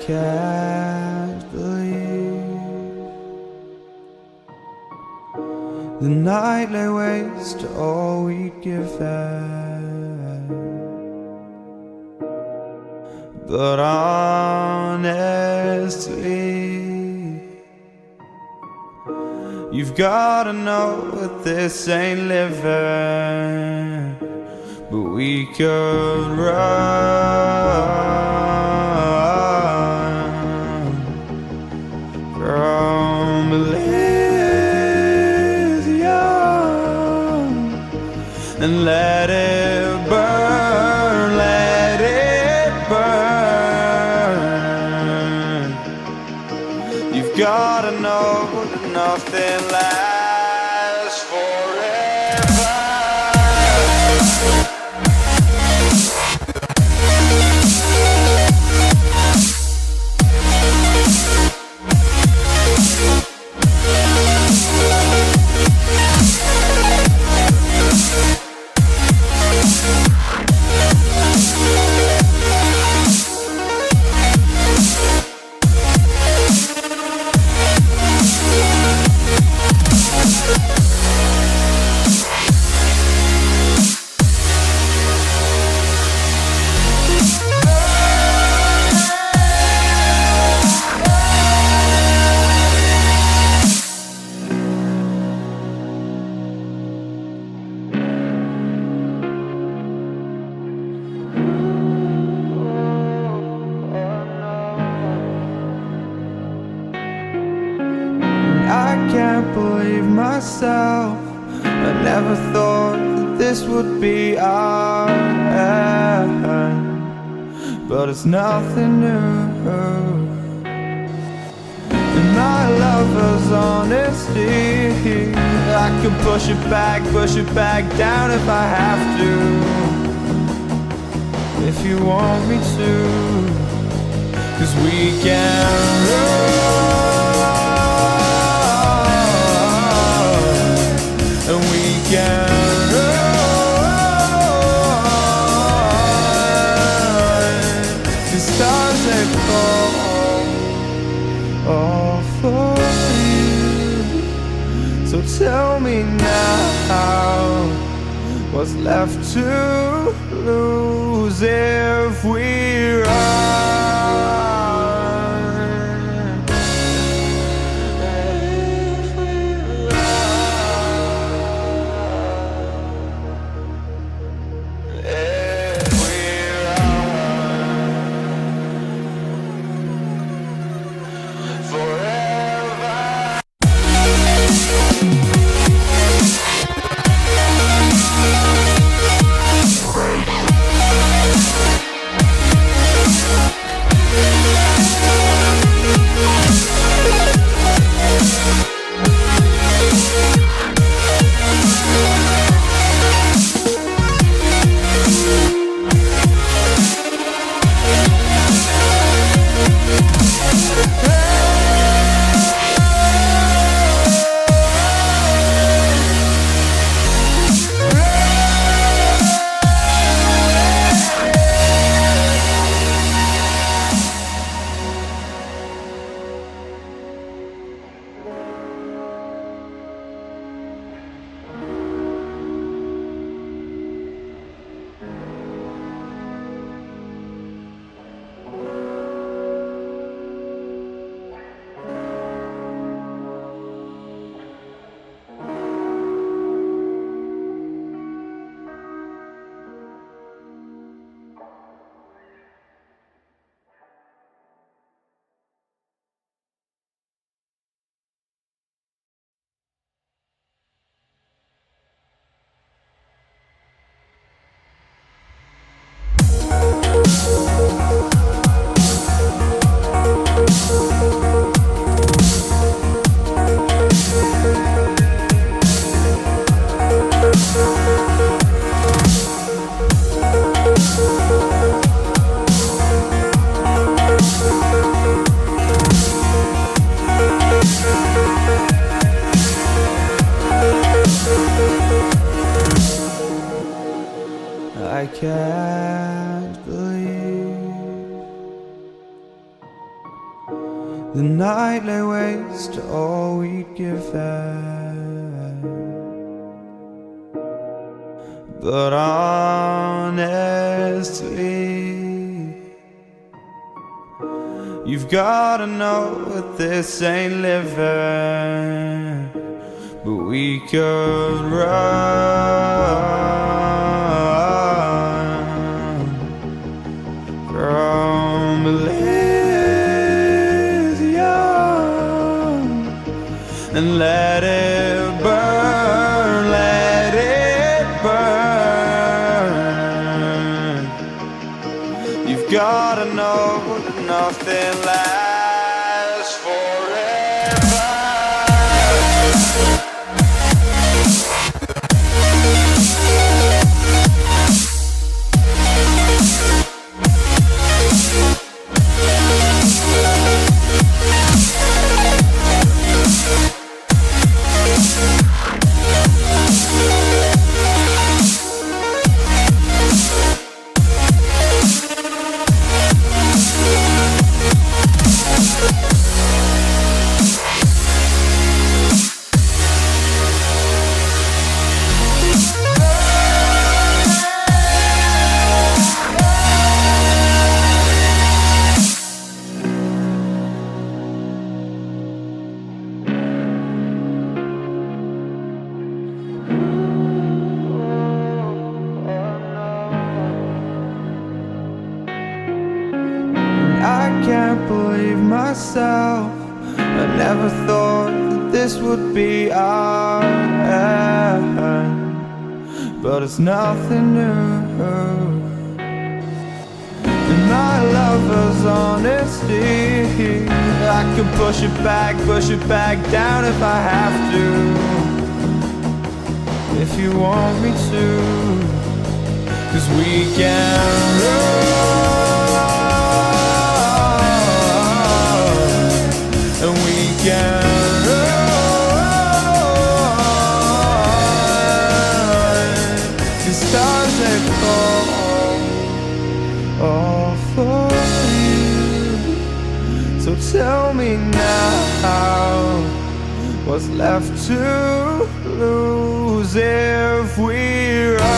can't believe the night lay waste to all we'd given. But honestly, you've gotta know that this ain't living. But we could run from Elysium and let it burn, let it burn. You've gotta know that nothing lasts forever. I can't believe myself. I never thought that this would be our end, but it's nothing new. And my lover's honesty, I can push it back down if I have to. If you want me to, 'cause we can run. And we can run. The stars they fall all for you. So tell me now, what's left to lose if we run? I can't believe The night lay waste to all we'd given. But honestly, you've gotta know that this ain't living. But we could run from Elysium and let it burn, let it burn. You've gotta know that nothing lasts forever. I can't believe myself. I never thought that this would be our end, but it's nothing new. And my lover's honesty, I can push it back down if I have to. If you want me to, 'cause we can run. And we can run. The stars they fall all for you. So tell me now, what's left to lose if we run?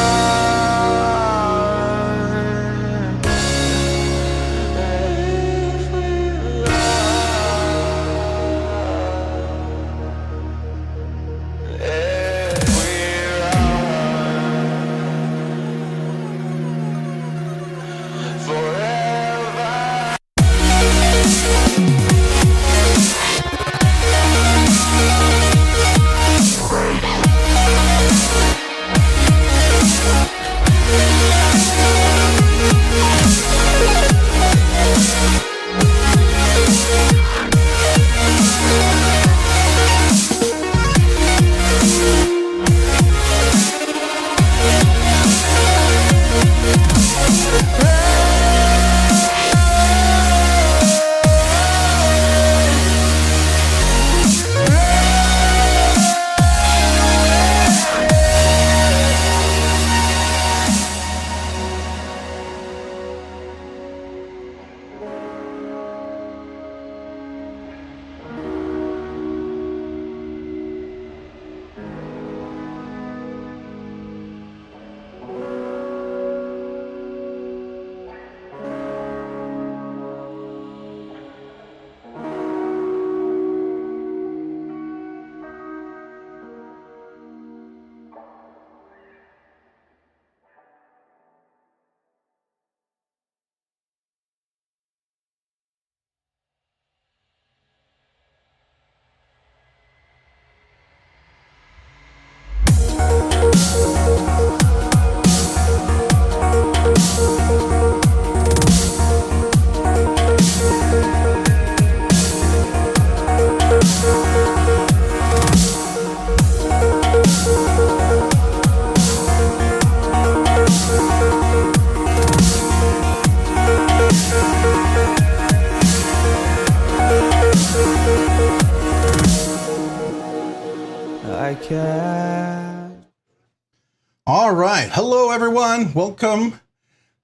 All right. Hello, everyone. Welcome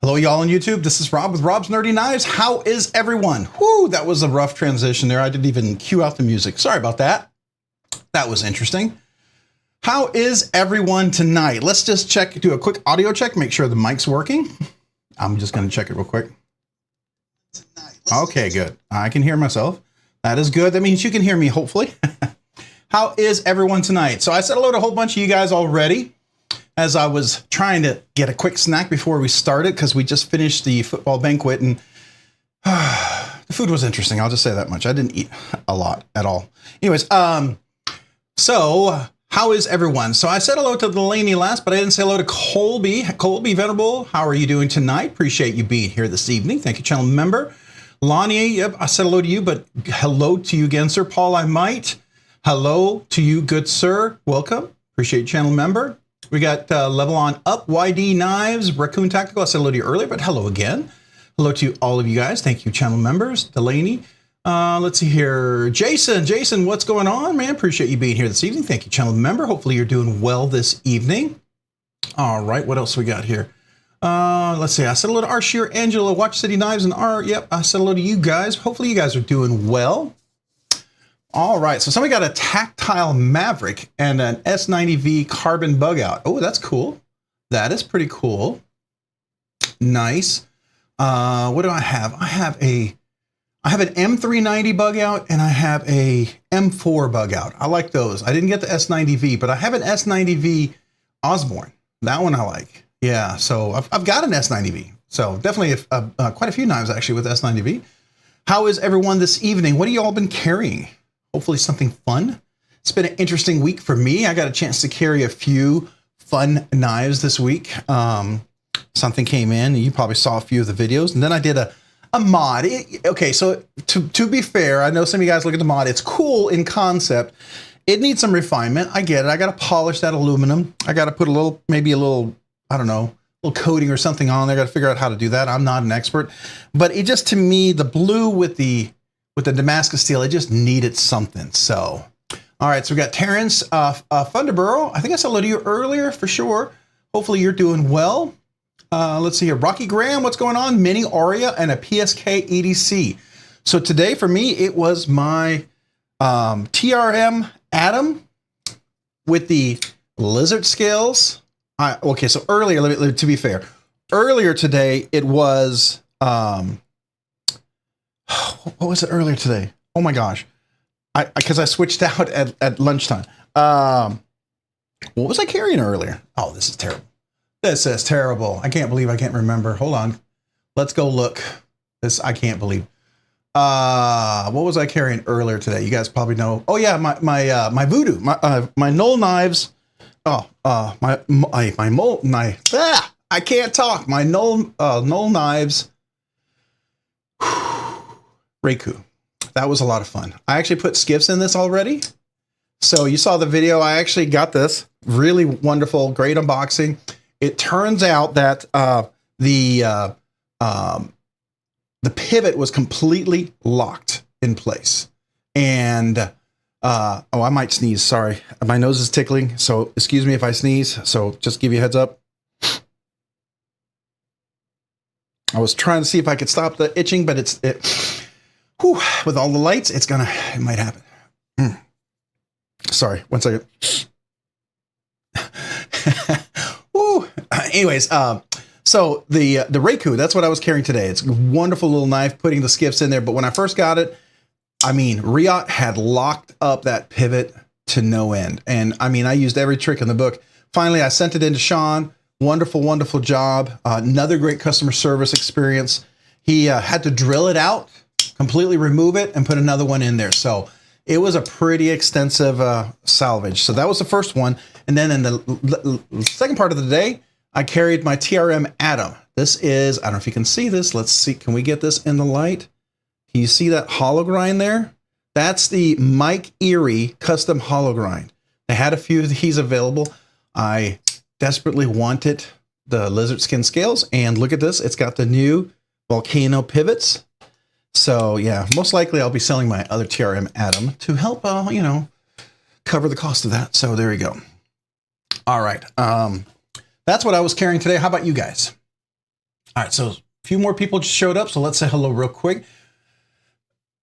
Hello, y'all on YouTube. This is Rob with Rob's Nerdy Knives. How is everyone? Whoo, that was a rough transition there. I didn't even cue out the music. Sorry about that. That was interesting. How is everyone tonight? Let's just check, do a quick audio check, make sure the mic's working. I'm just going to check it real quick. Okay, good. I can hear myself. That is good. That means you can hear me, hopefully. How is everyone tonight? So I said hello to a whole bunch of you guys already, as I was trying to get a quick snack before we started, because we just finished the football banquet and the food was interesting. I'll just say that much. I didn't eat a lot at all. Anyways, so how is everyone? So I said hello to Delaney last, but I didn't say hello to Colby. Colby Venerable, how are you doing tonight? Appreciate you being here this evening. Thank you, channel member. Lonnie, yep, I said hello to you, but hello to you again, sir. Paul, I might. Hello to you, good sir. Welcome. Appreciate channel member. We got Level On Up, YD Knives, Raccoon Tactical. I said hello to you earlier, but hello again. Hello to all of you guys. Thank you, channel members. Delaney. Let's see here. Jason. Jason, what's going on, man? Appreciate you being here this evening. Thank you, channel member. Hopefully you're doing well this evening. All right, what else we got here? Let's see. I said hello to Arsheer, Angela, Watch City Knives, and Art. Yep, I said hello to you guys. Hopefully you guys are doing well. All right, so somebody got a Tactile Maverick and an S90V carbon bug out. Oh, that's cool. That is pretty cool. Nice. What do I have? I have an M390 bug out and I have a M4 bug out. I like those. I didn't get the S90V, but I have an S90V Osborne. That one I like. Yeah, so I've got an S90V. So definitely quite a few knives actually with S90V. How is everyone this evening? What have you all been carrying? Hopefully something fun. It's been an interesting week for me. I got a chance to carry a few fun knives this week. Something came in, and you probably saw a few of the videos. And then I did a mod. Okay, so to be fair, I know some of you guys look at the mod. It's cool in concept. It needs some refinement. I get it. I got to polish that aluminum. I got to put maybe a little, I don't know, little coating or something on there. I got to figure out how to do that. I'm not an expert. But it just, to me, the blue with the Damascus steel, it just needed something. So, all right, so we got Terrence Thunderborough. I think I said hello to you earlier for sure. Hopefully you're doing well. Let's see here. Rocky Graham, what's going on? Mini Aria and a PSK EDC. So today for me, it was my TRM Atom with the lizard scales. Okay, so earlier, to be fair, earlier today, it was... what was it earlier today? Oh my gosh. Because I switched out at lunchtime. What was I carrying earlier? Oh, this is terrible. This is terrible. I can't believe I can't remember. Hold on. Let's go look. I can't believe. What was I carrying earlier today? You guys probably know. Oh yeah, my Voodoo, my Knoll knives. Oh, I can't talk. My Knoll knives. Reiku. That was a lot of fun. I actually put skiffs in this already. So you saw the video. I actually got this really wonderful, great unboxing. It turns out that the pivot was completely locked in place. And oh, I might sneeze. Sorry, my nose is tickling. So excuse me if I sneeze. So just give you a heads up. I was trying to see if I could stop the itching, but whew, with all the lights, it might happen. Sorry, one second. Woo. Anyways, so the Reiku, that's what I was carrying today. It's a wonderful little knife, putting the skiffs in there. But when I first got it, I mean, Riot had locked up that pivot to no end. And I mean, I used every trick in the book. Finally, I sent it into Sean. Wonderful, wonderful job. Another great customer service experience. He had to drill it out, completely remove it, and put another one in there. So it was a pretty extensive salvage. So that was the first one. And then in the second part of the day, I carried my TRM Atom. This is, I don't know if you can see this. Let's see. Can we get this in the light? Can you see that hollow grind there? That's the Mike Erie custom hollow grind. They had a few of these available. I desperately wanted the lizard skin scales. And look at this. It's got the new volcano pivots. So yeah, most likely I'll be selling my other TRM Atom to help, you know, cover the cost of that. So there you go. All right. That's what I was carrying today. How about you guys? All right, so a few more people just showed up, so let's say hello real quick.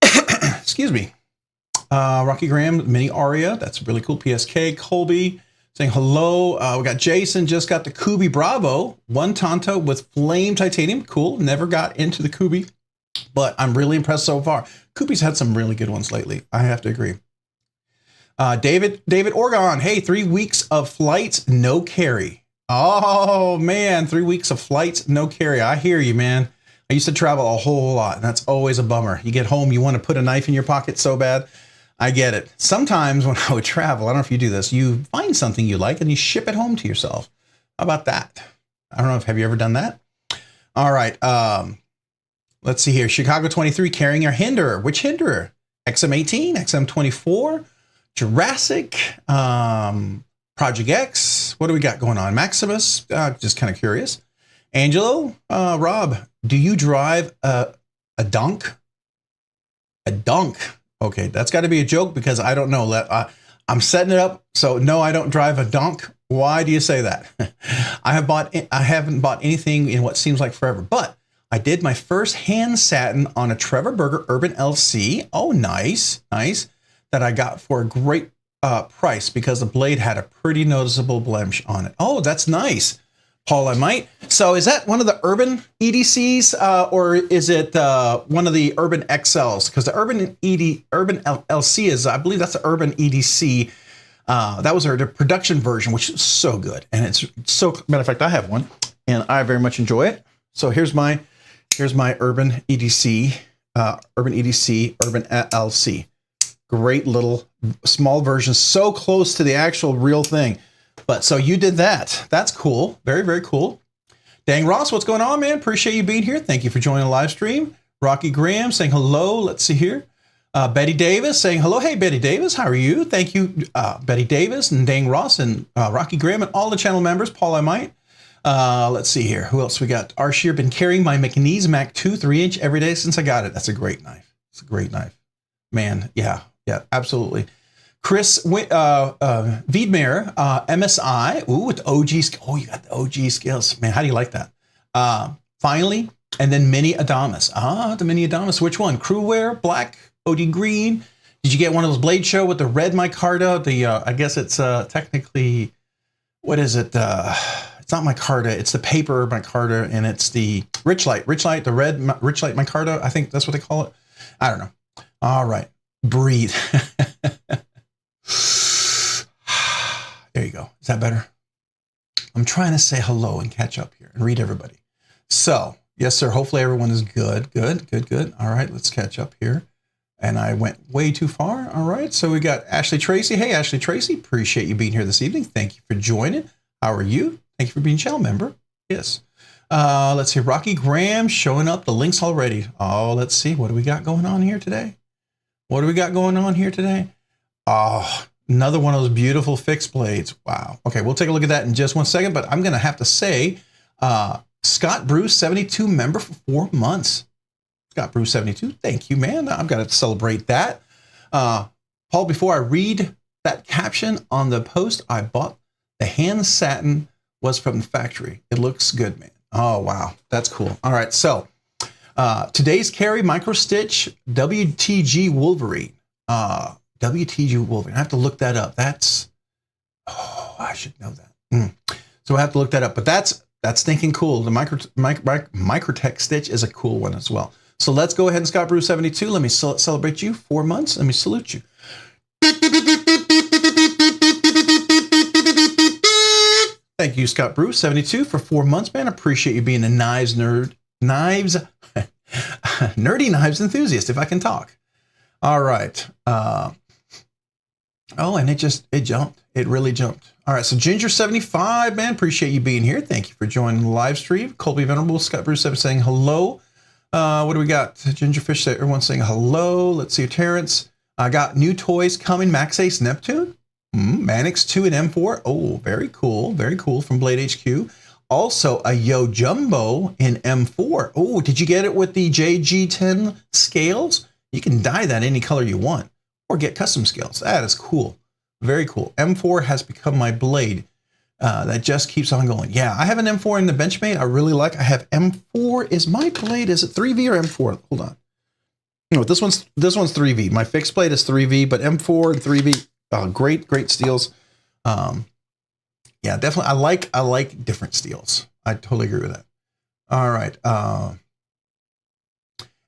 Excuse me. Rocky Graham, Mini Aria, that's really cool. PSK, Colby saying hello. We got Jason, just got the Kubi Bravo, one Tonto with flame titanium. Cool, never got into the Kubi, but I'm really impressed so far. Kubi's had some really good ones lately, I have to agree. David Orgon, hey, 3 weeks of flights, no carry. Oh man, 3 weeks of flights, no carry. I hear you, man. I used to travel a whole lot, and that's always a bummer. You get home, you want to put a knife in your pocket so bad. I get it. Sometimes when I would travel, I don't know if you do this, you find something you like and you ship it home to yourself. How about that? I don't know if, have you ever done that? All right. Let's see here. Chicago 23 carrying our Hinderer. Which Hinderer? XM18, XM24, Jurassic, Project X. What do we got going on? Maximus, just kind of curious. Angelo, Rob, do you drive a dunk? A dunk. Okay, that's got to be a joke because I don't know. I'm setting it up. So no, I don't drive a dunk. Why do you say that? I haven't bought anything in what seems like forever, but I did my first hand satin on a Trevor Berger Urban LC. Oh, nice, nice. That I got for a great price because the blade had a pretty noticeable blemish on it. Oh, that's nice. Paul, I might. So is that one of the Urban EDCs or is it one of the Urban XLs? Because the Urban LC is, I believe that's the Urban EDC. That was the production version, which is so good. And it's so, matter of fact, I have one and I very much enjoy it. So here's my Urban EDC, Urban LC. Great little small version, so close to the actual real thing. But so you did that. That's cool. Very, very cool. Dang Ross, what's going on, man? Appreciate you being here. Thank you for joining the live stream. Rocky Graham saying hello. Let's see here. Betty Davis saying hello. Hey, Betty Davis, how are you? Thank you, Betty Davis and Dang Ross and Rocky Graham and all the channel members. Paul, I might. Let's see here. Who else we got? Arshier, been carrying my McNeese Mac 2 3-inch every day since I got it. That's a great knife. It's a great knife. Man, yeah, absolutely. Chris Wiedmeyer, MSI. Ooh, with the OG. Oh, you got the OG skills. Man, how do you like that? Finally, and then Mini Adamas. The Mini Adamas. Which one? Crewwear, black, OD green. Did you get one of those Blade Show with the red micarta? I guess it's technically, what is it? It's not micarta. It's the paper micarta, and it's the Richlight, the red Richlight micarta. I think that's what they call it. I don't know. All right, breathe. There you go. Is that better? I'm trying to say hello and catch up here and read everybody. So, yes, sir. Hopefully everyone is good. Good. All right, let's catch up here. And I went way too far. All right, so we got Ashley Tracy. Hey, Ashley Tracy. Appreciate you being here this evening. Thank you for joining. How are you? Thank you for being a channel member. Yes. Let's see. Rocky Graham showing up. The links already. Oh, let's see. What do we got going on here today? Oh, another one of those beautiful fixed blades. Wow. Okay, we'll take a look at that in just 1 second, but I'm going to have to say, Scott Bruce, 72 member for 4 months. Scott Bruce, 72. Thank you, man. I've got to celebrate that. Paul, before I read that caption on the post, I bought the hand satin was from the factory. It looks good, man. Oh, wow. That's cool. All right. So today's carry micro stitch WTG Wolverine. WTG Wolverine. I have to look that up. I should know that. So I have to look that up, but that's thinking cool. The Microtech stitch is a cool one as well. So let's go ahead and Scott Bruce 72. Let me celebrate you. 4 months. Let me salute you. Thank you, Scott Bruce 72 for 4 months, man. Appreciate you being a nerdy knives enthusiast, if I can talk. All right. Oh, and it jumped. It really jumped. All right. So Ginger 75, man, appreciate you being here. Thank you for joining the live stream. Colby Venerable, Scott Bruce 7 saying hello. What do we got? Gingerfish, everyone's saying hello. Let's see. Terrence, I got new toys coming. Max Ace Neptune, Manix 2 and M4. Oh, very cool. Very cool from Blade HQ. Also a Yo Jumbo in M4. Oh, did you get it with the JG10 scales? You can dye that any color you want or get custom scales. That is cool. Very cool. M4 has become my blade. that just keeps on going. Yeah, I have an M4 in the Benchmade I really like. I have M4. Is my blade, is it 3V or M4? Hold on. No, this one's 3V. My fixed blade is 3V, but M4 and 3V, great steels. Yeah, definitely. I like different steels. I totally agree with that. All right.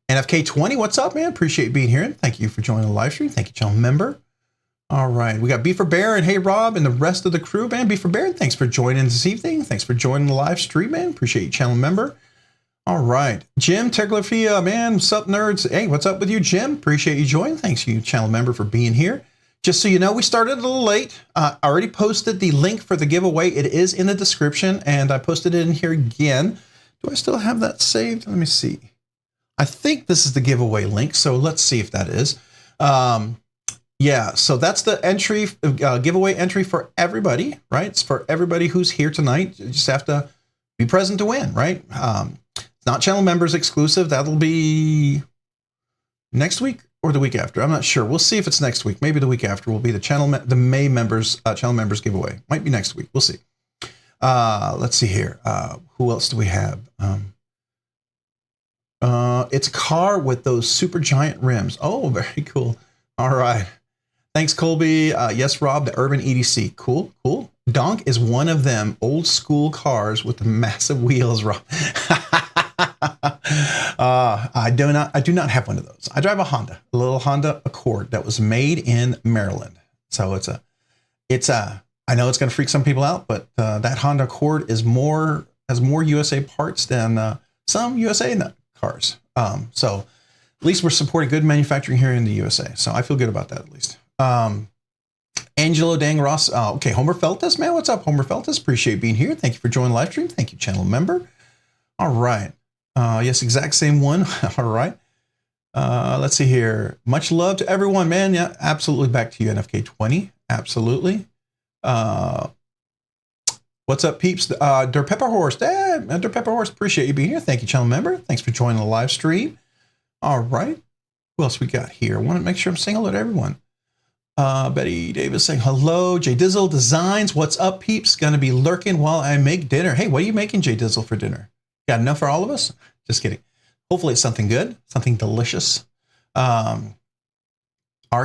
NFK20, what's up, man? Appreciate being here. Thank you for joining the live stream. Thank you, channel member. All right, we got B for Bear and Hey Rob and the rest of the crew, man. B for Bear, thanks for joining this evening. Thanks for joining the live stream, man. Appreciate you, channel member. All right, Jim Teglafia, man. What's up, nerds? Hey, what's up with you, Jim? Appreciate you joining. Thanks you, channel member, for being here. Just so you know, we started a little late. I already posted the link for the giveaway. It is in the description, and I posted it in here again. Do I still have that saved? Let me see. I think this is the giveaway link, so let's see if that is. Yeah, so that's the entry, giveaway entry for everybody, right? It's for everybody who's here tonight. You just have to be present to win, right? It's not channel members exclusive. That'll be next week or the week after. I'm not sure. We'll see if it's next week. Maybe the week after will be the May members, channel members giveaway. Might be next week. We'll see. Let's see here. Who else do we have? It's a car with those super giant rims. Oh, very cool. All right. Thanks, Colby. Yes, Rob, the Urban EDC. Cool, cool. Donk is one of them old school cars with the massive wheels, Rob. I do not have one of those. I drive a Honda, a little Honda Accord that was made in Maryland. So I know it's going to freak some people out, but that Honda Accord has more USA parts than some USA cars. So at least we're supporting good manufacturing here in the USA. So I feel good about that at least. Angelo Dang Ross. Okay, Homer Feltus, man. What's up, Homer Feltus? Appreciate being here. Thank you for joining the live stream. Thank you, channel member. All right. Yes, exact same one. All right. Let's see here. Much love to everyone, man. Yeah, absolutely. Back to you, NFK20. Absolutely. What's up, peeps? Der Pepper Horse. Der Pepper Horse, appreciate you being here. Thank you, channel member. Thanks for joining the live stream. All right. Who else we got here? I want to make sure I'm saying hello to everyone. Betty Davis saying hello. J Dizzle Designs. What's up, peeps? Gonna be lurking while I make dinner. Hey, what are you making, J Dizzle, for dinner? Got enough for all of us? Just kidding. Hopefully it's something good, something delicious. R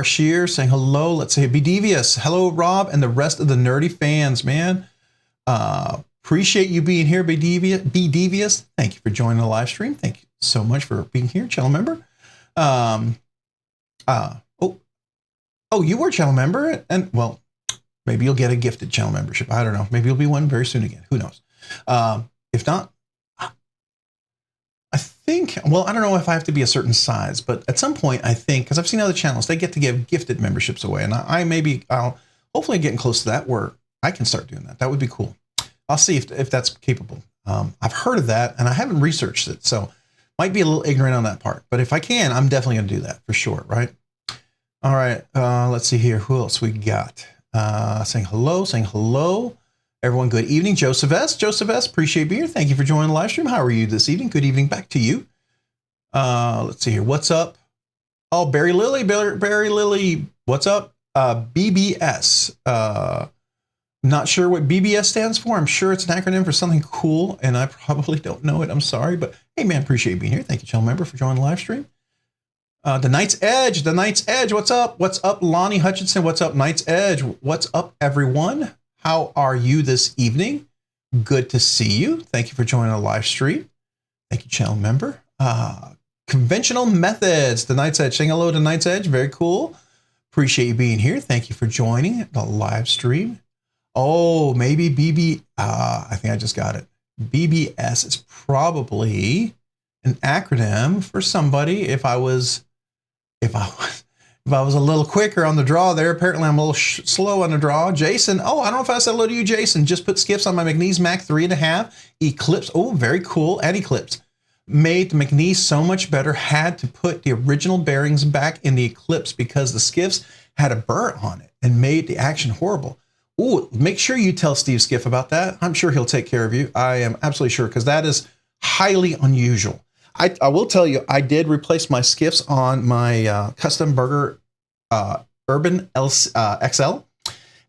Shear saying hello. Let's say Be Devious. Hello, Rob, and the rest of the nerdy fans, man. Appreciate you being here, Be Devious. Thank you for joining the live stream. Thank you so much for being here, channel member. Oh, you were a channel member, and well, maybe you'll get a gifted channel membership. I don't know. Maybe you'll be one very soon again. Who knows? If not, I think, well, I don't know if I have to be a certain size, but at some point, I think, because I've seen other channels, they get to give gifted memberships away, and I'll hopefully getting close to that where I can start doing that. That would be cool. I'll see if that's capable. I've heard of that, and I haven't researched it, so might be a little ignorant on that part. But if I can, I'm definitely going to do that for sure, right? All right, let's see here. Who else we got? Saying hello. Everyone, good evening. Joseph S. Joseph S., appreciate being here. Thank you for joining the live stream. How are you this evening? Good evening back to you. Let's see here. What's up? Oh, Barry Lilly. Barry Lilly. What's up? BBS. Not sure what BBS stands for. I'm sure it's an acronym for something cool, and I probably don't know it. I'm sorry, but hey, man, appreciate you being here. Thank you, channel member, for joining the live stream. The Knight's Edge. What's up? What's up, Lonnie Hutchinson? What's up, Knight's Edge? What's up, everyone? How are you this evening? Good to see you. Thank you for joining the live stream. Thank you, channel member. Conventional Methods. The Knight's Edge. Saying hello to Knight's Edge. Very cool. Appreciate you being here. Thank you for joining the live stream. Oh, maybe I think I just got it. BBS is probably an acronym for somebody. If I was a little quicker on the draw there, apparently I'm a little slow on the draw. Jason, oh, I don't know if I said hello to you, Jason. Just put skiffs on my McNeese Mac 3.5. Eclipse, oh, very cool. And Eclipse. Made the McNeese so much better. Had to put the original bearings back in the Eclipse because the skiffs had a burr on it and made the action horrible. Ooh, make sure you tell Steve Skiff about that. I'm sure he'll take care of you. I am absolutely sure, because that is highly unusual. I will tell you, I did replace my skiffs on my custom burger Urban XL,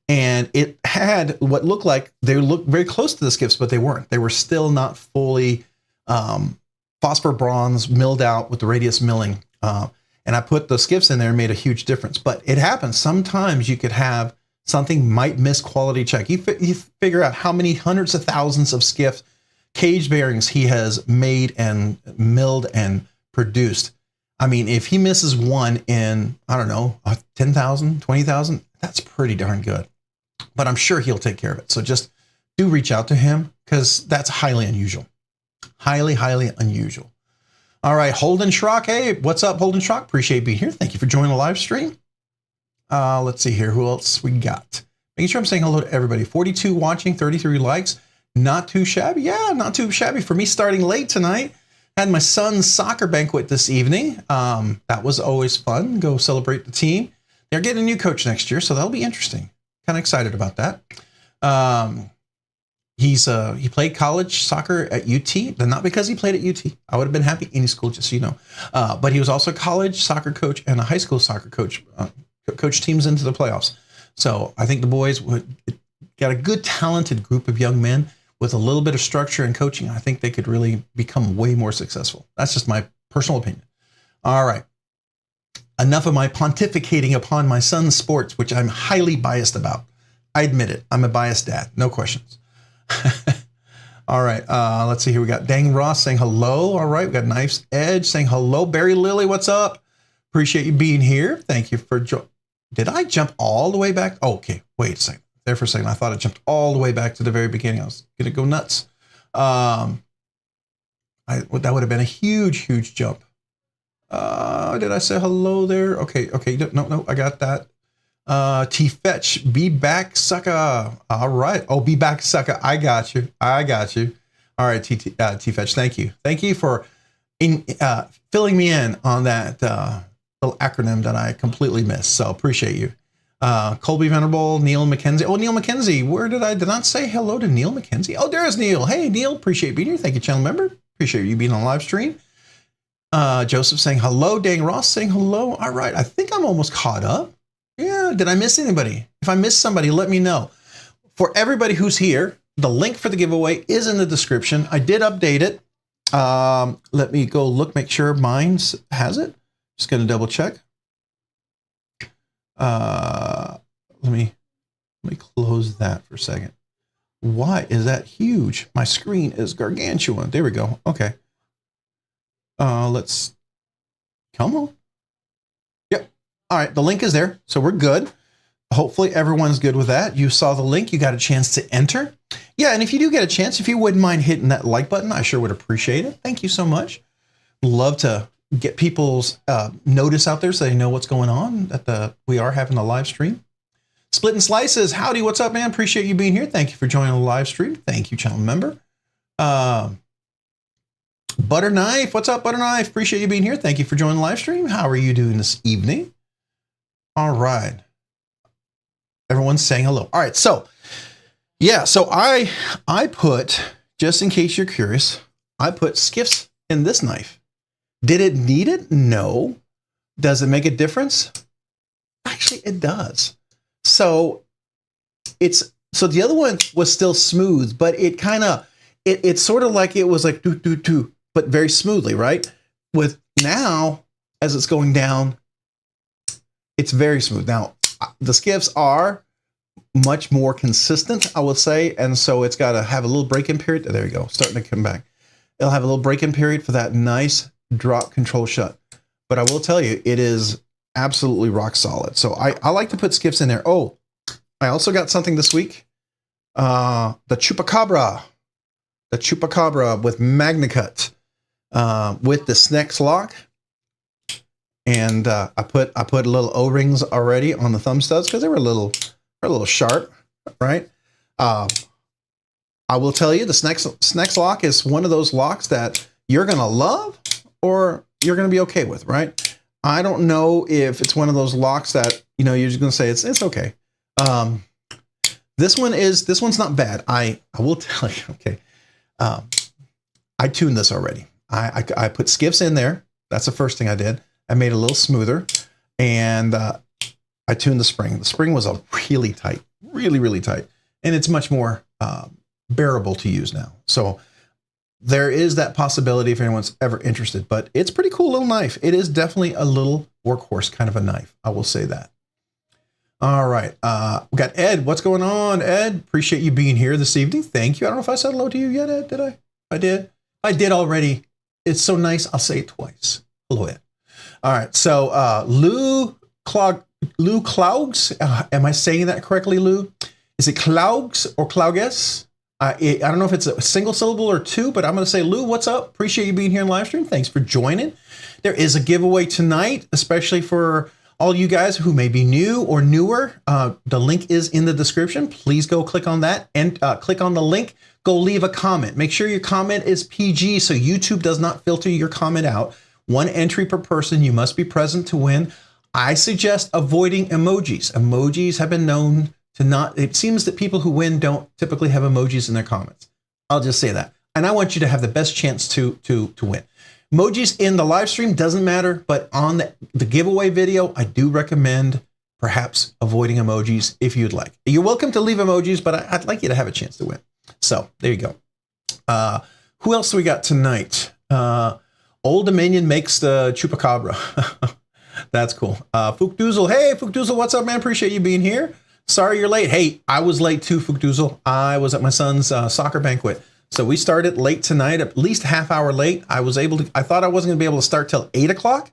And it had what looked like, they looked very close to the Skiffs, but they weren't. They were still not fully phosphor bronze milled out with the radius milling. And I put the Skiffs in there and made a huge difference. But it happens. Sometimes you could have something might miss quality check. You figure out how many hundreds of thousands of Skiff cage bearings he has made and milled and produced. I mean, if he misses one in, I don't know, 10,000, 20,000, that's pretty darn good. But I'm sure he'll take care of it. So just do reach out to him because that's highly unusual. Highly, highly unusual. All right, Holden Schrock. Hey, what's up, Holden Schrock? Appreciate being here. Thank you for joining the live stream. Let's see here. Who else we got? Making sure I'm saying hello to everybody. 42 watching, 33 likes. Not too shabby. Yeah, not too shabby for me starting late tonight. Had my son's soccer banquet this evening. That was always fun. Go celebrate the team. They're getting a new coach next year, so that'll be interesting. Kind of excited about that. He played college soccer at UT, but not because he played at UT. I would have been happy any school, just so you know. But he was also a college soccer coach and a high school soccer coach. Coach teams into the playoffs. So I think the boys got a good, talented group of young men with a little bit of structure and coaching. I think they could really become way more successful. That's just my personal opinion. All right. Enough of my pontificating upon my son's sports, which I'm highly biased about. I admit it. I'm a biased dad. No questions. All right. Let's see here. We got Dang Ross saying hello. All right. We got Knife's Edge saying hello. Barry Lilly, what's up? Appreciate you being here. Thank you for did I jump all the way back? Oh, okay. Wait a second. There for a second. I thought I jumped all the way back to the very beginning. I was going to go nuts. That would have been a huge, huge jump. Did I say hello there? Okay. No, I got that. T-Fetch, be back, sucker. All right. Oh, be back, sucker. I got you. All right, T-Fetch, thank you. Thank you for filling me in on that little acronym that I completely missed. So appreciate you. Colby Venerable, Neil McKenzie. Oh, Neil McKenzie. Where did I not say hello to Neil McKenzie? Oh, there's Neil. Hey, Neil. Appreciate being here. Thank you, channel member. Appreciate you being on live stream. Joseph saying hello. Dang Ross saying hello. All right. I think I'm almost caught up. Yeah. Did I miss anybody? If I missed somebody, let me know. For everybody who's here, the link for the giveaway is in the description. I did update it. Let me go look, make sure mine has it. Just going to double check. Let me close that for a second. Why is that huge? My screen is gargantuan. There we go. Okay. Let's come on. Yep. All right. The link is there. So we're good. Hopefully everyone's good with that. You saw the link. You got a chance to enter. Yeah. And if you do get a chance, if you wouldn't mind hitting that like button, I sure would appreciate it. Thank you so much. Love to get people's notice out there so they know what's going on. We are having a live stream. Split and Slices, howdy, what's up, man? Appreciate you being here. Thank you for joining the live stream. Thank you, channel member. Butter Knife, what's up, Butter Knife? Appreciate you being here. Thank you for joining the live stream. How are you doing this evening? All right. Everyone's saying hello. All right, so yeah, so I put, just in case you're curious, I put Skiffs in this knife. Did it need it? No. Does it make a difference? Actually, it does. So the other one was still smooth, but it kind of, it's sort of like it was like do, but very smoothly, right? With now, as it's going down, it's very smooth. Now, the Skiffs are much more consistent, I would say. And so it's got to have a little break-in period. There you go. Starting to come back. It'll have a little break-in period for that nice drop control shut. But I will tell you, it is absolutely rock solid. So I like to put Skiffs in there. Oh, I also got something this week. The Chupacabra with MagnaCut with the Snex lock. And I put a little O-rings already on the thumb studs because they were a little sharp, right? I will tell you, the Snex lock is one of those locks that you're going to love or you're going to be okay with, right? I don't know if it's one of those locks that, you know, you're just going to say it's okay. This one's not bad. I will tell you, okay. I tuned this already. I put Skiffs in there. That's the first thing I did. I made it a little smoother, and I tuned the spring. The spring was really tight. really, really tight. And it's much more bearable to use now. So there is that possibility if anyone's ever interested, but it's a pretty cool little knife. It is definitely a little workhorse kind of a knife. I will say that. All right. We got Ed. What's going on, Ed? Appreciate you being here this evening. Thank you. I don't know if I said hello to you yet, Ed. Did I? I did. I did already. It's so nice. I'll say it twice. Hello, Ed. All right. So Lou Clougs. Am I saying that correctly, Lou? Is it Clougs or Clouges? I don't know if it's a single syllable or two, but I'm going to say, Lou, what's up? Appreciate you being here in live stream. Thanks for joining. There is a giveaway tonight, especially for all you guys who may be new or newer. The link is in the description. Please go click on that and click on the link. Go leave a comment. Make sure your comment is PG so YouTube does not filter your comment out. 1 entry per person. You must be present to win. I suggest avoiding emojis. Emojis have been known to not, it seems that people who win don't typically have emojis in their comments. I'll just say that. And I want you to have the best chance to win. Emojis in the live stream doesn't matter, but on the giveaway video, I do recommend perhaps avoiding emojis if you'd like. You're welcome to leave emojis, but I'd like you to have a chance to win. So there you go. Who else do we got tonight? Old Dominion makes the Chupacabra. That's cool. Fukduzel. Hey, Fukduzel, what's up, man? Appreciate you being here. Sorry you're late. Hey, I was late too, Fukduzel. I was at my son's soccer banquet. So we started late tonight, at least a half hour late. I thought I wasn't gonna be able to start till 8 o'clock.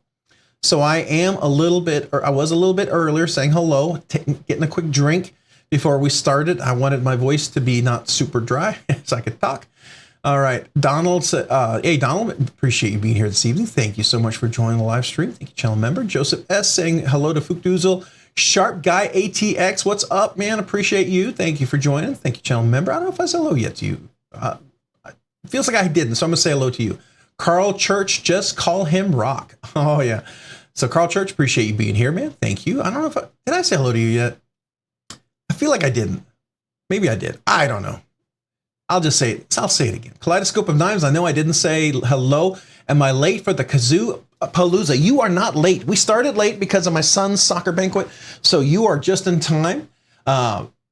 So I was a little bit earlier saying hello, getting a quick drink before we started. I wanted my voice to be not super dry so I could talk. All right, Donald said, hey, Donald, appreciate you being here this evening. Thank you so much for joining the live stream. Thank you, channel member. Joseph S. saying hello to Fukduzel. Sharp Guy ATX, what's up, man? Appreciate you. Thank you for joining. Thank you, channel member. I don't know if I said hello yet to you. It feels like I didn't, so I'm going to say hello to you. Carl Church, just call him Rock. Oh, yeah. So, Carl Church, appreciate you being here, man. Thank you. I don't know if did I say hello to you yet? I feel like I didn't. Maybe I did. I don't know. I'll just say it. I'll say it again. Kaleidoscope of Knives, I know I didn't say hello. Am I late for the Kazoo Palooza? You are not late. We started late because of my son's soccer banquet, so you are just in time.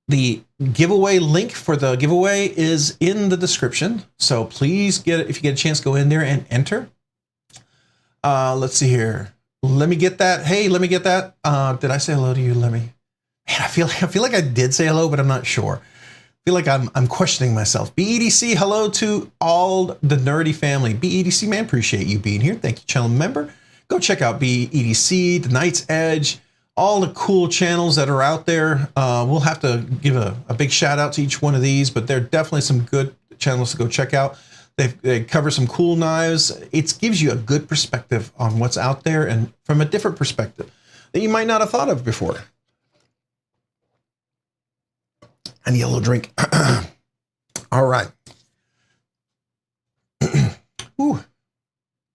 The giveaway link for the giveaway is in the description. So please if you get a chance, go in there and enter. Let's see here. Let me get that. Hey, let me get that. Did I say hello to you? Man, I feel like I did say hello, but I'm not sure. I feel like I'm questioning myself. BEDC, hello to all the nerdy family. BEDC, man, appreciate you being here. Thank you, channel member. Go check out BEDC, The Night's Edge, all the cool channels that are out there. We'll have to give a big shout out to each one of these, but they're definitely some good channels to go check out. They cover some cool knives. It gives you a good perspective on what's out there and from a different perspective that you might not have thought of before. I need a little drink. All right. Ooh,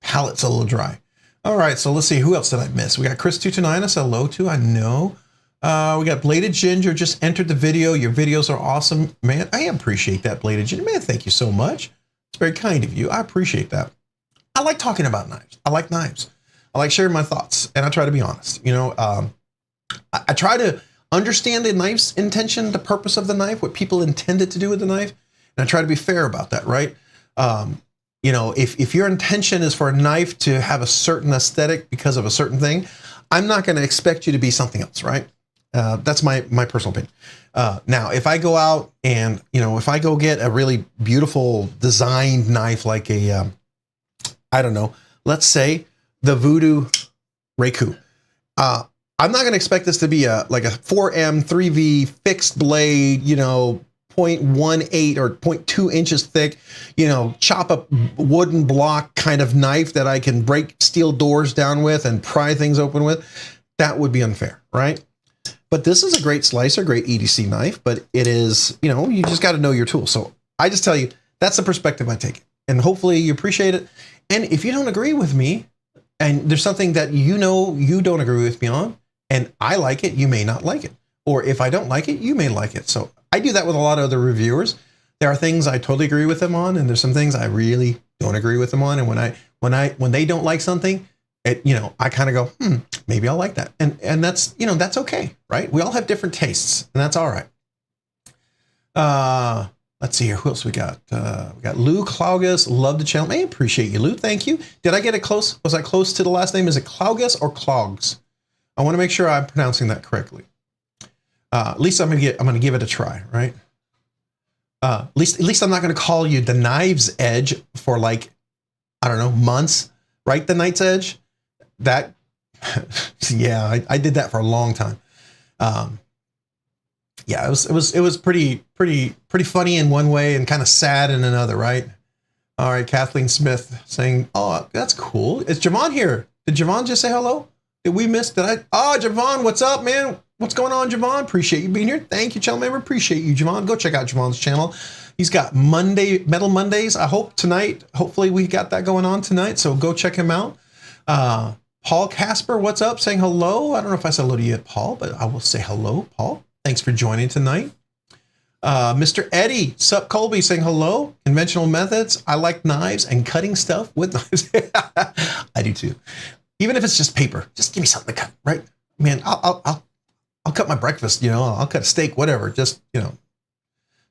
palate's a little dry. All right, so let's see. Who else did I miss? We got Chris229. I said hello to. I know. We got Bladed Ginger just entered the video. Your videos are awesome, man. I appreciate that, Bladed Ginger. Man, thank you so much. It's very kind of you. I appreciate that. I like talking about knives. I like knives. I like sharing my thoughts, and I try to be honest. You know, I try to understand the knife's intention, the purpose of the knife, what people intended to do with the knife, and I try to be fair about that, right? You know, if your intention is for a knife to have a certain aesthetic because of a certain thing, I'm not going to expect you to be something else, right? That's my personal opinion. Now, if I go out and, you know, if I go get a really beautiful designed knife like a, I don't know, let's say the Voodoo Reiku, I'm not going to expect this to be like a 4M 3V fixed blade, you know, 0.18 or 0.2 inches thick, you know, chop up wooden block kind of knife that I can break steel doors down with and pry things open with. That would be unfair, right? But this is a great slicer, great EDC knife, but it is, you know, you just got to know your tool. So I just tell you, that's the perspective I take. And hopefully you appreciate it. And if you don't agree with me, and there's something that you know you don't agree with me on, and I like it, you may not like it. Or if I don't like it, you may like it. So I do that with a lot of other reviewers. There are things I totally agree with them on, and there's some things I really don't agree with them on. And when they don't like something, you know, I kind of go, maybe I'll like that. And that's, you know, that's okay, right? We all have different tastes, and that's all right. Let's see here. Who else we got? We got Lou Claugus. Love the channel. I appreciate you, Lou. Thank you. Did I get it close? Was I close to the last name? Is it Claugus or Clogs? I want to make sure I'm pronouncing that correctly. At least I'm gonna give it a try, right? At least I'm not gonna call you the Knife's Edge for like, I don't know, months, right? The Knight's Edge. That, yeah, I did that for a long time. Yeah, it was pretty funny in one way and kind of sad in another, right? All right, Kathleen Smith saying, "Oh, that's cool. Is Javon here? Did Javon just say hello? Did we miss? Did I? Oh, Javon, what's up, man? What's going on, Javon? Appreciate you being here. Thank you, channel member. Appreciate you, Javon. Go check out Javon's channel. He's got Metal Mondays. I hope tonight. Hopefully, we got that going on tonight. So go check him out. Paul Casper, what's up? Saying hello. I don't know if I said hello to you yet, Paul, but I will say hello, Paul. Thanks for joining tonight. Mr. Eddie, Sup Colby saying hello. Conventional methods. I like knives and cutting stuff with knives. I do too. Even if it's just paper, just give me something to cut, right? Man, I'll cut my breakfast, you know, I'll cut a steak, whatever. Just, you know,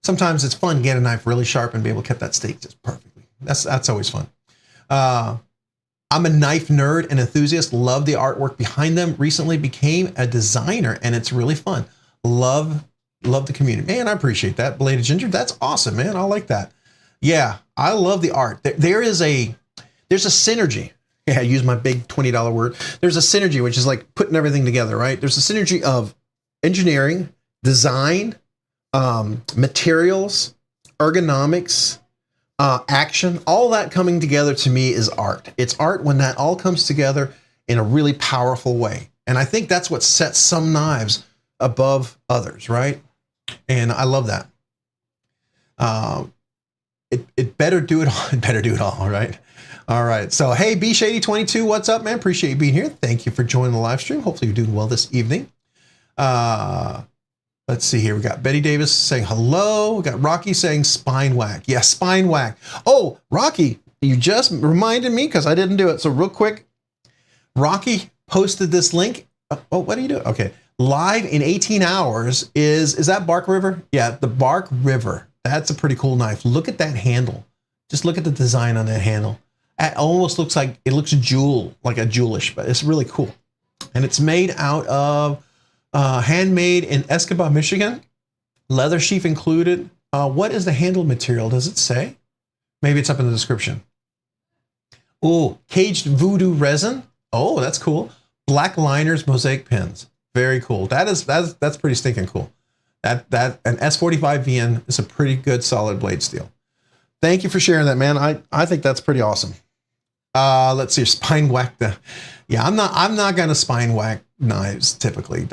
sometimes it's fun to get a knife really sharp and be able to cut that steak just perfectly. That's always fun. I'm a knife nerd and enthusiast. Love the artwork behind them. Recently became a designer and it's really fun. Love the community. Man, I appreciate that. Bladed Ginger, that's awesome, man. I like that. Yeah, I love the art. There's a synergy. Yeah, I use my big $20 word. There's a synergy, which is like putting everything together, right? There's a synergy of engineering, design, materials, ergonomics, action, all that coming together to me is art. It's art when that all comes together in a really powerful way. And I think that's what sets some knives above others, right? And I love that. It better do it all. It better do it all, right? All right. So, hey, B-Shady22, what's up, man? Appreciate you being here. Thank you for joining the live stream. Hopefully you're doing well this evening. Let's see here. We got Betty Davis saying hello. We got Rocky saying spine whack. Yeah, spine whack. Oh, Rocky, you just reminded me because I didn't do it. So real quick, Rocky posted this link. Oh, what are you doing? Okay. Live in 18 hours is that Bark River? Yeah, the Bark River. That's a pretty cool knife. Look at that handle. Just look at the design on that handle. It almost looks like, it looks like a jewelish, but it's really cool. And it's made out of handmade in Escambia, Michigan. Leather sheath included. What is the handle material? Does it say? Maybe it's up in the description. Oh, caged voodoo resin. Oh, that's cool. Black liners, mosaic pins. Very cool. That's pretty stinking cool. An S45 VN is a pretty good solid blade steel. Thank you for sharing that, man. I think that's pretty awesome. Let's see, spine whack. Yeah, I'm not gonna spine whack knives typically.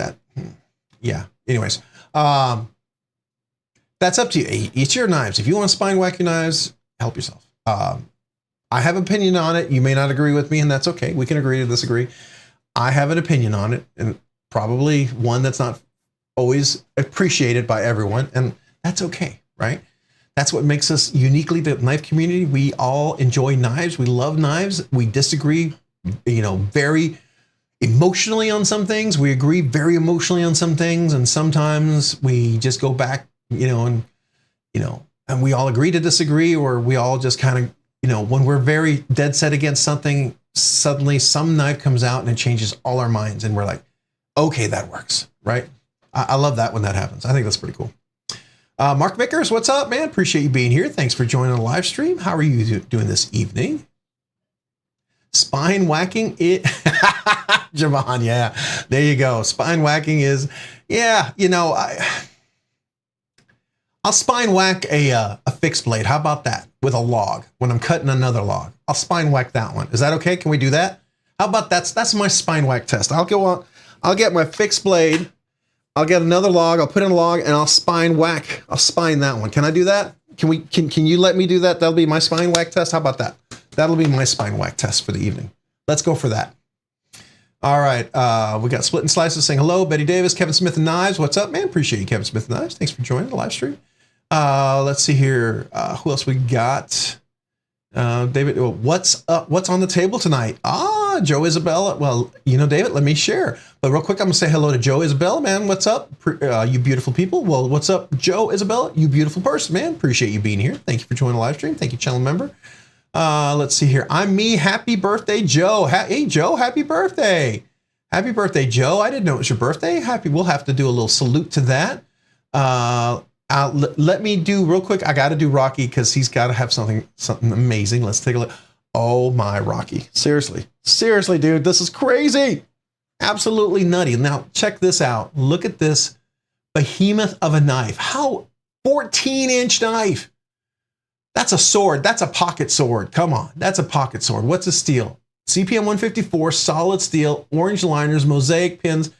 Yeah. Anyways, that's up to you. It's your knives. If you want to spine whack your knives, help yourself. I have an opinion on it. You may not agree with me, and that's okay. We can agree to disagree. I have an opinion on it, and probably one that's not always appreciated by everyone, and that's okay, right? That's what makes us uniquely the knife community. We all enjoy knives. We love knives. We disagree, you know, very emotionally on some things. We agree very emotionally on some things, and sometimes we just go back, and we all agree to disagree, or we all just kind of, when we're very dead set against something, suddenly some knife comes out and it changes all our minds, and we're like, okay, that works, right? I love that when that happens. I think that's pretty cool. Mark Vickers, what's up, man? Appreciate you being here. Thanks for joining the live stream. How are you doing this evening? Spine whacking it. Javon, yeah, there you go. Spine whacking is, yeah, I'll spine whack a fixed blade. How about that? With a log, when I'm cutting another log, I'll spine whack that one. Is that okay? Can we do that? How about that's my spine whack test. I'll go on, I'll get my fixed blade, I'll get another log, I'll put in a log, and I'll spine whack. I'll spine that one. Can I do that? Can you let me do that? That'll be my spine whack test. How about that? That'll be my spine whack test for the evening. Let's go for that. All right. We got Split and Slices saying hello. Betty Davis, Kevin Smith and Knives. What's up, man? Appreciate you, Kevin Smith and Knives. Thanks for joining the live stream. Let's see here. Who else we got? David, what's up? What's on the table tonight? Joe Isabella. Well, you know, David, let me share. But real quick, I'm gonna say hello to Joe Isabella, man. What's up, you beautiful people? Well, what's up, Joe Isabella? You beautiful person, man. Appreciate you being here. Thank you for joining the live stream. Thank you, channel member. Let's see here. I'm me. Happy birthday, Joe. Hey, Joe. Happy birthday. Happy birthday, Joe. I didn't know it was your birthday. Happy. We'll have to do a little salute to that. Let me do real quick. I got to do Rocky because he's got to have something amazing. Let's take a look. Oh my, Rocky. Seriously, dude, this is crazy. Absolutely nutty. Now check this out. Look at this behemoth of a knife. How 14-inch knife. That's a sword. That's a pocket sword. Come on. That's a pocket sword. What's a steel? CPM 154, solid steel, orange liners, mosaic pins.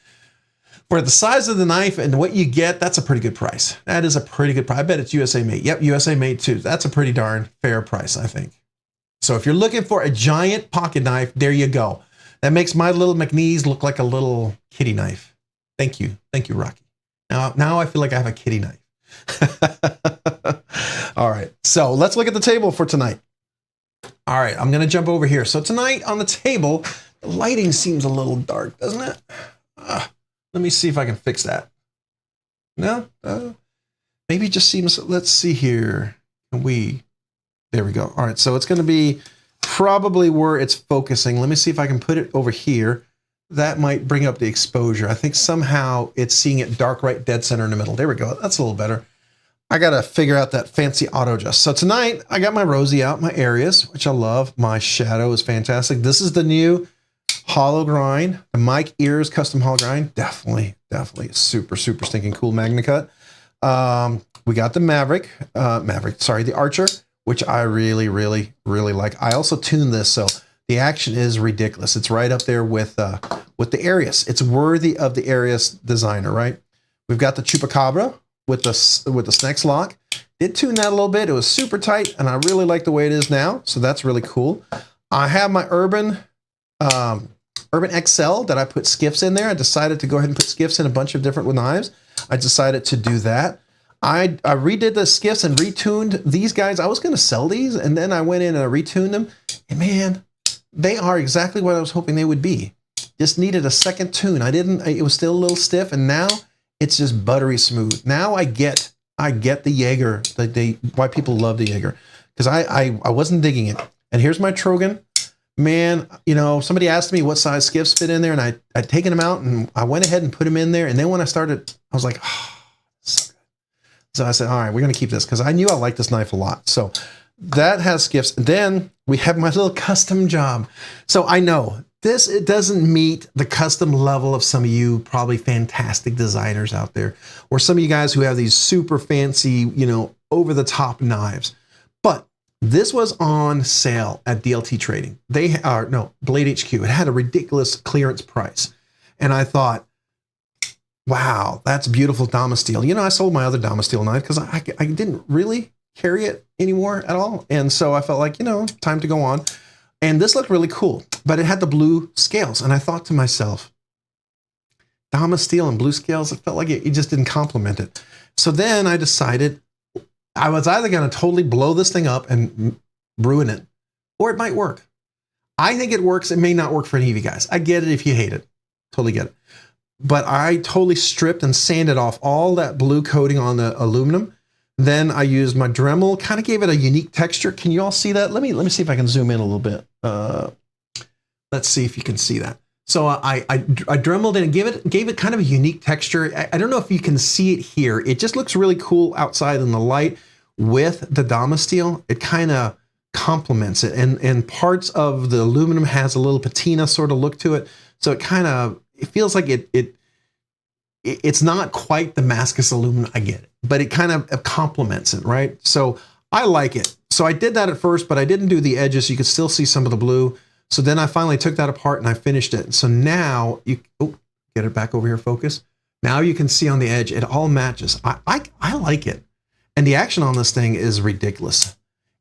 For the size of the knife and what you get, that's a pretty good price. That is a pretty good price. I bet it's USA made. Yep, USA made too. That's a pretty darn fair price, I think. So if you're looking for a giant pocket knife, there you go. That makes my little McNeese look like a little kitty knife. Thank you. Thank you, Rocky. Now I feel like I have a kitty knife. All right, so let's look at the table for tonight. All right, I'm gonna jump over here. So tonight on the table, the lighting seems a little dark, doesn't it? Let me see if I can fix that. No, maybe it just seems, let's see here. There we go. All right, so it's gonna be probably where it's focusing. Let me see if I can put it over here. That might bring up the exposure. I think somehow it's seeing it dark right dead center in the middle. There we go. That's a little better. I got to figure out that fancy auto adjust. So tonight I got my Rosie out, my areas, which I love. My shadow is fantastic. This is the new hollow grind, the Mike Ears custom hollow grind. Definitely super stinking cool Magna cut. We got the the Archer, which I really like. I also tuned this, so the action is ridiculous. It's right up there with the Arius. It's worthy of the Arius designer, right? We've got the Chupacabra with the Snex lock. Did tune that a little bit. It was super tight, and I really like the way it is now. So that's really cool. I have my Urban XL that I put Skiffs in there. I decided to go ahead and put Skiffs in a bunch of different knives. I decided to do that. I redid the Skiffs and retuned these guys. I was going to sell these, and then I went in and I retuned them. And man, they are exactly what I was hoping they would be. Just needed a second tune. It was still a little stiff, and now it's just buttery smooth. Now I get the Jaeger, why people love the Jaeger, because I wasn't digging it. And here's my Trogan. Man, you know, somebody asked me what size Skiffs fit in there, and I'd taken them out, and I went ahead and put them in there. And then when I started, I was like, oh, so good. So I said, all right, we're going to keep this, because I knew I liked this knife a lot. So that has Skiffs. Then we have my little custom job. So I know it doesn't meet the custom level of some of you probably fantastic designers out there, or some of you guys who have these super fancy, you know, over the top knives. But this was on sale at DLT Trading. Blade HQ. It had a ridiculous clearance price. And I thought, wow, that's beautiful Damasteel. You know, I sold my other Damasteel knife because I didn't really carry it anymore at all. And so I felt like, you know, time to go on. And this looked really cool, but it had the blue scales. And I thought to myself, Damasteel and blue scales, it felt like it just didn't complement it. So then I decided I was either going to totally blow this thing up and ruin it, or it might work. I think it works. It may not work for any of you guys. I get it if you hate it. Totally get it. But I totally stripped and sanded off all that blue coating on the aluminum. Then I used my Dremel, kind of gave it a unique texture. Can you all see that? Let me see if I can zoom in a little bit. Let's see if you can see that. So I Dremeled it and gave it kind of a unique texture. I don't know if you can see it here. It just looks really cool outside in the light with the Damasteel. It kind of complements it, and parts of the aluminum has a little patina sort of look to it. So it feels like it's not quite Damascus aluminum. I get it, but it kind of complements it, right? So I like it. So I did that at first, but I didn't do the edges. You could still see some of the blue. So then I finally took that apart and I finished it. So now get it back over here, focus. Now you can see on the edge, it all matches. I like it. And the action on this thing is ridiculous.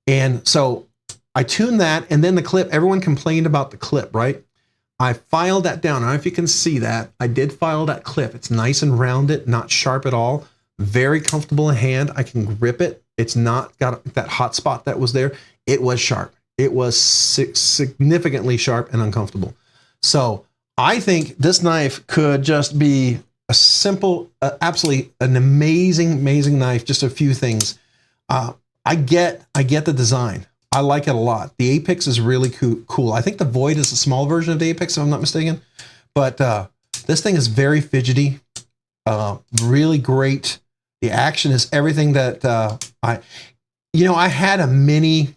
And so I tuned that, and then the clip, everyone complained about the clip, right? I filed that down. I don't know if you can see that. I did file that clip. It's nice and rounded, not sharp at all. Very comfortable in hand. I can grip it. It's not got that hot spot that was there. It was sharp. It was significantly sharp and uncomfortable. So I think this knife could just be a simple, absolutely an amazing knife. Just a few things. I get the design. I like it a lot. The Apex is really cool. I think the Void is a small version of the Apex, if I'm not mistaken. But this thing is very fidgety, really great. The action is everything that I had a mini,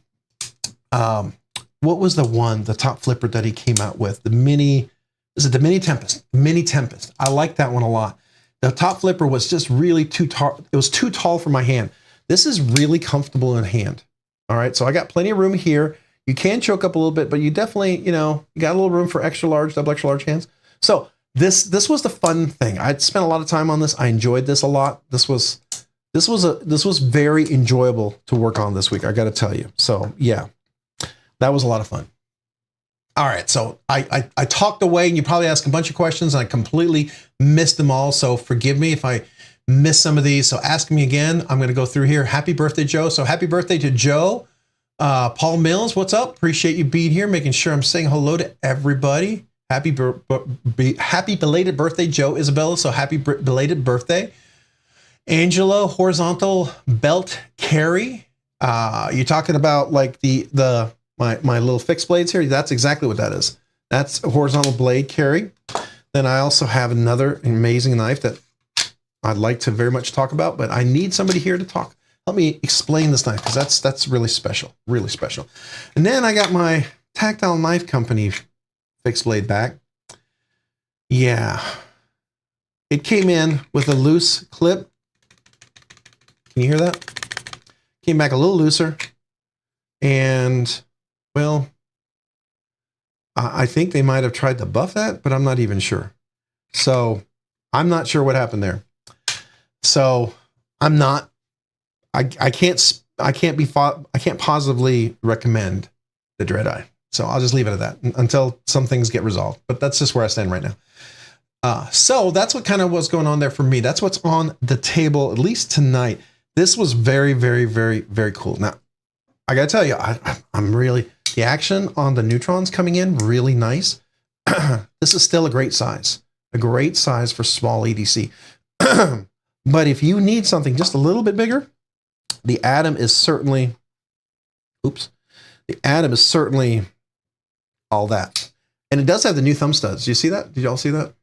what was the top flipper that he came out with? The Mini, is it the Mini Tempest? Mini Tempest. I like that one a lot. The top flipper was just really too tall. It was too tall for my hand. This is really comfortable in hand. All right, so I got plenty of room here. You can choke up a little bit, but you definitely, you got a little room for extra large, double extra large hands. So this was the fun thing. I'd spent a lot of time on this. I enjoyed this a lot. This was very enjoyable to work on this week, I got to tell you. So yeah, that was a lot of fun. All right, so I talked away, and you probably asked a bunch of questions, and I completely missed them all. So forgive me if I missed some of these. So ask me again. I'm going to go through here. Happy birthday, Joe. So happy birthday to Joe. Paul Mills, what's up? Appreciate you being here, making sure I'm saying hello to everybody. Happy belated birthday, Joe Isabella. So happy belated birthday. Angelo Horizontal Belt Carry. You're talking about like my little fixed blades here. That's exactly what that is. That's a horizontal blade carry. Then I also have another amazing knife that I'd like to very much talk about, but I need somebody here to talk. Help me explain this knife, because that's really special, really special. And then I got my Tactile Knife Company fixed blade back. Yeah. It came in with a loose clip. Can you hear that? Came back a little looser. And, well, I think they might have tried to buff that, but I'm not even sure. So I'm not sure what happened there. So I can't positively recommend the Dread Eye. So I'll just leave it at that until some things get resolved. But that's just where I stand right now. So that's what kind of was going on there for me. That's what's on the table, at least tonight. This was very, very, very, very cool. Now, I got to tell you, I'm really, the action on the neutrons coming in, really nice. This is still a great size for small EDC. But if you need something just a little bit bigger, the Atom is certainly, all that. And it does have the new thumb studs. Do you see that? Did y'all see that?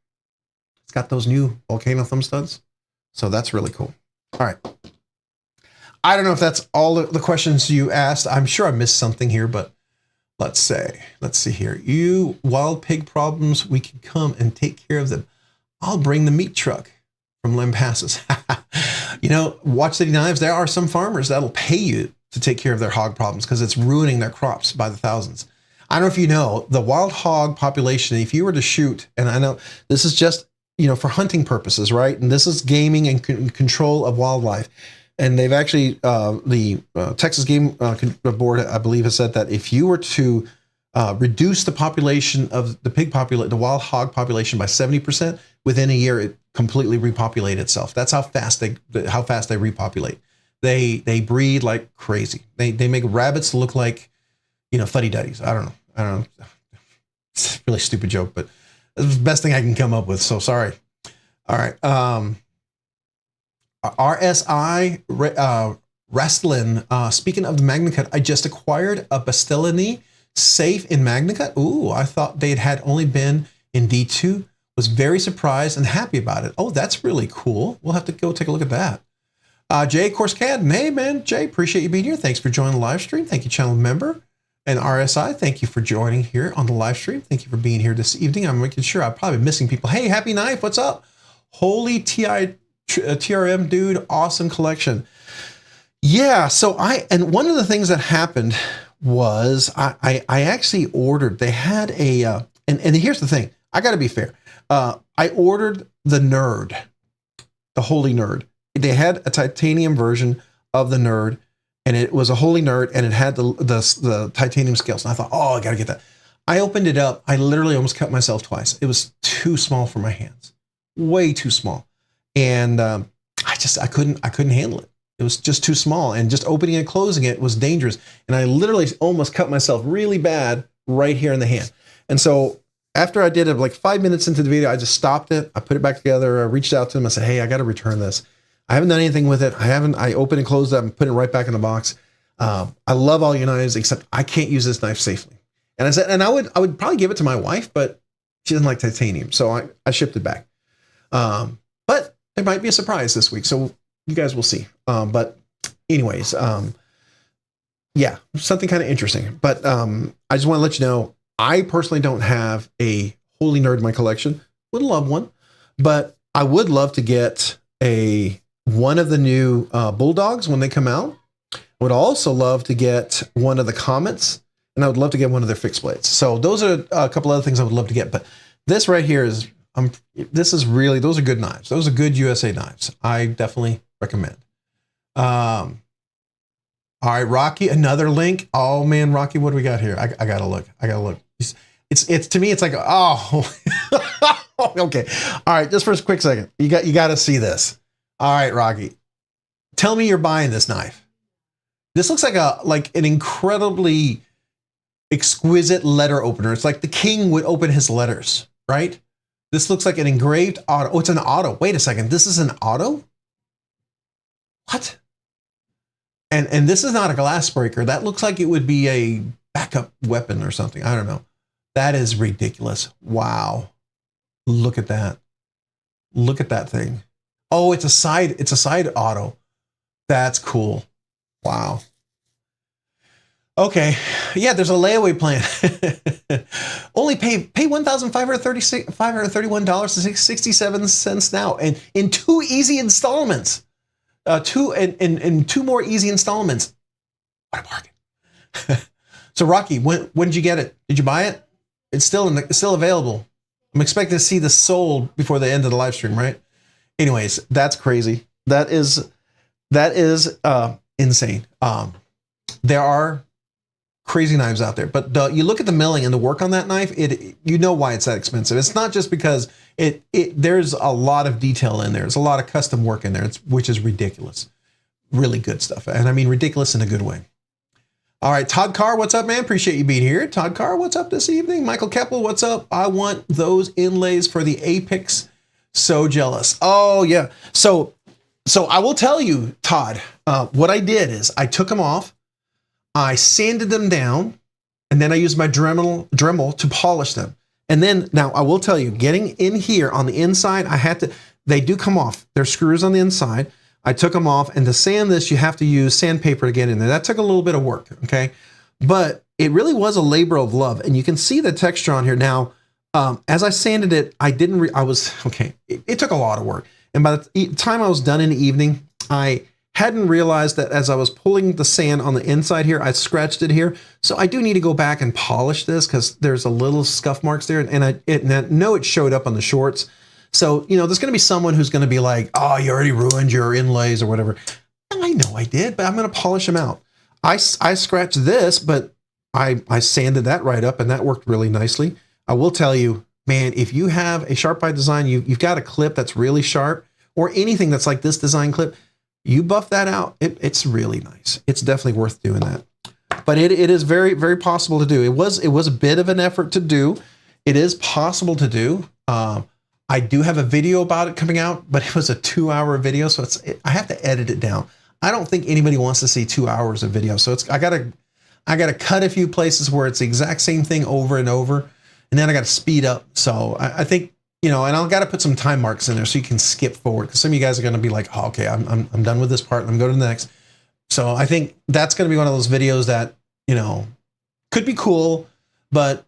It's got those new Volcano thumb studs. So that's really cool. All right. I don't know if that's all the questions you asked. I'm sure I missed something here, but let's see here. You wild pig problems, we can come and take care of them. I'll bring the meat truck from Lem Passes. Watch City Knives, there are some farmers that'll pay you to take care of their hog problems because it's ruining their crops by the thousands. I don't know if you know, the wild hog population, if you were to shoot, and I know this is just, for hunting purposes, right? And this is gaming and control of wildlife. And they've actually, the Texas Game Board, I believe, has said that if you were to reduce the population of the wild hog population by 70%, within a year, it completely repopulate itself. That's how fast they repopulate. They breed like crazy. They make rabbits look like, fuddy-duddies. I don't know. It's a really stupid joke, but it's the best thing I can come up with. So sorry. All right. RSI Wrestling. Speaking of the MagnaCut, I just acquired a Bastianini safe in MagnaCut. Ooh, I thought they had only been in D2. Was very surprised and happy about it. Oh, that's really cool. We'll have to go take a look at that. Jay Corscad. Hey, man. Jay, appreciate you being here. Thanks for joining the live stream. Thank you, channel member. And RSI, thank you for joining here on the live stream. Thank you for being here this evening. I'm making sure I'm probably missing people. Hey, Happy Knife, what's up? Holy TRM, dude. Awesome collection. Yeah, so and one of the things that happened was I actually ordered, they had a, and here's the thing. I got to be fair. I ordered the Nerd, the Holy Nerd. They had a titanium version of the Nerd, and it was a Holy Nerd, and it had the titanium scales. And I thought, oh, I got to get that. I opened it up. I literally almost cut myself twice. It was too small for my hands, way too small, and I couldn't handle it. It was just too small, and just opening and closing it was dangerous. And I literally almost cut myself really bad right here in the hand. And so after I did it, like 5 minutes into the video, I just stopped it. I put it back together. I reached out to them. I said, hey, I got to return this. I haven't done anything with it. I opened and closed it up and put it right back in the box. I love all your knives, except I can't use this knife safely. And I said, and I would probably give it to my wife, but she doesn't like titanium. So I shipped it back. But there might be a surprise this week. So you guys will see. But anyways, yeah, something kind of interesting. But I just want to let you know, I personally don't have a holy nerd in my collection. Would love one, but I would love to get one of the new Bulldogs when they come out. I would also love to get one of the Comets, and I would love to get one of their fixed blades. So those are a couple other things I would love to get. But this right here is, those are good knives. Those are good USA knives. I definitely recommend. All right, Rocky, another link. Oh man, Rocky, what do we got here? I gotta look. It's to me, it's like, oh, okay. All right, just for a quick second. You got to see this. All right, Rocky, tell me you're buying this knife. This looks like an incredibly exquisite letter opener. It's like the king would open his letters, right? This looks like an engraved auto. Oh, it's an auto. Wait a second. This is an auto? What? And this is not a glass breaker. That looks like it would be a backup weapon or something. I don't know. That is ridiculous. Wow. Look at that. Look at that thing. Oh, it's a side auto. That's cool. Wow. Okay. Yeah, there's a layaway plan. Only pay $1,531.67 now, and in 2 easy installments. Two more easy installments. What a bargain. So Rocky, when did you get it? Did you buy it? It's still available. I'm expecting to see this sold before the end of the live stream, right? Anyways, that's crazy. That is insane. There are crazy knives out there, but you look at the milling and the work on that knife, you know why it's that expensive. It's not just because there's a lot of detail in there. There's a lot of custom work in there, which is ridiculous. Really good stuff. And I mean ridiculous in a good way. All right, Todd Carr, what's up, man? Appreciate you being here. Todd Carr, what's up this evening? Michael Keppel, what's up? I want those inlays for the Apex. So jealous. Oh yeah. So I will tell you, Todd, what I did is I took them off, I sanded them down, and then I used my Dremel to polish them. And then, now I will tell you, getting in here on the inside, they do come off. There's screws on the inside. I took them off, and to sand this, you have to use sandpaper to get in there. That took a little bit of work, okay? But it really was a labor of love, and you can see the texture on here. Now, as I sanded it, it took a lot of work. And by the time I was done in the evening, I hadn't realized that as I was pulling the sand on the inside here, I scratched it here. So I do need to go back and polish this because there's a little scuff marks there. And I know it showed up on the shorts. So, there's going to be someone who's going to be like, oh, you already ruined your inlays or whatever. I know I did, but I'm going to polish them out. I scratched this, but I sanded that right up and that worked really nicely. I will tell you, man, if you have a Sharp by Design, you've got a clip that's really sharp or anything that's like this design clip, you buff that out. It's really nice. It's definitely worth doing that. But it is very, very possible to do. It was a bit of an effort to do. It is possible to do. I do have a video about it coming out, but it was a 2-hour video, so I have to edit it down. I don't think anybody wants to see 2 hours of video, so I gotta cut a few places where it's the exact same thing over and over, and then I gotta speed up. So I think, and I've got to put some time marks in there so you can skip forward, because some of you guys are going to be like, oh, okay, I'm done with this part. I'm going to the next. So I think that's going to be one of those videos that, could be cool, but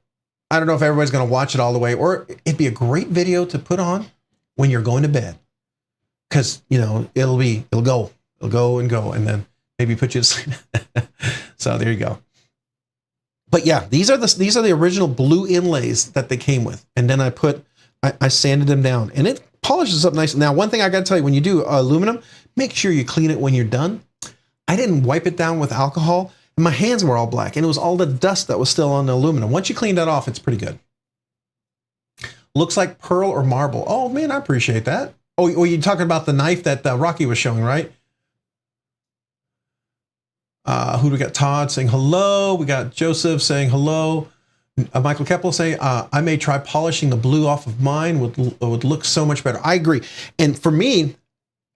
I don't know if everybody's going to watch it all the way, or it'd be a great video to put on when you're going to bed, because, it'll go and go, and then maybe put you to sleep. So there you go. But yeah, these are the original blue inlays that they came with. And then I sanded them down and it polishes up nice. Now, one thing I got to tell you, when you do aluminum, make sure you clean it when you're done. I didn't wipe it down with alcohol and my hands were all black and it was all the dust that was still on the aluminum. Once you clean that off, it's pretty good. Looks like pearl or marble. Oh man, I appreciate that. Oh, you're talking about the knife that Rocky was showing, right? Who do we got? Todd saying hello. We got Joseph saying hello. Michael Keppel say, I may try polishing the blue off of mine. Would look so much better. I agree. And for me,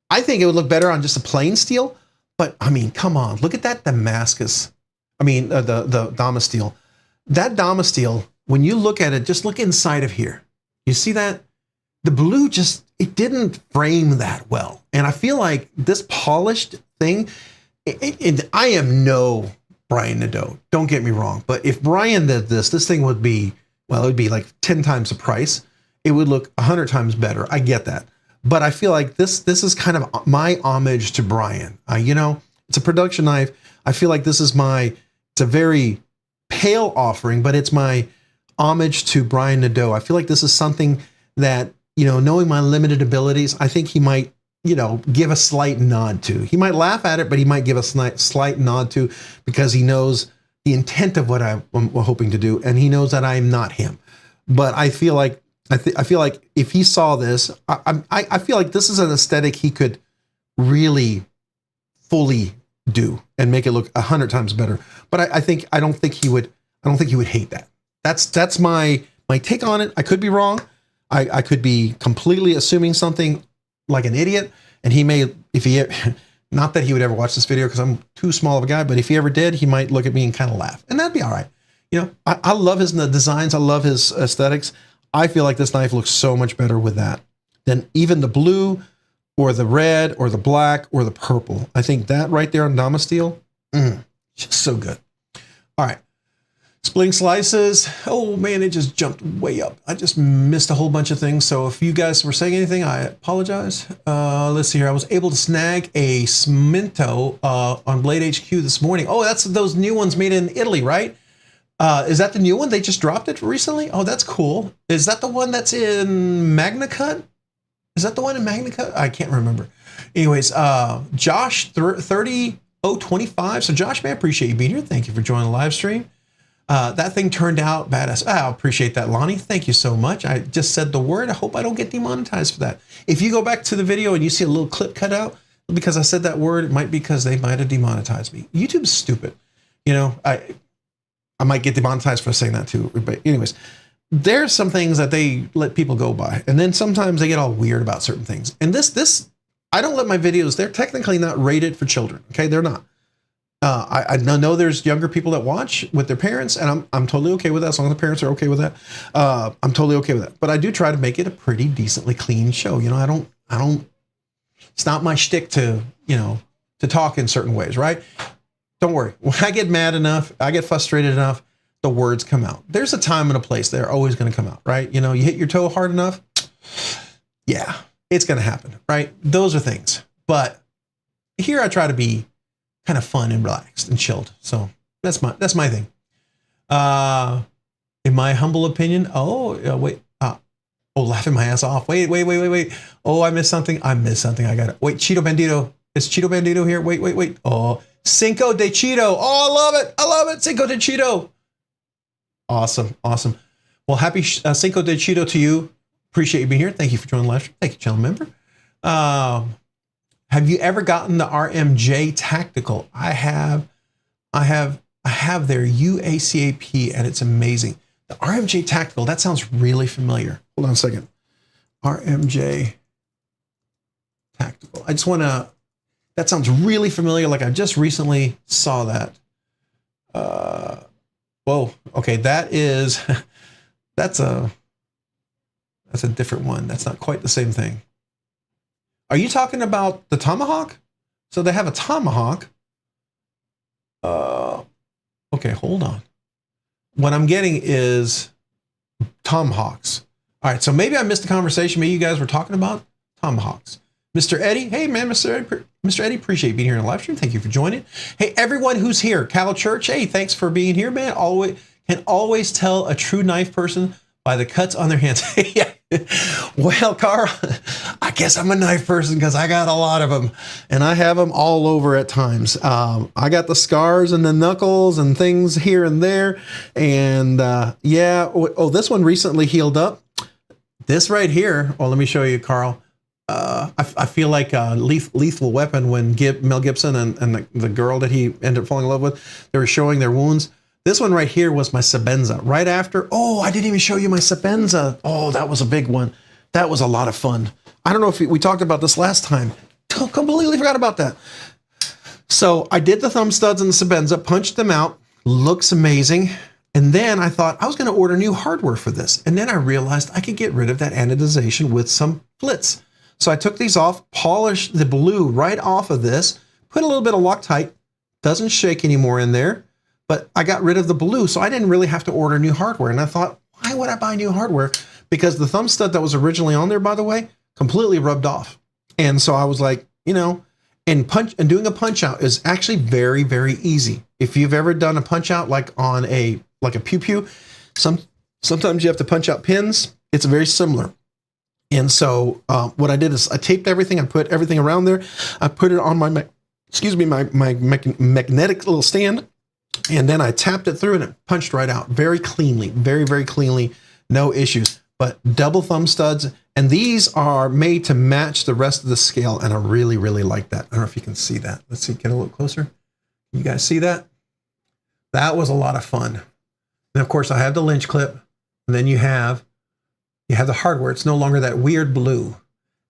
I think it would look better on just a plain steel. But I mean, come on, look at that Damascus. I mean, the Damasteel. That Damasteel, when you look at it, just look inside of here. You see that? The blue just, it didn't frame that well. And I feel like this polished thing, I am no Brian Nadeau, don't get me wrong. But if Brian did this thing would be, well, it would be like 10 times the price. It would look 100 times better. I get that. But I feel like this is kind of my homage to Brian. You know, it's a production knife. I feel like this is it's a very pale offering, but it's my homage to Brian Nadeau. I feel like this is something that, you know, knowing my limited abilities, I think he might, you know, give a slight nod to. He might laugh at it, but he might give a slight nod to, because he knows the intent of what I'm hoping to do, and he knows that I'm not him. But I feel like I feel like if he saw this, I feel like this is an aesthetic he could really fully do and make it look 100 times better. But I don't think he would hate that. That's my take on it. I could be wrong. I could be completely assuming something like an idiot, and he may, if he, not that he would ever watch this video because I'm too small of a guy, but if he ever did, he might look at me and kind of laugh, and that'd be all right. You know, I love his designs. I love his aesthetics. I feel like this knife looks so much better with that than even the blue or the red or the black or the purple. I think that right there on Damasteel, just so good. All right. Splitting slices. Oh man, it just jumped way up. I just missed a whole bunch of things. So if you guys were saying anything, I apologize. Let's see here. I was able to snag a Sminto on Blade HQ this morning. Oh, that's those new ones made in Italy, right? Is that the new one? They just dropped it recently? Oh, that's cool. Is that the one that's in Magna Cut? Is that the one in Magna Cut? I can't remember. Anyways, Josh 30025. So Josh, man, appreciate you being here. Thank you for joining the live stream. That thing turned out badass. I appreciate that, Lonnie. Thank you so much. I just said the word. I hope I don't get demonetized for that. If you go back to the video and you see a little clip cut out because I said that word, it might be because they might have demonetized me. YouTube's stupid. You know, I might get demonetized for saying that too. But anyways, there's some things that they let people go by. And then sometimes they get all weird about certain things. And this, I don't let my videos, they're technically not rated for children. Okay, they're not. I know there's younger people that watch with their parents, and I'm totally okay with that. As long as the parents are okay with that, I'm totally okay with that. But I do try to make it a pretty decently clean show. You know, I don't. It's not my shtick to, you know, to talk in certain ways, right? Don't worry. When I get mad enough, I get frustrated enough, the words come out. There's a time and a place. They're always going to come out, right? You know, you hit your toe hard enough, yeah, it's going to happen, right? Those are things. But here I try to be kind of fun and relaxed and chilled. So that's my thing. In my humble opinion, laughing my ass off. Wait. Oh, I missed something. I got it. Wait, Cheeto Bandito. Is Cheeto Bandito here? Wait. Oh, Cinco de Cheeto. Oh, I love it. Cinco de Cheeto. Awesome. Well, happy Cinco de Cheeto to you. Appreciate you being here. Thank you for joining the live stream. Thank you, channel member. Have you ever gotten the RMJ Tactical? I have their UACAP, and it's amazing. The RMJ Tactical, that sounds really familiar. Hold on a second. RMJ Tactical. That sounds really familiar. Like I just recently saw that. Whoa. Okay. That's a different one. That's not quite the same thing. Are you talking about the Tomahawk? So they have a Tomahawk. Okay, hold on. What I'm getting is Tomahawks. All right, so maybe I missed the conversation. Maybe you guys were talking about Tomahawks. Mr. Eddie, hey man, Mr. Eddie, appreciate being here in the live stream. Thank you for joining. Hey, everyone who's here, Cal Church, hey, thanks for being here, man. Can always tell a true knife person by the cuts on their hands. Yeah. Well, Carl, I guess I'm a knife person because I got a lot of them, and I have them all over at times. I got the scars and the knuckles and things here and there, and yeah. Oh, this one recently healed up. This right here. Well, let me show you, Carl. I feel like Lethal Weapon when Mel Gibson and the girl that he ended up falling in love with, they were showing their wounds. This one right here was my Sebenza. Right after, oh, I didn't even show you my Sebenza. Oh, that was a big one. That was a lot of fun. I don't know if we talked about this last time. Completely forgot about that. So I did the thumb studs and the Sebenza, punched them out. Looks amazing. And then I thought I was going to order new hardware for this. And then I realized I could get rid of that anodization with some flits. So I took these off, polished the blue right off of this, put a little bit of Loctite. Doesn't shake anymore in there. But I got rid of the blue, so I didn't really have to order new hardware. And I thought, why would I buy new hardware? Because the thumb stud that was originally on there, by the way, completely rubbed off. And so I was like, you know, and doing a punch out is actually very, very easy. If you've ever done a punch out like on a pew-pew, sometimes you have to punch out pins. It's very similar. And so what I did is I taped everything. I put everything around there. I put it on my magnetic little stand. And then I tapped it through and it punched right out very cleanly, very, very cleanly. No issues, but double thumb studs. And these are made to match the rest of the scale. And I really, really like that. I don't know if you can see that. Let's see, get a little closer. You guys see that? That was a lot of fun. And of course I have the lynch clip, and then you have the hardware. It's no longer that weird blue.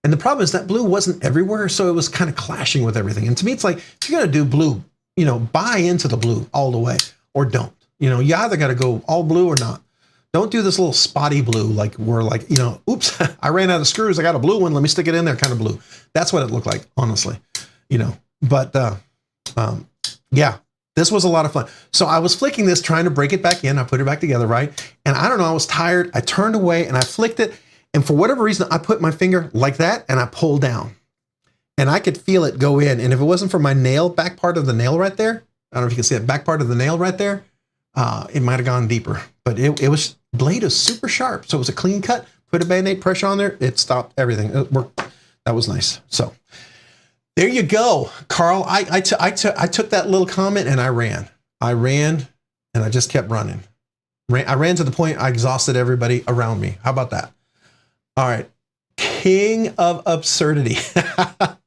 And the problem is that blue wasn't everywhere. So it was kind of clashing with everything. And to me, it's like, if you're going to do blue, you know, buy into the blue all the way or don't. You know, you either got to go all blue or not. Don't do this little spotty blue like we're like, you know, oops, I ran out of screws. I got a blue one. Let me stick it in there kind of blue. That's what it looked like, honestly, you know. But yeah, this was a lot of fun. So I was flicking this, trying to break it back in. I put it back together, right? And I don't know, I was tired. I turned away and I flicked it. And for whatever reason, I put my finger like that and I pulled down. And I could feel it go in. And if it wasn't for my nail, back part of the nail right there, I don't know if you can see it, back part of the nail right there, it might have gone deeper. But it was, blade is super sharp. So it was a clean cut, put a Band-Aid pressure on there, it stopped everything. It worked. That was nice. So there you go, Carl. I took that little comment and I ran and I just kept running. I ran to the point I exhausted everybody around me. How about that? All right. King of absurdity.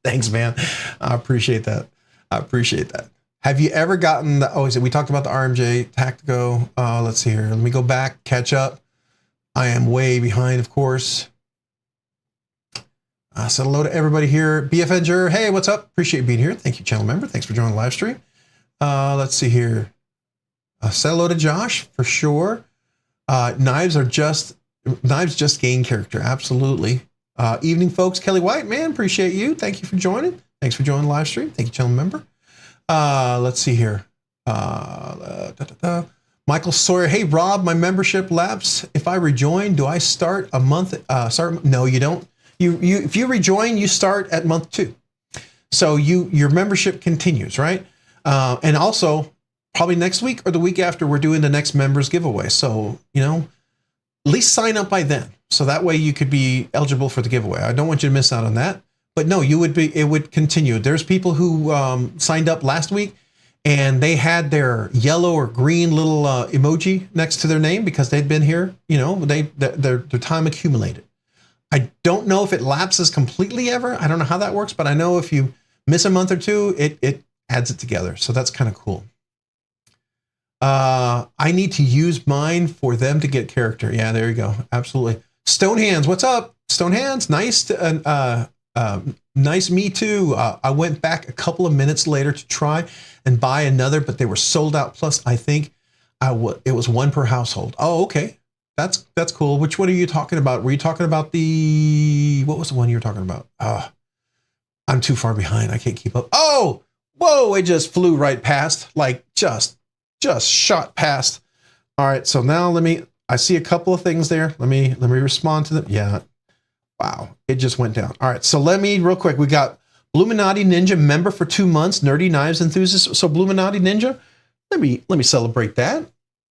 Thanks, man. I appreciate that. I appreciate that. Have you ever gotten the, oh, we talked about the RMJ Tactico. Let's see here. Let me go back, catch up. I am way behind, of course. Said hello to everybody here. BFNger, hey, what's up? Appreciate you being here. Thank you, channel member. Thanks for joining the live stream. Let's see here. Said hello to Josh, for sure. Knives just gain character. Absolutely. Evening, folks. Kelly White, man, appreciate you. Thank you for joining. Thanks for joining the live stream. Thank you, channel member. Let's see here. Michael Sawyer. Hey, Rob, my membership lapsed. If I rejoin, do I start a month? No, you don't. If you rejoin, you start at month 2. So your membership continues, right? And also probably next week or the week after, we're doing the next members giveaway. So, you know, at least sign up by then. So that way you could be eligible for the giveaway. I don't want you to miss out on that. But no, it would continue. There's people who signed up last week and they had their yellow or green little emoji next to their name because they'd been here, you know, their time accumulated. I don't know if it lapses completely ever. I don't know how that works, but I know if you miss a month or two, it adds it together. So that's kind of cool. I need to use mine for them to get character. Yeah, there you go. Absolutely. Stonehands, what's up? Stonehands, nice. Nice, me too. I went back a couple of minutes later to try and buy another, but they were sold out. Plus, I think it was one per household. Oh, okay. That's cool. Which one are you talking about? Were you talking about what was the one you were talking about? I'm too far behind. I can't keep up. Oh, whoa. It just flew right past, like just shot past. All right. So now I see a couple of things there. Let me respond to them. Yeah. Wow. It just went down. All right. So real quick, we got Bluminati Ninja member for 2 months, nerdy knives enthusiast. So Bluminati Ninja, let me celebrate that.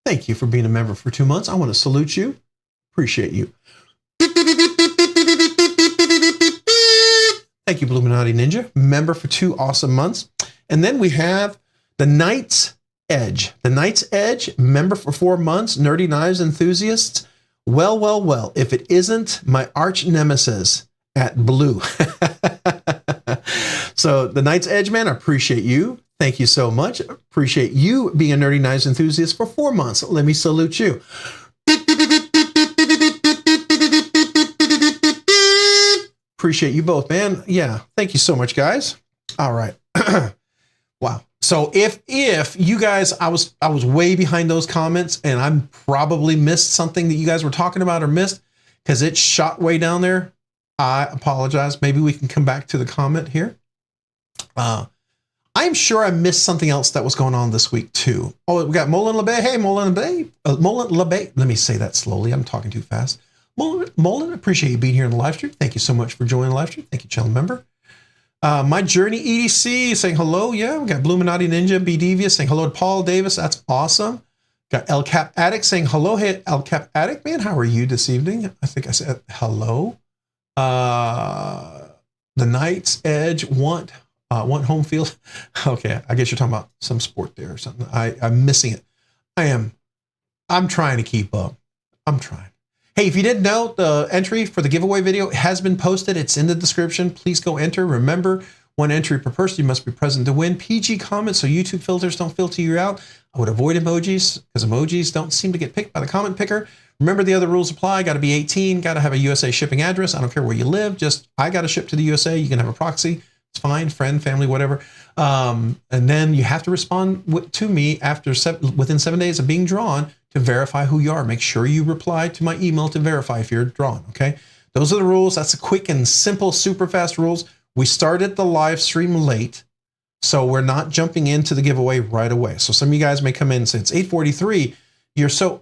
Thank you for being a member for 2 months. I want to salute you. Appreciate you. Thank you, Bluminati Ninja, member for 2 awesome months. And then we have the Knight's Edge. The Knight's Edge, member for 4 months, nerdy knives enthusiasts. Well, if it isn't my arch nemesis at Blue. So the Knight's Edge, man, I appreciate you. Thank you so much. Appreciate you being a Nerdy Knives enthusiast for 4 months. Let me salute you. Appreciate you both, man. Yeah. Thank you so much, guys. All right. Wow. So if you guys, I was way behind those comments and I probably missed something that you guys were talking about or missed because it shot way down there. I apologize. Maybe we can come back to the comment here. I'm sure I missed something else that was going on this week too. Oh, we got Molin LeBay. Hey, Molin LeBay. Molin LeBay. Let me say that slowly. I'm talking too fast. Molin, appreciate you being here in the live stream. Thank you so much for joining the live stream. Thank you, channel member. My Journey EDC saying hello. Yeah, we got Bluminati Ninja, B Devious saying hello to Paul Davis. That's awesome. Got El Cap Addict saying hello. Hey, El Cap Addict, man, how are you this evening? I think I said hello. The Knight's Edge want home field. Okay, I guess you're talking about some sport there or something. I'm missing it. I'm trying to keep up. I'm trying. Hey, if you didn't know, the entry for the giveaway video has been posted. It's in the description. Please go enter. Remember, 1 entry per person. You must be present to win. PG comments so YouTube filters don't filter you out. I would avoid emojis because emojis don't seem to get picked by the comment picker. Remember, the other rules apply. Got to be 18. Got to have a USA shipping address. I don't care where you live. Just, I got to ship to the USA. You can have a proxy. It's fine. Friend, family, whatever. And then you have to respond to me within 7 days of being drawn to verify who you are. Make sure you reply to my email to verify if you're drawn, okay? Those are the rules. That's the quick and simple, super fast rules. We started the live stream late, so we're not jumping into the giveaway right away. So some of you guys may come in and say, it's 8:43.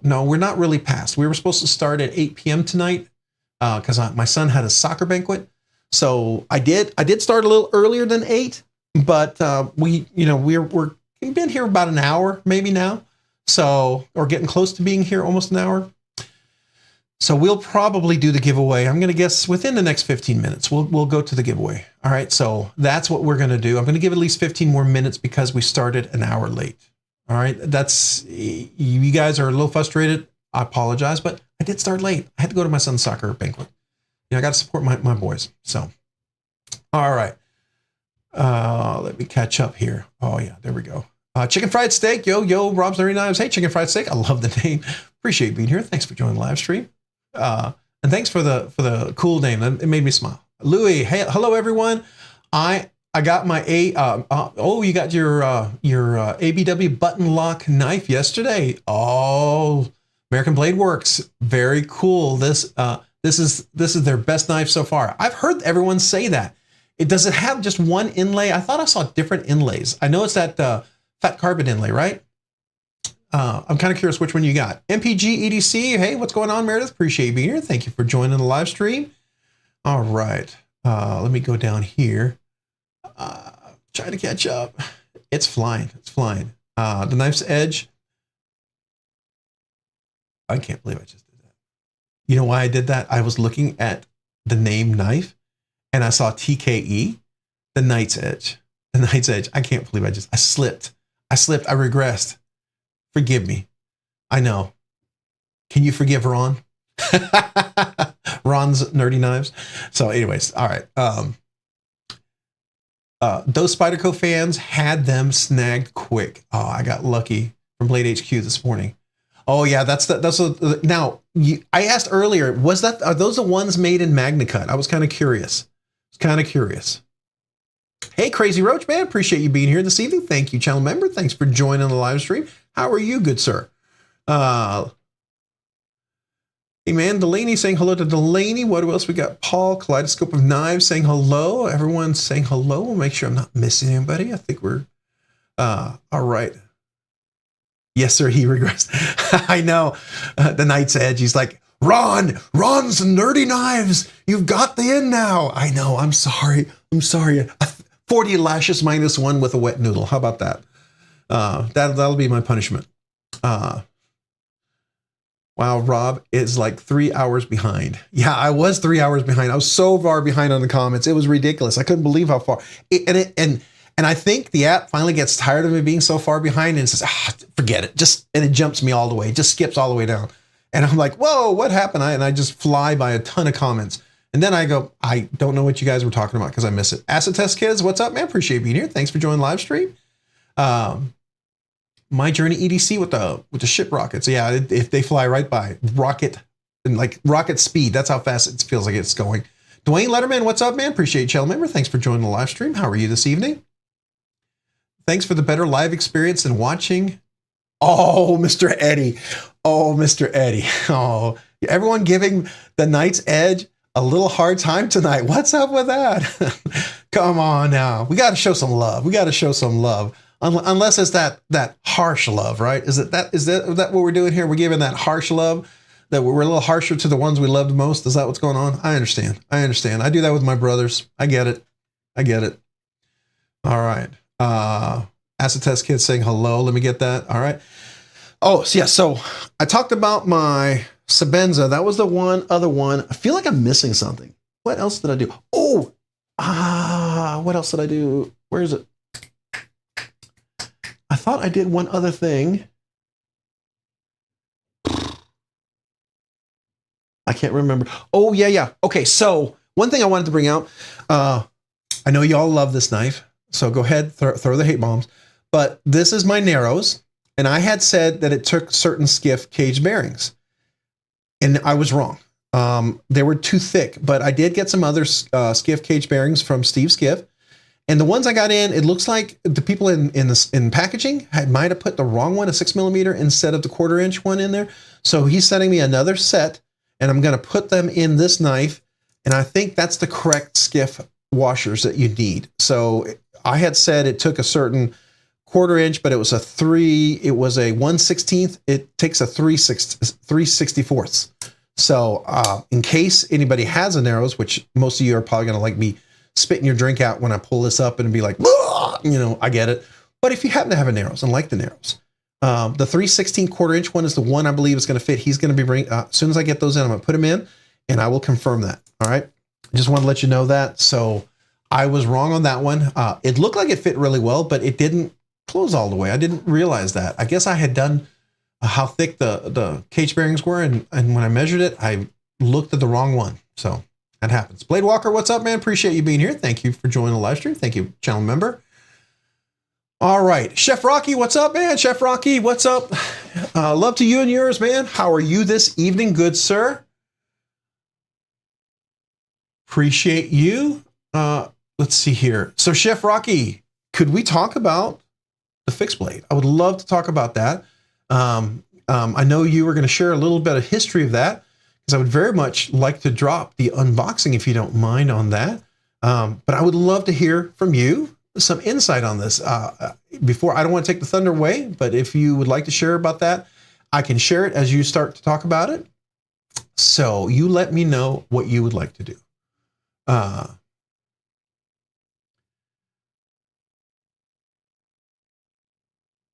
No, we're not really past. We were supposed to start at 8 p.m. tonight because my son had a soccer banquet. So I did start a little earlier than 8, but we've been here about an hour maybe now. So, or getting close to being here almost an hour. So we'll probably do the giveaway. I'm going to guess within the next 15 minutes, we'll go to the giveaway. All right. So that's what we're going to do. I'm going to give at least 15 more minutes because we started an hour late. All right. You guys are a little frustrated. I apologize, but I did start late. I had to go to my son's soccer banquet. I got to support my boys. So, all right. Let me catch up here. Oh yeah, there we go. Chicken fried steak. Yo, Rob's Nerdy Knives. Hey, chicken fried steak. I love the name. Appreciate you being here. Thanks for joining the live stream. And thanks for the cool name. It made me smile. Louis. Hey, hello everyone. I got my you got your ABW button lock knife yesterday. Oh, American Blade Works. Very cool. This is their best knife so far. I've heard everyone say that. Does it have just one inlay? I thought I saw different inlays. I know it's that fat carbon inlay, right? I'm kind of curious which one you got. MPG EDC. Hey, what's going on, Meredith? Appreciate you being here. Thank you for joining the live stream. All right. Let me go down here. Trying to catch up. It's flying. It's flying. The knife's edge. I can't believe I just did that. You know why I did that? I was looking at the name knife and I saw TKE, the Knight's Edge. The Knight's Edge. I can't believe I slipped. I regressed. Forgive me. I know. Can you forgive Ron? Ron's Nerdy Knives. So anyways, all right. Those Spyderco fans had them snagged quick. Oh, I got lucky from Blade HQ this morning. Oh yeah, now I asked earlier, are those the ones made in MagnaCut? I was kind of curious. Hey, Crazy Roach, man, appreciate you being here this evening. Thank you, channel member. Thanks for joining the live stream. How are you, good sir? Hey, man, Delaney saying hello to Delaney. What else we got? Paul, Kaleidoscope of Knives saying hello. Everyone's saying hello. We'll make sure I'm not missing anybody. I think we're all right. Yes, sir, he regressed. I know. The Knight's Edge, he's like, Ron's Nerdy Knives. You've got the in now. I know. I'm sorry. 40 lashes minus 1 with a wet noodle. How about that? That'll be my punishment. Wow, Rob is like 3 hours behind. Yeah, I was 3 hours behind. I was so far behind on the comments. It was ridiculous. I couldn't believe how far. And I think the app finally gets tired of me being so far behind and says, forget it. And it jumps me all the way. It just skips all the way down. And I'm like, whoa, what happened? And I just fly by a ton of comments. And then I go, I don't know what you guys were talking about because I miss it. Acid Test Kids, what's up, man? Appreciate being here. Thanks for joining live stream. My Journey EDC with the ship rockets. Yeah, if they fly right by rocket and like rocket speed, that's how fast it feels like it's going. Dwayne Letterman, what's up, man? Appreciate you, channel member. Thanks for joining the live stream. How are you this evening? Thanks for the better live experience than watching. Oh, Mr. Eddie. Oh, Mr. Eddie. Oh, everyone giving the Knight's Edge a little hard time tonight. What's up with that? Come on now. We got to show some love. We got to show some love. Unless it's that harsh love, right? Is that what we're doing here? We're giving that harsh love, that we're a little harsher to the ones we loved most. Is that what's going on? I understand. I do that with my brothers. I get it. All right. Acid Test Kid saying hello. Let me get that. All right. Oh, yeah. So I talked about my Sabenza. That was the other one. I feel like I'm missing something. What else did I do? Oh, what else did I do? Where is it? I thought I did one other thing. I can't remember. Oh, yeah. Okay, so one thing I wanted to bring out. I know y'all love this knife, so go ahead, throw the hate bombs. But this is my Narrows, and I had said that it took certain Skiff cage bearings, and I was wrong. They were too thick, but I did get some other Skiff cage bearings from Steve Skiff. And the ones I got in, it looks like the people in packaging might have put the wrong one, a 6mm, instead of the 1/4 inch one in there. So he's sending me another set, and I'm going to put them in this knife. And I think that's the correct Skiff washers that you need. So I had said it took a certain 1/4 inch, but it was a 1/16. It takes a 3/64. So in case anybody has a Narrows, which most of you are probably going to like me spitting your drink out when I pull this up and be like, I get it. But if you happen to have a Narrows and like the Narrows, the 3/16 1/4 inch one is the one I believe is going to fit. He's going to be bringing, as soon as I get those in, I'm going to put them in and I will confirm that. All right. I just want to let you know that. So I was wrong on that one. It looked like it fit really well, but it didn't close all the way. I didn't realize that. I guess I had done how thick the cage bearings were. And when I measured it, I looked at the wrong one. So that happens. Blade Walker, what's up, man? Appreciate you being here. Thank you for joining the live stream. Thank you, channel member. All right. Chef Rocky, what's up, man? Chef Rocky, what's up? Love to you and yours, man. How are you this evening, good sir? Appreciate you. Let's see here. So, Chef Rocky, could we talk about the fixed blade? I would love to talk about that. I know you were going to share a little bit of history of that, because I would very much like to drop the unboxing if you don't mind on that. But I would love to hear from you some insight on this. Before, I don't want to take the thunder away, but if you would like to share about that, I can share it as you start to talk about it. So you let me know what you would like to do.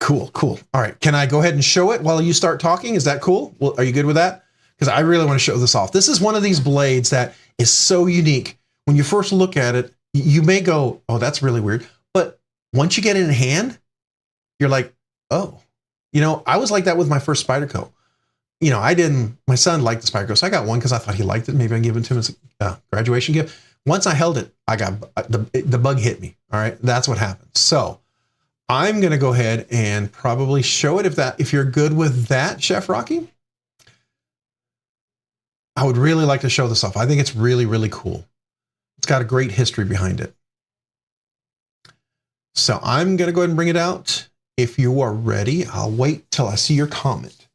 Cool. All right. Can I go ahead and show it while you start talking? Is that cool? Well, are you good with that? Because I really want to show this off. This is one of these blades that is so unique. When you first look at it, you may go, oh, that's really weird. But once you get it in hand, you're like, oh, I was like that with my first Spyderco. My son liked the Spyderco, so I got one because I thought he liked it. Maybe I give it to him as a graduation gift. Once I held it, the bug hit me. All right. That's what happened. So I'm going to go ahead and probably show it if you're good with that, Chef Rocky. I would really like to show this off. I think it's really, really cool. It's got a great history behind it. So I'm going to go ahead and bring it out. If you are ready, I'll wait till I see your comment.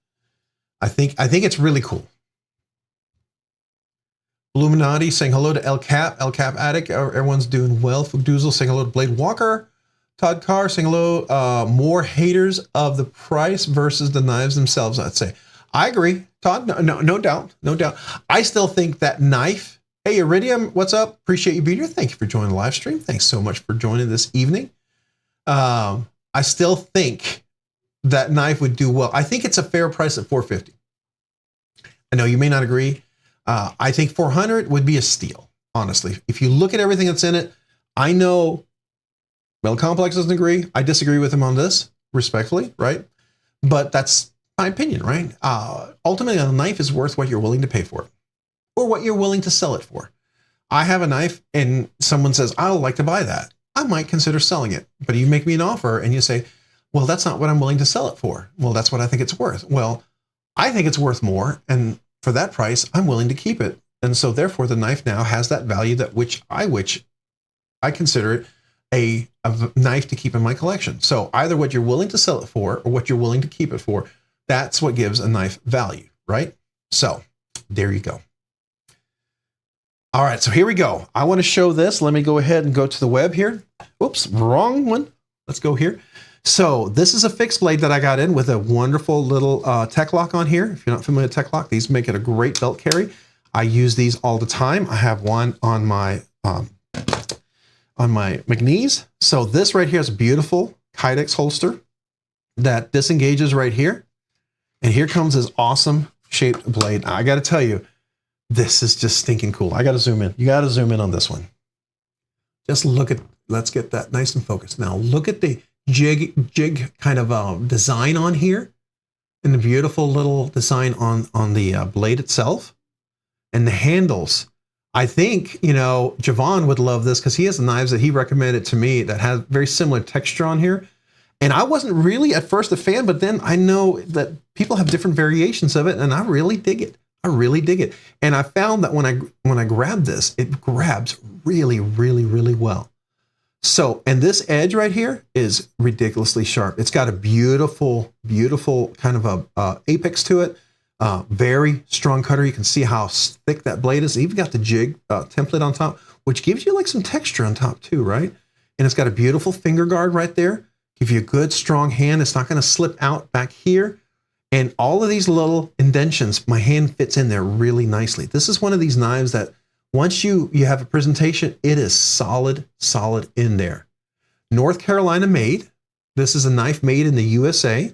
I think it's really cool. Illuminati saying hello to El Cap Addict. Everyone's doing well. Fugdoozle saying hello to Blade Walker. Todd Carr saying hello. More haters of the price versus the knives themselves, I'd say. I agree, Todd. No doubt. I still think that knife. Hey, Iridium, what's up? Appreciate you being here. Thank you for joining the live stream. Thanks so much for joining this evening. I still think that knife would do well. I think it's a fair price at $450. I know you may not agree. I think $400 would be a steal, honestly. If you look at everything that's in it, I know Metal Complex doesn't agree. I disagree with him on this, respectfully, right? But that's my opinion, right? Ultimately, a knife is worth what you're willing to pay for it, or what you're willing to sell it for. I have a knife and someone says, I would like to buy that. I might consider selling it. But you make me an offer and you say, well, that's not what I'm willing to sell it for. Well, that's what I think it's worth. Well, I think it's worth more. And for that price, I'm willing to keep it. And so therefore the knife now has that value that which I consider it a knife to keep in my collection. So either what you're willing to sell it for or what you're willing to keep it for, that's what gives a knife value, right? So there you go. All right, so here we go. I want to show this. Let me go ahead and go to the web here. Oops, wrong one. Let's go here. So this is a fixed blade that I got in with a wonderful little tech lock on here. If you're not familiar with tech lock, these make it a great belt carry. I use these all the time. I have one on my McNees. So this right here is a beautiful Kydex holster that disengages right here. And here comes this awesome shaped blade. Now, I got to tell you, this is just stinking cool. I got to zoom in. You got to zoom in on this one. Just look at, let's get that nice and focused. Now look at the jig kind of design on here and the beautiful little design on the blade itself and the handles. I think, you know, Javon would love this because he has the knives that he recommended to me that have very similar texture on here. And I wasn't really at first a fan, but then I know that people have different variations of it and I really dig it. I really dig it. And I found that when I grab this, it grabs really, really, really well. So, and this edge right here is ridiculously sharp. It's got a beautiful, beautiful kind of a apex to it. Very strong cutter. You can see how thick that blade is. It's even got the jig template on top, which gives you like some texture on top too, right? And it's got a beautiful finger guard right there. Give you a good strong hand. It's not going to slip out back here. And all of these little indentions, my hand fits in there really nicely. This is one of these knives that once you have a presentation, it is solid, solid in there. North Carolina made. This is a knife made in the USA.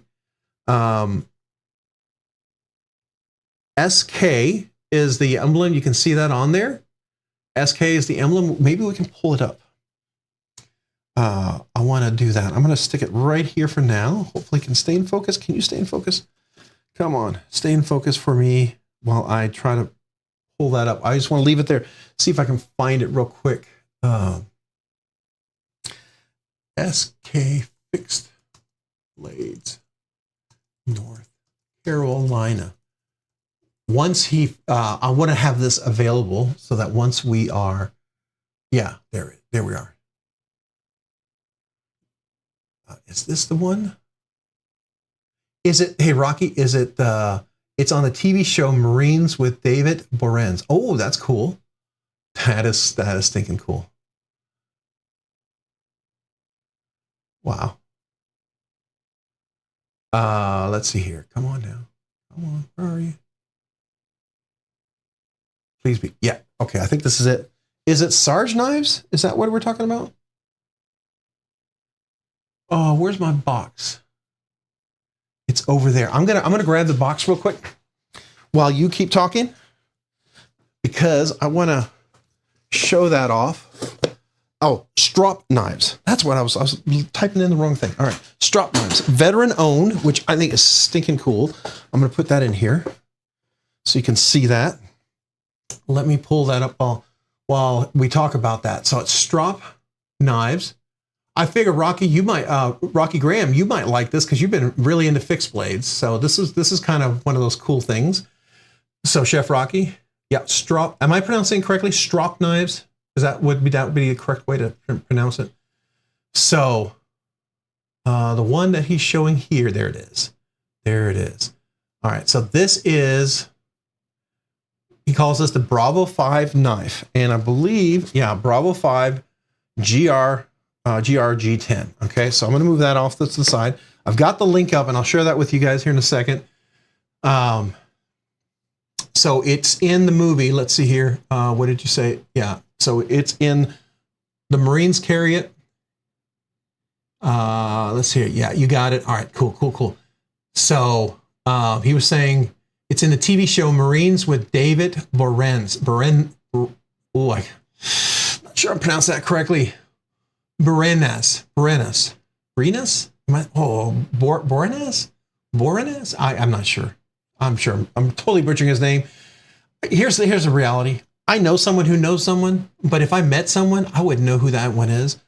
SK is the emblem. You can see that on there. SK is the emblem. Maybe we can pull it up. I want to do that. I'm going to stick it right here for now. Hopefully it can stay in focus. Can you stay in focus? Come on, stay in focus for me while I try to pull that up. I just want to leave it there. See if I can find it real quick. SK Fixed Blades, North Carolina. Once I want to have this available so that once we are, yeah, there we are. Is this the one? Is it, hey Rocky, is it, it's on the TV show Marines with David Borenz. Oh, that's cool. That is stinking cool. Wow. Let's see here. Come on now. Come on, where are you? Please be, yeah, okay, I think this is it. Is it Sarge knives? Is that what we're talking about? Oh, where's my box? It's over there. I'm gonna grab the box real quick while you keep talking because I want to show that off. Oh, strop knives. That's what I was typing in the wrong thing. All right, strop knives, veteran owned, which I think is stinking cool. I'm gonna put that in here so you can see that. Let me pull that up while we talk about that. So it's strop knives. I figure Rocky, you might, Rocky Graham, you might like this because you've been really into fixed blades. So this is kind of one of those cool things. So Chef Rocky, yeah, strop. Am I pronouncing it correctly? Strop knives. Would be the correct way to pronounce it. So the one that he's showing here, there it is. There it is. All right. So this is, he calls this the Bravo 5 knife, and I believe, yeah, Bravo 5 GRG10. Okay, so I'm going to move that off to the side. I've got the link up and I'll share that with you guys here in a second. So it's in the movie. Let's see here. What did you say? Yeah, so it's in the Marines carry it. Let's see here. Yeah, you got it. All right, cool. So he was saying it's in the TV show Marines with David Borenz. Oh, I'm not sure I'm pronouncing that correctly. Borenas. I'm not sure. I'm totally butchering his name. Here's the reality. I know someone who knows someone, but if I met someone, I wouldn't know who that one is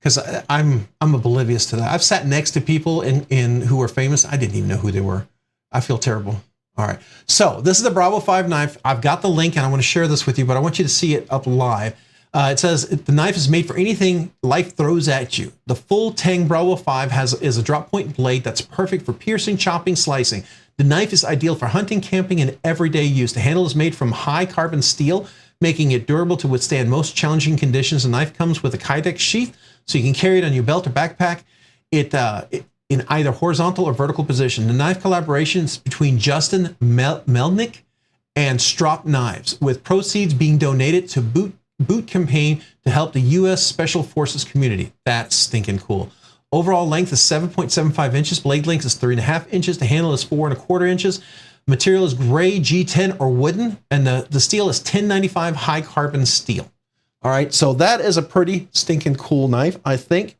because I'm oblivious to that. I've sat next to people in who were famous. I didn't even know who they were. I feel terrible. All right. So this is the Bravo 5 knife. I've got the link and I want to share this with you, but I want you to see it up live. It says the knife is made for anything life throws at you. The full Tang Bravo 5 is a drop point blade that's perfect for piercing, chopping, slicing. The knife is ideal for hunting, camping, and everyday use. The handle is made from high carbon steel, making it durable to withstand most challenging conditions. The knife comes with a Kydex sheath, so you can carry it on your belt or backpack. It in either horizontal or vertical position. The knife collaboration is between Justin Melnick and Strop Knives, with proceeds being donated to Boot campaign to help the U.S. Special Forces community. That's stinking cool. Overall length is 7.75 inches. Blade length is 3.5 inches. The handle is 4.25 inches. Material is gray G10 or wooden, and the steel is 1095 high carbon steel. All right, so that is a pretty stinking cool knife, I think.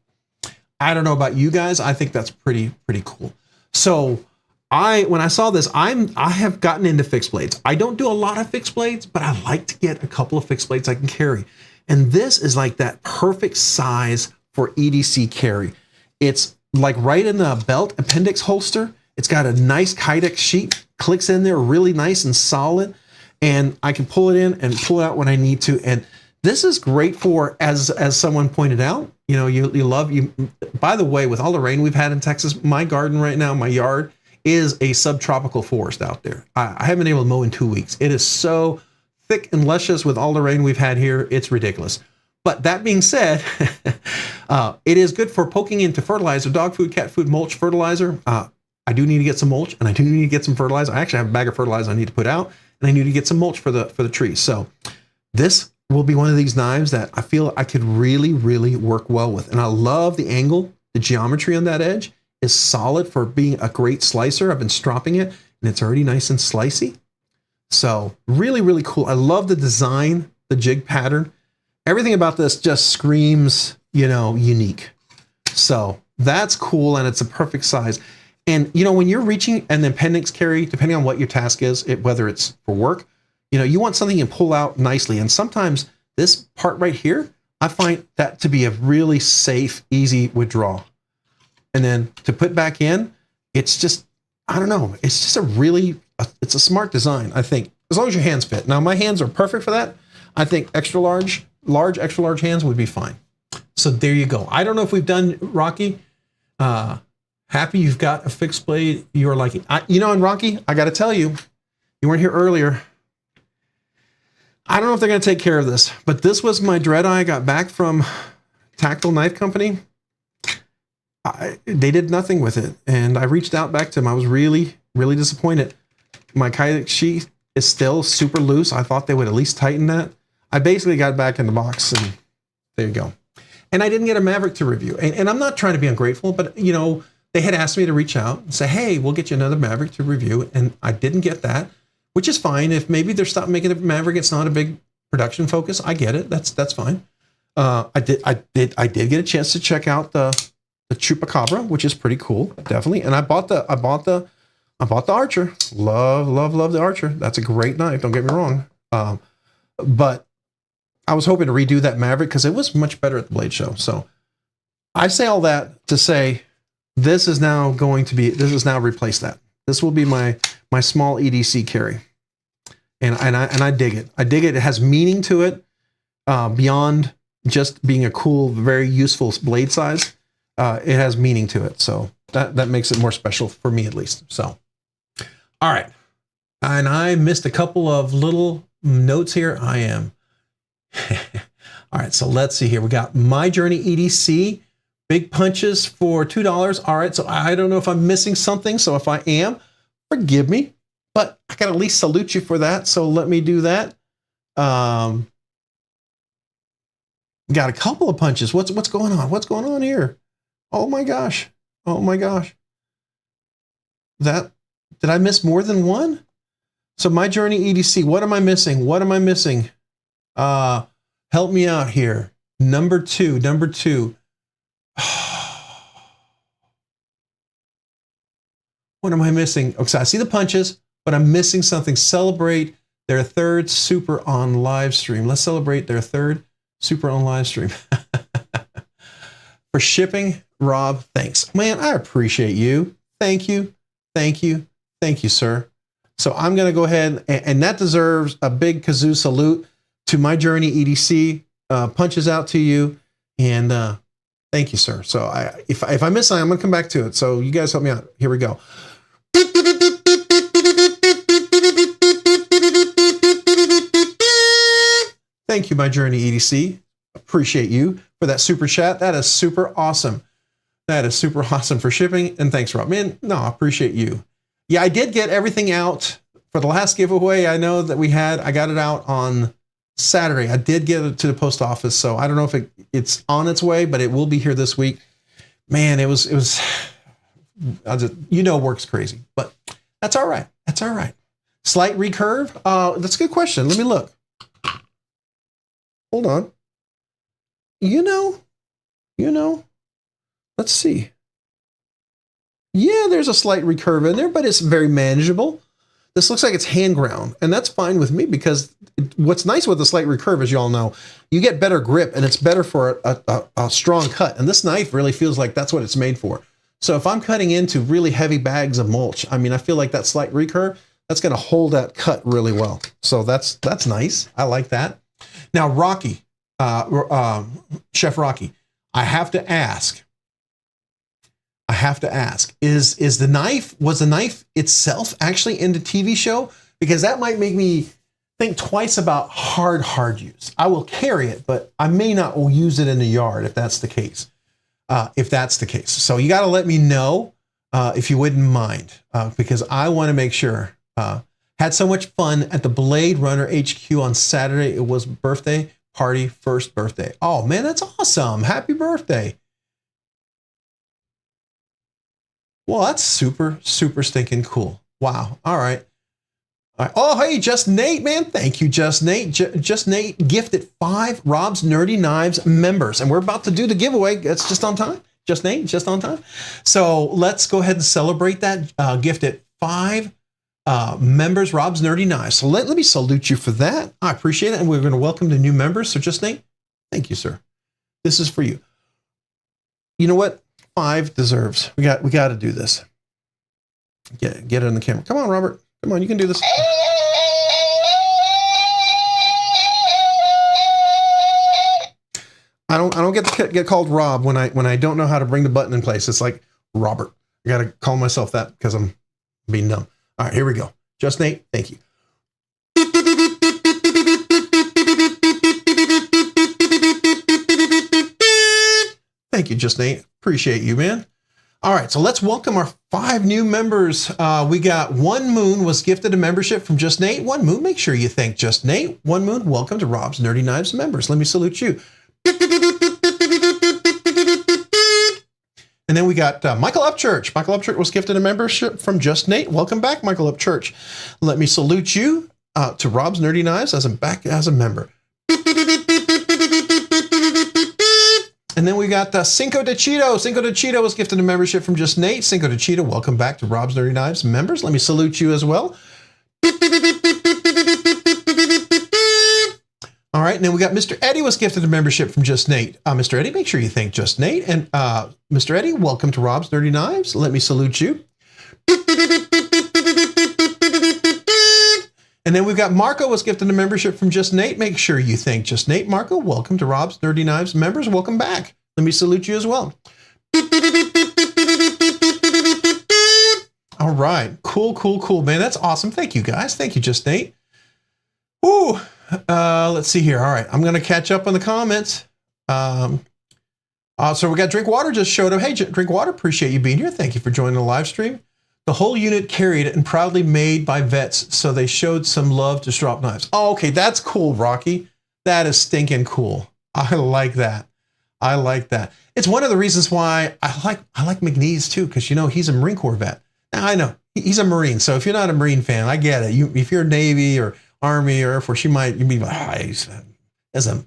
I don't know about you guys. I think that's pretty cool. So when I saw this, I have gotten into fixed blades. I don't do a lot of fixed blades, but I like to get a couple of fixed blades I can carry. And this is like that perfect size for EDC carry. It's like right in the belt appendix holster. It's got a nice Kydex sheet, clicks in there really nice and solid. And I can pull it in and pull it out when I need to. And this is great for, as someone pointed out, you know, you love, by the way, with all the rain we've had in Texas, my garden right now, my yard, is a subtropical forest out there. I haven't been able to mow in 2 weeks. It is so thick and luscious with all the rain we've had here. It's ridiculous. But that being said, it is good for poking into fertilizer, dog food, cat food, mulch, fertilizer. I do need to get some mulch, and I do need to get some fertilizer. I actually have a bag of fertilizer I need to put out, and I need to get some mulch for the trees. So this will be one of these knives that I feel I could really work well with. And I love the angle, the geometry on that edge is solid for being a great slicer. I've been stropping it and it's already nice and slicey. So really cool. I love the design, the jig pattern. Everything about this just screams, you know, unique. So that's cool. And it's a perfect size. And, you know, when you're reaching an appendix carry, depending on what your task is, whether it's for work, you know, you want something you can pull out nicely. And sometimes this part right here, I find that to be a really safe, easy withdrawal. And then to put back in, it's just, I don't know, it's just it's a smart design, I think, as long as your hands fit. Now, my hands are perfect for that. I think extra large hands would be fine. So there you go. I don't know if we've done Rocky. Happy you've got a fixed blade you're liking. You know, and Rocky, I got to tell you, you weren't here earlier. I don't know if they're going to take care of this, but this was my dread eye I got back from Tactile Knife Company. They did nothing with it, and I reached out back to them. I was really disappointed. My Kydex sheath is still super loose. I thought they would at least tighten that. I basically got it back in the box, and there you go. And I didn't get a Maverick to review. And I'm not trying to be ungrateful, but, you know, they had asked me to reach out and say, hey, we'll get you another Maverick to review, and I didn't get that, which is fine. If maybe they're stopped making a Maverick, it's not a big production focus. I get it. That's fine. I did get a chance to check out the Chupacabra, which is pretty cool, definitely. And I bought the Archer. Love the Archer. That's a great knife. Don't get me wrong. But I was hoping to redo that Maverick because it was much better at the Blade Show. So I say all that to say this is now replace that. This will be my small EDC carry, and I dig it. I dig it. It has meaning to it beyond just being a cool, very useful blade size. It has meaning to it, so that makes it more special for me at least. So, all right, and I missed a couple of little notes here. I am. All right, so let's see here. We got My Journey EDC, big punches for $2. All right, so I don't know if I'm missing something. So if I am, forgive me, but I can at least salute you for that. So let me do that. Got a couple of punches. What's going on? What's going on here? Oh my gosh. Oh my gosh. Did I miss more than one? So My Journey EDC, what am I missing? What am I missing? Help me out here. Number two. What am I missing? Okay, so I see the punches, but I'm missing something. Celebrate their third super on live stream. Let's celebrate their third super on live stream. for shipping. Rob, thanks. Man, I appreciate you. Thank you. Thank you. Thank you, sir. So I'm going to go ahead, and that deserves a big kazoo salute to My Journey EDC. Punches out to you, and thank you, sir. So if I miss something, I'm going to come back to it. So you guys help me out. Here we go. Thank you, My Journey EDC. Appreciate you for that super chat. That is super awesome. That is super awesome for shipping. And thanks, Rob. Man, no, I appreciate you. Yeah, I did get everything out for the last giveaway. I know that we had, I got it out on Saturday. I did get it to the post office. So I don't know if it's on its way, but it will be here this week. Man, it was, work's crazy, but that's all right. That's all right. Slight recurve. That's a good question. Let me look. Hold on. Let's see. Yeah, there's a slight recurve in there, but it's very manageable. This looks like it's hand ground, and that's fine with me because what's nice with the slight recurve, as you all know, you get better grip and it's better for a strong cut. And this knife really feels like that's what it's made for. So if I'm cutting into really heavy bags of mulch, I mean, I feel like that slight recurve, that's going to hold that cut really well. So that's nice. I like that. Now, Rocky, Chef Rocky, I have to ask, was the knife itself actually in the TV show? Because that might make me think twice about hard use. I will carry it, but I may not use it in the yard if that's the case. So you got to let me know if you wouldn't mind, because I want to make sure. Had so much fun at the Blade Runner HQ on Saturday. It was birthday party, first birthday. Oh man, that's awesome. Happy birthday. Well, that's super, super stinking cool. Wow. All right. Oh, hey, Just Nate, man. Thank you, Just Nate. Just Nate gifted 5 Rob's Nerdy Knives members, and we're about to do the giveaway. It's just on time. Just Nate, just on time. So let's go ahead and celebrate that. Gifted 5 members, Rob's Nerdy Knives. So let me salute you for that. I appreciate it. And we're going to welcome the new members. So Just Nate, thank you, sir. This is for you. You know what? 5 deserves. We got to do this. Get it on the camera. Come on, Robert. Come on, you can do this. I don't get called Rob when I don't know how to bring the button in place. It's like Robert. I got to call myself that because I'm being dumb. All right, here we go. Just Nate, thank you. Thank you, Just Nate. Appreciate you, man. All right, so let's welcome our 5 new members. We got One Moon was gifted a membership from Just Nate. One Moon, make sure you thank Just Nate. One Moon, welcome to Rob's Nerdy Knives members. Let me salute you. And then we got Michael Upchurch. Michael Upchurch was gifted a membership from Just Nate. Welcome back, Michael Upchurch. Let me salute you to Rob's Nerdy Knives as a member. And then we got Cinco de Cheeto. Cinco de Cheeto was gifted a membership from Just Nate. Cinco de Cheeto, welcome back to Rob's Nerdy Knives members. Let me salute you as well. All right, and then we got Mr. Eddie was gifted a membership from Just Nate. Mr. Eddie, make sure you thank Just Nate. And Mr. Eddie, welcome to Rob's Nerdy Knives. Let me salute you. And then we've got Marco was gifted a membership from Just Nate. Make sure you thank Just Nate. Marco, welcome to Rob's Nerdy Knives members. Welcome back. Let me salute you as well. All right. Cool. Man, that's awesome. Thank you, guys. Thank you, Just Nate. Ooh. Let's see here. All right. I'm going to catch up on the comments. So we got Drinkwater just showed up. Hey, Drinkwater, appreciate you being here. Thank you for joining the live stream. The whole unit carried and proudly made by vets, so they showed some love to Strop Knives. Oh, okay, that's cool, Rocky. That is stinking cool. I like that. It's one of the reasons why I like McNeese too, because he's a Marine Corps vet. Now I know he's a Marine, so if you're not a Marine fan, I get it. If you're Navy or Army or Air Force, you'd be like, there's a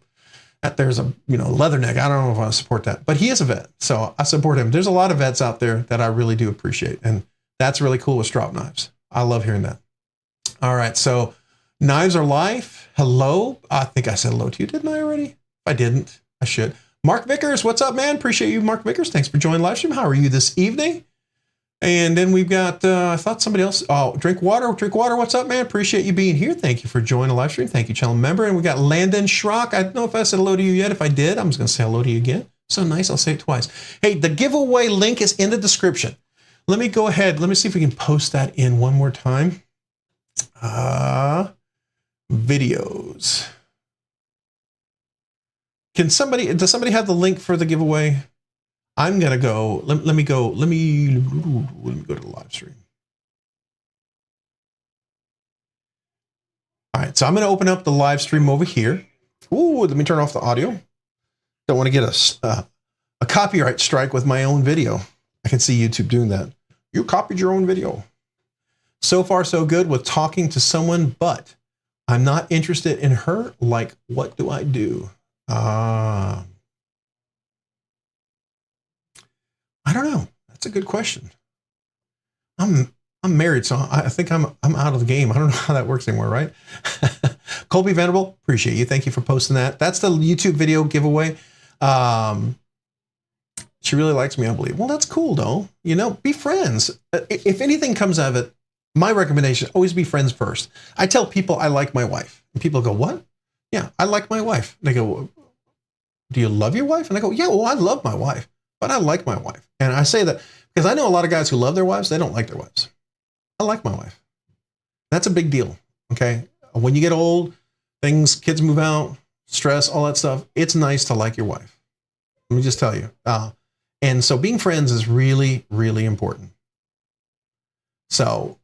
leatherneck. I don't know if I want to support that, but he is a vet, so I support him. There's a lot of vets out there that I really do appreciate, and that's really cool with Strop Knives. I love hearing that. All right, so Knives Are Life. Hello. I think I said hello to you, didn't I already? If I didn't, I should. Mark Vickers, what's up, man? Appreciate you, Mark Vickers. Thanks for joining live stream. How are you this evening? And then we've got, I thought somebody else, oh, Drink Water, what's up, man? Appreciate you being here. Thank you for joining the live stream. Thank you, channel member. And we got Landon Schrock. I don't know if I said hello to you yet. If I did, I'm just going to say hello to you again. So nice, I'll say it twice. Hey, the giveaway link is in the description. Let me go ahead, let me see if we can post that in one more time. Videos. Does somebody have the link for the giveaway? I'm gonna go. Let me go to the live stream. All right, so I'm gonna open up the live stream over here. Ooh, let me turn off the audio. Don't want to get a copyright strike with my own video. I can see YouTube doing that. You copied your own video. So far, so good with talking to someone, but I'm not interested in her. Like, what do I do? I don't know. That's a good question. I'm married, so I think I'm out of the game. I don't know how that works anymore, right? Colby Venable, appreciate you. Thank you for posting that. That's the YouTube video giveaway. She really likes me, I believe. Well, that's cool, though. You know, be friends. If anything comes out of it, my recommendation, always be friends first. I tell people I like my wife. And people go, what? Yeah, I like my wife. And they go, do you love your wife? And I go, yeah, well, I love my wife, but I like my wife. And I say that because I know a lot of guys who love their wives, they don't like their wives. I like my wife. That's a big deal, okay? When you get old, kids move out, stress, all that stuff, it's nice to like your wife. Let me just tell you. And so being friends is really, really important. So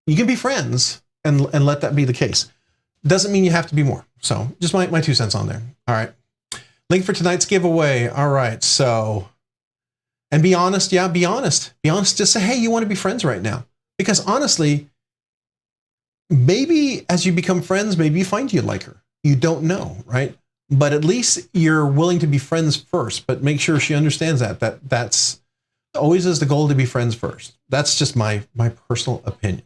you can be friends and let that be the case. Doesn't mean you have to be more. So just my 2 cents on there. All right. Link for tonight's giveaway. All right. So, and be honest. Yeah, be honest. Be honest. Just say, hey, you want to be friends right now. Because honestly, maybe as you become friends, maybe you find you like her. You don't know, right? But at least you're willing to be friends first. But make sure she understands that's always is the goal, to be friends first. That's just my personal opinion.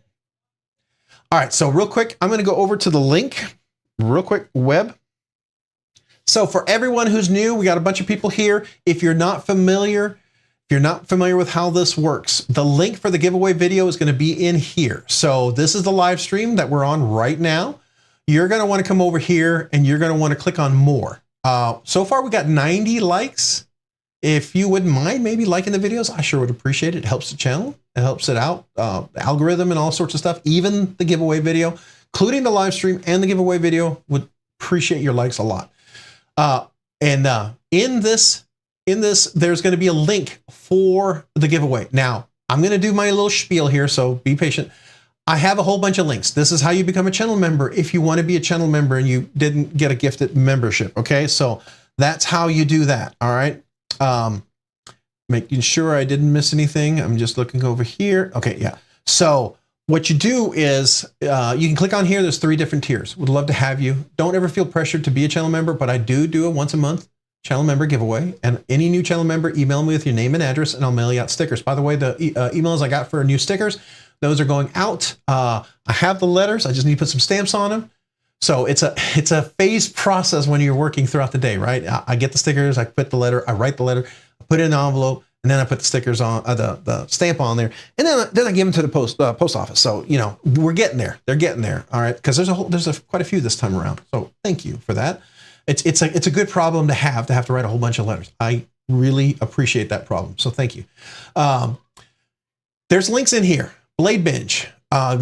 All right, so real quick, I'm going to go over to the link, real quick, web. So for everyone who's new, we got a bunch of people here. If you're not familiar with how this works, the link for the giveaway video is going to be in here. So this is the live stream that we're on right now. You're going to want to come over here and you're going to want to click on more. So far, we got 90 likes. If you wouldn't mind maybe liking the videos, I sure would appreciate it. It helps the channel. It helps it out. The algorithm and all sorts of stuff. Even the giveaway video, including the live stream and the giveaway video, would appreciate your likes a lot. In this, there's going to be a link for the giveaway. Now, I'm going to do my little spiel here, so be patient. I have a whole bunch of links. This is how you become a channel member if you want to be a channel member and you didn't get a gifted membership. Okay, so that's how you do that. All right. Making sure I didn't miss anything. I'm just looking over here. Okay, yeah. So what you do is you can click on here. There's 3 different tiers. Would love to have you. Don't ever feel pressured to be a channel member, but I do a once a month channel member giveaway. And any new channel member, email me with your name and address, and I'll mail you out stickers. By the way, the emails I got for new stickers, those are going out. I have the letters. I just need to put some stamps on them. So it's a phased process when you're working throughout the day, right? I get the stickers, I put the letter, I write the letter, I put it in an envelope, and then I put the stickers on, the stamp on there, and then I give them to the post office. So you know we're getting there. They're getting there, all right? Because there's quite a few this time around. So thank you for that. It's a good problem to have to write a whole bunch of letters. I really appreciate that problem. So thank you. There's links in here. BladeBinge.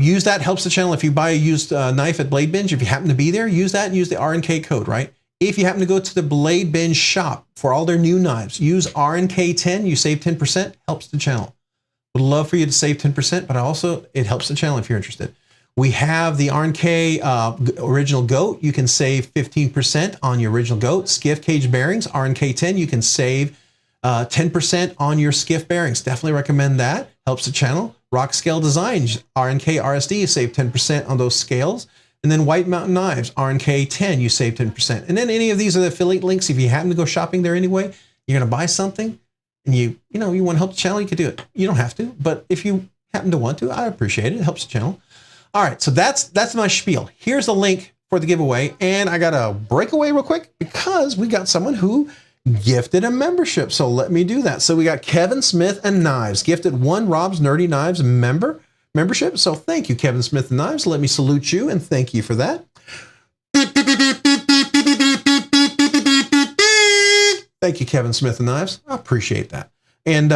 Use that, helps the channel. If you buy a used knife at BladeBinge, if you happen to be there, use that and use the RNK code, right? If you happen to go to the BladeBinge shop for all their new knives, use RNK10, you save 10%, helps the channel. Would love for you to save 10%, but also it helps the channel if you're interested. We have the RNK original Goat. You can save 15% on your original Goat. Skiff cage bearings, RNK10, you can save 10% on your Skiff bearings. Definitely recommend that. Helps the channel. Rockscale Design-use RNKRSD, you save 10% on those scales. And then White Mountain Knives, RNK10, you save 10%. And then any of these are the affiliate links. If you happen to go shopping there anyway, you're going to buy something and you want to help the channel, you can do it. You don't have to, but if you happen to want to, I appreciate it. It helps the channel. All right, so that's my spiel. Here's the link for the giveaway. And I got to break away real quick because we got someone who gifted a membership. So let me do that. So we got Kevin Smith and Knives gifted 1 Rob's Nerdy Knives membership. So thank you, Kevin Smith and Knives. Let me salute you and thank you for that. Thank you, Kevin Smith and Knives. I appreciate that. And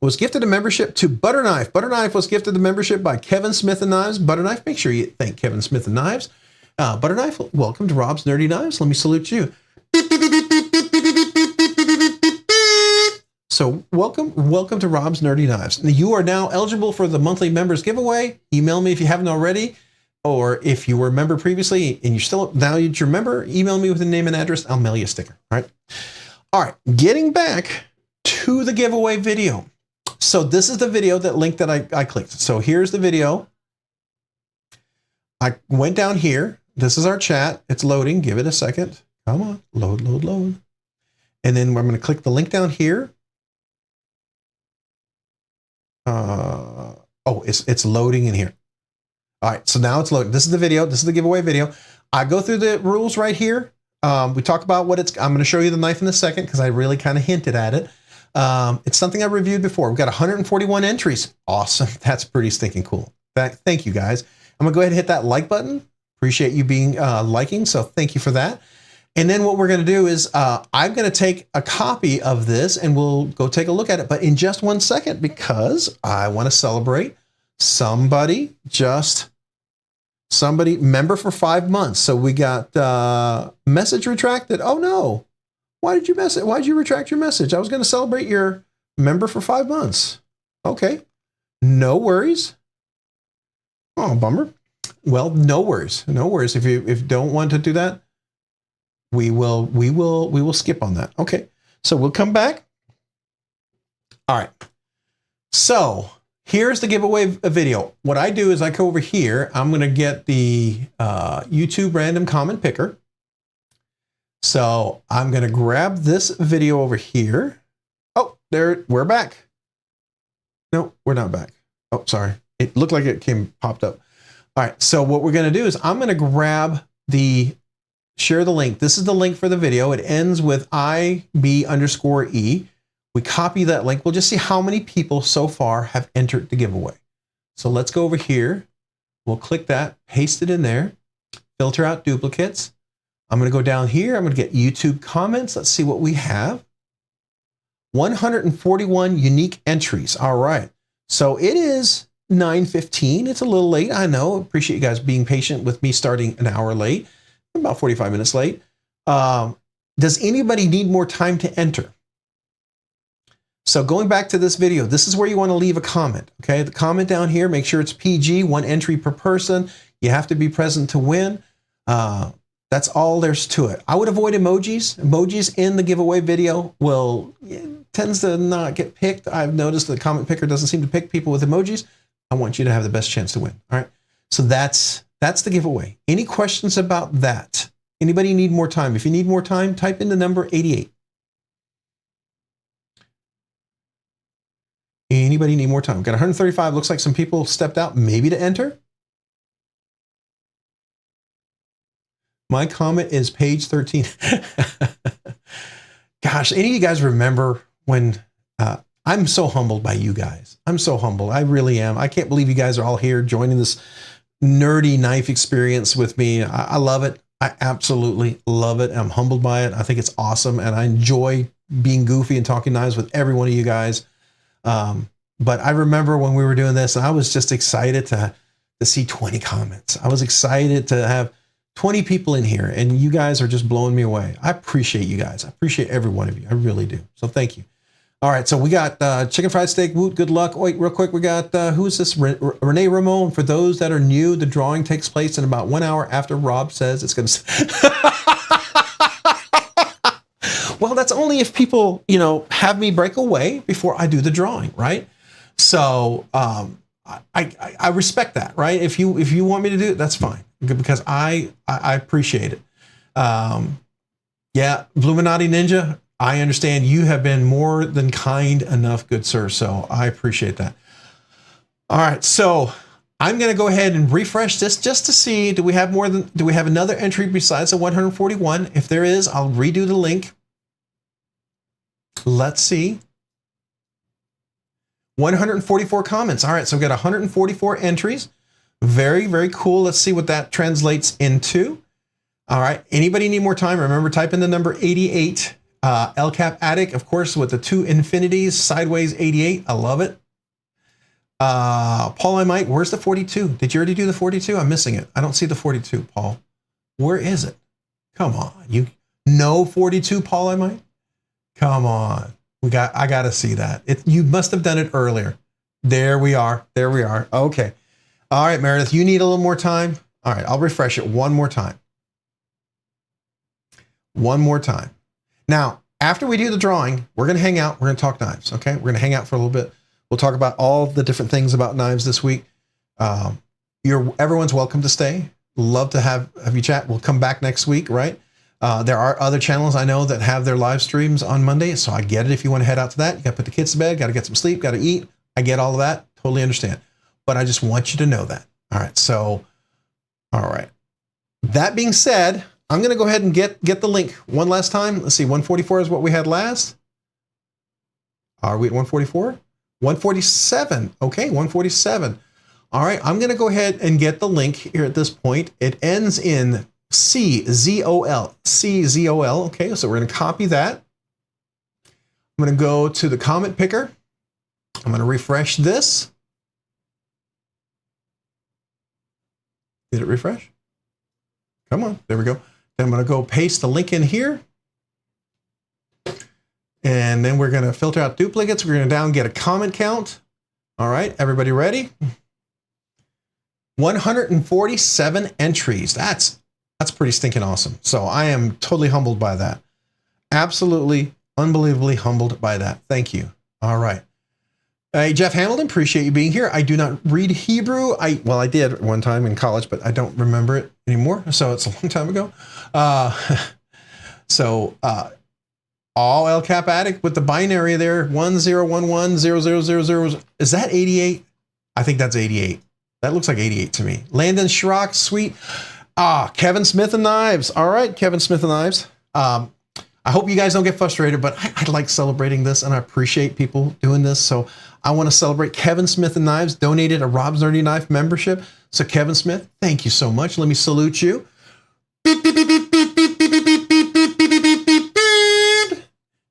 was gifted a membership to Butterknife. Butterknife was gifted the membership by Kevin Smith and Knives. Butterknife, make sure you thank Kevin Smith and Knives. Butterknife, welcome to Rob's Nerdy Knives. Let me salute you. So welcome to Rob's Nerdy Knives. You are now eligible for the monthly members giveaway. Email me if you haven't already, or if you were a member previously and you're still valued your member, email me with a name and address. I'll mail you a sticker. All right. Getting back to the giveaway video. So this is the video, that link that I clicked. So here's the video. I went down here. This is our chat. It's loading. Give it a second. Come on. Load. And then I'm going to click the link down here. It's loading in here. All right, so now it's loading. This is the video. This is the giveaway video. I go through the rules right here. We talk about what it's. I'm going to show you the knife in a second because I really kind of hinted at it. It's something I reviewed before. We've got 141 entries. Awesome. That's pretty stinking cool. Thank you guys. I'm going to go ahead and hit that like button. Appreciate you being liking. So thank you for that. And then what we're going to do is I'm going to take a copy of this and we'll go take a look at it. But in just 1 second, because I want to celebrate somebody member for 5 months. So we got message retracted. Oh no. Why did you retract your message? I was going to celebrate your member for 5 months. Okay. No worries. Oh, bummer. Well, no worries. No worries. If you don't want to do that, we will skip on that. Okay. So we'll come back. All right. So here's the giveaway video. What I do is I go over here. I'm going to get the YouTube random comment picker. So I'm going to grab this video over here. Oh, there, we're back. No, we're not back. Oh, sorry. It looked like it popped up. All right. So what we're going to do is I'm going to grab share the link. This is the link for the video. It ends with IB_E. We copy that link. We'll just see how many people so far have entered the giveaway. So let's go over here. We'll click that, paste it in there, filter out duplicates. I'm going to go down here. I'm going to get YouTube comments. Let's see what we have. 141 unique entries. All right. So it is 9:15. It's a little late. I know. Appreciate you guys being patient with me starting an hour late, about 45 minutes late. Does anybody need more time to enter? So going back to this video, this is where you want to leave a comment. Okay. The comment down here, make sure it's PG, 1 entry per person. You have to be present to win. That's all there's to it. I would avoid emojis. Emojis in the giveaway video tends to not get picked. I've noticed the comment picker doesn't seem to pick people with emojis. I want you to have the best chance to win. All right. So that's the giveaway. Any questions about that? Anybody need more time? If you need more time, type in the number 88. Anybody need more time? Got 135. Looks like some people stepped out maybe to enter. My comment is page 13. Gosh, any of you guys remember when I'm so humbled by you guys. I'm so humbled. I really am. I can't believe you guys are all here joining this nerdy knife experience with me. I love it. I absolutely love it. I'm humbled by it. I think it's awesome. And I enjoy being goofy and talking knives with every one of you guys. But I remember when we were doing this, and I was just excited to see 20 comments. I was excited to have 20 people in here, and you guys are just blowing me away. I appreciate you guys. I appreciate every one of you. I really do. So thank you. All right. So we got chicken fried steak. Woot, good luck. Wait, real quick. We got, who is this? Renee Ramon. For those that are new, the drawing takes place in about 1 hour after Rob says it's going to. Well, that's only if people, have me break away before I do the drawing, right? So I respect that, right? If you want me to do it, that's fine, because I appreciate it. Yeah, Bluminati Ninja, I understand you have been more than kind enough, good sir. So I appreciate that. All right, so I'm going to go ahead and refresh this just to see, do we have another entry besides the 141? If there is, I'll redo the link. Let's see. 144 comments. All right, so we've got 144 entries. Very, very cool. Let's see what that translates into. All right, anybody need more time? Remember, type in the number 88. LCAP Attic, of course, with the 2 infinities, sideways 88. I love it. Paul, I might. Where's the 42? Did you already do the 42? I'm missing it. I don't see the 42, Paul. Where is it? Come on. You know 42, Paul, I might? Come on. I got to see that. You must have done it earlier. There we are. There we are. Okay. All right, Meredith, you need a little more time. All right, I'll refresh it one more time. One more time. Now, after we do the drawing, we're going to hang out. We're going to talk knives, okay? We're going to hang out for a little bit. We'll talk about all the different things about knives this week. Everyone's welcome to stay. Love to have you chat. We'll come back next week, right? There are other channels I know that have their live streams on Monday, so I get it if you want to head out to that. You got to put the kids to bed, got to get some sleep, got to eat. I get all of that. Totally understand. But I just want you to know that. All right, so, all right. That being said, I'm going to go ahead and get the link one last time. Let's see, 144 is what we had last. Are we at 144? 147. Okay, 147. All right, I'm going to go ahead and get the link here at this point. It ends in CZOL. CZOL. Okay, so we're going to copy that. I'm going to go to the comment picker. I'm going to refresh this. Did it refresh? Come on, there we go. Then I'm going to go paste the link in here. And then we're going to filter out duplicates. We're going to get a comment count. All right, everybody ready? 147 entries. That's pretty stinking awesome. So I am totally humbled by that. Absolutely, unbelievably humbled by that. Thank you. All right. Hey, Jeff Hamilton, appreciate you being here. I do not read Hebrew. Well, I did one time in college, but I don't remember it anymore. So it's a long time ago. All LCAP Attic with the binary there, 10110000. Is that 88? I think that's 88. That looks like 88 to me. Landon Schrock, sweet. Kevin Smith and Knives. All right, Kevin Smith and Knives. I hope you guys don't get frustrated, but I like celebrating this, and I appreciate people doing this. So I want to celebrate Kevin Smith and Knives donated a Rob's Nerdy Knife membership. So Kevin Smith, thank you so much. Let me salute you.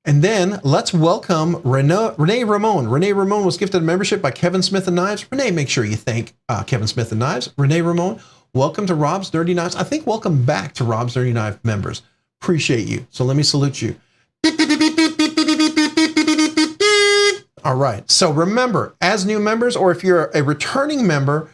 And then let's welcome Renee Ramon. Renee Ramon was gifted a membership by Kevin Smith and Knives. Renee, make sure you thank Kevin Smith and Knives. Renee Ramon, welcome to Rob's Nerdy Knives. I think welcome back to Rob's Nerdy Knife members. Appreciate you. So let me salute you. All right. So remember, as new members, or if you're a returning member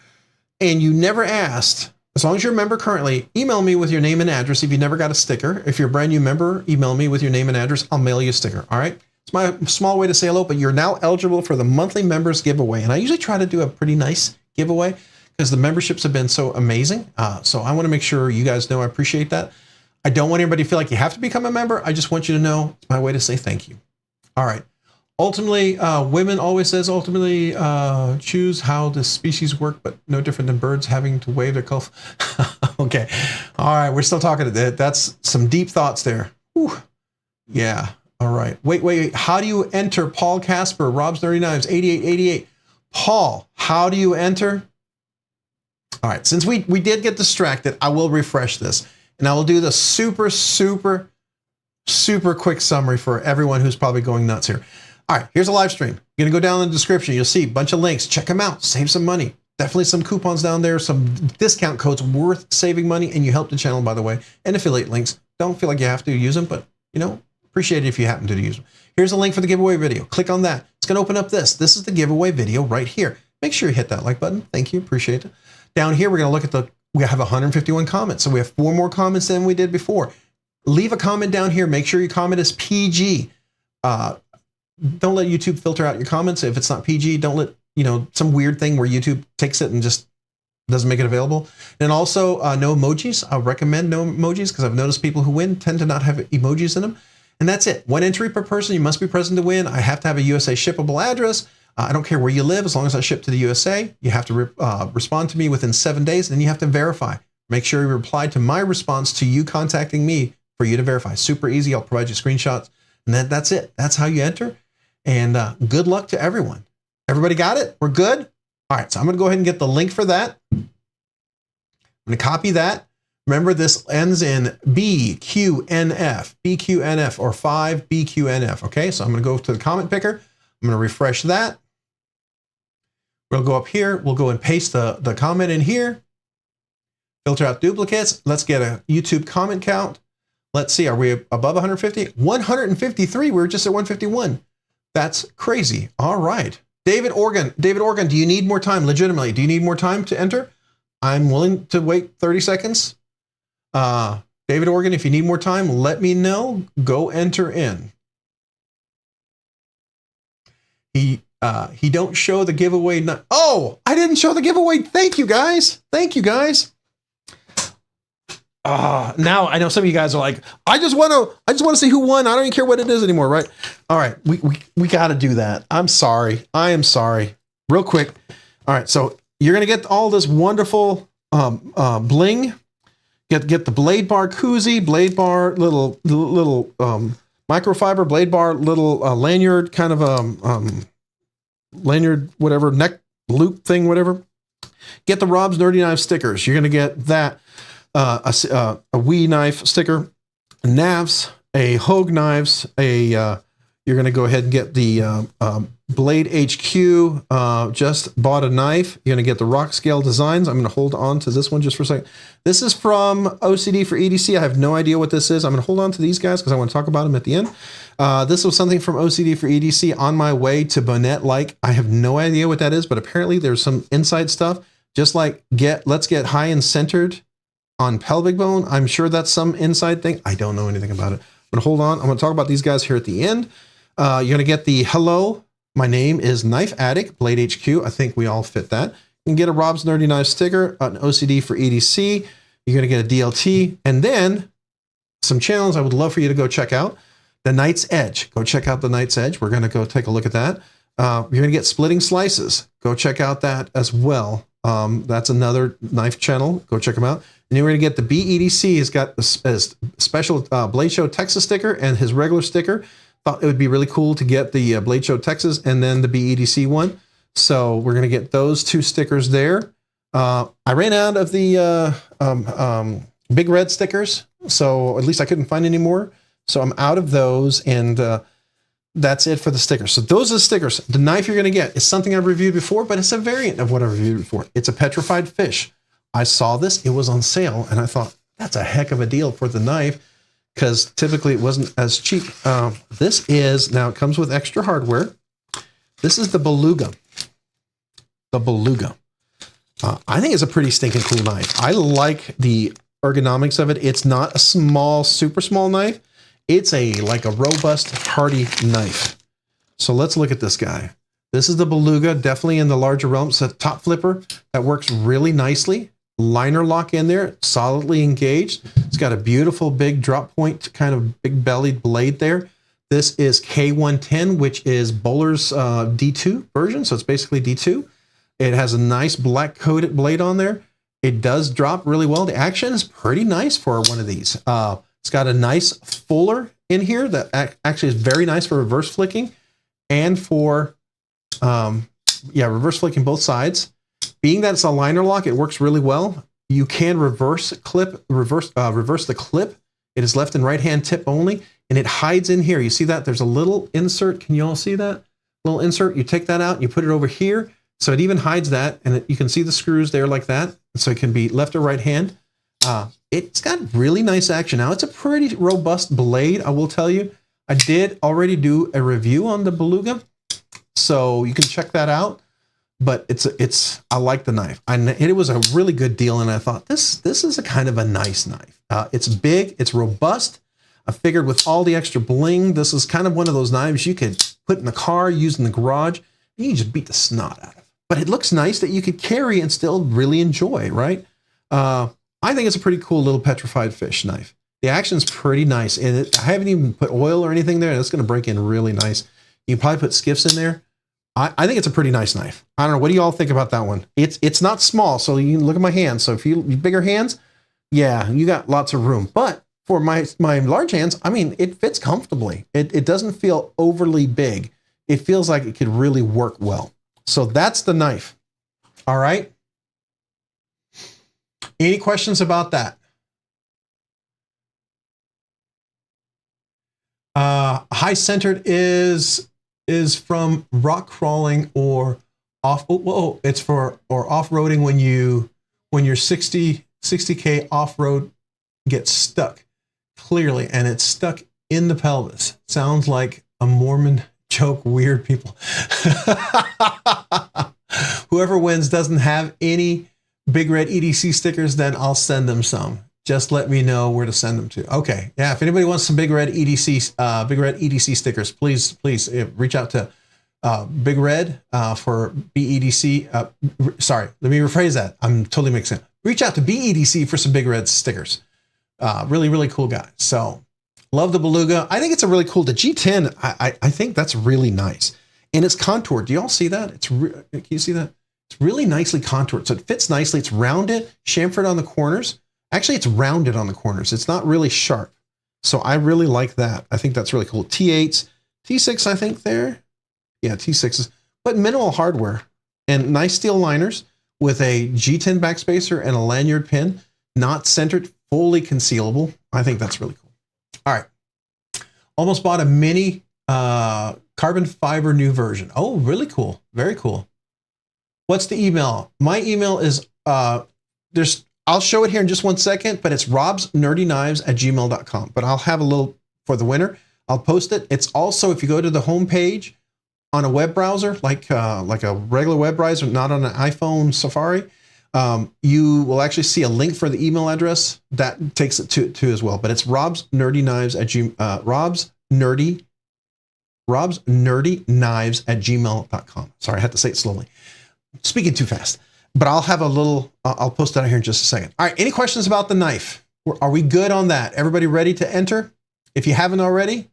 and you never asked, as long as you're a member currently, email me with your name and address if you never got a sticker. If you're a brand new member, email me with your name and address. I'll mail you a sticker. All right. It's my small way to say hello, but you're now eligible for the monthly members giveaway. And I usually try to do a pretty nice giveaway because the memberships have been so amazing. So I want to make sure you guys know I appreciate that. I don't want anybody to feel like you have to become a member. I just want you to know it's my way to say thank you. All right. Ultimately, women always says, ultimately choose how the species work, but no different than birds having to wave their cuff. Okay. All right. We're still talking to that. That's some deep thoughts there. Whew. Yeah. All right. Wait. How do you enter Paul Casper, Rob's Nerdy Knives, 8888? Paul, how do you enter? All right. Since we did get distracted, I will refresh this. And I will do the super quick summary for everyone who's probably going nuts here. All right, here's a live stream. You're going to go down in the description. You'll see a bunch of links. Check them out. Save some money. Definitely some coupons down there, some discount codes worth saving money, and you help the channel, by the way, and affiliate links. Don't feel like you have to use them, but, appreciate it if you happen to use them. Here's a link for the giveaway video. Click on that. It's going to open up this. This is the giveaway video right here. Make sure you hit that like button. Thank you. Appreciate it. Down here, we're going to look at we have 151 comments, so we have 4 more comments than we did before. Leave a comment down here. Make sure your comment is PG. Don't let YouTube filter out your comments. If it's not PG, don't let, some weird thing where YouTube takes it and just doesn't make it available. And also no emojis. I recommend no emojis because I've noticed people who win tend to not have emojis in them. And that's it. 1 entry per person. You must be present to win. I have to have a USA shippable address. I don't care where you live, as long as I ship to the USA. You have to respond to me within 7 days, and then you have to verify. Make sure you reply to my response to you contacting me for you to verify. Super easy. I'll provide you screenshots. And that's it. That's how you enter. And good luck to everyone. Everybody got it? We're good? All right, so I'm going to go ahead and get the link for that. I'm going to copy that. Remember, this ends in BQNF or 5BQNF. Okay, so I'm going to go to the comment picker. I'm going to refresh that. We'll go up here. We'll go and paste the comment in here. Filter out duplicates. Let's get a YouTube comment count. Let's see, are we above 150? 153. We were just at 151. That's crazy. All right. David Organ, do you need more time? Legitimately, do you need more time to enter? I'm willing to wait 30 seconds. David Organ, if you need more time, let me know. Go enter in. He don't show the giveaway. Oh, I didn't show the giveaway. Thank you guys. Thank you guys. Now I know some of you guys are like, I just want to see who won. I don't even care what it is anymore, right? All right, we got to do that. I'm sorry. I am sorry. Real quick. All right, so you're gonna get all this wonderful bling. Get the blade bar koozie, blade bar little microfiber, blade bar little lanyard kind of lanyard whatever neck loop thing whatever. Get the Rob's Nerdy Knife stickers. You're gonna get that. A Wee knife sticker, navs, a Hogue knives, you're going to go ahead and get the Blade HQ, just bought a knife. You're going to get the Rockscale Designs. I'm going to hold on to this one just for a second. This is from OCD for EDC. I have no idea what this is. I'm going to hold on to these guys because I want to talk about them at the end. This was something from OCD for EDC on my way to Bonnet. Like, I have no idea what that is, but apparently there's some inside stuff. Just like let's get high and centered on pelvic bone. I'm sure that's some inside thing. I don't know anything about it. But hold on. I'm going to talk about these guys here at the end. You're going to get the hello. My name is Knife Addict, Blade HQ. I think we all fit that. You can get a Rob's Nerdy Knife sticker, an OCD for EDC. You're going to get a DLT. And then some channels I would love for you to go check out. The Knight's Edge. Go check out the Knight's Edge. We're going to go take a look at that. You're going to get Splitting Slices. Go check out that as well. That's another knife channel. Go check them out. And then we're going to get the BEDC. He's got a special Blade Show Texas sticker and his regular sticker. Thought it would be really cool to get the Blade Show Texas and then the BEDC one. So we're going to get those two stickers there. I ran out of the big red stickers, so at least I couldn't find any more. So I'm out of those, and that's it for the stickers. So those are the stickers. The knife you're going to get is something I've reviewed before, but it's a variant of what I've reviewed before. It's a petrified fish. I saw this, it was on sale, and I thought, that's a heck of a deal for the knife, because typically it wasn't as cheap. This is, now it comes with extra hardware. This is the Beluga. The Beluga. I think it's a pretty stinking cool knife. I like the ergonomics of it. It's not a small, super small knife. It's like a robust, hardy knife. So let's look at this guy. This is the Beluga, definitely in the larger realm. It's a top flipper that works really nicely. Liner lock in there, solidly engaged. It's got a beautiful big drop point, kind of big bellied blade there. This is K110, which is Bowler's D2 version. So it's basically D2. It has a nice black coated blade on there. It does drop really well. The action is pretty nice for one of these. It's got a nice fuller in here that actually is very nice for reverse flicking and for, reverse flicking both sides. Being that it's a liner lock, it works really well. You can reverse the clip. It is left and right hand tip only, and it hides in here. You see that? There's a little insert. Can you all see that? Little insert. You take that out and you put it over here. So it even hides that, and you can see the screws there like that. So it can be left or right hand. It's got really nice action. Now, it's a pretty robust blade, I will tell you. I did already do a review on the Beluga, so you can check that out. But I like the knife. It was a really good deal, and I thought this is a kind of a nice knife. It's big, it's robust. I figured with all the extra bling, this is kind of one of those knives you could put in the car, use in the garage, and you just beat the snot out of it. But it looks nice that you could carry and still really enjoy, right? I think it's a pretty cool little petrified fish knife. The action's pretty nice, and I haven't even put oil or anything there, and it's going to break in really nice. You can probably put skiffs in there. I think it's a pretty nice knife. I don't know. What do you all think about that one? It's not small, so you can look at my hands. So if you bigger hands, yeah, you got lots of room. But for my large hands, I mean, it fits comfortably. It doesn't feel overly big. It feels like it could really work well. So that's the knife. All right. Any questions about that? High centered is from rock crawling or off. Oh, it's for or off roading when your 60K off road gets stuck clearly, and it's stuck in the pelvis. Sounds like a Mormon joke. Weird people. Whoever wins doesn't have any Big Red EDC stickers, then I'll send them some. Just let me know where to send them to. Okay, yeah. If anybody wants some Big Red EDC stickers, please reach out to Big Red for BEDC. Sorry, let me rephrase that. I'm totally mixing it. Reach out to BEDC for some Big Red stickers. Really, really cool guy. So love the Beluga. I think it's a really cool. The G10. I think that's really nice, and it's contoured. Do y'all see that? Can you see that? It's really nicely contoured, so it fits nicely. It's rounded, chamfered on the corners. Actually, it's rounded on the corners. It's not really sharp. So I really like that. I think that's really cool. T8s, T6, I think there. Yeah, T6s, but minimal hardware and nice steel liners with a G10 backspacer and a lanyard pin, not centered, fully concealable. I think that's really cool. All right. Almost bought a mini carbon fiber new version. Oh, really cool. Very cool. What's the email? My email is, I'll show it here in just 1 second, but it's robsnerdyknives@gmail.com. But I'll have a little for the winner. I'll post it. It's also, if you go to the home page on a web browser, like a regular web browser, not on an iPhone Safari, you will actually see a link for the email address that takes it to as well. But it's robsnerdyknives@gmail.com. Sorry, I had to say it slowly. Speaking too fast. But I'll have I'll post that here in just a second. All right, any questions about the knife? Are we good on that? Everybody ready to enter? If you haven't already,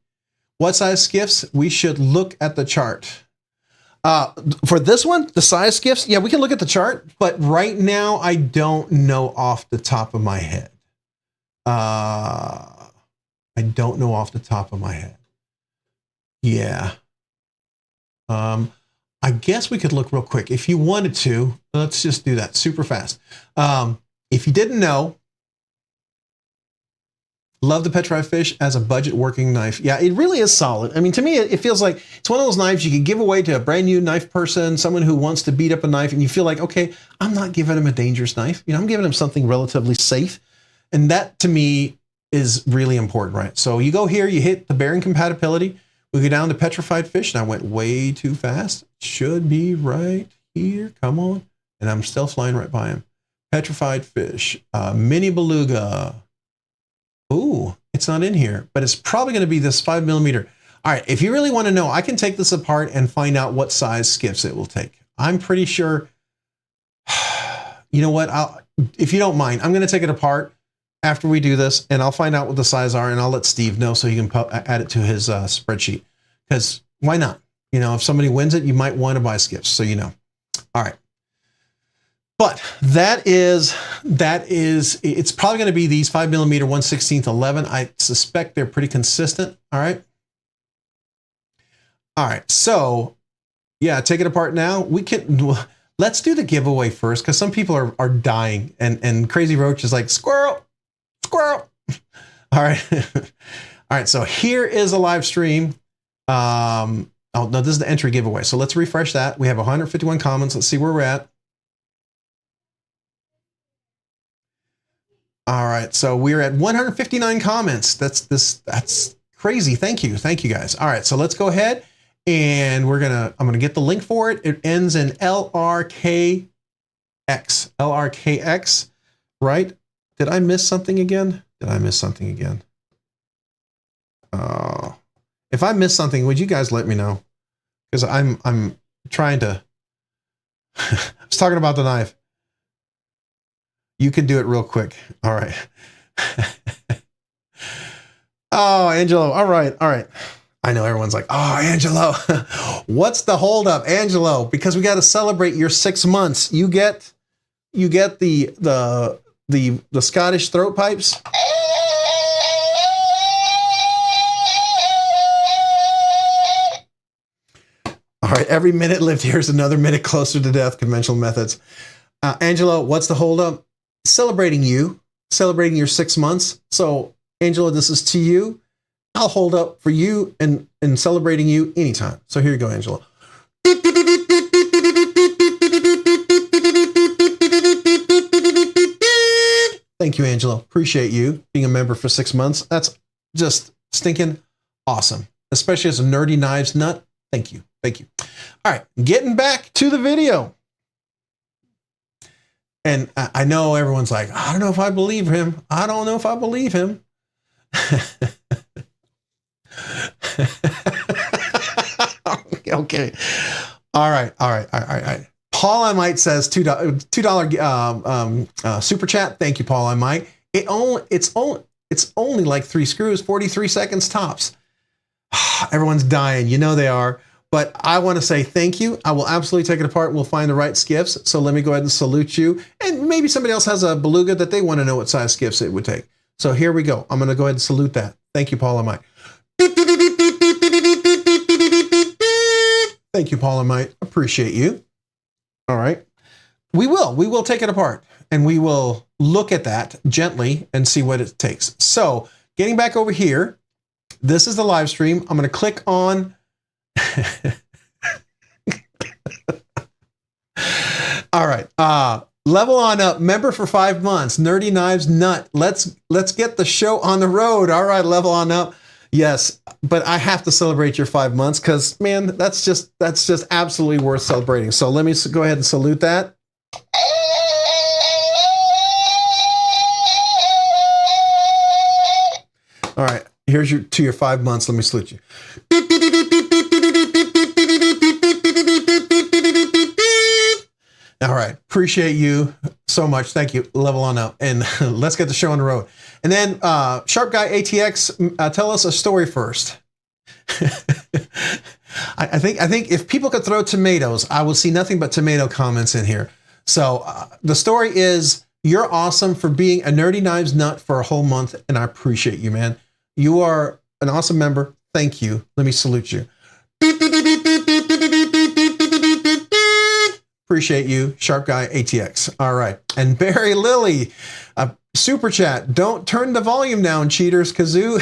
what size skiffs? We should look at the chart. For this one, the size skiffs, yeah, we can look at the chart, but right now I don't know off the top of my head. I don't know off the top of my head. Yeah. I guess we could look real quick. If you wanted to, let's just do that super fast. If you didn't know, love the petrified fish as a budget working knife. Yeah, it really is solid. I mean, to me, it feels like it's one of those knives you can give away to a brand new knife person, someone who wants to beat up a knife, and you feel like, okay, I'm not giving him a dangerous knife. You know, I'm giving him something relatively safe. And that to me is really important, right? So you go here, you hit the bearing compatibility. We go down to petrified fish, and I went way too fast. Should be right here. Come on. And I'm still flying right by him. Petrified fish, mini beluga. Ooh, it's not in here, but it's probably going to be this 5mm. All right, if you really want to know, I can take this apart and find out what size skiffs it will take. I'm pretty sure, you know what, if you don't mind, I'm going to take it apart after we do this, and I'll find out what the size are, and I'll let Steve know so he can add it to his spreadsheet, because why not? You know, if somebody wins it, you might want to buy skiffs, so you know. All right. But that is, it's probably going to be these 5mm 1/16 11. I suspect they're pretty consistent. All right. All right. So yeah, take it apart now. Let's do the giveaway first, because some people are dying, and Crazy Roach is like, squirrel, squirrel. All right. All right. So here is a live stream. Oh no, this is the entry giveaway. So let's refresh that. We have 151 comments. Let's see where we're at. All right, so we're at 159 comments. That's crazy. Thank you guys. All right, so let's go ahead, and I'm gonna get the link for it. It ends in LRKX. LRKX, right? Did I miss something again? Oh, if I missed something, would you guys let me know? Because I'm trying to. I was talking about the knife. You can do it real quick. All right. Oh, Angelo. All right. I know everyone's like, oh, Angelo, what's the holdup, Angelo? Because we got to celebrate your 6 months. You get the Scottish throat pipes. right. Every minute lived here is another minute closer to death. Conventional methods. Angela, what's the holdup? Celebrating you, celebrating your 6 months. So, Angela, this is to you. I'll hold up for you and celebrating you anytime. So here you go, Angela. Thank you, Angela. Appreciate you being a member for 6 months. That's just stinking awesome, especially as a nerdy knives nut. Thank you. Thank you. All right, getting back to the video. And I know everyone's like, I don't know if I believe him. I don't know if I believe him. Okay. All right. Paul I Might says $2 super chat. Thank you, Paul I Might. It's only like 3 screws, 43 seconds tops. Everyone's dying. You know they are. But I want to say thank you. I will absolutely take it apart. We'll find the right skiffs. So let me go ahead and salute you. And maybe somebody else has a beluga that they want to know what size skiffs it would take. So here we go. I'm going to go ahead and salute that. Thank you, Paul I Might. Thank you, Paul I Might. Appreciate you. All right. We will take it apart and we will look at that gently and see what it takes. So getting back over here, this is the live stream. I'm going to click on all right. Level on up. Member for 5 months. Nerdy Knives Nut. Let's get the show on the road. All right. Level on up. Yes, but I have to celebrate your 5 months because, man, that's just absolutely worth celebrating. So let me go ahead and salute that. All right. Here's your 5 months. Let me salute you. All right. Appreciate you so much. Thank you. Level on up. And let's get the show on the road. And then Sharp Guy ATX, tell us a story first. I think if people could throw tomatoes, I will see nothing but tomato comments in here. So the story is, you're awesome for being a Nerdy Knives nut for a whole month. And I appreciate you, man. You are an awesome member. Thank you. Let me salute you. Appreciate you, Sharp Guy ATX. All right. And Barry Lilly, super chat. Don't turn the volume down, cheaters. Kazoo.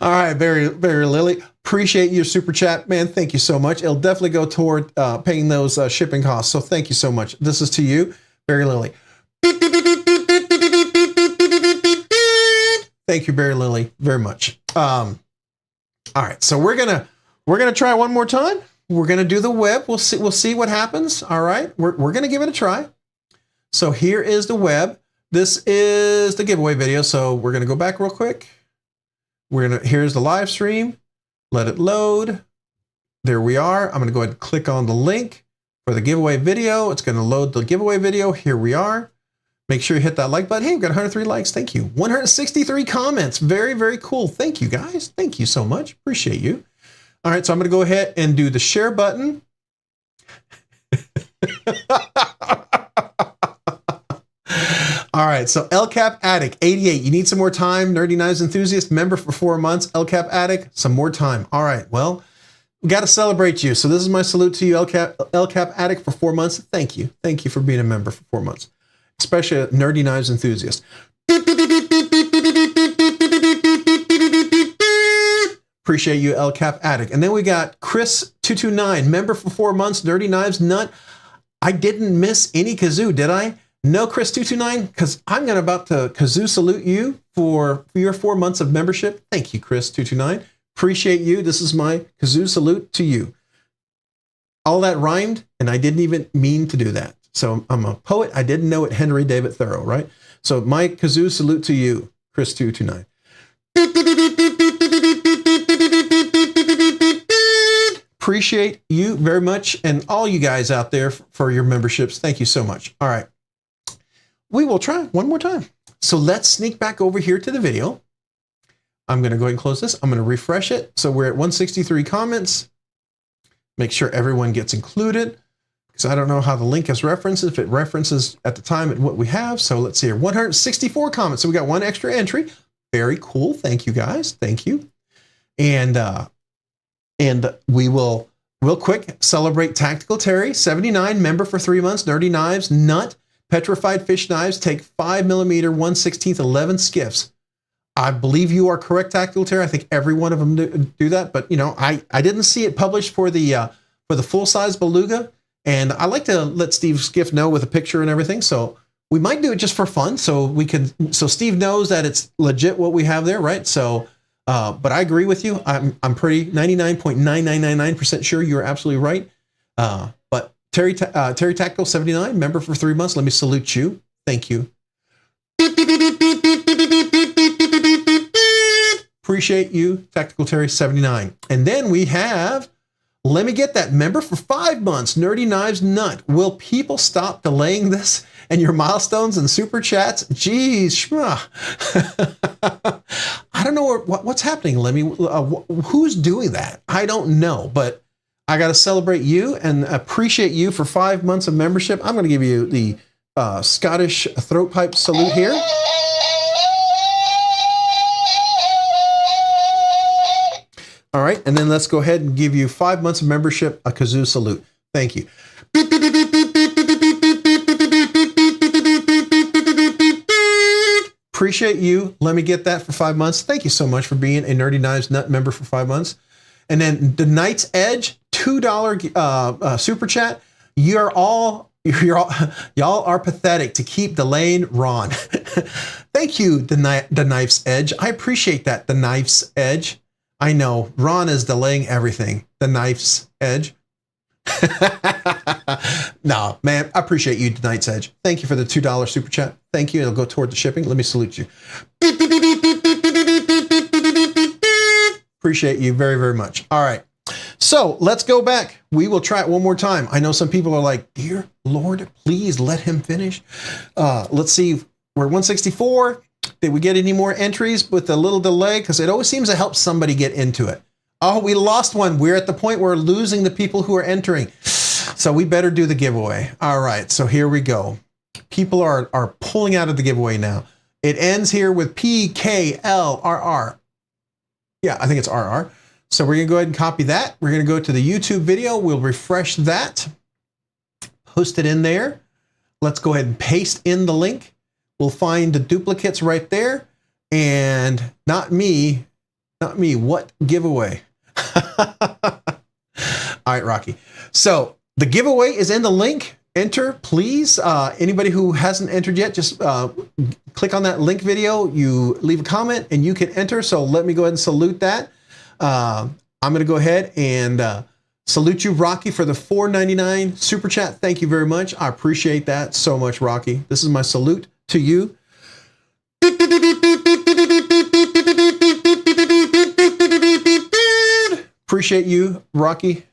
All right, Barry Lilly. Appreciate your super chat, man. Thank you so much. It'll definitely go toward paying those shipping costs. So thank you so much. This is to you, Barry Lilly. Thank you, Barry Lilly, very much. All right, so we're gonna try one more time. We're gonna do the web. We'll see what happens. All right, we're gonna give it a try. So here is the web. This is the giveaway video. So we're gonna go back real quick. Here's the live stream. Let it load. There we are. I'm gonna go ahead and click on the link for the giveaway video. It's gonna load the giveaway video. Here we are. Make sure you hit that like button. Hey, we've got 103 likes. Thank you. 163 comments. Very, very cool. Thank you, guys. Thank you so much. Appreciate you. All right, so I'm going to go ahead and do the share button. All right, so LCAP Addict 88. You need some more time. Nerdy Knives Enthusiast, member for 4 months. LCAP Addict, some more time. All right, well, we got to celebrate you. So this is my salute to you, LCAP Addict, for 4 months. Thank you. Thank you for being a member for 4 months. Especially a Nerdy Knives Enthusiast. Appreciate you, LCAP Addict. And then we got Chris229, member for 4 months, Nerdy Knives Nut. I didn't miss any kazoo, did I? No, Chris229, because I'm about to kazoo salute you for your 4 months of membership. Thank you, Chris229. Appreciate you. This is my kazoo salute to you. All that rhymed, and I didn't even mean to do that. So I'm a poet. I didn't know it. Henry David Thoreau, right? So my kazoo salute to you, Chris229. Appreciate you very much, and all you guys out there for your memberships. Thank you so much. All right. We will try one more time. So let's sneak back over here to the video. I'm going to go ahead and close this. I'm going to refresh it. So we're at 163 comments. Make sure everyone gets included, because I don't know how the link is referenced, if it references at the time and what we have. So let's see here, 164 comments. So we got one extra entry. Very cool. Thank you, guys. Thank you. And we will real quick celebrate Tactical Terry 79, member for 3 months. Nerdy Knives, Nut, Petrified Fish Knives, take 5mm 1/16 11 skiffs. I believe you are correct, Tactical Terry. I think every one of them do that, but you know, I didn't see it published for the full size beluga, and I like to let Steve Skiff know with a picture and everything. So we might do it just for fun, so Steve knows that it's legit what we have there, right? So, but I agree with you. I'm pretty 99.9999% sure you're absolutely right. But Terry Tactical 79, member for 3 months. Let me salute you. Thank you. Appreciate you, Tactical Terry 79. And then we have, let me get that, member for 5 months, Nerdy Knives Nut. Will people stop delaying this and your milestones and super chats? Geez, I don't know what's happening, Lemmy. Who's doing that? I don't know, but I got to celebrate you and appreciate you for 5 months of membership. I'm going to give you the Scottish throat pipe salute here. All right, and then let's go ahead and give you 5 months of membership, a kazoo salute. Thank you. Appreciate you. Let me get that for 5 months. Thank you so much for being a Nerdy Knives Nut member for 5 months. And then the Knight's Edge, $2 super chat. Y'all are pathetic to keep delaying Ron. Thank you, the Knife's Edge. I appreciate that, the Knife's Edge. I know Ron is delaying everything. The Knife's Edge. No, man, I appreciate you, the Knight's Edge. Thank you for the $2 super chat. Thank you. It'll go toward the shipping. Let me salute you. Appreciate you very, very much. All right. So let's go back. We will try it one more time. I know some people are like, dear Lord, please let him finish. Let's see. We're 164. Did we get any more entries with a little delay? Because it always seems to help somebody get into it. Oh, we lost one. We're at the point where we're losing the people who are entering. So we better do the giveaway. All right, so here we go. People are pulling out of the giveaway now. It ends here with PKLRR. Yeah, I think it's RR. So we're going to go ahead and copy that. We're going to go to the YouTube video. We'll refresh that. Post it in there. Let's go ahead and paste in the link. We'll find the duplicates right there. And not me, what giveaway? All right, Rocky. So the giveaway is in the link. Enter, please. Anybody who hasn't entered yet, just click on that link video. You leave a comment and you can enter. So let me go ahead and salute that. I'm going to go ahead and salute you, Rocky, for the $4.99 super chat. Thank you very much. I appreciate that so much, Rocky. This is my salute to you. Appreciate you, Rocky,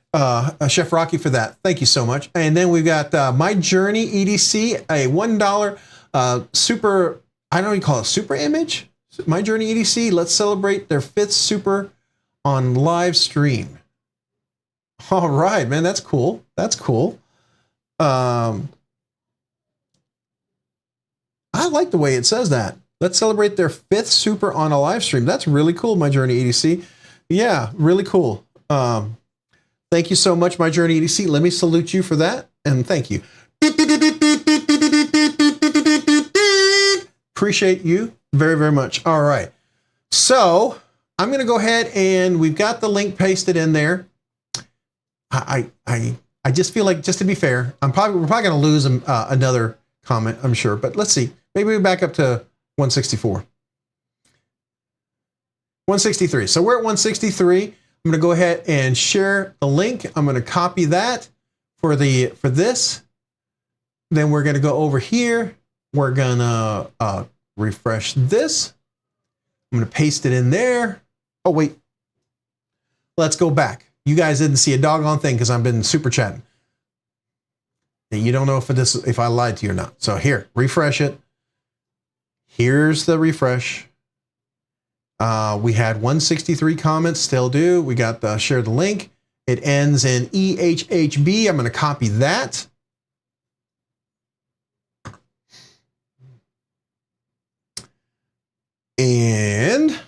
Chef Rocky, for that. Thank you so much. And then we've got My Journey EDC, a $1 super, I don't know what you call it, super image? My Journey EDC, let's celebrate their 5th super on live stream. All right, man, that's cool. That's cool. I like the way it says that. Let's celebrate their 5th super on a live stream. That's really cool, My Journey EDC. Yeah, really cool. Thank you so much, My Journey EDC. Let me salute you for that, and thank you. Appreciate you very, very much. All right. So I'm going to go ahead and we've got the link pasted in there. I just feel like, just to be fair, we're probably going to lose another comment, I'm sure, but let's see. Maybe we back up to 164. 163. So we're at 163. I'm going to go ahead and share the link. I'm going to copy that for this. Then we're going to go over here. We're going to refresh this. I'm going to paste it in there. Oh, wait. Let's go back. You guys didn't see a doggone thing because I've been super chatting. And you don't know if I lied to you or not. So here, refresh it. Here's the refresh. We had 163 comments, still do. We got the share the link. It ends in EHHB. I'm going to copy that. And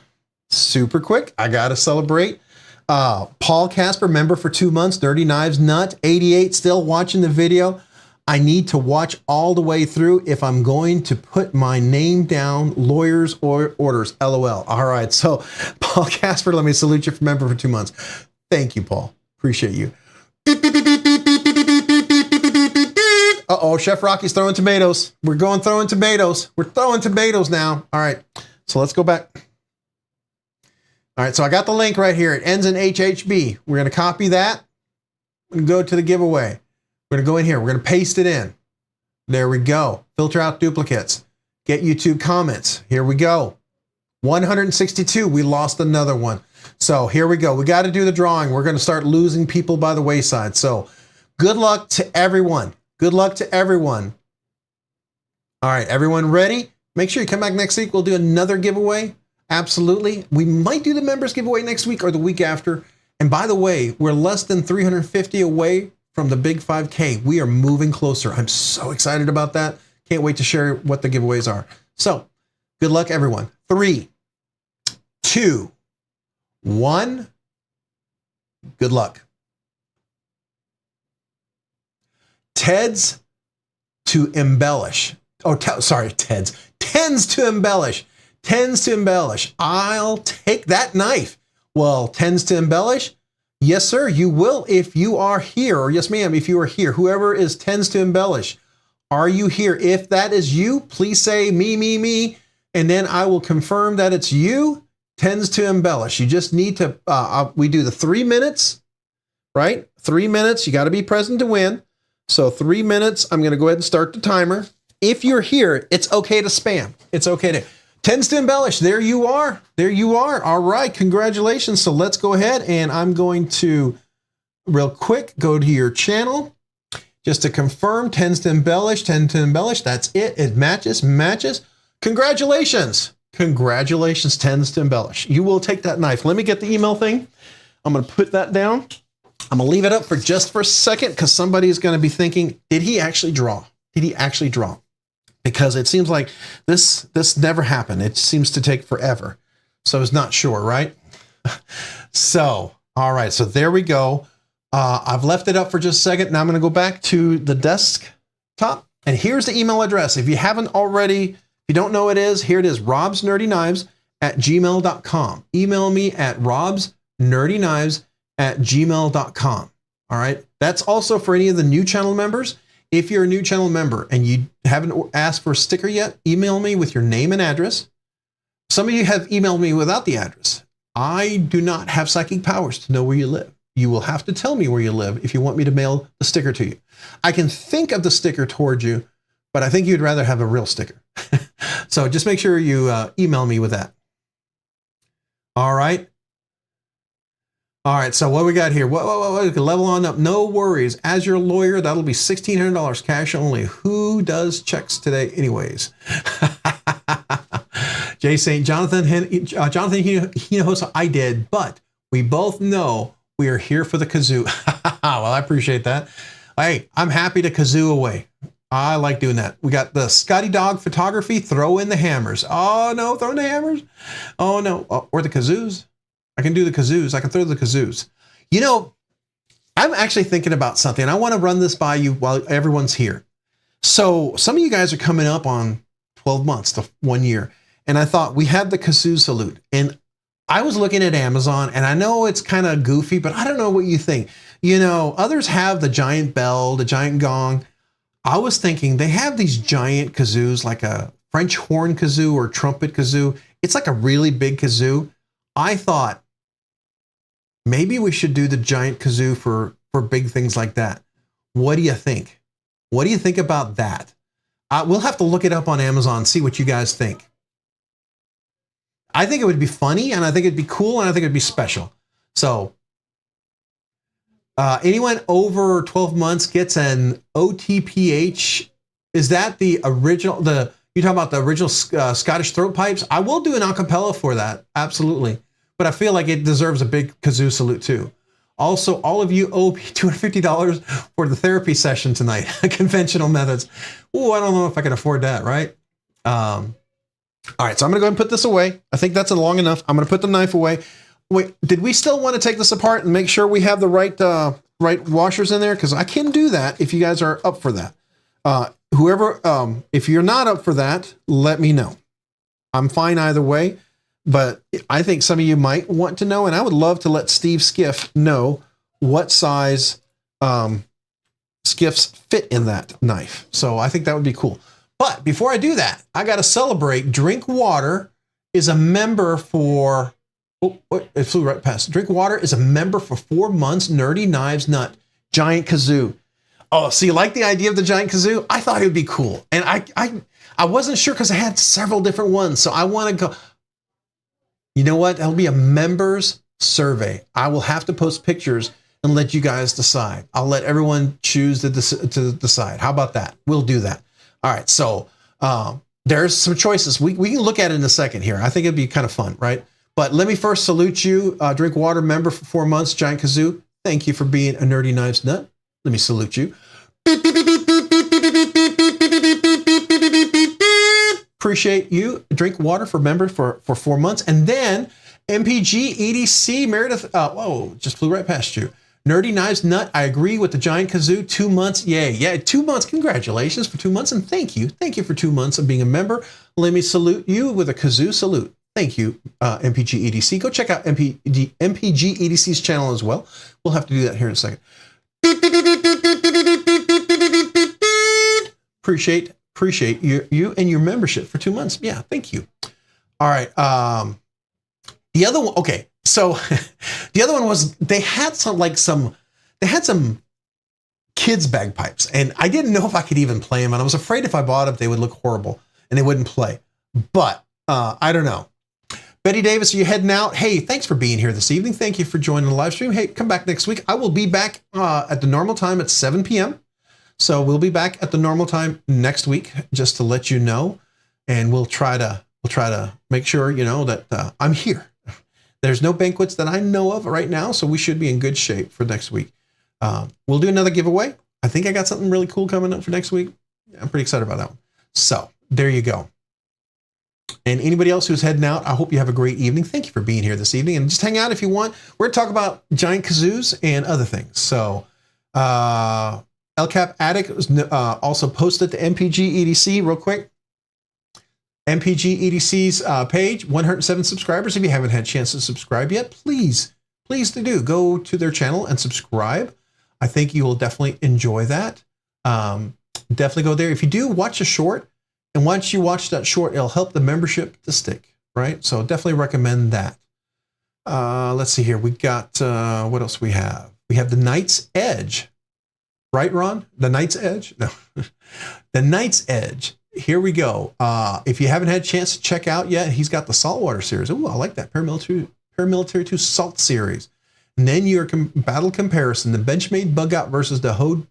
super quick. I got to celebrate. Paul Casper, member for 2 months, Dirty Knives Nut, 88, still watching the video. I need to watch all the way through if I'm going to put my name down, lawyers or orders, LOL. All right, so Paul Casper, let me salute you for member for 2 months. Thank you, Paul. Appreciate you. Uh-oh, Chef Rocky's throwing tomatoes. We're going throwing tomatoes. We're throwing tomatoes now. All right, so let's go back. All right, so I got the link right here. It ends in HHB. We're going to copy that and go to the giveaway. We're going to go in here. We're going to paste it in. There we go. Filter out duplicates. Get YouTube comments. Here we go. 162. We lost another one. So here we go. We got to do the drawing. We're going to start losing people by the wayside. So good luck to everyone. Good luck to everyone. All right, everyone ready? Make sure you come back next week. We'll do another giveaway. Absolutely. We might do the members giveaway next week or the week after. And by the way, we're less than 350 away from the big 5K. We are moving closer. I'm so excited about that. Can't wait to share what the giveaways are. So good luck, everyone. 3, 2, 1. Good luck. Ted's to embellish. Oh, sorry, Ted's. Tends to embellish. Tends to embellish. I'll take that knife. Well, tends to embellish. Yes, sir, you will if you are here. Or yes, ma'am, if you are here. Whoever is tends to embellish. Are you here? If that is you, please say me, me, me. And then I will confirm that it's you. Tends to embellish. You just need to, we do the 3 minutes, right? 3 minutes. You got to be present to win. So 3 minutes. I'm going to go ahead and start the timer. If you're here, it's okay to spam. It's okay to. Tends to embellish. There you are. There you are. All right. Congratulations. So let's go ahead and I'm going to real quick go to your channel just to confirm. Tends to embellish. Tend to embellish. That's it. It matches. Matches. Congratulations. Congratulations. Tends to embellish. You will take that knife. Let me get the email thing. I'm going to put that down. I'm going to leave it up for just for a second because somebody is going to be thinking, did he actually draw? Did he actually draw? Because it seems like this never happened. It seems to take forever. So it's not sure, right? So, all right. So there we go. I've left it up for just a second. Now I'm going to go back to the desktop. And here's the email address. If you haven't already, if you don't know what it is, here it is, robsnerdyknives@gmail.com. Email me at robsnerdyknives@gmail.com. All right. That's also for any of the new channel members. If you're a new channel member and you haven't asked for a sticker yet, email me with your name and address. Some of you have emailed me without the address. I do not have psychic powers to know where you live. You will have to tell me where you live if you want me to mail the sticker to you. I can think of the sticker towards you, but I think you'd rather have a real sticker. So just make sure you email me with that. All right. All right, so what we got here? Whoa, level on up. No worries. As your lawyer, that'll be $1,600 cash only. Who does checks today anyways? Jay saying, Jonathan, Hinojosa, I did, but we both know we are here for the kazoo. Well, I appreciate that. Hey, I'm happy to kazoo away. I like doing that. We got the Scotty Dog photography. Throw in the hammers. Oh, no, throw in the hammers. Oh, no. Oh, or the kazoos. I can do the kazoos. I can throw the kazoos. You know, I'm actually thinking about something. I want to run this by you while everyone's here. So some of you guys are coming up on 12 months to 1 year. And I thought we had the kazoo salute. And I was looking at Amazon and I know it's kind of goofy, but I don't know what you think. You know, others have the giant bell, the giant gong. I was thinking they have these giant kazoos, like a French horn kazoo or trumpet kazoo. It's like a really big kazoo. I thought, maybe we should do the giant kazoo for big things like that. What do you think? What do you think about that? We'll have to look it up on Amazon, see what you guys think. I think it would be funny, and I think it'd be cool, and I think it'd be special. So anyone over 12 months gets an OTPH. Is that the original, you talking about the original Scottish throat pipes? I will do an acapella for that, absolutely. But I feel like it deserves a big kazoo salute too. Also, all of you owe $250 for the therapy session tonight. Conventional methods. Oh, I don't know if I can afford that, right? All right, so I'm gonna go ahead and put this away. I think that's long enough. I'm gonna put the knife away. Wait, did we still want to take this apart and make sure we have the right washers in there? Because I can do that if you guys are up for that. If you're not up for that, let me know. I'm fine either way, but I think some of you might want to know, and I would love to let Steve Skiff know what size Skiffs fit in that knife. So I think that would be cool. But before I do that, I got to celebrate. Drinkwater is a member for... Oh, it flew right past. Drinkwater is a member for 4 months. Nerdy Knives Nut. Giant kazoo. Oh, so you like the idea of the giant kazoo? I thought it would be cool. And I wasn't sure because I had several different ones. So I want to go... You know what? That'll be a members survey. I will have to post pictures and let you guys decide. I'll let everyone choose to decide. How about that? We'll do that. All right. So there's some choices. We can look at it in a second here. I think it'd be kind of fun, right? But let me first salute you, Drinkwater member for 4 months, Giant Kazoo. Thank you for being a Nerdy Knives Nut. Let me salute you. Appreciate you, Drinkwater, for member for 4 months. And then MPG EDC Meredith. Whoa, just flew right past you. Nerdy Knives Nut. I agree with the Giant Kazoo. 2 months. Yay. Yeah, 2 months. Congratulations for 2 months. And thank you. Thank you for 2 months of being a member. Let me salute you with a Kazoo salute. Thank you, MPG EDC. Go check out MPG EDC's channel as well. We'll have to do that here in a second. Appreciate you and your membership for 2 months. Yeah, thank you. All right. The other one. Okay, so the other one was they had some kids bagpipes, and I didn't know if I could even play them, and I was afraid if I bought them they would look horrible and they wouldn't play. But I don't know. Betty Davis, are you heading out? Hey, thanks for being here this evening. Thank you for joining the live stream. Hey, come back next week. I will be back at the normal time at 7 p.m. So we'll be back at the normal time next week, just to let you know. And we'll try to make sure you know that I'm here. There's no banquets that I know of right now, so we should be in good shape for next week. We'll do another giveaway. I think I got something really cool coming up for next week. I'm pretty excited about that one. So there you go. And anybody else who's heading out, I hope you have a great evening. Thank you for being here this evening. And just hang out if you want. We're going to talk about giant kazoos and other things. So LCAP Addict was also posted to MPG EDC real quick. MPG EDC's page, 107 subscribers. If you haven't had a chance to subscribe yet, please do. Go to their channel and subscribe. I think you will definitely enjoy that. Definitely go there. If you do, watch a short. And once you watch that short, it'll help the membership to stick, right? So definitely recommend that. Let's see here. We got, what else we have? We have the Knight's Edge. Right, Ron? The Knight's Edge? No. The Knight's Edge. Here we go. If you haven't had a chance to check out yet, he's got the Saltwater series. Oh, I like that. Paramilitary 2 Salt series. And then your battle comparison, the Benchmade Bug Out versus the Hogue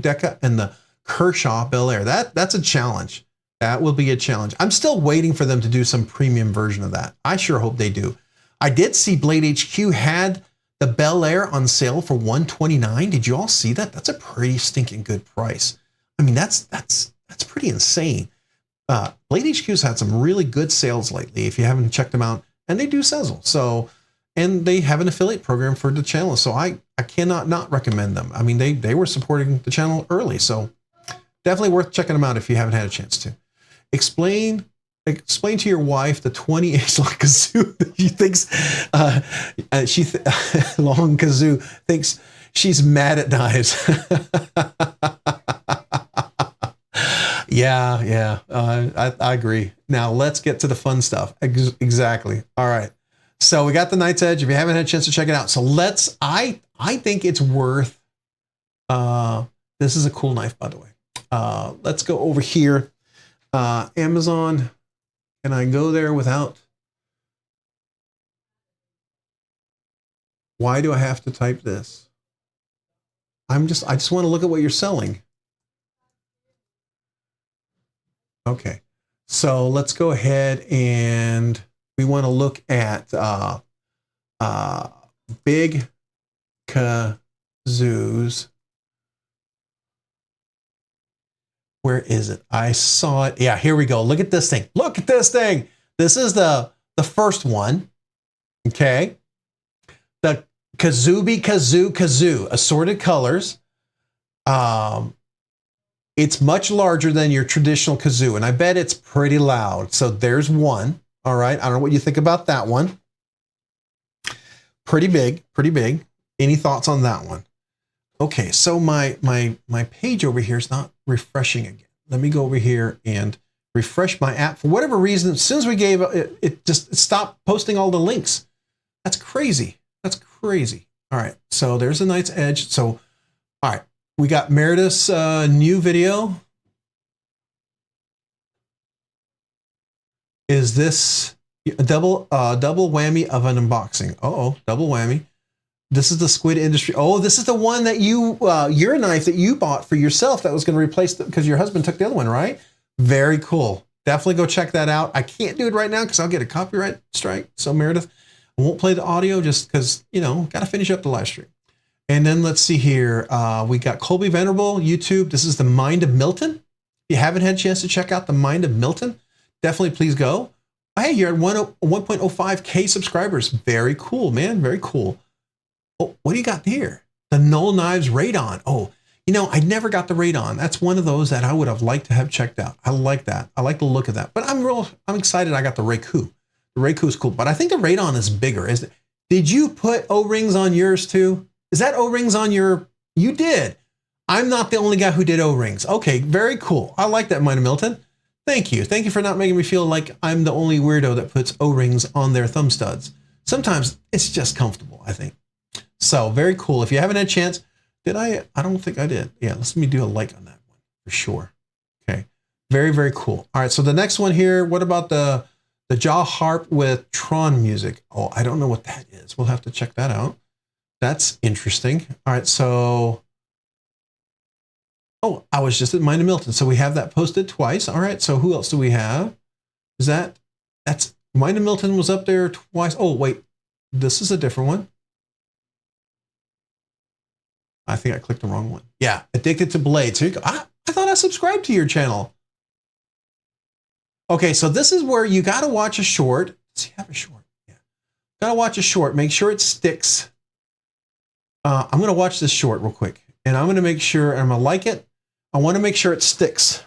Deca and the Kershaw Bel Air. That's a challenge. That will be a challenge. I'm still waiting for them to do some premium version of that. I sure hope they do. I did see Blade HQ had the Bel Air on sale for $129. Did you all see that? That's a pretty stinking good price. I mean, that's pretty insane. Blade HQ's had some really good sales lately. If you haven't checked them out, and they do sizzle. So, and they have an affiliate program for the channel. So I cannot not recommend them. I mean, they were supporting the channel early. So definitely worth checking them out if you haven't had a chance to. Explain to your wife the 20-inch long kazoo that she thinks long kazoo thinks she's mad at knives. Yeah. I agree. Now let's get to the fun stuff. Exactly. All right. So we got the Knight's Edge. If you haven't had a chance to check it out, so I think it's worth. This is a cool knife, by the way. Let's go over here. Amazon, can I go there without? Why do I have to type this? I just want to look at what you're selling. Okay. So let's go ahead and we want to look at big kazoos. Where is it? I saw it. Yeah, here we go. Look at this thing. Look at this thing. This is the first one. Okay. The Kazubi Kazoo, assorted colors. It's much larger than your traditional kazoo, and I bet it's pretty loud. So there's one. All right. I don't know what you think about that one. Pretty big, pretty big. Any thoughts on that one? Okay, so my page over here is not refreshing again. Let me go over here and refresh my app. For whatever reason, as soon as we gave it just stopped posting all the links. That's crazy. That's crazy. All right, so there's a Knight's Edge. So, all right, we got Meredith's new video. Is this a double whammy of an unboxing? Uh-oh, double whammy. This is the Squid Industry. Oh, this is the one that you, your knife that you bought for yourself that was going to replace because your husband took the other one, right? Very cool. Definitely go check that out. I can't do it right now because I'll get a copyright strike. So Meredith, I won't play the audio just because, you know, got to finish up the live stream. And then let's see here. We got Colby Venerable, YouTube. This is the Mind of Milton. If you haven't had a chance to check out the Mind of Milton, definitely please go. Hey, you're at 1.05K subscribers. Very cool, man. Very cool. Oh, what do you got here? The Null Knives Radon. Oh, you know, I never got the Radon. That's one of those that I would have liked to have checked out. I like that. I like the look of that. But I'm excited I got the Reiku. The Reiku is cool. But I think the Radon is bigger. Did you put O-rings on yours too? Is that O-rings on your... You did. I'm not the only guy who did O-rings. Okay, very cool. I like that, Mina Milton. Thank you. Thank you for not making me feel like I'm the only weirdo that puts O-rings on their thumb studs. Sometimes it's just comfortable, I think. So very cool. If you haven't had a chance, did I? I don't think I did. Yeah, let me do a like on that one for sure. Okay, very, very cool. All right, so the next one here, what about the jaw harp with Tron music? Oh, I don't know what that is. We'll have to check that out. That's interesting. All right, so, oh, I was just at Mind of Milton. So we have that posted twice. All right, so who else do we have? That's Mind of Milton was up there twice. Oh, wait, this is a different one. I think I clicked the wrong one. Yeah, Addicted to Blades. Here you go. I thought I subscribed to your channel. Okay, so this is where you got to watch a short. Does he have a short? Yeah. Got to watch a short. Make sure it sticks. I'm going to watch this short real quick. And I'm going to make sure, I'm going to like it. I want to make sure it sticks.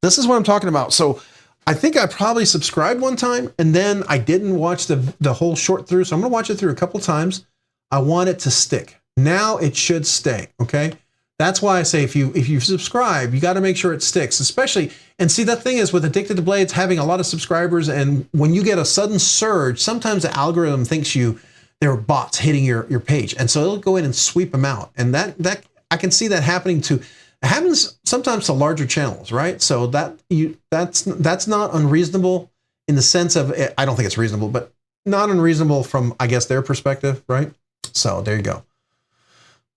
This is what I'm talking about. So I think I probably subscribed one time, and then I didn't watch the whole short through. So I'm going to watch it through a couple times. I want it to stick. Now it should stay, okay? That's why I say if you subscribe, you got to make sure it sticks, especially, and see, that thing is with Addicted to Blades having a lot of subscribers, and when you get a sudden surge, sometimes the algorithm thinks there are bots hitting your page, and so it'll go in and sweep them out, and that I can see that happening to, it happens sometimes to larger channels, right? So that's not unreasonable in the sense of, I don't think it's reasonable, but not unreasonable from, I guess, their perspective, right? So there you go.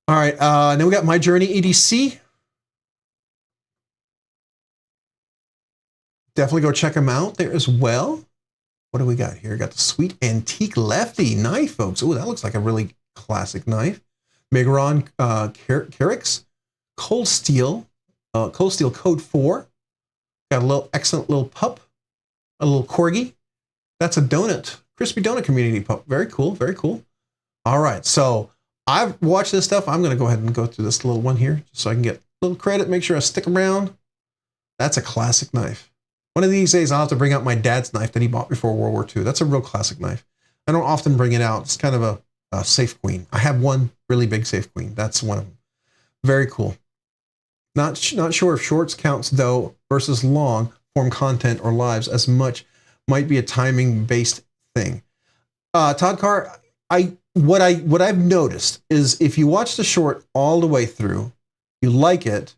All right, then we got My Journey EDC. Definitely go check them out there as well. What do we got here? We got the Sweet Antique Lefty knife, folks. Oh, that looks like a really classic knife. Megaron Carix, Cold Steel Code 4. Got a little excellent little pup, a little corgi. That's a donut, crispy donut community pup. Very cool, very cool. All right, so I've watched this stuff. I'm going to go ahead and go through this little one here so I can get a little credit, make sure I stick around. That's a classic knife. One of these days, I'll have to bring out my dad's knife that he bought before World War II. That's a real classic knife. I don't often bring it out. It's kind of a safe queen. I have one really big safe queen. That's one of them. Very cool. Not sure if shorts counts, though, versus long form content or lives as much. Might be a timing-based thing. Todd Carr, what I've noticed is if you watch the short all the way through, you like it.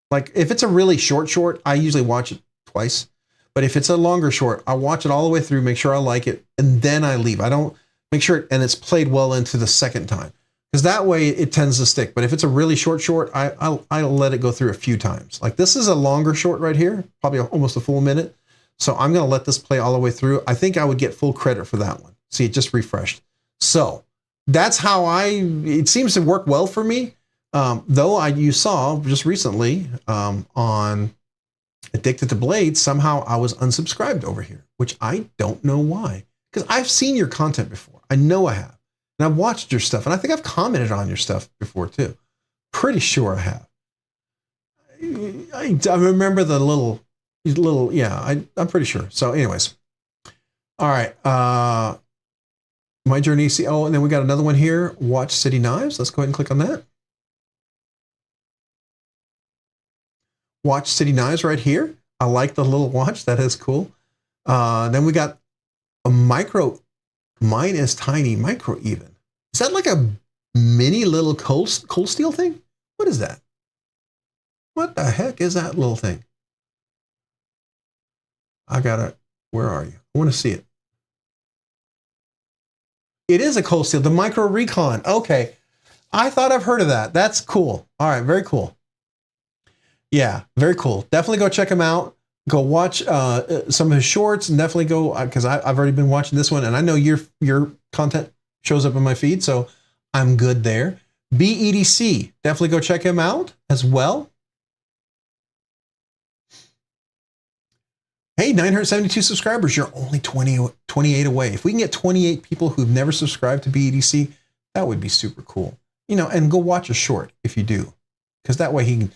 Like if it's a really short, I usually watch it twice. But if it's a longer short, I watch it all the way through, make sure I like it, and then I leave. I don't make sure and it's played well into the second time, because that way it tends to stick. But if it's a really short, I'll let it go through a few times. Like this is a longer short right here, probably almost a full minute. So I'm going to let this play all the way through. I think I would get full credit for that one. See, it just refreshed. So that's how it seems to work well for me. Though you saw just recently on Addicted to Blade, somehow I was unsubscribed over here, which I don't know why. Because I've seen your content before. I know I have. And I've watched your stuff. And I think I've commented on your stuff before too. Pretty sure I have. I remember the little, yeah, I'm pretty sure. So anyways. All right. My Journey. Oh, and then we got another one here. Watch City Knives. Let's go ahead and click on that. Watch City Knives right here. I like the little watch. That is cool. Then we got a micro. Mine is tiny micro even. Is that like a mini little cold steel thing? What is that? What the heck is that little thing? I gotta, where are you? I want to see it. It is a cold steel, the Micro Recon. Okay. I thought I've heard of that. That's cool. All right. Very cool. Yeah, very cool. Definitely go check him out. Go watch some of his shorts and definitely go, because I've already been watching this one and I know your content shows up in my feed. So I'm good there. BEDC, definitely go check him out as well. Hey, 972 subscribers. You're only 28 away. If we can get 28 people who've never subscribed to BEDC, that would be super cool. You know, and go watch a short if you do, because that way he can,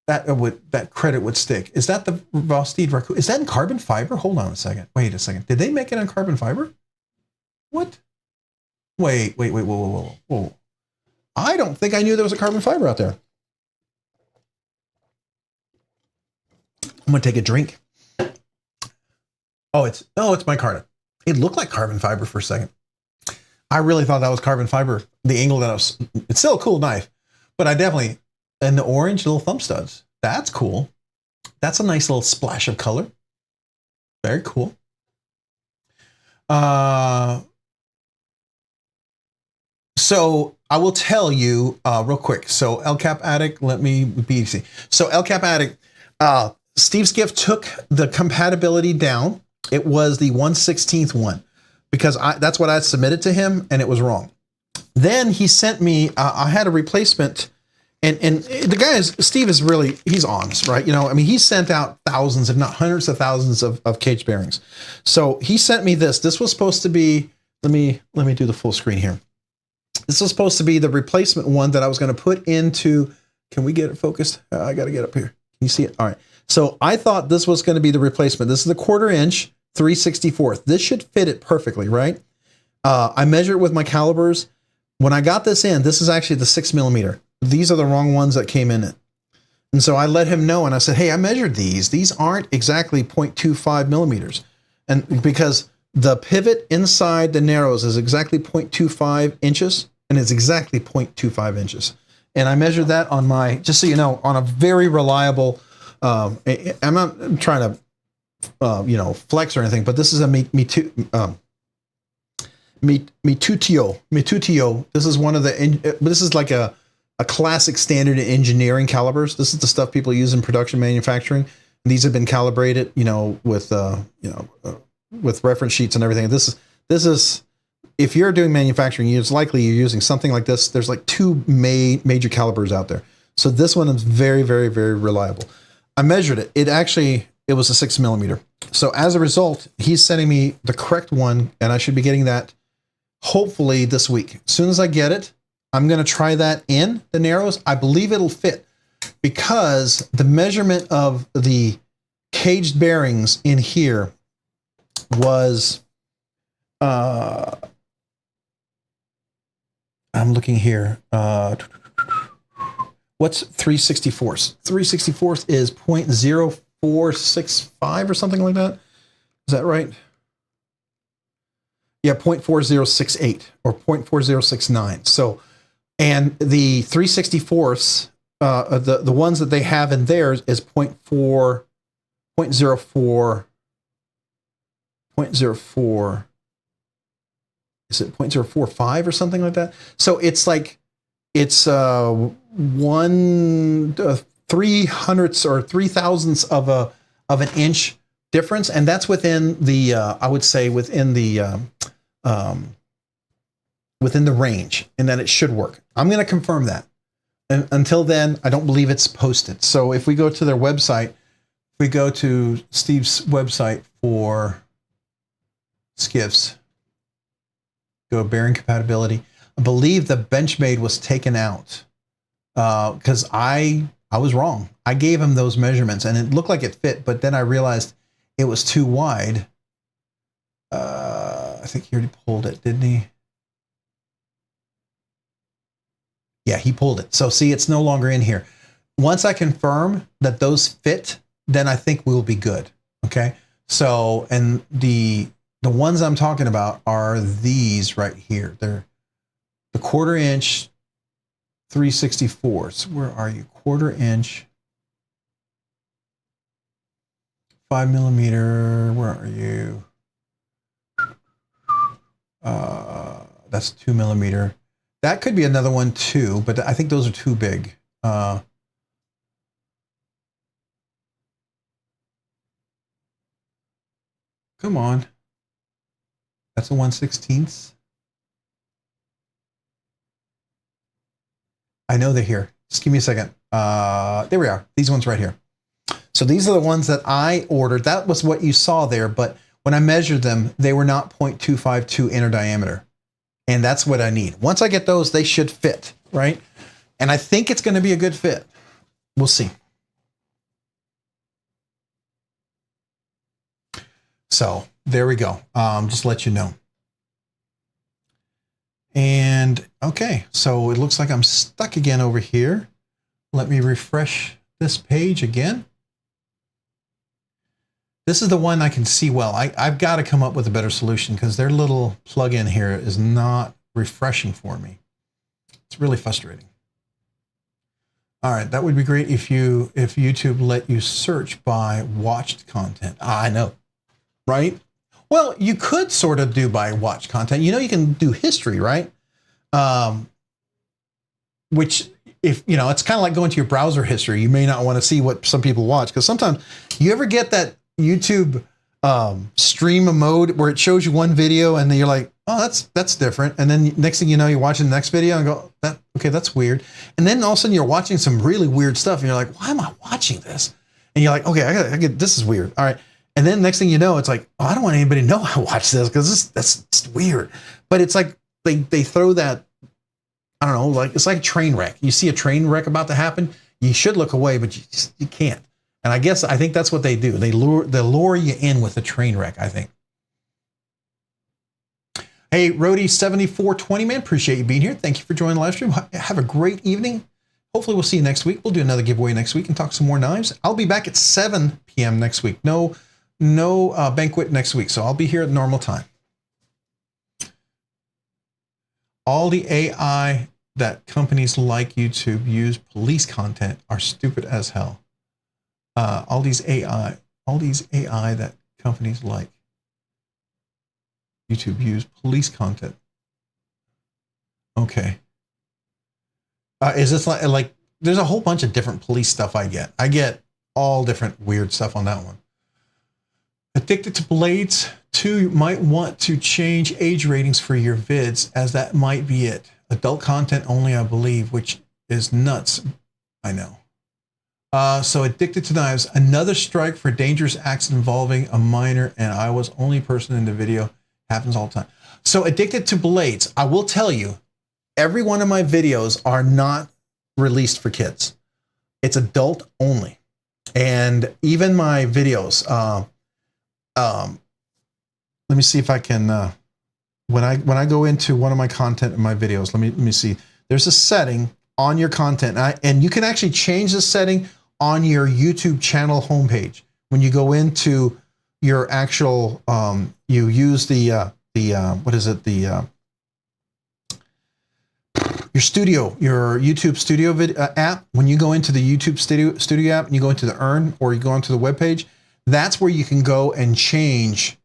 that credit would stick. Is that the Vosteed Raccoon? Is that in carbon fiber? Hold on a second. Wait a second. Did they make it on carbon fiber? What? Wait. Whoa. I don't think I knew there was a carbon fiber out there. I'm gonna take a drink. Oh, it's micarta. It looked like carbon fiber for a second. I really thought that was carbon fiber. The angle that I was, it's still a cool knife, but I definitely, and the orange little thumb studs. That's cool. That's a nice little splash of color. Very cool. So I will tell you real quick. So El Cap Addict, let me BDC. So El Cap Addict, Steve Skiff took the compatibility down. It was the 1/16 one because that's what I submitted to him and it was wrong. Then he sent me, I had a replacement and the guy is, Steve is really, he's honest, right? You know, I mean, he sent out thousands, if not hundreds of thousands of cage bearings. So he sent me this. This was supposed to be, let me do the full screen here. This was supposed to be the replacement one that I was going to put into, can we get it focused? I got to get up here. Can you see it? All right. So I thought this was going to be the replacement. This is the 1/4 inch, 3/64. This should fit it perfectly, right? I measured with my calibers. When I got this in, this is actually the 6mm. These are the wrong ones that came in it. And so I let him know and I said, hey, I measured these. These aren't exactly 0.25 millimeters. And because the pivot inside the narrows is exactly 0.25 inches and it's exactly 0.25 inches. And I measured that on my, just so you know, on a very reliable, I'm not trying to, you know, flex or anything, but this is a Mitutio. This is one of the, this is like a classic standard engineering calibers. This is the stuff people use in production manufacturing. These have been calibrated, you know, with, with reference sheets and everything. This is, if you're doing manufacturing, it's likely you're using something like this. There's like two major calibers out there. So this one is very, very, very reliable. I measured it. It was a 6mm. So as a result, he's sending me the correct one and I should be getting that hopefully this week. As soon as I get it, I'm going to try that in the narrows. I believe it'll fit because the measurement of the caged bearings in here was, I'm looking here. What's 3/64? 3/64 is 0.0465 or something like that. Is that right? Yeah, 0.4068 or 0.4069. So, and the 3/64, the ones that they have in theirs is 0.04. Is it 0.045 or something like that? So it's like, it's 1/300 or 3,000ths of an inch difference, and that's within the I would say within the range, and then it should work. I'm going to confirm that. And until then, I don't believe it's posted. So if we go to their website, we go to Steve's website for Skiffs, go bearing compatibility. I believe the Benchmade was taken out because I was wrong. I gave him those measurements and it looked like it fit, but then I realized it was too wide. I think he already pulled it, didn't he? Yeah, he pulled it. So see, it's no longer in here. Once I confirm that those fit, then I think we'll be good. Okay. So, and the ones I'm talking about are these right here. They're the 1/4 inch 364s. Where are you? 1/4 inch 5 millimeter. Where are you? That's 2 millimeter. That could be another one too, but I think those are too big. Come on. That's a 1/16. I know they're here. Just give me a second. There we are. These ones right here. So these are the ones that I ordered. That was what you saw there, but when I measured them, they were not 0.252 inner diameter. And that's what I need. Once I get those, they should fit, right? And I think it's going to be a good fit. We'll see. So there we go. Just to let you know. And okay, so it looks like I'm stuck again over here. Let me refresh this page again. This is the one I can see well. I've got to come up with a better solution because their little plug-in here is not refreshing for me. It's really frustrating. All right, that would be great if YouTube let you search by watched content. I know, right? Well, you could sort of do by watched content. You know, you can do history, right? Which, if you know, it's kind of like going to your browser history. You may not want to see what some people watch because sometimes you ever get that YouTube stream mode where it shows you one video and then you're like, oh, that's different. And then next thing you know, you're watching the next video and go, okay, that's weird. And then all of a sudden you're watching some really weird stuff and you're like, why am I watching this? And you're like, okay, I get this is weird. All right. And then next thing you know, it's like, oh, I don't want anybody to know I watch this because that's weird. But it's like they throw that, I don't know, like it's like a train wreck. You see a train wreck about to happen, you should look away, but you can't. And I think that's what they do. They lure you in with a train wreck, I think. Hey, Rody7420, man, appreciate you being here. Thank you for joining the live stream. Have a great evening. Hopefully we'll see you next week. We'll do another giveaway next week and talk some more knives. I'll be back at 7 p.m. next week. No banquet next week, so I'll be here at normal time. All the AI that companies like YouTube use police content are stupid as hell. All these AI that companies like YouTube use police content. Okay. Is this like there's a whole bunch of different police stuff I get. I get all different weird stuff on that one. Addicted to blades, too, you might want to change age ratings for your vids, as that might be it. Adult content only, I believe, which is nuts. I know. So addicted to knives, another strike for dangerous acts involving a minor, and I was only person in the video. Happens all the time. So addicted to blades, I will tell you, every one of my videos are not released for kids. It's adult only. And even my videos, let me see if I can, when I go into one of my content in my videos, let me see. There's a setting on your content, and you can actually change the setting on your YouTube channel homepage. When you go into your actual, you use your YouTube Studio app. When you go into the YouTube Studio app and you go into the Earn, or you go onto the web page, that's where you can go and change.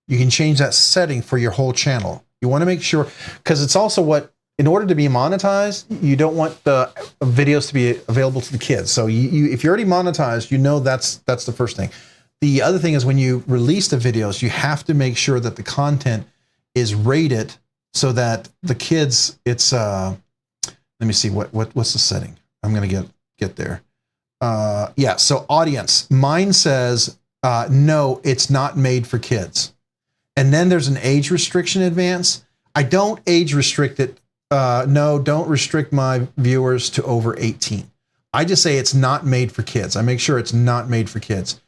You can change that setting for your whole channel. You want to make sure, because it's also what, in order to be monetized, you don't want the videos to be available to the kids. So if you're already monetized, you know that's the first thing. The other thing is when you release the videos, you have to make sure that the content is rated so that the kids, it's let me see what's the setting. I'm gonna get there. Yeah, so audience, mine says, no, it's not made for kids. And then there's an age restriction advance. I don't age restrict it. No, don't restrict my viewers to over 18. I just say it's not made for kids. I make sure it's not made for kids.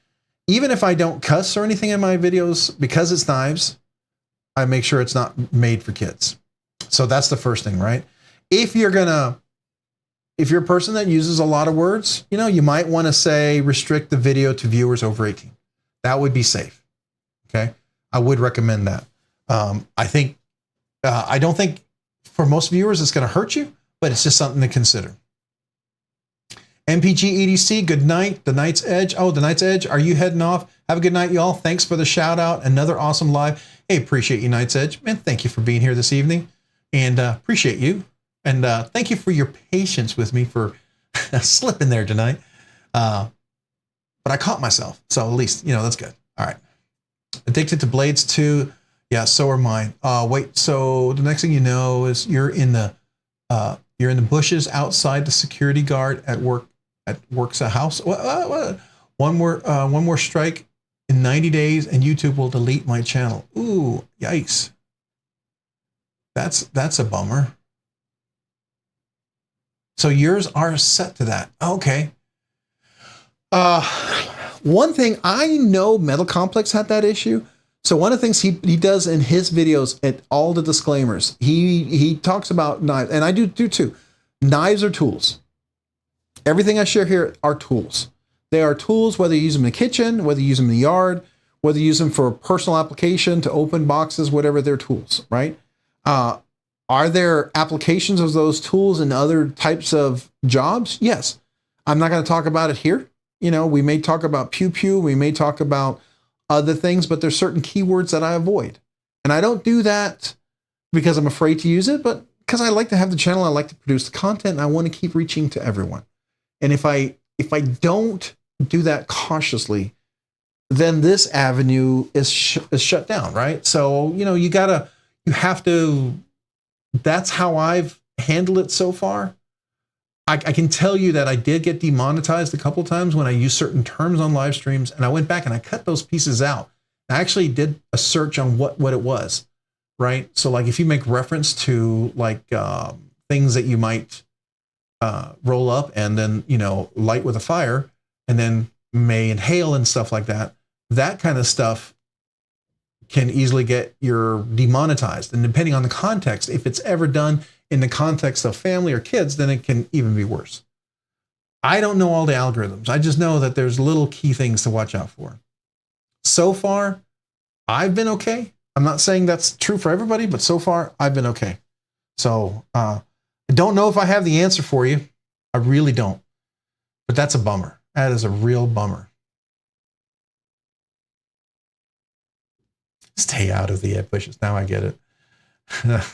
Even if I don't cuss or anything in my videos, because it's knives, I make sure it's not made for kids. So that's the first thing, right? If you're a person that uses a lot of words, you know, you might want to say restrict the video to viewers over 18. That would be safe. Okay. I would recommend that. I don't think for most viewers it's going to hurt you, but it's just something to consider. MPG EDC, good night. The Night's Edge. Oh, the Night's Edge. Are you heading off? Have a good night, y'all. Thanks for the shout out. Another awesome live. Hey, appreciate you, Night's Edge. Man, thank you for being here this evening. And appreciate you. And thank you for your patience with me for slipping there tonight. But I caught myself. So at least, you know, that's good. All right. Addicted to Blades 2. Yeah, so are mine. Wait, so the next thing you know is you're in the bushes outside the security guard at work's a house. What? One more strike in 90 days and YouTube will delete my channel. Ooh, yikes. That's a bummer. So yours are set to that. Okay. One thing I know Metal Complex had that issue. So one of the things he does in his videos at all the disclaimers, he talks about knives, and I do too. Knives are tools. Everything I share here are tools. They are tools, whether you use them in the kitchen, whether you use them in the yard, whether you use them for personal application, to open boxes, whatever, they're tools, right? Are there applications of those tools in other types of jobs? Yes. I'm not going to talk about it here. You know, we may talk about pew, we may talk about other things, but there's certain keywords that I avoid. And I don't do that because I'm afraid to use it, but because I like to have the channel, I like to produce the content, and I want to keep reaching to everyone. And if I don't do that cautiously, then this avenue is shut down, right? So, you know, you have to, that's how I've handled it so far. I can tell you that I did get demonetized a couple of times when I used certain terms on live streams, and I went back and I cut those pieces out. I actually did a search on what it was, right? So like if you make reference to like things that you might roll up and then, you know, light with a fire and then may inhale and stuff like that, that kind of stuff can easily get your demonetized. And depending on the context, if it's ever done in the context of family or kids, then it can even be worse. I don't know all the algorithms. I just know that there's little key things to watch out for. So far, I've been okay. I'm not saying that's true for everybody, but so far, I've been okay. So I don't know if I have the answer for you. I really don't. But that's a bummer. That is a real bummer. Stay out of the bushes. Now I get it.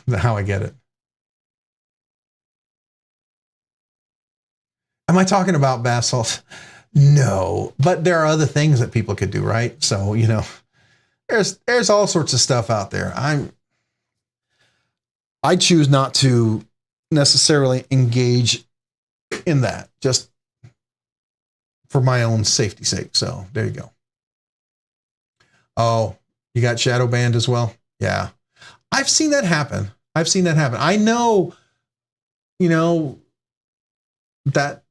Now I get it. Am I talking about bath salts? No, but there are other things that people could do, right? So, you know, there's all sorts of stuff out there. I choose not to necessarily engage in that, just for my own safety's sake. So there you go. Oh, you got shadow banned as well? Yeah. I've seen that happen. I know, you know, that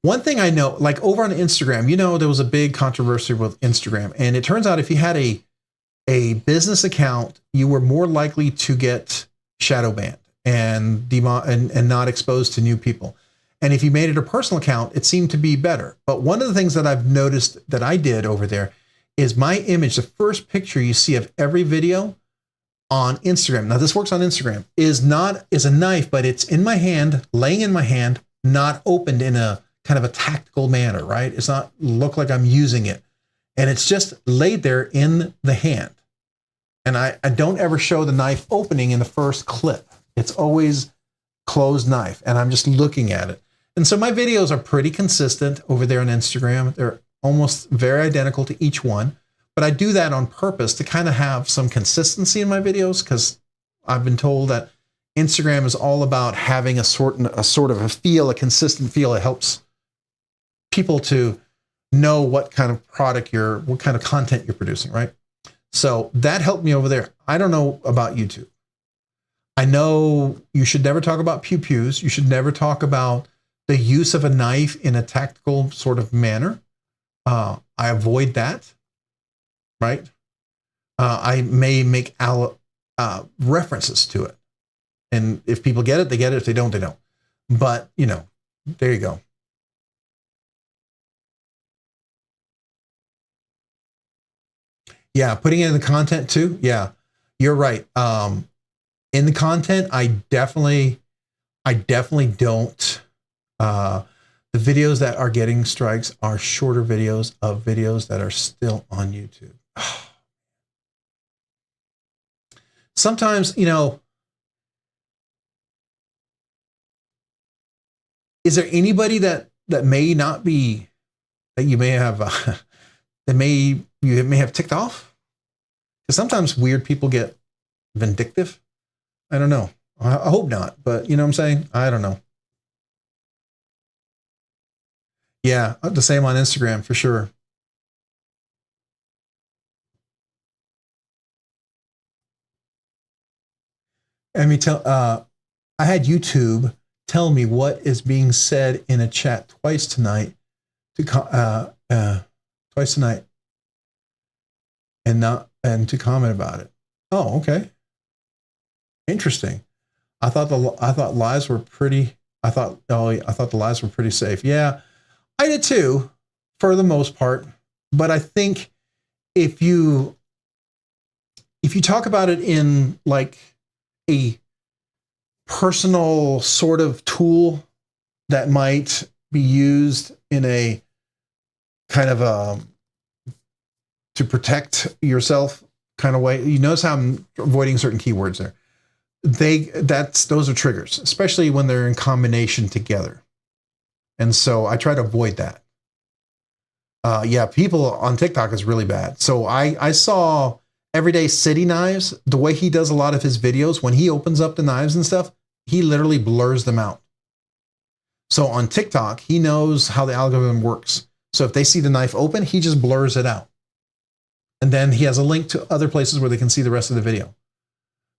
one thing I know, like over on Instagram, you know, there was a big controversy with Instagram, and it turns out if you had a business account, you were more likely to get shadow banned and not exposed to new people. And if you made it a personal account, it seemed to be better. But one of the things that I've noticed that I did over there is my image, the first picture you see of every video on Instagram. Now this works on Instagram, is a knife, but it's in my hand, laying in my hand, not opened in a kind of a tactical manner, right? It's not look like I'm using it. And it's just laid there in the hand. And I don't ever show the knife opening in the first clip. It's always closed knife, and I'm just looking at it. And so my videos are pretty consistent over there on Instagram. They're almost very identical to each one. But I do that on purpose to kind of have some consistency in my videos, because I've been told that Instagram is all about having a sort of a feel, a consistent feel. It helps people to know what kind of what kind of content you're producing, right? So that helped me over there. I don't know about YouTube. I know you should never talk about pew-pews. You should never talk about the use of a knife in a tactical sort of manner. I avoid that, right? I may make references to it. And if people get it, they get it. If they don't, they don't. But, you know, there you go. Yeah, putting it in the content too. Yeah, you're right. In the content, I definitely don't. The videos that are getting strikes are shorter videos of videos that are still on YouTube. Sometimes, you know, is there anybody that may not be, that you may have, you may have ticked off? Because sometimes weird people get vindictive. I don't know. I hope not, but you know what I'm saying? I don't know. Yeah, the same on Instagram for sure. Let me tell, I had YouTube tell me what is being said in a chat twice tonight and to comment about it. Oh, okay. Interesting. I thought the lives were pretty safe. Yeah, I did too, for the most part. But I think if you talk about it in like a personal sort of tool that might be used in a kind of to protect yourself kind of way, you notice how I'm avoiding certain keywords there. Those are triggers, especially when they're in combination together. And so I try to avoid that. Yeah, people on TikTok is really bad. So I saw Everyday City Knives, the way he does a lot of his videos, when he opens up the knives and stuff, he literally blurs them out. So on TikTok, he knows how the algorithm works. So if they see the knife open, he just blurs it out. And then he has a link to other places where they can see the rest of the video.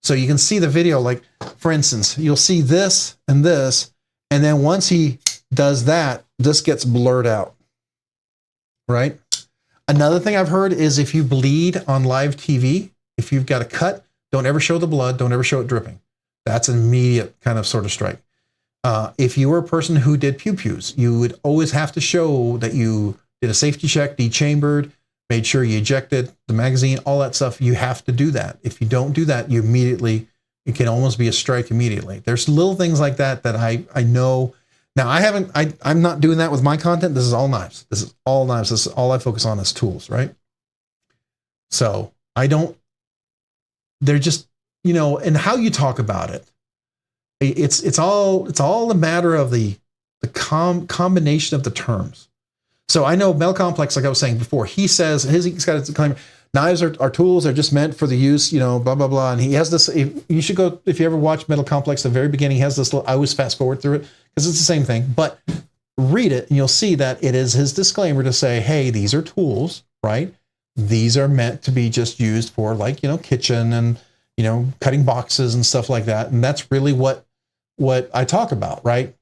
So you can see the video, like, for instance, you'll see this, and then once he does that, this gets blurred out, right? Another thing I've heard is if you bleed on live TV, if you've got a cut, don't ever show the blood, don't ever show it dripping. That's an immediate kind of sort of strike. If you were a person who did pew-pews, you would always have to show that you did a safety check, dechambered, made sure you ejected the magazine, all that stuff. You have to do that. If you don't do that, it can almost be a strike immediately. There's little things like that that I know. Now I'm not doing that with my content. This is all knives. This is all knives. This is all I focus on is tools, right? So they're just, you know, and how you talk about it. It's all a matter of the combination of the terms. So I know Metal Complex, like I was saying before, he says he's got a disclaimer. Knives are tools, are just meant for the use, you know, blah, blah, blah. And he has this, you should go, if you ever watch Metal Complex, the very beginning, he has this little, I always fast forward through it because it's the same thing, but read it and you'll see that it is his disclaimer to say, hey, these are tools, right? These are meant to be just used for, like, you know, kitchen and, you know, cutting boxes and stuff like that. And that's really what I talk about, right?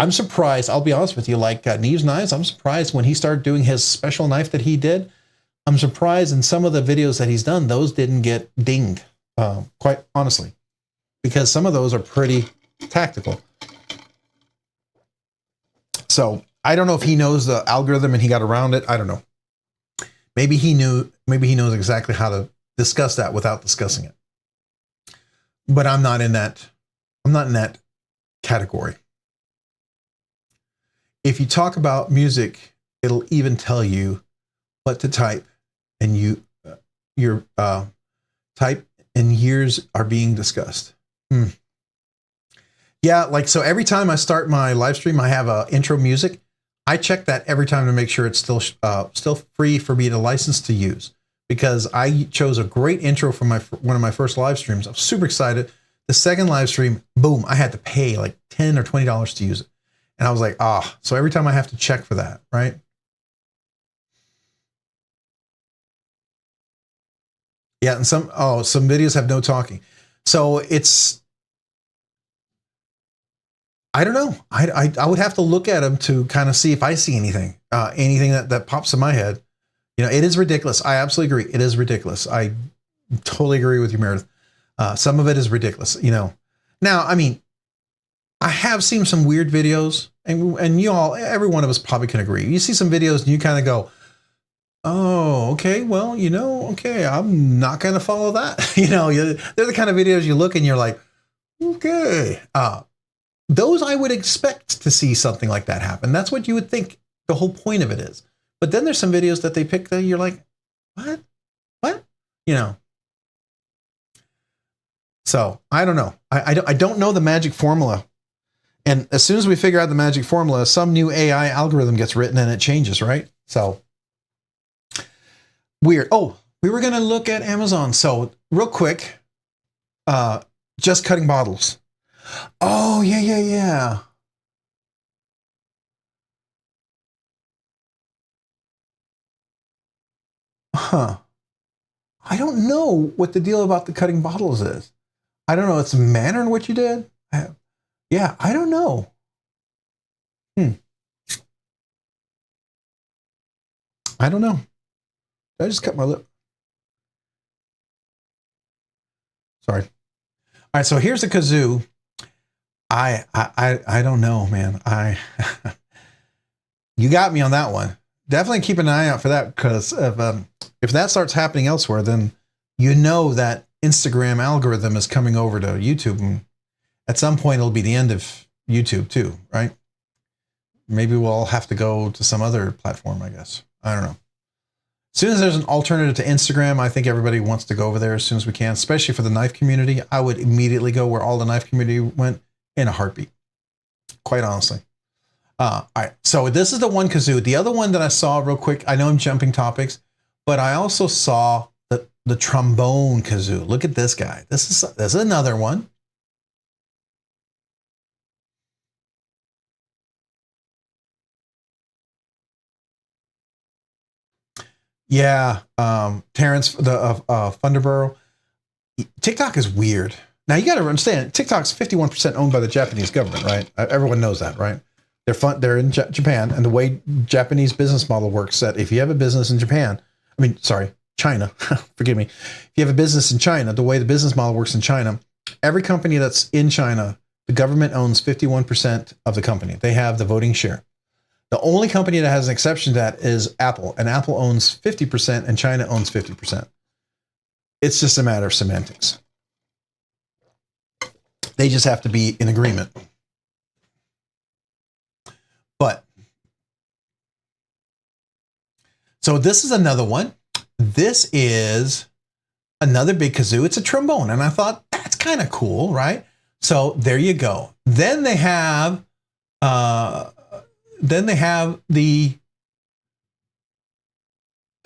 I'm surprised, I'll be honest with you, like Neve's Knives, I'm surprised when he started doing his special knife that he did. I'm surprised in some of the videos that he's done, those didn't get dinged, quite honestly, because some of those are pretty tactical. So I don't know if he knows the algorithm and he got around it. I don't know. Maybe he knows exactly how to discuss that without discussing it. But I'm not in that category. If you talk about music, it'll even tell you what to type, and your type and years are being discussed. Yeah, like, so every time I start my live stream, I have a intro music. I check that every time to make sure it's still free for me to license to use, because I chose a great intro for one of my first live streams. I'm super excited. The second live stream, boom, I had to pay like $10 or $20 to use it. And I was like, so every time I have to check for that, right? Yeah, and some videos have no talking. So it's, I don't know. I would have to look at them to kind of see if I see anything that pops in my head. You know, it is ridiculous. I absolutely agree. It is ridiculous. I totally agree with you, Meredith. Some of it is ridiculous, you know. Now, I mean, I have seen some weird videos, and you all, every one of us probably can agree. You see some videos and you kind of go, oh, okay, well, you know, okay, I'm not going to follow that. You know, they're the kind of videos you look and you're like, okay. Those I would expect to see something like that happen. That's what you would think the whole point of it is. But then there's some videos that they pick that you're like, what? What? You know. So I don't know. I don't know the magic formula. And as soon as we figure out the magic formula, some new AI algorithm gets written and it changes, right? So weird. Oh, we were going to look at Amazon. So real quick, just cutting bottles. Oh, yeah. Huh. I don't know what the deal about the cutting bottles is. I don't know. It's the manner in which you did. Yeah, I don't know. I don't know. I just cut my lip. Sorry. All right, so here's the kazoo. I don't know, man. You got me on that one. Definitely keep an eye out for that, because if that starts happening elsewhere, then you know that Instagram algorithm is coming over to YouTube, and at some point it'll be the end of YouTube too, right? Maybe we'll have to go to some other platform, I guess. I don't know. As soon as there's an alternative to Instagram, I think everybody wants to go over there as soon as we can, especially for the knife community. I would immediately go where all the knife community went in a heartbeat, quite honestly. All right, so this is the one kazoo. The other one that I saw real quick, I know I'm jumping topics, but I also saw the trombone kazoo. Look at this guy. This is another one. Yeah, Terrence, the Thunderborough. TikTok is weird. Now you got to understand, TikTok's 51% owned by the Japanese government, right? Everyone knows that, right? They're in Japan, and the way Japanese business model works, that if you have a business in Japan, China, forgive me. If you have a business in China, the way the business model works in China, every company that's in China, the government owns 51% of the company. They have the voting share. The only company that has an exception to that is Apple, and Apple owns 50% and China owns 50%. It's just a matter of semantics. They just have to be in agreement. But, so this is another one. This is another big kazoo. It's a trombone, and I thought that's kind of cool, right? So there you go. Then they have the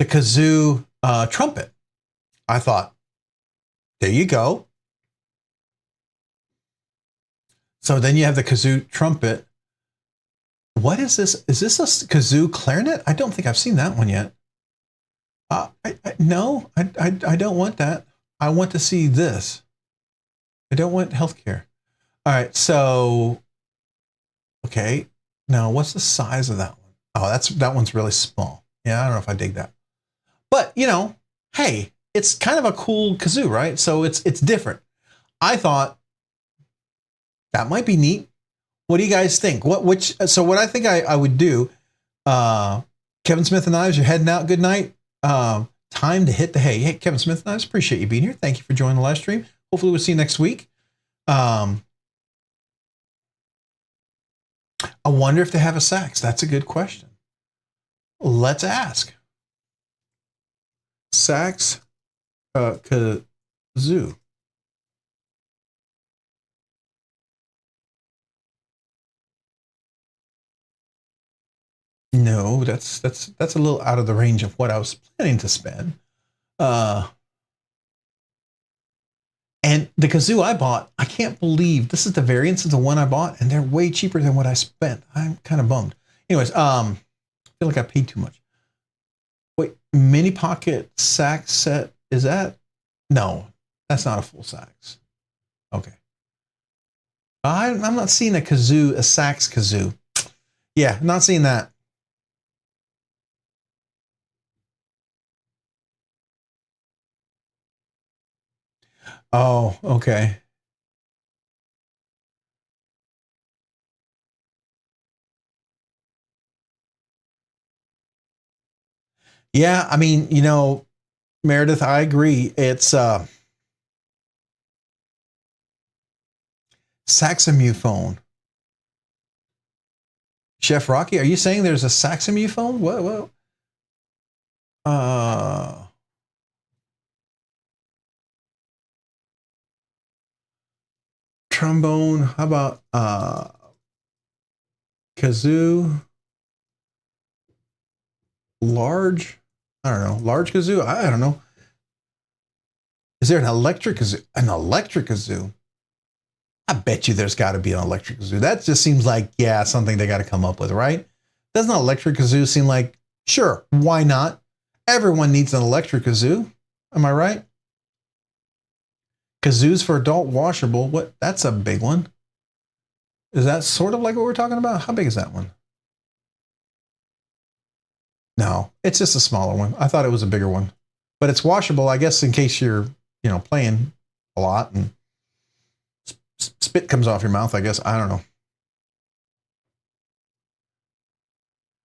kazoo trumpet. I thought, there you go. So then you have the kazoo trumpet. What is this? Is this a kazoo clarinet? I don't think I've seen that one yet. No, I don't want that. I want to see this. I don't want healthcare. All right, so, okay. Now, what's the size of that one? Oh, that one's really small. Yeah, I don't know if I dig that. But, you know, hey, it's kind of a cool kazoo, right? So it's different. I thought that might be neat. What do you guys think? So what I think I would do, Kevin Smith and Knives, you're heading out. Good night. Time to hit the hay. Hey, Kevin Smith and Knives, appreciate you being here. Thank you for joining the live stream. Hopefully we'll see you next week. I wonder if they have a sax. That's a good question. Let's ask. Sax, kazoo. No, that's a little out of the range of what I was planning to spend. And the kazoo I bought, I can't believe this is the variance of the one I bought, and they're way cheaper than what I spent. I'm kind of bummed. Anyways, I feel like I paid too much. Wait, mini pocket sax set, is that? No, that's not a full sax. Okay. I'm not seeing a kazoo, a sax kazoo. Yeah, not seeing that. Oh, okay. Yeah, I mean, you know, Meredith, I agree. It's saxophone. Chef Rocky, are you saying there's a saxophone? What? Trombone. How about kazoo? Large? I don't know. Large kazoo? I don't know. Is there an electric kazoo? An electric kazoo? I bet you there's got to be an electric kazoo. That just seems like, yeah, something they got to come up with, right? Doesn't an electric kazoo seem like, sure, why not? Everyone needs an electric kazoo. Am I right? Kazoos for adult washable. What? That's a big one. Is that sort of like what we're talking about? How big is that one? No, it's just a smaller one. I thought it was a bigger one, but it's washable, I guess, in case you're, you know, playing a lot and spit comes off your mouth, I guess. I don't know.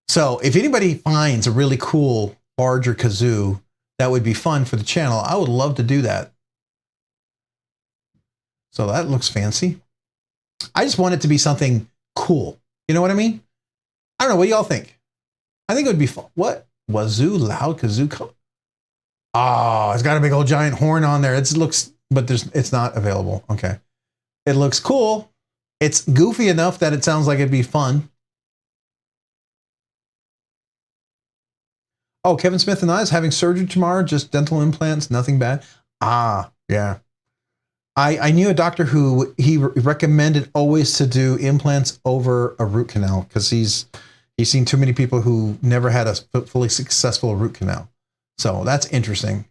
So if anybody finds a really cool larger kazoo that would be fun for the channel, I would love to do that. So that looks fancy. I just want it to be something cool. You know what I mean? I don't know. What do y'all think? I think it would be fun. What? Wazoo loud kazoo. Oh, it's got a big old giant horn on there. It looks, but it's not available. Okay. It looks cool. It's goofy enough that it sounds like it'd be fun. Oh, Kevin Smith and I is having surgery tomorrow. Just dental implants, nothing bad. Ah, yeah. I knew a doctor who he recommended always to do implants over a root canal because he's seen too many people who never had a fully successful root canal. So that's interesting.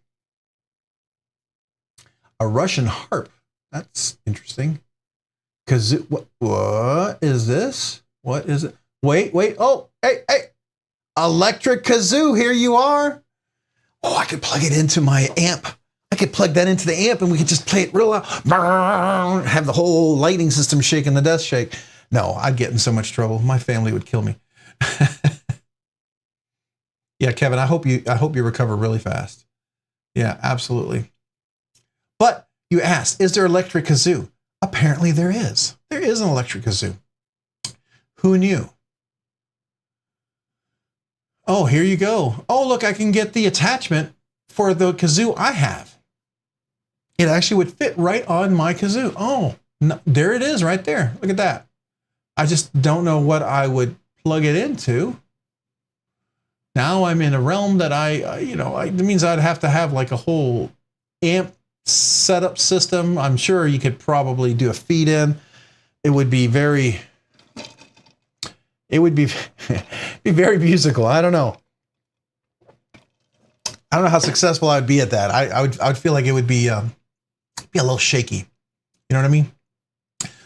A Russian harp. That's interesting. Because what is this? What is it? Wait. Oh, hey. Electric kazoo, here you are. Oh, I could plug it into my amp. I could plug that into the amp and we could just play it real loud. Have the whole lighting system shake and the desk shake. No, I'd get in so much trouble. My family would kill me. Yeah, Kevin, I hope you recover really fast. Yeah, absolutely. But you asked, is there electric kazoo? Apparently there is. There is an electric kazoo. Who knew? Oh, here you go. Oh, look, I can get the attachment for the kazoo I have. It actually would fit right on my kazoo. Oh, no, there it is right there. Look at that. I just don't know what I would plug it into. Now I'm in a realm that it means I'd have to have like a whole amp setup system. I'm sure you could probably do a feed in. It would be very very musical. I don't know. I don't know how successful I'd be at that. I would feel like it would be a little shaky. You know what I mean?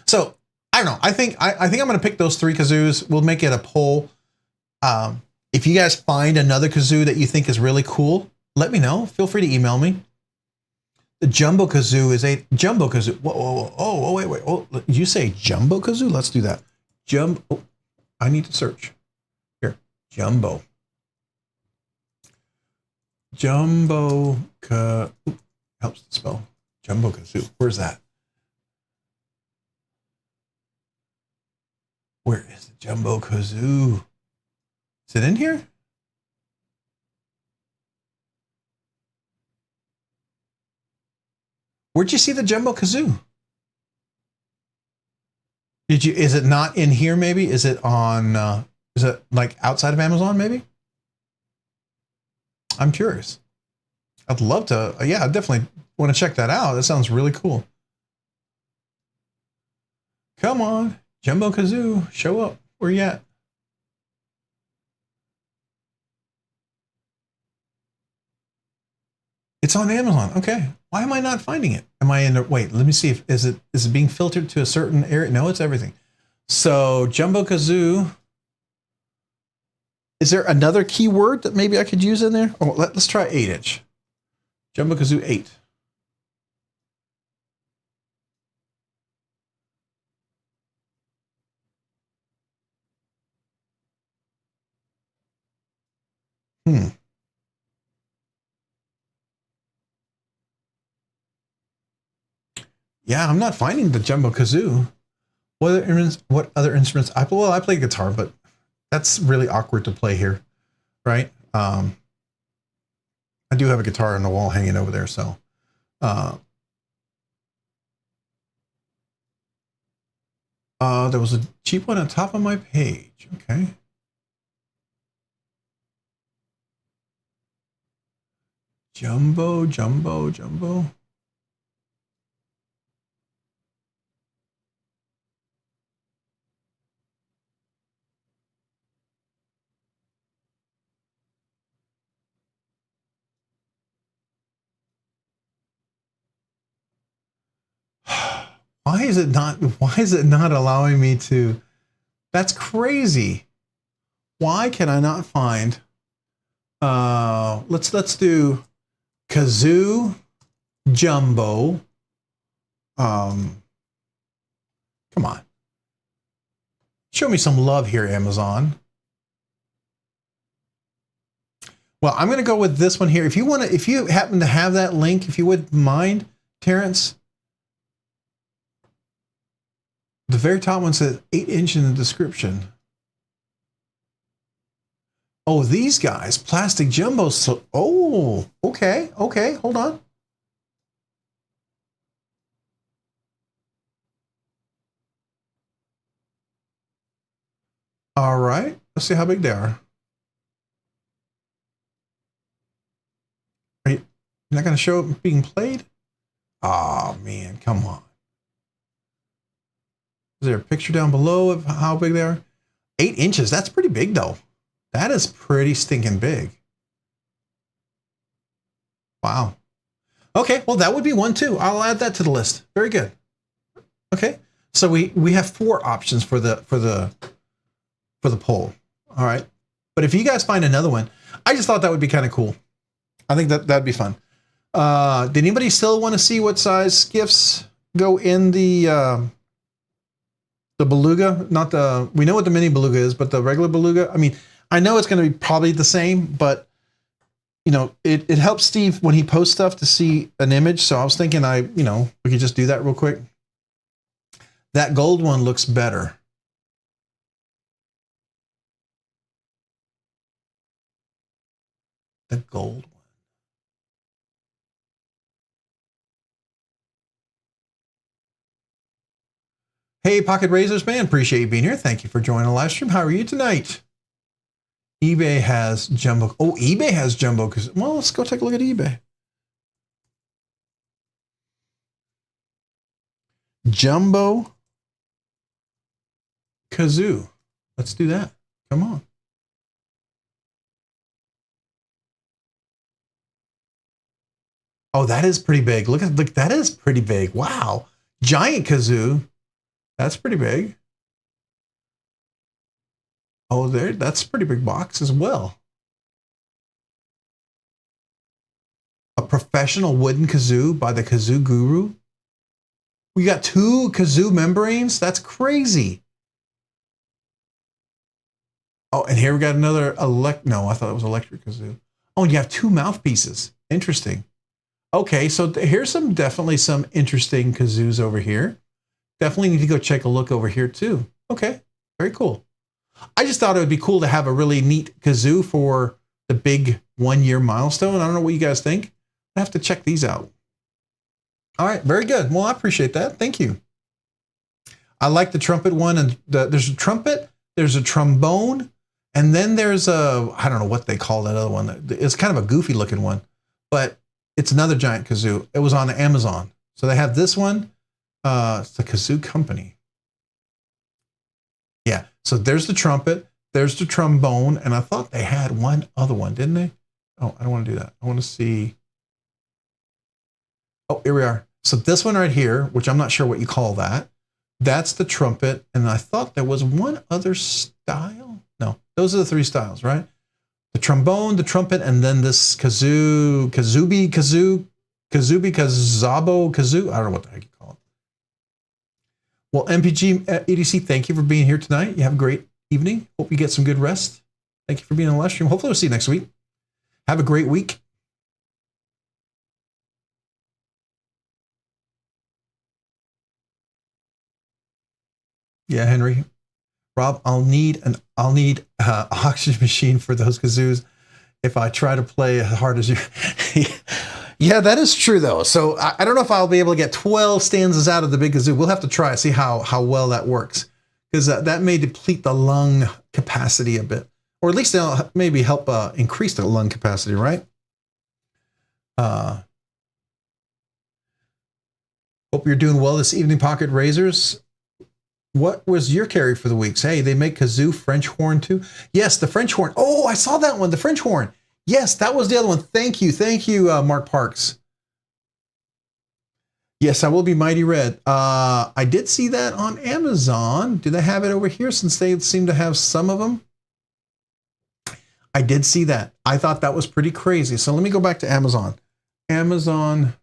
So I don't know. I think I'm going to pick those three kazoos. We'll make it a poll. If you guys find another kazoo that you think is really cool, let me know. Feel free to email me. The jumbo kazoo is a jumbo kazoo. Whoa. Oh, wait. Oh, did you say jumbo kazoo? Let's do that. Oh, I need to search. Here, jumbo. Helps to spell. Jumbo kazoo. Where's that? Where is the jumbo kazoo? Is it in here? Where'd you see the jumbo kazoo? Is it not in here maybe? Is it on, is it like outside of Amazon maybe? I'm curious. I'd love to. Yeah, I definitely want to check that out. That sounds really cool. Come on, Jumbo Kazoo, show up. Where you at? It's on Amazon. Okay. Why am I not finding it? Am I in the, wait, let me see if, is it being filtered to a certain area? No, it's everything. So Jumbo Kazoo. Is there another keyword that maybe I could use in there? Oh, let's try 8-inch. Jumbo Kazoo 8. Yeah, I'm not finding the Jumbo Kazoo. What other instruments? I play guitar, but that's really awkward to play here, right? I do have a guitar on the wall hanging over there, so. There was a cheap one on top of my page. Okay. Jumbo. Why is it not allowing me to? That's crazy. Why can I not find? Let's do Kazoo Jumbo. Come on. Show me some love here, Amazon. Well, I'm going to go with this one here. If you happen to have that link, if you wouldn't mind, Terrence. The very top one says 8-inch in the description. Oh, these guys, plastic jumbos. So, oh, okay, hold on. All right, let's see how big they are. Are you not going to show it being played? Oh, man, come on. Is there a picture down below of how big they are? 8 inches. That's pretty big, though. That is pretty stinking big. Wow. Okay, well, that would be one, too. I'll add that to the list. Very good. Okay, so we have 4 options for the poll. All right, but if you guys find another one, I just thought that would be kind of cool. I think that'd be fun. Did anybody still want to see what size skiffs go in the beluga? Not the, we know what the mini beluga is, but the regular beluga. I mean, I know it's going to be probably the same, but you know, it helps Steve when he posts stuff to see an image. So I was thinking we could just do that real quick. That gold one looks better. The gold one. Hey, Pocket Razors man, appreciate you being here. Thank you for joining the live stream. How are you tonight? eBay has jumbo. Oh, eBay has jumbo. Well, let's go take a look at eBay. Jumbo kazoo. Let's do that. Come on. Oh, that is pretty big. Look, that is pretty big. Wow. Giant kazoo. That's pretty big. Oh, that's a pretty big box as well. A professional wooden kazoo by the Kazoo Guru. We got 2 kazoo membranes. That's crazy. Oh, and here we got another no, I thought it was electric kazoo. Oh, and you have 2 mouthpieces. Interesting. Okay, so here's definitely some interesting kazoos over here. Definitely need to go check a look over here too. Okay, very cool. I just thought it would be cool to have a really neat kazoo for the big 1-year milestone. I don't know what you guys think. I have to check these out. All right, very good. Well, I appreciate that. Thank you. I like the trumpet one, and there's a trumpet, there's a trombone, and then there's I don't know what they call that other one. It's kind of a goofy looking one, but It's another giant kazoo. It was on Amazon. So they have this one. It's the Kazoo Company. Yeah. So there's the trumpet. There's the trombone. And I thought they had one other one, didn't they? Oh, I don't want to do that. I want to see. Oh, here we are. So this one right here, which I'm not sure what you call that. That's the trumpet. And I thought there was one other style. No, those are the three styles, right? The trombone, the trumpet, and then this kazoo, kazoo, kazabo, kazoo. I don't know what the heck you call it. Well, MPG EDC, thank you for being here tonight. You have a great evening. Hope you get some good rest. Thank you for being on the live stream. Hopefully we'll see you next week. Have a great week. Yeah, Henry. Rob, I'll need an oxygen machine for those kazoos if I try to play as hard as you. Yeah, that is true though. So I don't know if I'll be able to get 12 stanzas out of the big kazoo. We'll have to try, see how well that works, because that may deplete the lung capacity a bit, or at least they'll maybe help increase the lung capacity, right? Hope you're doing well this evening, Pocket Razors. What was your carry for the weeks? Hey, they make kazoo French horn too. Yes, the French horn. Oh, I saw that one, the French horn. Yes, that was the other one. Thank you, Mark Parks. Yes, I will be Mighty Red. I did see that on Amazon. Do they have it over here since they seem to have some of them? I did see that. I thought that was pretty crazy. So let me go back to Amazon. Amazon.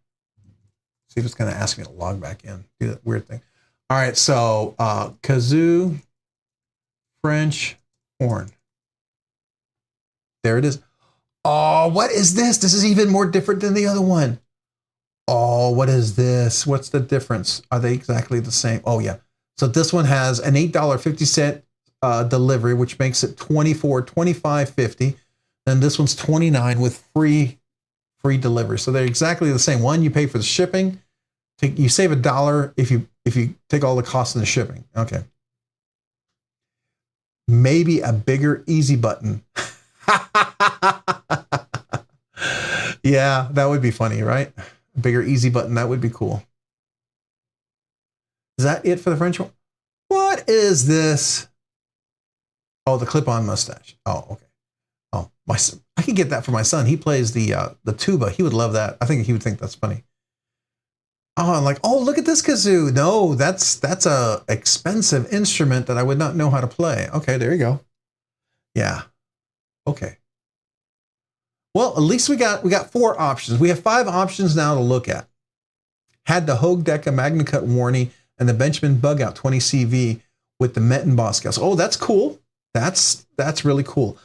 See if it's going to ask me to log back in. Do that weird thing. All right, so kazoo French horn. There it is. Oh, what is this? This is even more different than the other one. Oh, what is this? What's the difference? Are they exactly the same? Oh, yeah. So this one has an $8.50 delivery, which makes it $24.25.50. Then this one's $29 with free delivery. So they're exactly the same. One, you pay for the shipping. You save $1 if you take all the costs in the shipping. Okay. Maybe a bigger easy button. Yeah, that would be funny, right? A bigger easy button. That would be cool. Is that it for the French one? What is this? Oh, the clip-on mustache. Oh, okay. Oh, I can get that for my son. He plays the tuba. He would love that. I think he would think that's funny. Oh, I'm like, oh, look at this kazoo. No, that's a expensive instrument that I would not know how to play. Okay, there you go. Yeah. Okay. Well, at least we got 4 options. We have 5 options now to look at. Had the Hogue Deca Magna Cut Warney and the Benjamin Bug Out 20 CV with the Metten Boss Scales. Oh, that's cool. That's really cool.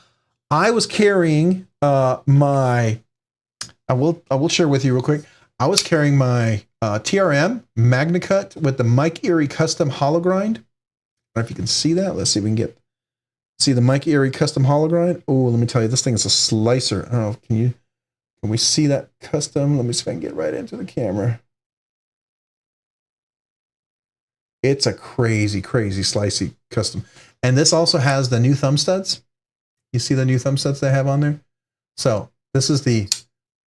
I was carrying I will share with you real quick. I was carrying my TRM Magna Cut with the Mike Erie Custom Hollow Grind. I don't know if you can see that. Let's see if we can see the Mike Erie Custom Hollow Grind. Oh, let me tell you, this thing is a slicer. I don't know, can we see that custom? Let me see if I can get right into the camera. It's a crazy, crazy slicey custom. And this also has the new thumb studs. You see the new thumb studs they have on there? So this is the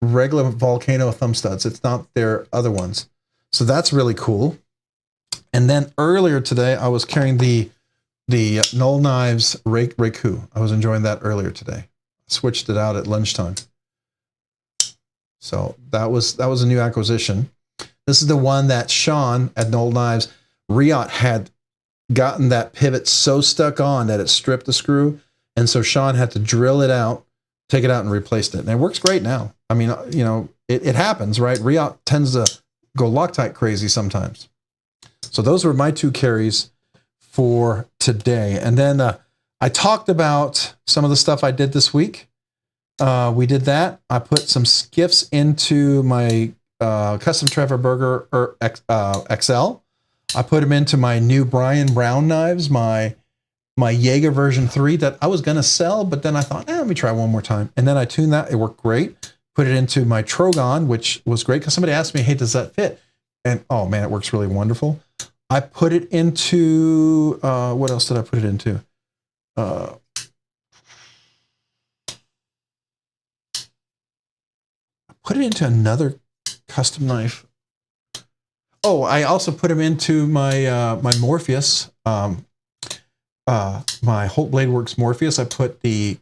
regular Volcano thumb studs. It's not their other ones. So that's really cool. And then earlier today, I was carrying the Knoll Knives Reiku. I was enjoying that earlier today. Switched it out at lunchtime. So that was a new acquisition. This is the one that Sean at Knoll Knives, Riot had gotten that pivot so stuck on that it stripped the screw. And so Sean had to drill it out, take it out and replaced it. And it works great now. I mean, you know, it happens, right? Riot tends to go Loctite crazy sometimes. So those were my 2 carries for today. And then I talked about some of the stuff I did this week. We did that. I put some skiffs into my custom Trevor Burger XL. I put them into my new Brian Brown knives, my Jaeger version 3 that I was going to sell, but then I thought, let me try one more time. And then I tuned that. It worked great. Put it into my Trogon, which was great because somebody asked me, hey, does that fit? And oh man, it works really wonderful. I put it into, what else did I put it into? I put it into another custom knife. Oh, I also put them into my my Morpheus, my Holt Blade Works Morpheus. I put the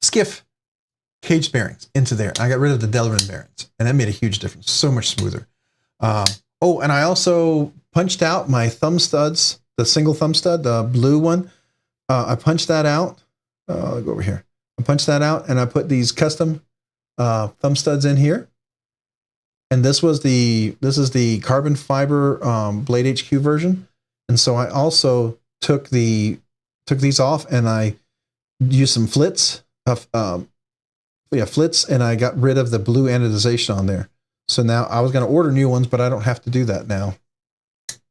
Skiff cage bearings into there. I got rid of the Delrin bearings, and that made a huge difference. So much smoother. Oh, and I also punched out my thumb studs, the single thumb stud, the blue one. I punched that out. I'll go over here. I punched that out, and I put these custom thumb studs in here. And this is the carbon fiber Blade HQ version. And so I also took these off, and I used some flits flits, and I got rid of the blue anodization on there. So now I was going to order new ones, but I don't have to do that now.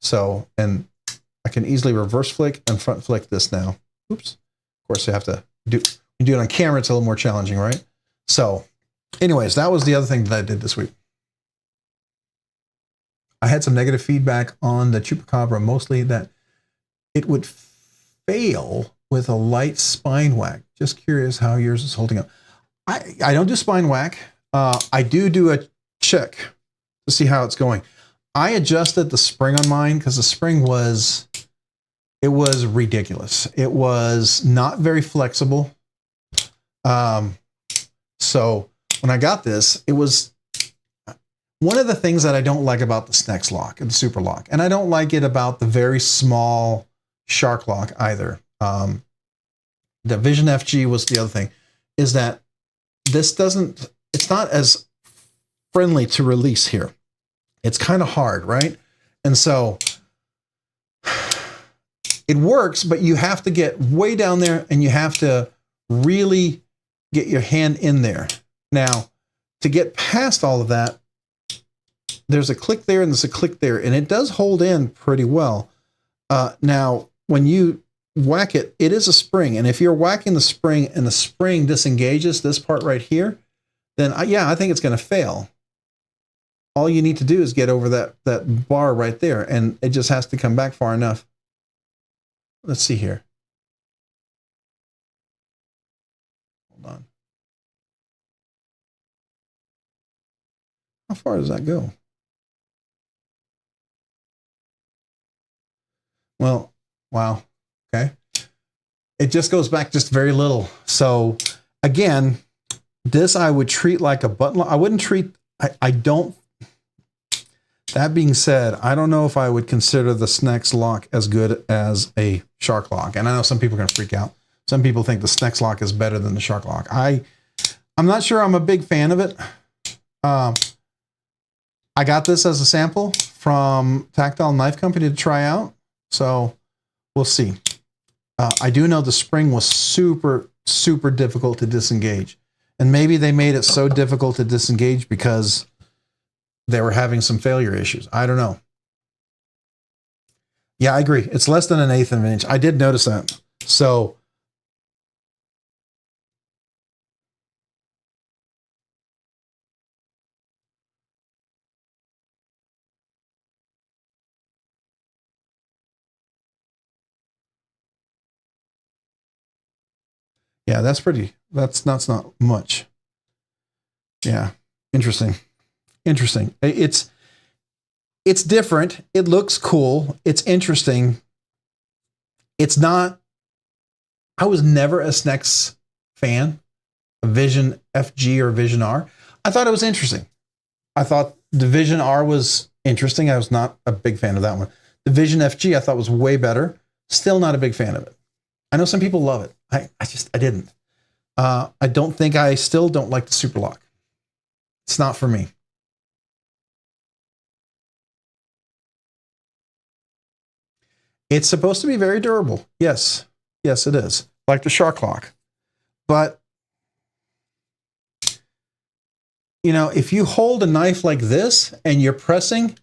So, and I can easily reverse flick and front flick this now. Oops. Of course, you have to do it on camera. It's a little more challenging, right? So anyways, that was the other thing that I did this week. I had some negative feedback on the Chupacabra, mostly that it would fail with a light spine whack. Just curious how yours is holding up. I don't do spine whack. I do a check to see how it's going. I adjusted the spring on mine because the spring was ridiculous. It was not very flexible. So when I got this, it was one of the things that I don't like about the Snex lock and the Super Lock, and I don't like it about the very small Shark lock either. The Vision FG was the other thing, is that it's not as friendly to release here. It's kind of hard, right? And so it works, but you have to get way down there, and you have to really get your hand in there. Now, to get past all of that, there's a click there and there's a click there, and it does hold in pretty well. Now, when you whack it, it is a spring, and if you're whacking the spring and the spring disengages this part right here, then I think it's going to fail. All you need to do is get over that bar right there, and it just has to come back far enough. Let's see here. Hold on. How far does that go? Well, wow. Okay. It just goes back just very little. So again, this I would treat like a button lock. I wouldn't treat, I don't, that being said, I don't know if I would consider the Snex lock as good as a Shark lock. And I know some people are going to freak out. Some people think the Snex lock is better than the Shark lock. I'm not sure I'm a big fan of it. I got this as a sample from Tactile Knife Company to try out. So we'll see. I do know the spring was super, super difficult to disengage. And maybe they made it so difficult to disengage because they were having some failure issues. I don't know. Yeah, I agree. It's less than 1/8 of an inch. I did notice that. So yeah, that's not much. Yeah. Interesting. Interesting. It's different. It looks cool. It's interesting. It's not, I was never a Snex fan, a Vision FG or Vision R. I thought it was interesting. I thought the Vision R was interesting. I was not a big fan of that one. The Vision FG I thought was way better. Still not a big fan of it. I know some people love it. I didn't. I still don't like the Super Lock. It's not for me. It's supposed to be very durable. Yes. Yes, it is. Like the Shark Lock. But, you know, if you hold a knife like this and you're pressing,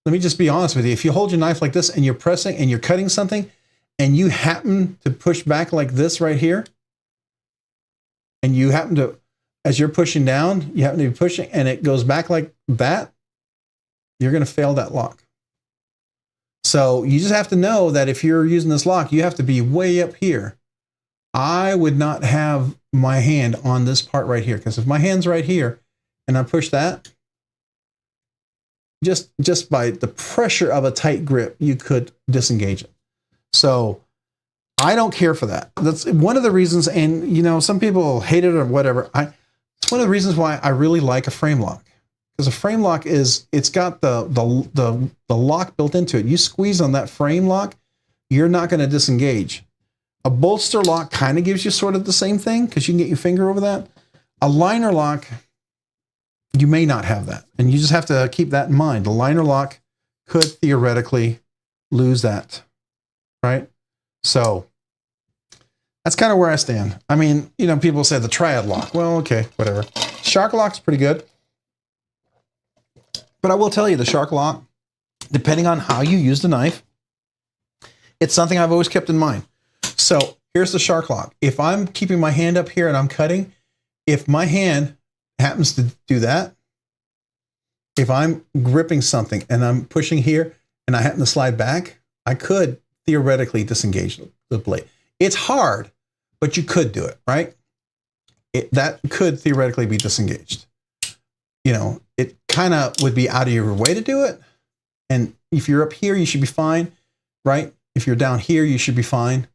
let me just be honest with you. If you hold your knife like this and you're pressing and you're cutting something and you happen to push back like this right here, and you happen to, as you're pushing down, you happen to be pushing and it goes back like that, you're going to fail that lock. So you just have to know that if you're using this lock, you have to be way up here I would not have my hand on this part right here, because if my hand's right here and I push that, just by the pressure of a tight grip, you could disengage it. So I don't care for that. That's one of the reasons, and you know, some people hate it or whatever. It's one of the reasons why I really like a frame lock. Because a frame lock it's got the lock built into it. You squeeze on that frame lock, you're not going to disengage. A bolster lock kind of gives you sort of the same thing because you can get your finger over that. A liner lock, you may not have that. And you just have to keep that in mind. The liner lock could theoretically lose that, right? So that's kind of where I stand. I mean, you know, people say the triad lock. Well, okay, whatever. Shark lock's pretty good. But I will tell you, the shark lock, depending on how you use the knife, it's something I've always kept in mind. So here's the shark lock. If I'm keeping my hand up here and I'm cutting, if my hand happens to do that, if I'm gripping something and I'm pushing here and I happen to slide back, I could theoretically disengage the blade. It's hard, but you could do it, right? That could theoretically be disengaged. You know, it kind of would be out of your way to do it. And if you're up here, you should be fine, right? If you're down here, you should be fine.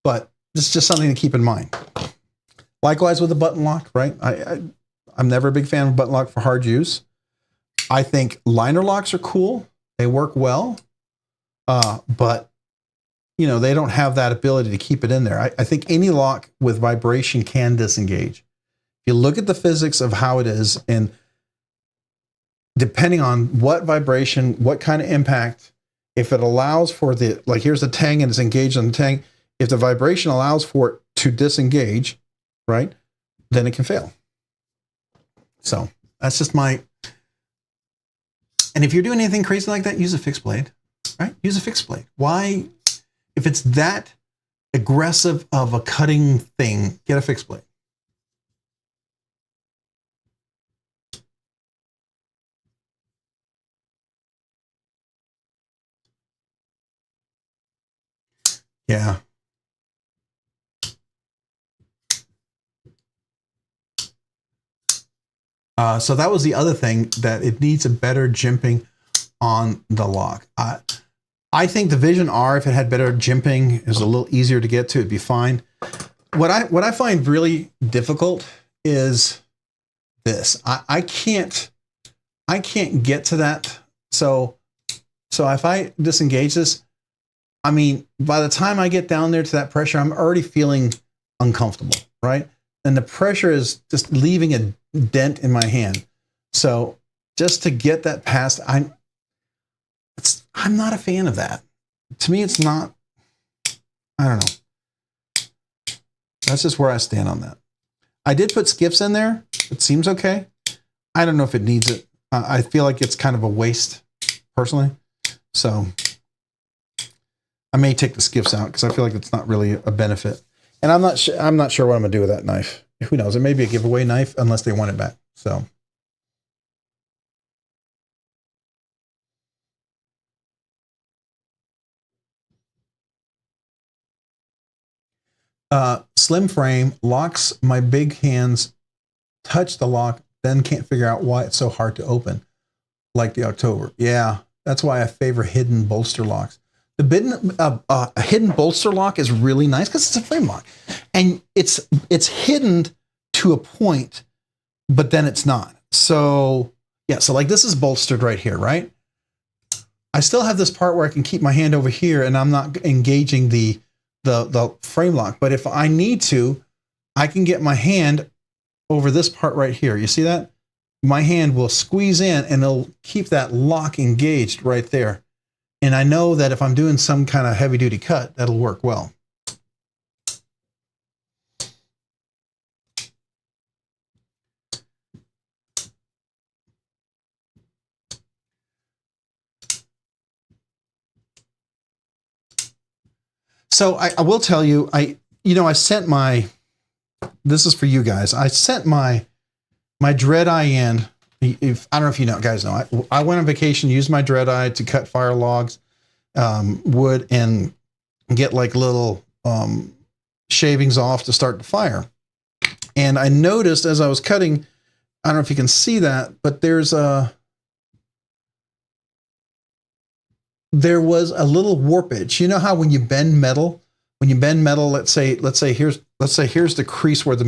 But it's just something to keep in mind. Likewise with the button lock, right? I'm never a big fan of button lock for hard use. I think liner locks are cool. They work well. But, you know, they don't have that ability to keep it in there. I think any lock with vibration can disengage. If you look at the physics of how it is, and depending on what vibration, what kind of impact, if it allows for the, like here's the tang and it's engaged on the tang, if the vibration allows for it to disengage, right, then it can fail. So that's just my, and if you're doing anything crazy like that, use a fixed blade, right? Use a fixed blade. Why, if it's that aggressive of a cutting thing, get a fixed blade. Yeah. So that was the other thing, that it needs a better jimping on the lock. I think the Vision R, if it had better jimping, is a little easier to get to. It'd be fine. What I find really difficult is this. I can't get to that. So if I disengage this, I mean, by the time I get down there to that pressure, I'm already feeling uncomfortable, right? And the pressure is just leaving a dent in my hand. So just to get that past, I'm not a fan of that. To me, it's not, I don't know. That's just where I stand on that. I did put skiffs in there. It seems okay. I don't know if it needs it. I feel like it's kind of a waste, personally. So I may take the skiffs out because I feel like it's not really a benefit. And I'm not sure what I'm gonna do with that knife. Who knows? It may be a giveaway knife unless they want it back. So. Slim frame locks. My big hands touch the lock, then can't figure out why it's so hard to open, like the October. Yeah, that's why I favor hidden bolster locks. A hidden bolster lock is really nice because it's a frame lock, and it's hidden to a point, but then it's not. So yeah, so like this is bolstered right here, right? I still have this part where I can keep my hand over here, and I'm not engaging the frame lock. But if I need to, I can get my hand over this part right here. You see that? My hand will squeeze in and it'll keep that lock engaged right there. And I know that if I'm doing some kind of heavy duty cut, that'll work well. So I will tell you, I sent my, this is for you guys. I sent my dread eye in. I don't know if you guys know, I went on vacation, used my dread eye to cut fire logs, wood, and get like little shavings off to start the fire. And I noticed as I was cutting, I don't know if you can see that, but there was a little warpage. You know how when you bend metal, let's say here's the crease where the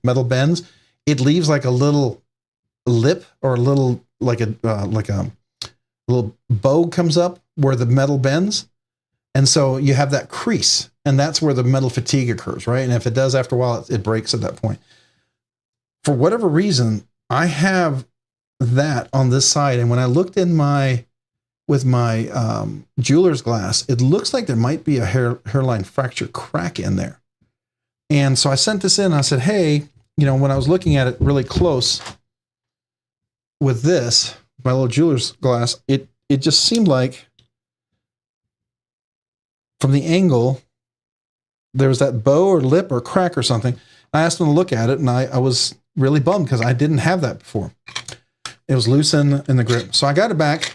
metal bends, it leaves like a little lip or a little like a little bow comes up where the metal bends. And so you have that crease, and that's where the metal fatigue occurs, right? And if it does after a while, it breaks at that point. For whatever reason, I have that on this side. And when I looked in with my jeweler's glass, it looks like there might be a hairline fracture crack in there. And so I sent this in. I said, hey, when I was looking at it really close with this, my little jeweler's glass, it just seemed like from the angle, there was that bow or lip or crack or something. I asked him to look at it, and I was really bummed because I didn't have that before. It was loose in the grip. So I got it back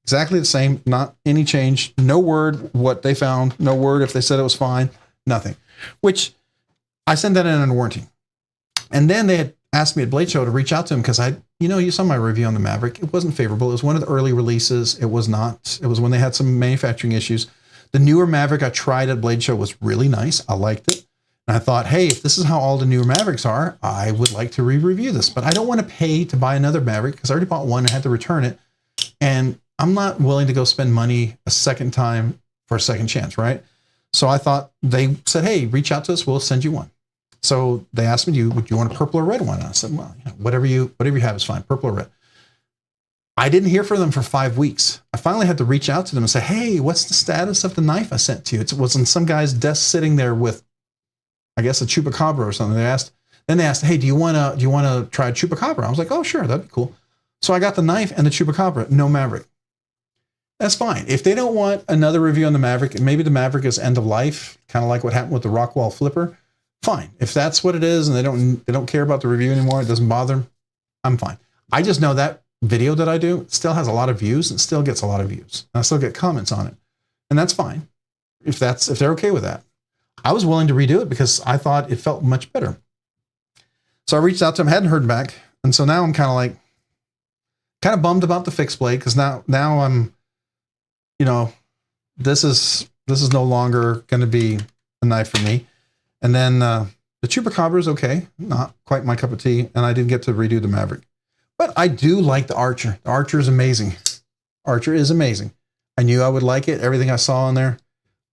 exactly the same, not any change, no word what they found, no word if they said it was fine, nothing. Which I sent that in on warranty. And then they had asked me at Blade Show to reach out to him because you saw my review on the Maverick. It wasn't favorable. It was one of the early releases. It was not. It was when they had some manufacturing issues. The newer Maverick I tried at Blade Show was really nice. I liked it. And I thought, hey, if this is how all the newer Mavericks are, I would like to re-review this. But I don't want to pay to buy another Maverick because I already bought one and had to return it. And I'm not willing to go spend money a second time for a second chance, right? So I thought, they said, hey, reach out to us. We'll send you one. So they asked me, would you want a purple or red one? And I said, well, whatever you have is fine, purple or red. I didn't hear from them for 5 weeks. I finally had to reach out to them and say, hey, what's the status of the knife I sent to you? It was on some guy's desk sitting there with, I guess, a chupacabra or something. They asked, hey, do you want to try a chupacabra? I was like, oh, sure, that'd be cool. So I got the knife and the chupacabra, no Maverick. That's fine. If they don't want another review on the Maverick, maybe the Maverick is end of life, kind of like what happened with the Rockwall flipper. Fine. If that's what it is and they don't care about the review anymore, it doesn't bother them, I'm fine. I just know that video that I do still has a lot of views and still gets a lot of views. And I still get comments on it. And that's fine. If they're okay with that. I was willing to redo it because I thought it felt much better. So I reached out to them, hadn't heard back. And so now I'm kind of bummed about the fixed blade because now I'm, this is no longer going to be a knife for me. And then the chupacabra is okay, not quite my cup of tea, and I didn't get to redo the Maverick. But I do like the Archer. The Archer is amazing. Archer is amazing. I knew I would like it. Everything I saw in there,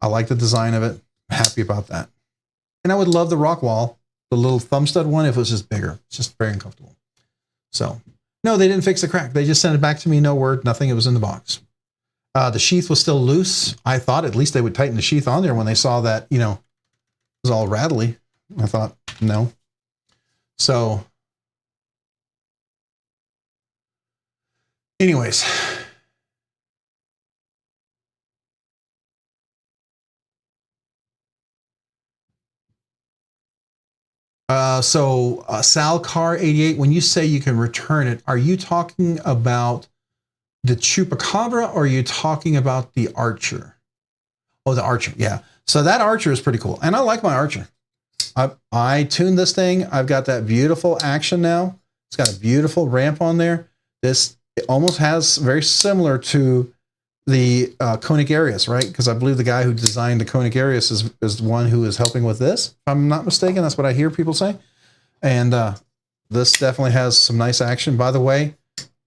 I like the design of it. I'm happy about that. And I would love the Rockwall, the little thumb stud one, if it was just bigger. It's just very uncomfortable. So, no, they didn't fix the crack. They just sent it back to me, no word, nothing. It was in the box. The sheath was still loose. I thought at least they would tighten the sheath on there when they saw that, it was all rattly. I thought, no. So, anyways. Sal Car 88, when you say you can return it, are you talking about the Chupacabra or are you talking about the Archer? Oh, the Archer, yeah. So that Archer is pretty cool. And I like my Archer. I tuned this thing. I've got that beautiful action now. It's got a beautiful ramp on there. It almost has very similar to the Conic Arius, right? Because I believe the guy who designed the Conic Arius is the one who is helping with this. If I'm not mistaken, that's what I hear people say. And this definitely has some nice action. By the way,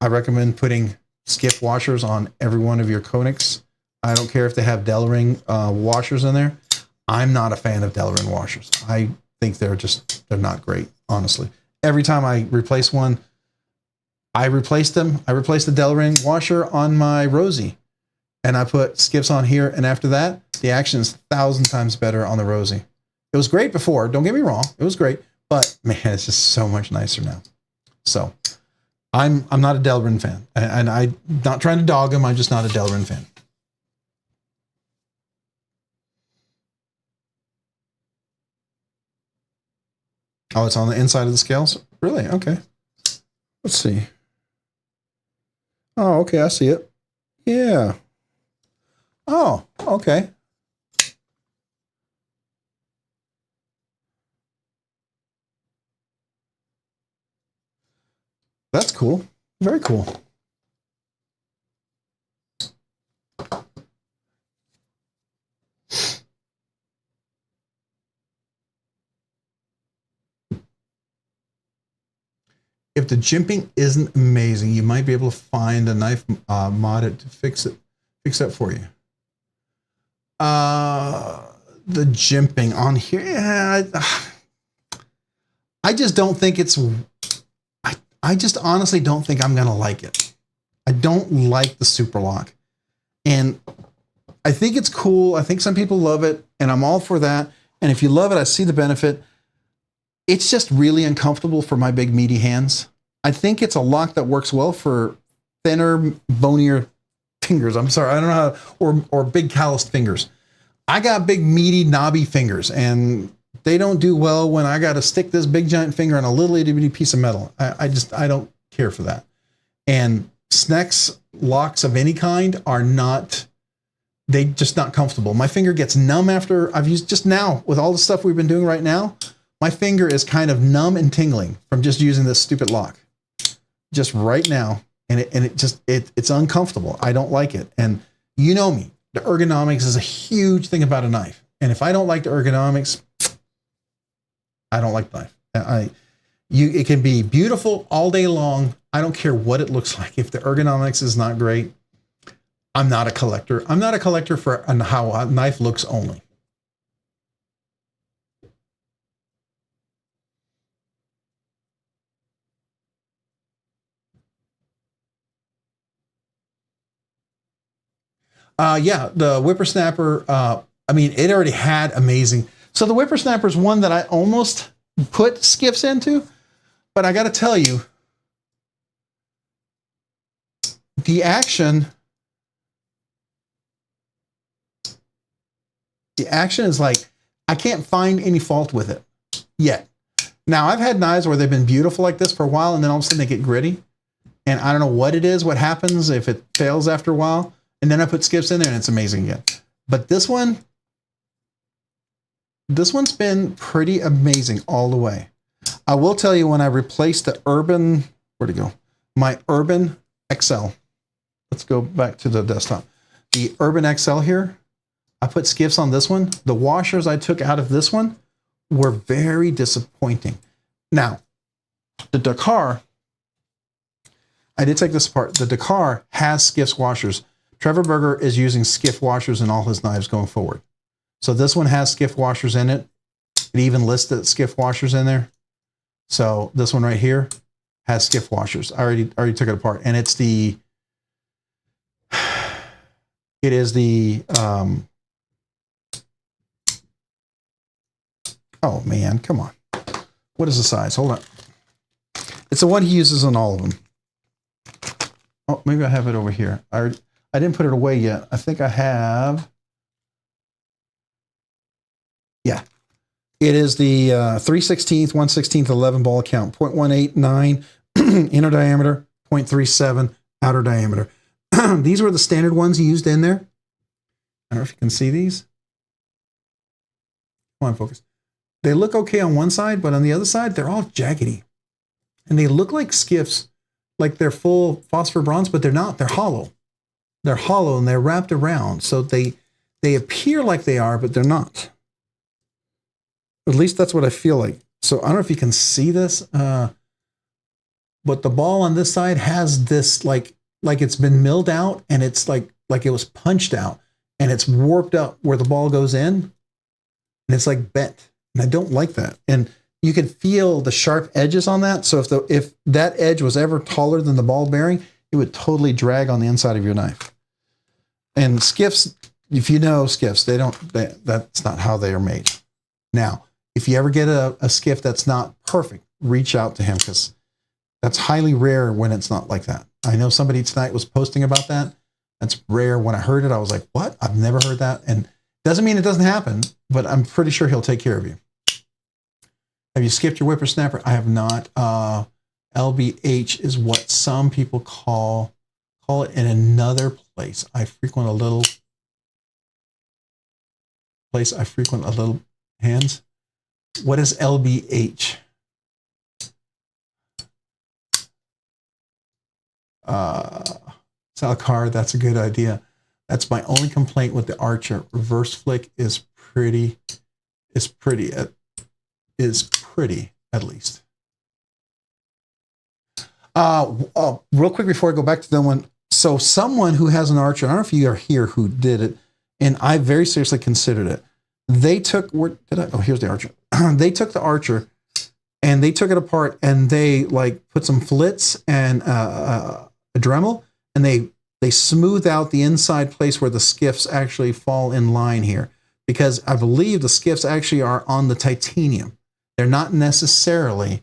I recommend putting Skiff washers on every one of your Conics. I don't care if they have Delring washers in there. I'm not a fan of Delrin washers. I think they're not great, honestly. Every time I replace one, I replaced them. I replaced the Delring washer on my Rosie. And I put Skiffs on here, and after that, the action is 1,000 times better on the Rosie. It was great before, don't get me wrong, it was great, but man, it's just so much nicer now. So, I'm not a Delrin fan, and I'm not trying to dog him, I'm just not a Delrin fan. Oh, it's on the inside of the scales? Really? Okay. Let's see. Oh, okay, I see it. Yeah. Oh, okay. That's cool. Very cool. If the jimping isn't amazing, you might be able to find a knife modded to fix that for you. The jimping on here, yeah, I just don't think it's. I just honestly don't think I'm gonna like it. I don't like the super lock, and I think it's cool. I think some people love it, and I'm all for that. And if you love it, I see the benefit. It's just really uncomfortable for my big meaty hands. I think it's a lock that works well for thinner, bonier fingers. I'm sorry, I don't know how, or big calloused fingers. I got big, meaty, knobby fingers, and they don't do well when I got to stick this big giant finger on a little itty bitty piece of metal. I don't care for that. And Snex locks of any kind are not, they just not comfortable. My finger gets numb after I've used, just now with all the stuff we've been doing right now, my finger is kind of numb and tingling from just using this stupid lock. Just right now. And it's uncomfortable. I don't like it. And you know me, the ergonomics is a huge thing about a knife. And if I don't like the ergonomics, I don't like the knife. It can be beautiful all day long. I don't care what it looks like. If the ergonomics is not great, I'm not a collector. I'm not a collector for how a knife looks only. Yeah, the Whippersnapper, I mean, it already had amazing. So the Whippersnapper is one that I almost put Skiffs into, but I got to tell you, the action is like, I can't find any fault with it yet. Now, I've had knives where they've been beautiful like this for a while, and then all of a sudden they get gritty. And I don't know what it is, what happens if it fails after a while. And then I put Skiffs in there and it's amazing again. But this one's been pretty amazing all the way. I will tell you, when I replaced the Urban, where'd it go? My Urban XL. Let's go back to the desktop. The Urban XL here, I put Skiffs on this one. The washers I took out of this one were very disappointing. Now, the Dakar, I did take this apart. The Dakar has Skiffs washers. Trevor Berger is using Skiff washers in all his knives going forward. So this one has Skiff washers in it. It even listed Skiff washers in there. So this one right here has Skiff washers. I already took it apart, and it's the, it is the, oh man, come on. What is the size? Hold on. It's the one he uses on all of them. Oh, maybe I have it over here. I didn't put it away yet. I think I have. Yeah. It is the 3/16, 1/16, 11 ball count. 0.189 inner diameter, 0.37 outer diameter. These were the standard ones he used in there. I don't know if you can see these. Come on, focus. They look okay on one side, but on the other side, they're all jaggedy. And they look like Skiffs, like they're full phosphor bronze, but they're not. They're hollow. They're hollow and they're wrapped around. So they appear like they are, but they're not. At least that's what I feel like. So I don't know if you can see this, but the ball on this side has this like it's been milled out, and it's like it was punched out, and it's warped up where the ball goes in, and it's like bent. And I don't like that. And you can feel the sharp edges on that. So if that edge was ever taller than the ball bearing, it would totally drag on the inside of your knife. And Skiffs, if you know Skiffs, that's not how they are made. Now, if you ever get a Skiff that's not perfect, reach out to him, because that's highly rare when it's not like that. I know somebody tonight was posting about that. That's rare. When I heard it, I was like, what? I've never heard that. And doesn't mean it doesn't happen, but I'm pretty sure he'll take care of you. Have you skipped your Whippersnapper? I have not. LBH is what some people call it in another place. I frequent a little hands. What is LBH? Salcar, that's a good idea. That's my only complaint with the Archer. Reverse flick is pretty at least. Real quick before I go back to that one. So someone who has an Archer, I don't know if you are here who did it, and I very seriously considered it. They took, here's the Archer. They took the Archer and they took it apart and they like put some flits and a Dremel, and they smooth out the inside place where the skiffs actually fall in line here, because I believe the skiffs actually are on the titanium. They're not necessarily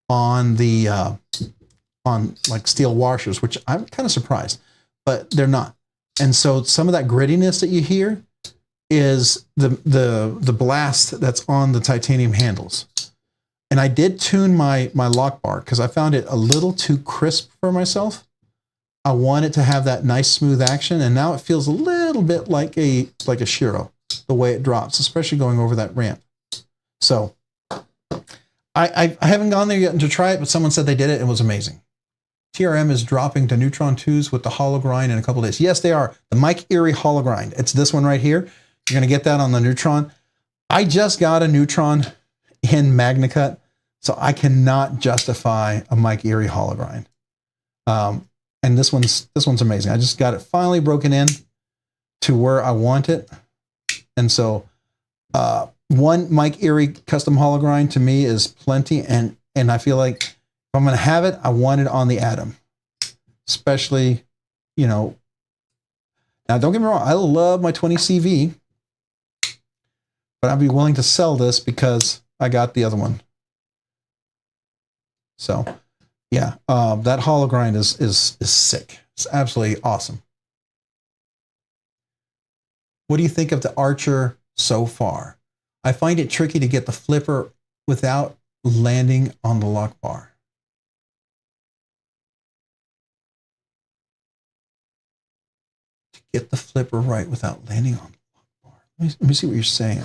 on the on like steel washers, which I'm kind of surprised, but they're not. And so some of that grittiness that you hear is the blast that's on the titanium handles. And I did tune my lock bar because I found it a little too crisp for myself. I want it to have that nice smooth action, and now it feels a little bit like a Shiro, the way it drops, especially going over that ramp. So I haven't gone there yet to try it, but someone said they did it. It was amazing. TRM is dropping to Neutron 2s with the hollow grind in a couple days. Yes, they are. The Mike Erie hollow grind. It's this one right here. You're going to get that on the Neutron. I just got a Neutron in MagnaCut, so I cannot justify a Mike Erie hollow grind. And this one's amazing. I just got it finally broken in to where I want it. And so one Mike Erie custom hollow grind to me is plenty, and I feel like if I'm going to have it, I want it on the Atom. Especially, you know, now don't get me wrong, I love my 20 CV, but I'd be willing to sell this because I got the other one. So yeah, that hollow grind is sick. It's absolutely awesome. What do you think of the Archer so far? I find it tricky to get the flipper without landing on the lock bar. To get the flipper right without landing on the lock bar. Let me see what you're saying.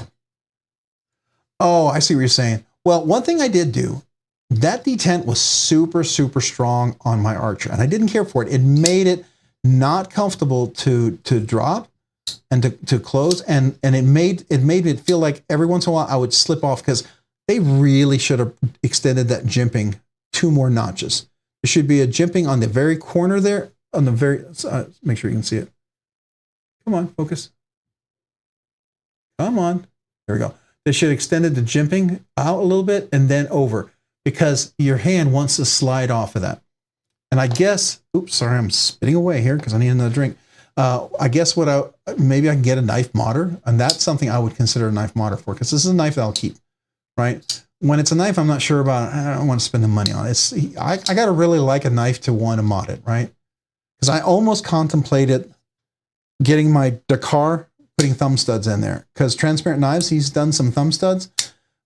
Oh, I see what you're saying. Well, one thing I did do, that detent was super, super strong on my Archer, and I didn't care for it. It made it not comfortable to drop and to close, and it made it feel like every once in a while I would slip off, because they really should have extended that jimping 2 more notches. There should be a jimping on the very corner there, on the very, make sure you can see it. Come on, focus. Come on. There we go. They should have extended the jimping out a little bit and then over, because your hand wants to slide off of that. And I guess, oops, sorry, I'm spitting away here because I need another drink. I guess maybe I can get a knife modder, and that's something I would consider a knife modder for, because this is a knife that I'll keep, right? When it's a knife I'm not sure about, I don't want to spend the money on it. I got to really like a knife to want to mod it, right? Because I almost contemplated getting my Dakar, putting thumb studs in there, because Transparent Knives, he's done some thumb studs,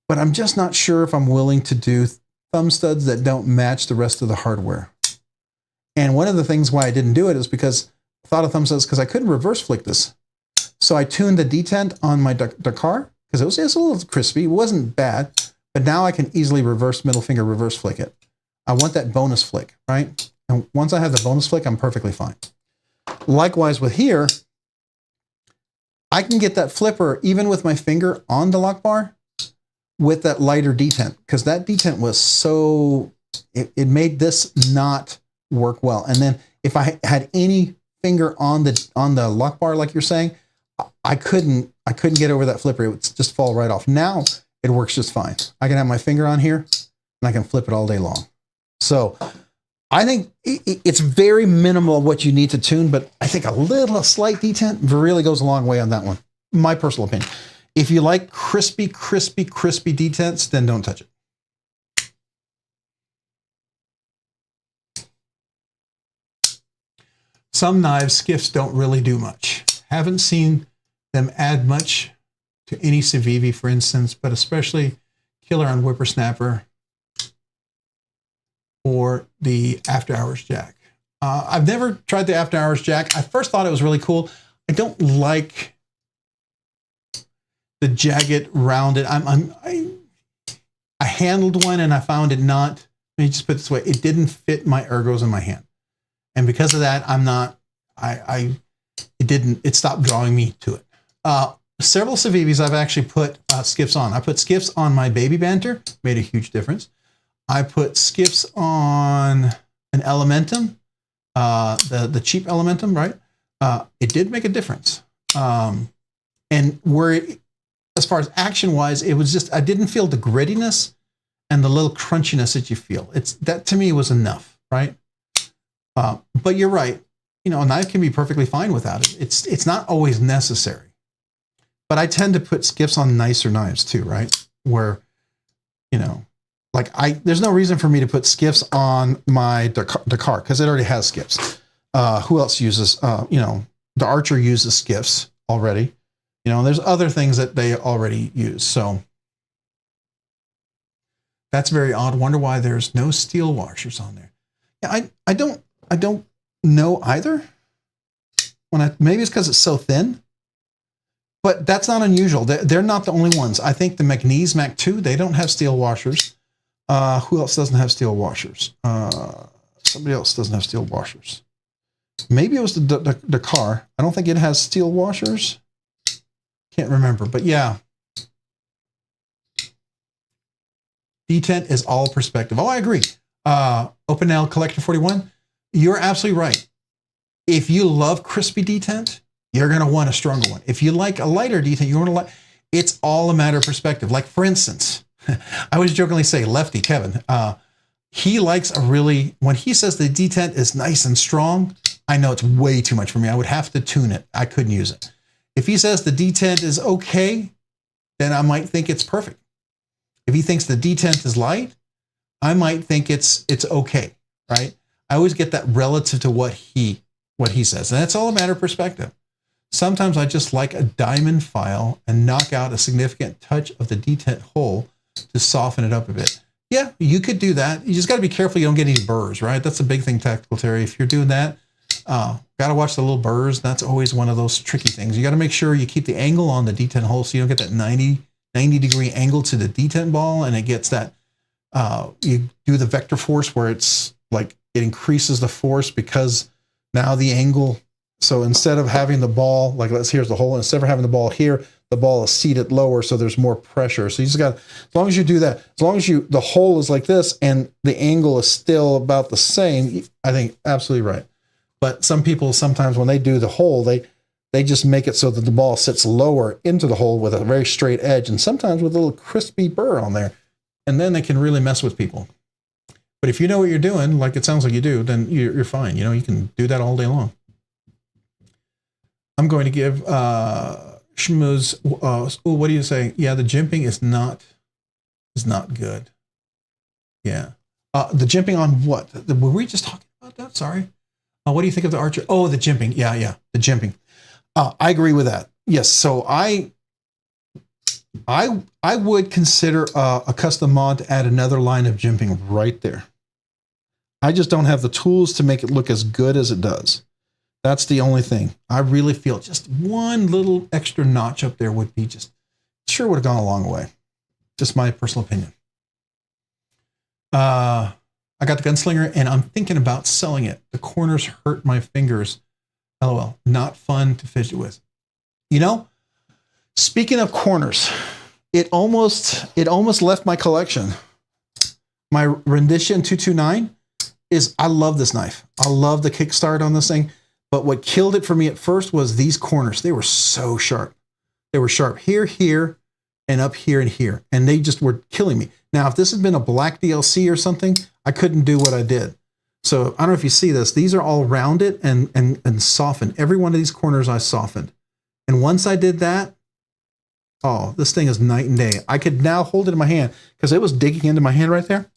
but I'm just not sure if I'm willing to do thumb studs that don't match the rest of the hardware. And one of the things why I didn't do it is because I thought of thumb studs because I couldn't reverse flick this. So I tuned the detent on my Dakar because it was a little crispy. It wasn't bad, but now I can easily middle finger reverse flick it. I want that bonus flick, right? And once I have the bonus flick, I'm perfectly fine. Likewise with here, I can get that flipper even with my finger on the lock bar with that lighter detent, because that detent was so, it made this not work well. And then if I had any finger on the lock bar, like you're saying, I couldn't get over that flipper. It would just fall right off. Now it works just fine. I can have my finger on here and I can flip it all day long. So I think it's very minimal what you need to tune, but I think a slight detent really goes a long way on that one. My personal opinion. If you like crispy, crispy, crispy detents, then don't touch it. Some knives, skiffs don't really do much. Haven't seen them add much to any Civivi, for instance, but especially Killer on Whippersnapper or the After Hours Jack. I've never tried the After Hours Jack. I first thought it was really cool. I don't like the jagged, rounded. I handled one and I found it not, let me just put it this way, it didn't fit my ergos in my hand. And because of that, it stopped drawing me to it. Several Civivis I've actually put Skiffs on. I put Skiffs on my baby banter, made a huge difference. I put Skiffs on an Elementum, the cheap Elementum, right? It did make a difference. And as far as action-wise, it was just, I didn't feel the grittiness and the little crunchiness that you feel. That to me was enough, right? But you're right. You know, a knife can be perfectly fine without it. It's not always necessary. But I tend to put Skiffs on nicer knives too, right? Where, you know, like there's no reason for me to put Skiffs on my Dakar because it already has Skiffs. Who else uses, you know, the Archer uses Skiffs already. You know, and there's other things that they already use. So that's very odd. Wonder why there's no steel washers on there. Yeah, I don't know either. Maybe it's because it's so thin. But that's not unusual. They're not the only ones. I think the Magnese Mac 2, they don't have steel washers. Who else doesn't have steel washers? Somebody else doesn't have steel washers. Maybe it was the car. I don't think it has steel washers. Can't remember, but yeah. Detent is all perspective. Oh, I agree. OpenL Collector 41, you're absolutely right. If you love crispy detent, you're going to want a stronger one. If you like a lighter detent, you want to like, it's all a matter of perspective. Like for instance, I always jokingly say Lefty Kevin, he likes when he says the detent is nice and strong, I know it's way too much for me. I would have to tune it. I couldn't use it. If he says the detent is okay, then I might think it's perfect. If he thinks the detent is light, I might think it's okay, right? I always get that relative to what he says. And that's all a matter of perspective. Sometimes I just like a diamond file and knock out a significant touch of the detent hole to soften it up a bit. Yeah, you could do that. You just got to be careful you don't get any burrs, right? That's the big thing, Tactical Terry. If you're doing that, got to watch the little burrs. That's always one of those tricky things. You got to make sure you keep the angle on the detent hole so you don't get that 90 degree angle to the detent ball, and it gets that, you do the vector force where it's like it increases the force because now the angle. So instead of having the ball, like here's the hole, instead of having the ball here, the ball is seated lower, so there's more pressure. So you just got, as long as you do that, as long as the hole is like this and the angle is still about the same, I think absolutely right. But some people, sometimes when they do the hole, they just make it so that the ball sits lower into the hole with a very straight edge, and sometimes with a little crispy burr on there. And then they can really mess with people. But if you know what you're doing, like it sounds like you do, then you're fine. You know, you can do that all day long. I'm going to give Shmooze. What do you say? Yeah, the jimping is not good. Yeah, the jimping on what? Were we just talking about that? Sorry. What do you think of the Archer? Oh, the jimping. Yeah, the jimping. I agree with that. Yes. So I would consider a custom mod to add another line of jimping right there. I just don't have the tools to make it look as good as it does. That's the only thing. I really feel just one little extra notch up there would be sure would have gone a long way. Just my personal opinion. I got the Gunslinger and I'm thinking about selling it. The corners hurt my fingers. LOL. Not fun to fidget with. You know, speaking of corners, it almost left my collection. My Rendition 229 I love this knife. I love the kickstart on this thing. But what killed it for me at first was these corners. They were so sharp. They were sharp here, and up here and here. And they just were killing me. Now, if this had been a black DLC or something, I couldn't do what I did. So I don't know if you see this. These are all rounded and softened. Every one of these corners I softened. And once I did that, oh, this thing is night and day. I could now hold it in my hand because it was digging into my hand right there.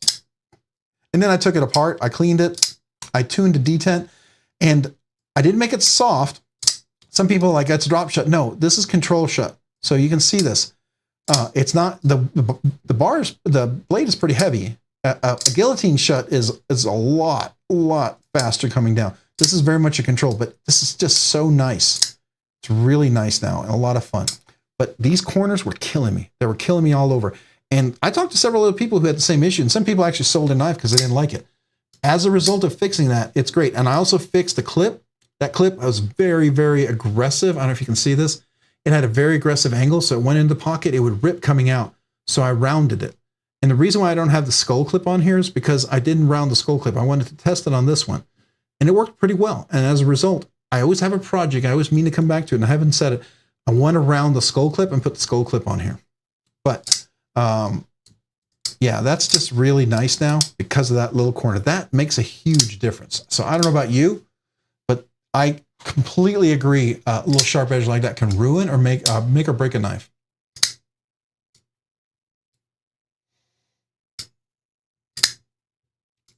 And then I took it apart. I cleaned it. I tuned the detent. And I didn't make it soft. Some people like, that's drop shut. No, this is control shut. So you can see this. It's not, the blade is pretty heavy. A guillotine shut is a lot faster coming down. This is very much a control, but this is just so nice. It's really nice now and a lot of fun. But these corners were killing me. They were killing me all over. And I talked to several other people who had the same issue, and some people actually sold a knife because they didn't like it. as a result of fixing that, it's great. And I also fixed the clip. That clip was very, very aggressive. I don't know if you can see this. It had a very aggressive angle, so it went into the pocket. It would rip coming out. So I rounded it. And the reason why I don't have the skull clip on here is because I didn't round the skull clip. I wanted to test it on this one. And it worked pretty well. And as a result, I always have a project. I always mean to come back to it, and I haven't said it. I want to round the skull clip and put the skull clip on here. But yeah, that's just really nice now because of that little corner. That makes a huge difference. So I don't know about you, but I completely agree. A little sharp edge like that can ruin or make or break a knife.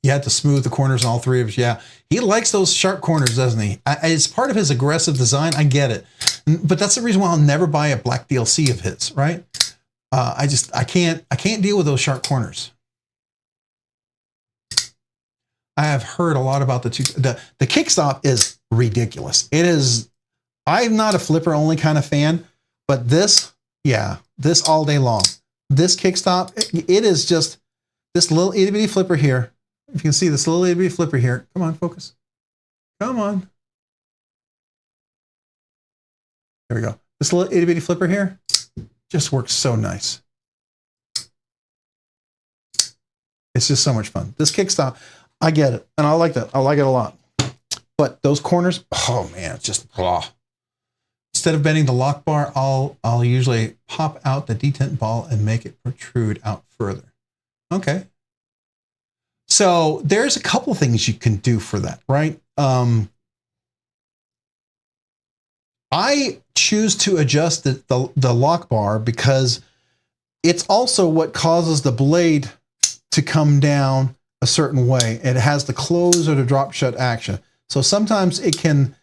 You had to smooth the corners on all three of us. Yeah, he likes those sharp corners, doesn't he? It's part of his aggressive design. I get it. But that's the reason why I'll never buy a black DLC of his, right? I can't deal with those sharp corners. I have heard a lot about the kickstop is ridiculous. It is, I'm not a flipper only kind of fan, but this, yeah, this all day long. This kickstop, it is just this little itty bitty flipper here. If you can see this little itty bitty flipper here. Come on, focus. Come on. There we go. This little itty bitty flipper here just works so nice. It's just so much fun. This kickstop, I get it. And I like that. I like it a lot. But those corners, oh man, it's just blah. Instead of bending the lock bar, I'll usually pop out the detent ball and make it protrude out further. Okay. So there's a couple things you can do for that, right? I choose to adjust the lock bar because it's also what causes the blade to come down a certain way. It has the close or the drop shut action. So sometimes you can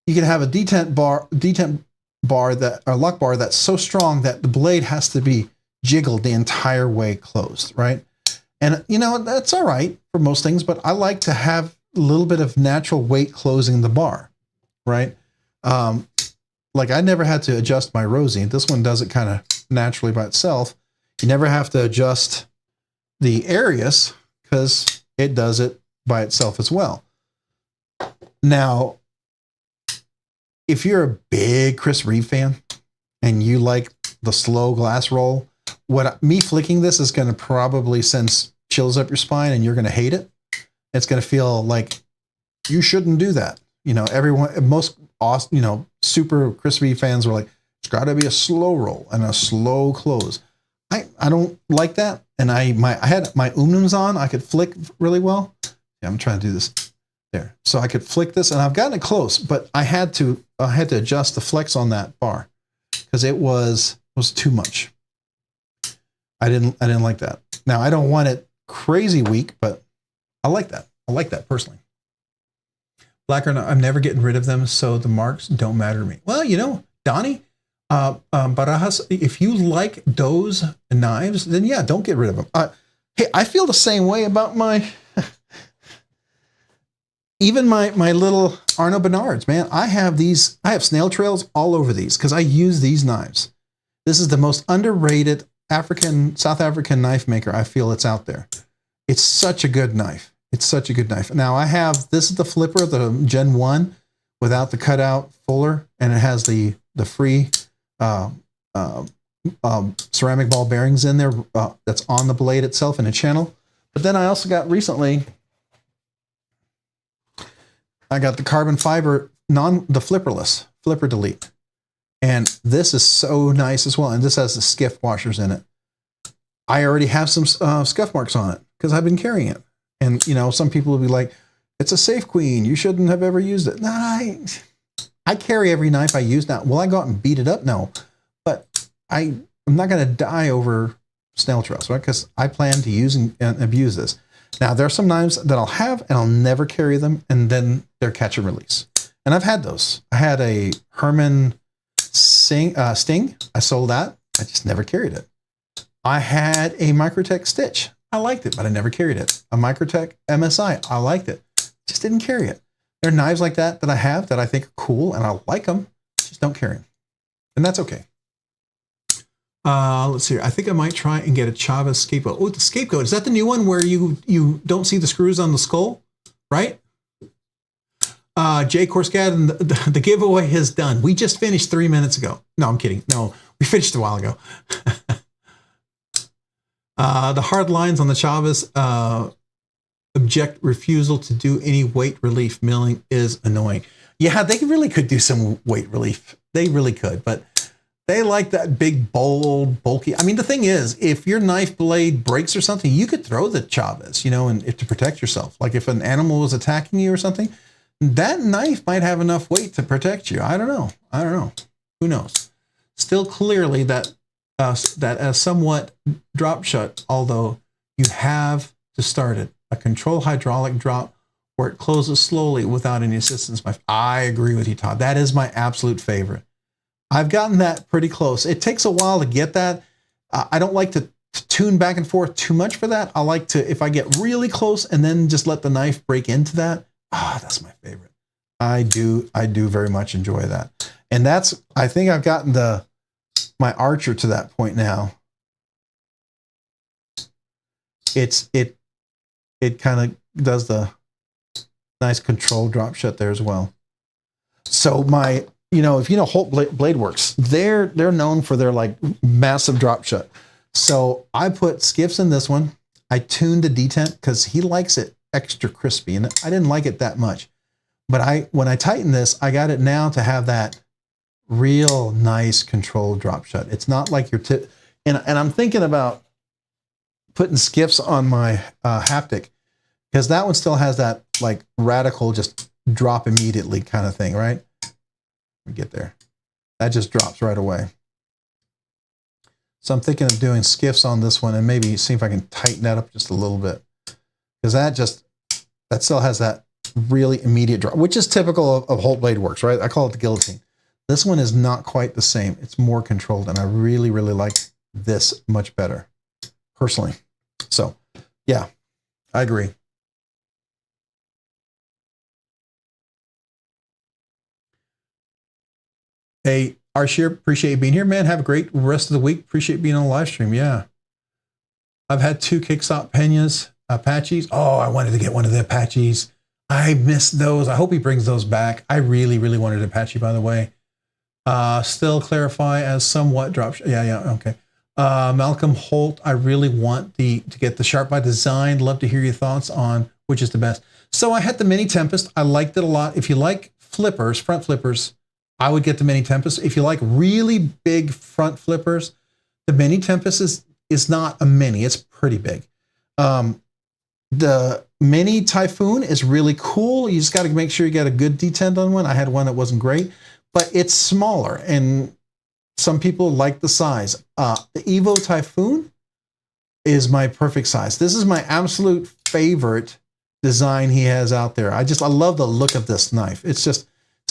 have a detent bar that, or lock bar that's so strong that the blade has to be jiggled the entire way closed, right? And you know, that's all right for most things, but I like to have a little bit of natural weight closing the bar, right? Like I never had to adjust my Rosie. This one does it kind of naturally by itself. You never have to adjust the Arius because it does it by itself as well. Now, if you're a big Chris Reeve fan and you like the slow glass roll, me flicking this is going to probably send chills up your spine and you're going to hate it. It's going to feel like you shouldn't do that. You know, most awesome, you know, super Chris Reeve fans were like, it's got to be a slow roll and a slow close. I don't like that. And I had my umnums on. I could flick really well. Yeah, I'm trying to do this there. So I could flick this and I've gotten it close, but I had to adjust the flex on that bar because it was too much. I didn't like that. Now I don't want it crazy weak, but I like that. I like that personally. Black or not, I'm never getting rid of them, so the marks don't matter to me. Well, you know, Donnie, Barajas, if you like those knives, then yeah, don't get rid of them. Hey, I feel the same way about my, even my little Arno Bernards, man. I have snail trails all over these because I use these knives. This is the most underrated South African knife maker I feel it's out there. It's such a good knife. It's such a good knife. Now this is the flipper, the Gen 1 without the cutout fuller, and it has the free ceramic ball bearings in there that's on the blade itself in a channel. But then I also got recently, I got the carbon fiber, the flipperless, flipper delete. And this is so nice as well. And this has the Skiff washers in it. I already have some scuff marks on it because I've been carrying it. And, you know, some people will be like, it's a Safe Queen. You shouldn't have ever used it. Nah, I carry every knife I use. Now, will I go out and beat it up? No. But I'm not going to die over snail trails, right? Because I plan to use and abuse this. Now, there are some knives that I'll have and I'll never carry them. And then they're catch and release. And I've had those. I had a Herman Sting. I sold that. I just never carried it. I had a Microtech Stitch. I liked it, but I never carried it. A Microtech MSI. I liked it. Just didn't carry it. There are knives like that I have that I think are cool and I like them. Just don't carry them. And that's okay. Let's see. I think I might try and get a Chavez scapegoat. Oh, the scapegoat. Is that the new one where you don't see the screws on the skull, right? Jay Korsgad, and the giveaway is done. We just finished 3 minutes ago. No, I'm kidding. No, we finished a while ago. The hard lines on the Chavez object refusal to do any weight relief milling is annoying. Yeah, they really could do some weight relief. They really could, but they like that big, bold, bulky. I mean, the thing is, if your knife blade breaks or something, you could throw the Chavez, and to protect yourself. Like if an animal was attacking you or something, that knife might have enough weight to protect you. I don't know. Who knows? Still clearly that a somewhat drop shot, although you have to start it. A control hydraulic drop where it closes slowly without any assistance. I agree with you, Todd. That is my absolute favorite. I've gotten that pretty close. It takes a while to get that. I don't like to tune back and forth too much for that. I like to, if I get really close and then just let the knife break into that. That's my favorite. I do very much enjoy that. And I think I've gotten my Archer to that point now. It kind of does the nice control drop shut there as well. So if you know Holt Blade Works, they're known for their like massive drop shut. So I put Skiffs in this one. I tuned the detent because he likes it extra crispy, and I didn't like it that much. But when I tighten this, I got it now to have that real nice controlled drop shut. It's not like your tip. And I'm thinking about putting Skiffs on my haptic, because that one still has that like radical just drop immediately kind of thing, right? Let me get there. That just drops right away. So I'm thinking of doing Skiffs on this one and maybe see if I can tighten that up just a little bit, because that still has that really immediate drop, which is typical of Holt Blade Works, right? I call it the guillotine. This one is not quite the same. It's more controlled, and I really, really like this much better, personally. So, yeah, I agree. Hey, Arshir, appreciate you being here, man. Have a great rest of the week. Appreciate being on the live stream. Yeah. I've had 2 Kickstop Peñas, Apaches. Oh, I wanted to get one of the Apaches. I missed those. I hope he brings those back. I really, really wanted Apache, by the way. Still clarify as somewhat drop. Yeah, okay. Malcolm Holt, I really want to get the Sharp by Design. Love to hear your thoughts on which is the best. So I had the Mini Tempest. I liked it a lot. If you like flippers, front flippers, I would get the Mini Tempest. If you like really big front flippers, the Mini Tempest is not a mini. It's pretty big. The Mini Typhoon is really cool. You just got to make sure you got a good detent on one. I had one that wasn't great, but it's smaller, and some people like the size. The Evo Typhoon is my perfect size. This is my absolute favorite design he has out there. I love the look of this knife. It's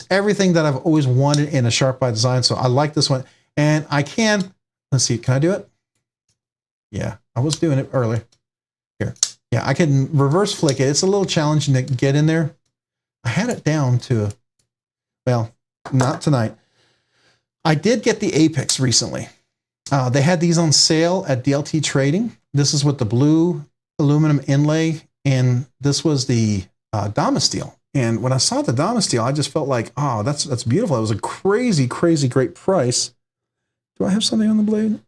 everything that I've always wanted in a Sharp by Design. So I like this one, and let's see, can I do it? Yeah, I was doing it earlier. Here. Yeah, I can reverse flick it. It's a little challenging to get in there. I had it down to, well, not tonight. I did get the Apex recently. They had these on sale at DLT Trading. This is with the blue aluminum inlay, and this was the Damasteel. And when I saw the Damasteel, I just felt like, oh, that's beautiful. It was a crazy, crazy great price. Do I have something on the blade?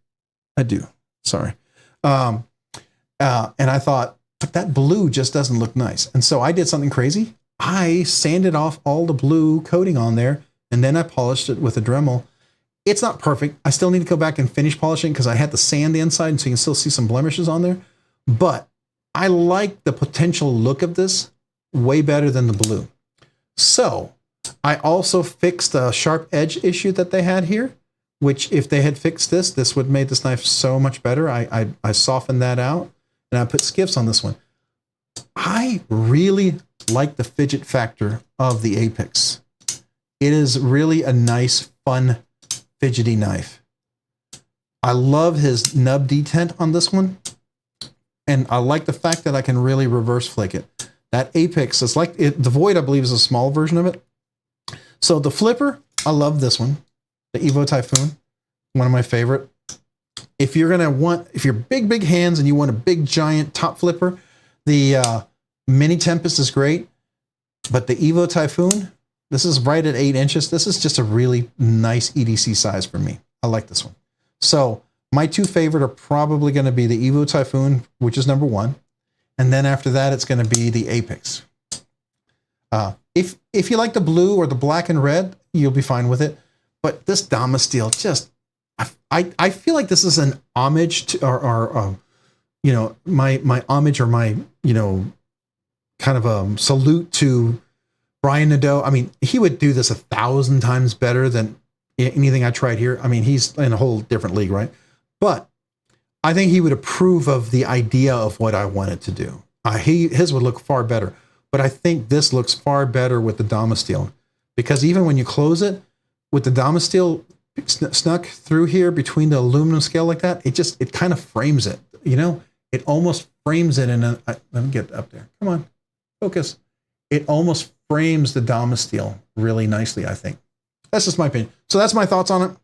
I do. Sorry. And I thought, but that blue just doesn't look nice. And so I did something crazy. I sanded off all the blue coating on there, and then I polished it with a Dremel. It's not perfect. I still need to go back and finish polishing because I had to sand the inside, and so you can still see some blemishes on there. But I like the potential look of this way better than the blue. So I also fixed the sharp edge issue that they had here, which if they had fixed this would have made this knife so much better. I softened that out, and I put Skiffs on this one. I really like the fidget factor of the Apex. It is really a nice, fun, fidgety knife. I love his nub detent on this one, and I like the fact that I can really reverse flick it. That Apex is like it. The Void, I believe, is a small version of it. So the flipper, I love this one, the Evo Typhoon, one of my favorite. if you're big hands and you want a big giant top flipper, the Mini Tempest is great, but the Evo Typhoon, this is right at 8 inches. This is just a really nice EDC size for me. I like this one. So my two favorite are probably going to be the Evo Typhoon, which is number 1. And then after that, it's going to be the Apex. If you like the blue or the black and red, you'll be fine with it. But this Damasteel just, I feel like this is an homage to, or you know, my homage or my, you know, kind of a salute to Brian Nadeau. I mean, he would do this 1,000 times better than anything I tried here. I mean, he's in a whole different league, right? But I think he would approve of the idea of what I wanted to do. His would look far better. But I think this looks far better with the Damasteel, because even when you close it, with the Damasteel snuck through here between the aluminum scale like that, it kind of frames it, you know? It almost frames it in a, let me get up there. Come on, focus. It almost frames the Damasteel really nicely, I think. That's just my opinion. So that's my thoughts on it.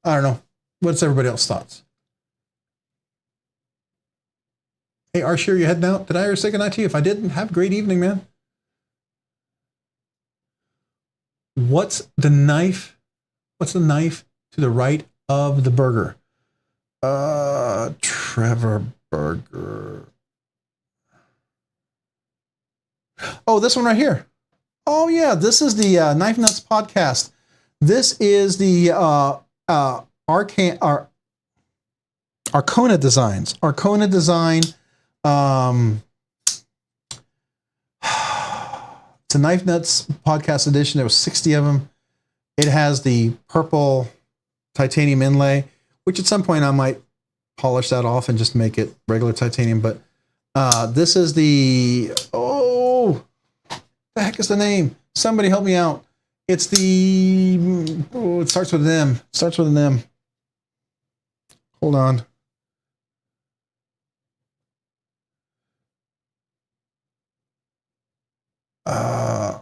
I don't know. What's everybody else's thoughts? Hey, Arshir, you heading out? Did I ever say goodnight to you? If I didn't, have a great evening, man. What's the knife to the right of the burger? Trevor Burger. Oh, this one right here. Oh yeah, this is the Knife Nuts podcast. This is the Arcona Designs. Arcona Design. It's a Knife Nuts podcast edition. There was 60 of them. It has the purple titanium inlay, which at some point I might polish that off and just make it regular titanium. But this is the, the heck is the name? Somebody help me out. It's the, it starts with an M. Starts with an M. Hold on.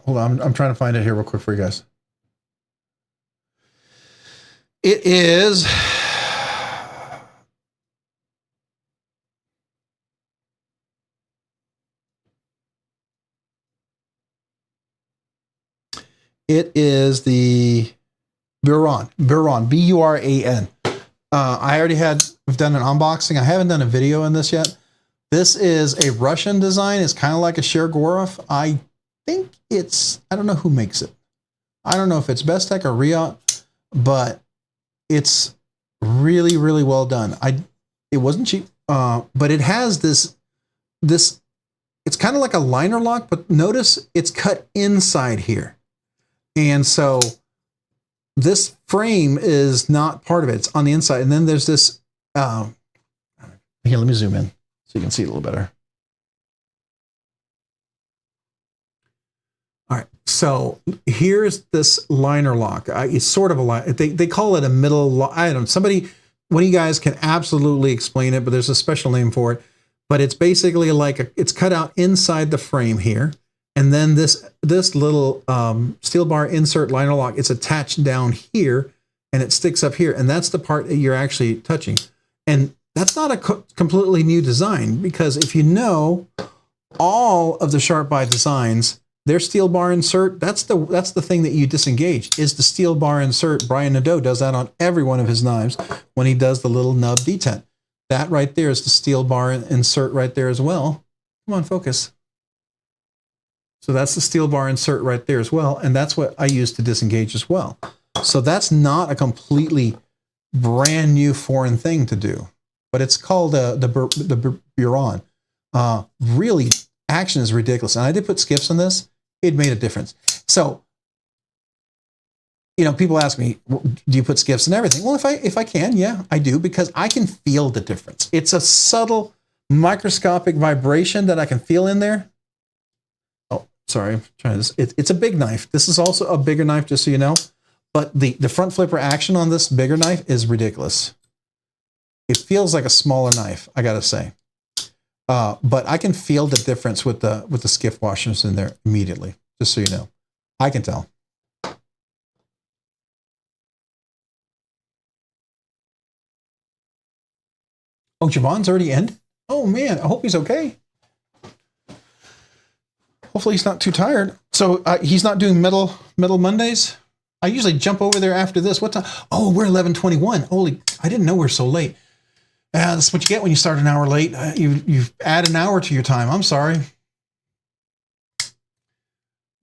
Hold on. I'm trying to find it here real quick for you guys. It is. It is the Buran, Buran. I've done an unboxing. I haven't done a video on this yet. This is a Russian design. It's kind of like a Shergorov. I think I don't know who makes it. I don't know if it's Bestech or Riot, but it's really, really well done. It wasn't cheap, but it has this, it's kind of like a liner lock, but notice it's cut inside here. And so this frame is not part of it. It's on the inside. And then there's this, here, let me zoom in so you can see it a little better. All right. So here's this liner lock. It's sort of a line. They call it a middle lock. I don't know. Somebody, one of you guys can absolutely explain it, but there's a special name for it. But it's basically like it's cut out inside the frame here. And then this little steel bar insert liner lock, it's attached down here and it sticks up here. And that's the part that you're actually touching. And that's not a completely new design, because if you know all of the Sharp By designs, their steel bar insert, that's the thing that you disengage, is the steel bar insert. Brian Nadeau does that on every one of his knives when he does the little nub detent. That right there is the steel bar insert right there as well. Come on, focus. So that's the steel bar insert right there as well. And that's what I use to disengage as well. So that's not a completely brand new foreign thing to do, but it's called the Buran. Really, action is ridiculous. And I did put skiffs on this. It made a difference. So, you know, people ask me, do you put skiffs and everything? Well, if I can, yeah, I do, because I can feel the difference. It's a subtle microscopic vibration that I can feel in there. Oh, sorry, I'm trying this. It's a big knife. This is also a bigger knife, just so you know. But the front flipper action on this bigger knife is ridiculous. It feels like a smaller knife, I gotta say. But I can feel the difference with the skiff washers in there immediately, just so you know. I can tell. Oh, Javon's already ended? Oh man, I hope he's okay. Hopefully he's not too tired. So he's not doing Metal Mondays? I usually jump over there after this. What time? Oh, we're 11:21. Holy, I didn't know we're so late. That's what you get when you start an hour late. You add an hour to your time. I'm sorry.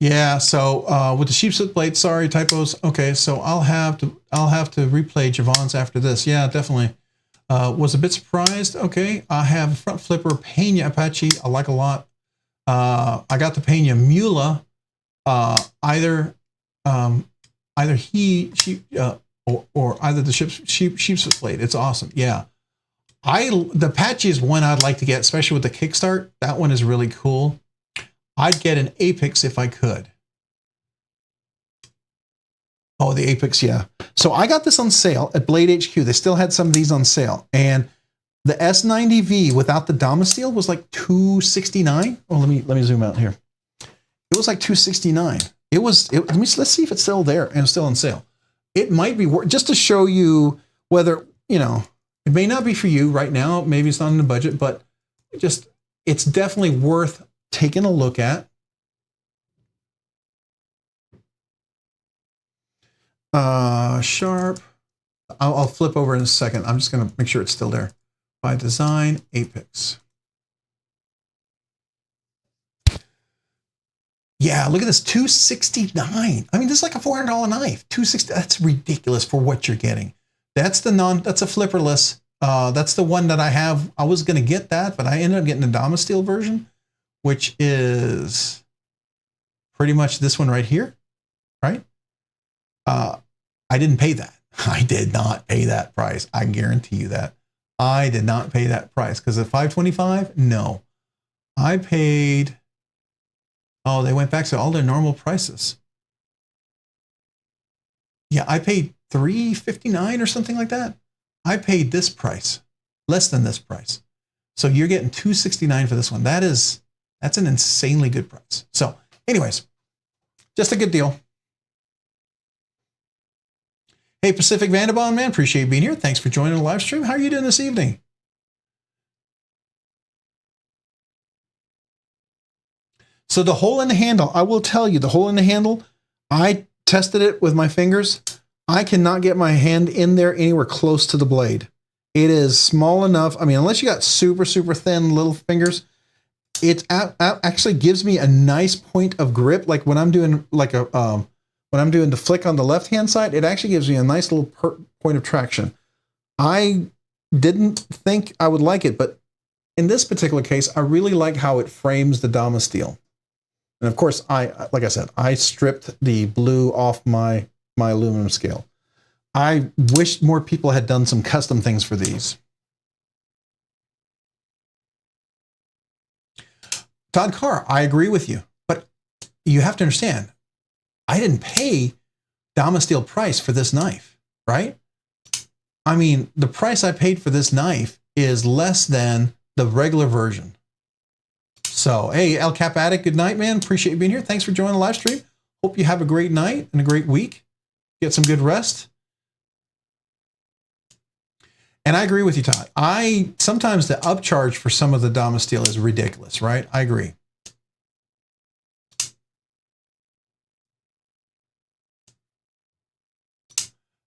Yeah, so with the sheepsfoot blade, sorry, typos. Okay, so I'll have to replay Javon's after this. Yeah, definitely. Was a bit surprised. Okay, I have front flipper Pena Apache. I like a lot. I got the Pena Mula. Either he or either the sheepsfoot blade. It's awesome. Yeah, the Apache is one I'd like to get, especially with the kickstart. That one is really cool. I'd get an Apex if I could. Oh, the Apex, yeah. So I got this on sale at Blade HQ. They still had some of these on sale. And the S90V without the Damasteel was like $269. Oh, let me zoom out here. It was like $269. Let's see if it's still there and it's still on sale. It might be worth, just to show you whether, it may not be for you right now. Maybe it's not in the budget, but it's definitely worth taking a look at. Sharp. I'll flip over in a second. I'm just going to make sure it's still there. By Design, Apex. Yeah, look at this, $269. I mean, this is like a $400 knife. $260. That's ridiculous for what you're getting. That's a flipperless. That's the one that I have. I was going to get that, but I ended up getting the Damasteel version, which is pretty much this one right here, right? I didn't pay that. I did not pay that price. I guarantee you that. I did not pay that price because at $525, no. I paid, oh, they went back to all their normal prices. Yeah, I paid $359 or something like that. I paid this price, less than this price. So you're getting $269 for this one. That's an insanely good price. So anyways, just a good deal. Hey, Pacific Vandabon, man, appreciate you being here. Thanks for joining the live stream. How are you doing this evening? So the hole in the handle, I will tell you, the hole in the handle, I tested it with my fingers. I cannot get my hand in there anywhere close to the blade. It is small enough. I mean, unless you got super, super thin little fingers, it actually gives me a nice point of grip. Like when I'm doing when I'm doing the flick on the left-hand side, it actually gives me a nice little point of traction. I didn't think I would like it, but in this particular case, I really like how it frames the Damasteel. And of course, like I said, I stripped the blue off my aluminum scale. I wish more people had done some custom things for these. Todd Carr, I agree with you, but you have to understand, I didn't pay Damasteel price for this knife, right? I mean, the price I paid for this knife is less than the regular version. So, hey, El Cap Addict, good night, man. Appreciate you being here. Thanks for joining the live stream. Hope you have a great night and a great week. Get some good rest. And I agree with you, Todd. Sometimes the upcharge for some of the Damasteel is ridiculous, right? I agree.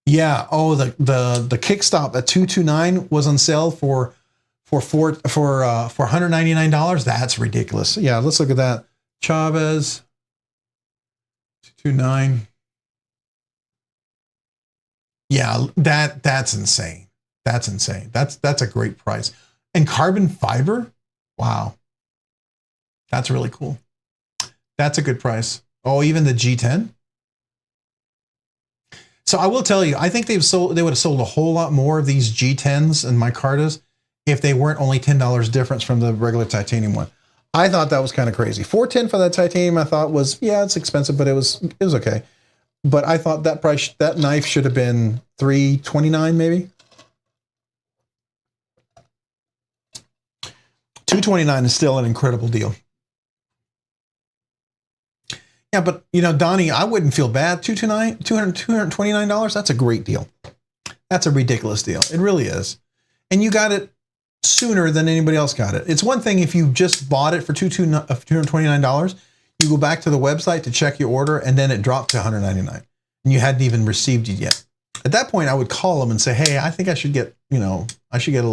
Yeah. Oh, the kickstop at $229 was on sale for $199. That's ridiculous. Yeah, let's look at that. Chavez, $229. Yeah, that's insane. That's insane. That's a great price. And carbon fiber, wow, that's really cool. That's a good price. Oh, even the G10. So I will tell you, I think they would have sold a whole lot more of these G10s and micartas if they weren't only $10 difference from the regular titanium one. I thought that was kind of crazy. $410 for that titanium, I thought was, yeah, it's expensive, but it was okay. But I thought that price, that knife should have been $329 maybe. $229 is still an incredible deal. Yeah, but Donnie, I wouldn't feel bad. $229, that's a great deal. That's a ridiculous deal. It really is. And you got it sooner than anybody else got it. It's one thing if you just bought it for $229, you go back to the website to check your order, and then it dropped to $199, and you hadn't even received it yet. At that point, I would call them and say, hey, I think I should get, I should get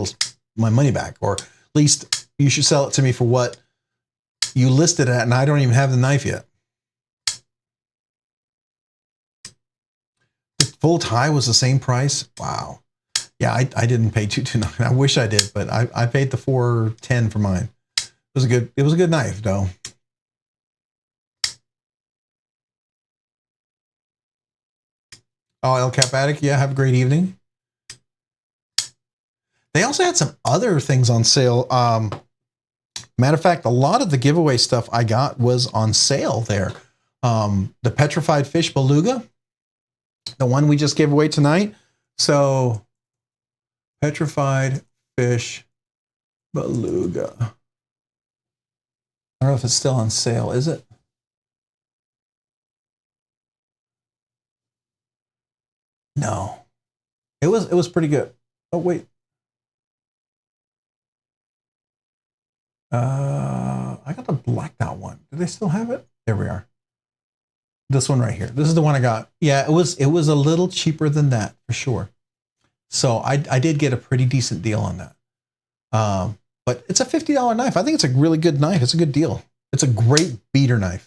my money back, or at least you should sell it to me for what you listed it at, and I don't even have the knife yet. The full tie was the same price. Wow. Yeah, I didn't pay $229. I wish I did, but I paid the $410 for mine. It was a good knife, though. Oh, El Cap Addict, yeah, have a great evening. They also had some other things on sale. Matter of fact, a lot of the giveaway stuff I got was on sale there. The Petrified Fish Beluga, the one we just gave away tonight. So, Petrified Fish Beluga. I don't know if it's still on sale, is it? No. It was pretty good. Oh, wait. I got the blacked out one. Do they still have it? There we are. This one right here. This is the one I got. Yeah, it was a little cheaper than that for sure. So I did get a pretty decent deal on that. But it's a $50 knife. I think it's a really good knife. It's a good deal. It's a great beater knife.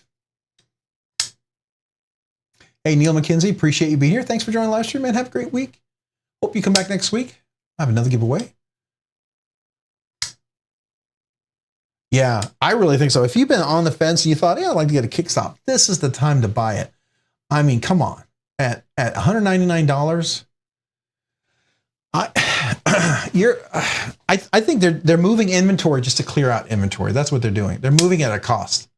Hey, Neil McKenzie, appreciate you being here. Thanks for joining the live stream, man. Have a great week. Hope you come back next week. I have another giveaway. Yeah, I really think so. If you've been on the fence and you thought, yeah, I'd like to get a kickstop, this is the time to buy it. I mean, come on. At $199, I think they're moving inventory just to clear out inventory. That's what they're doing. They're moving at a cost.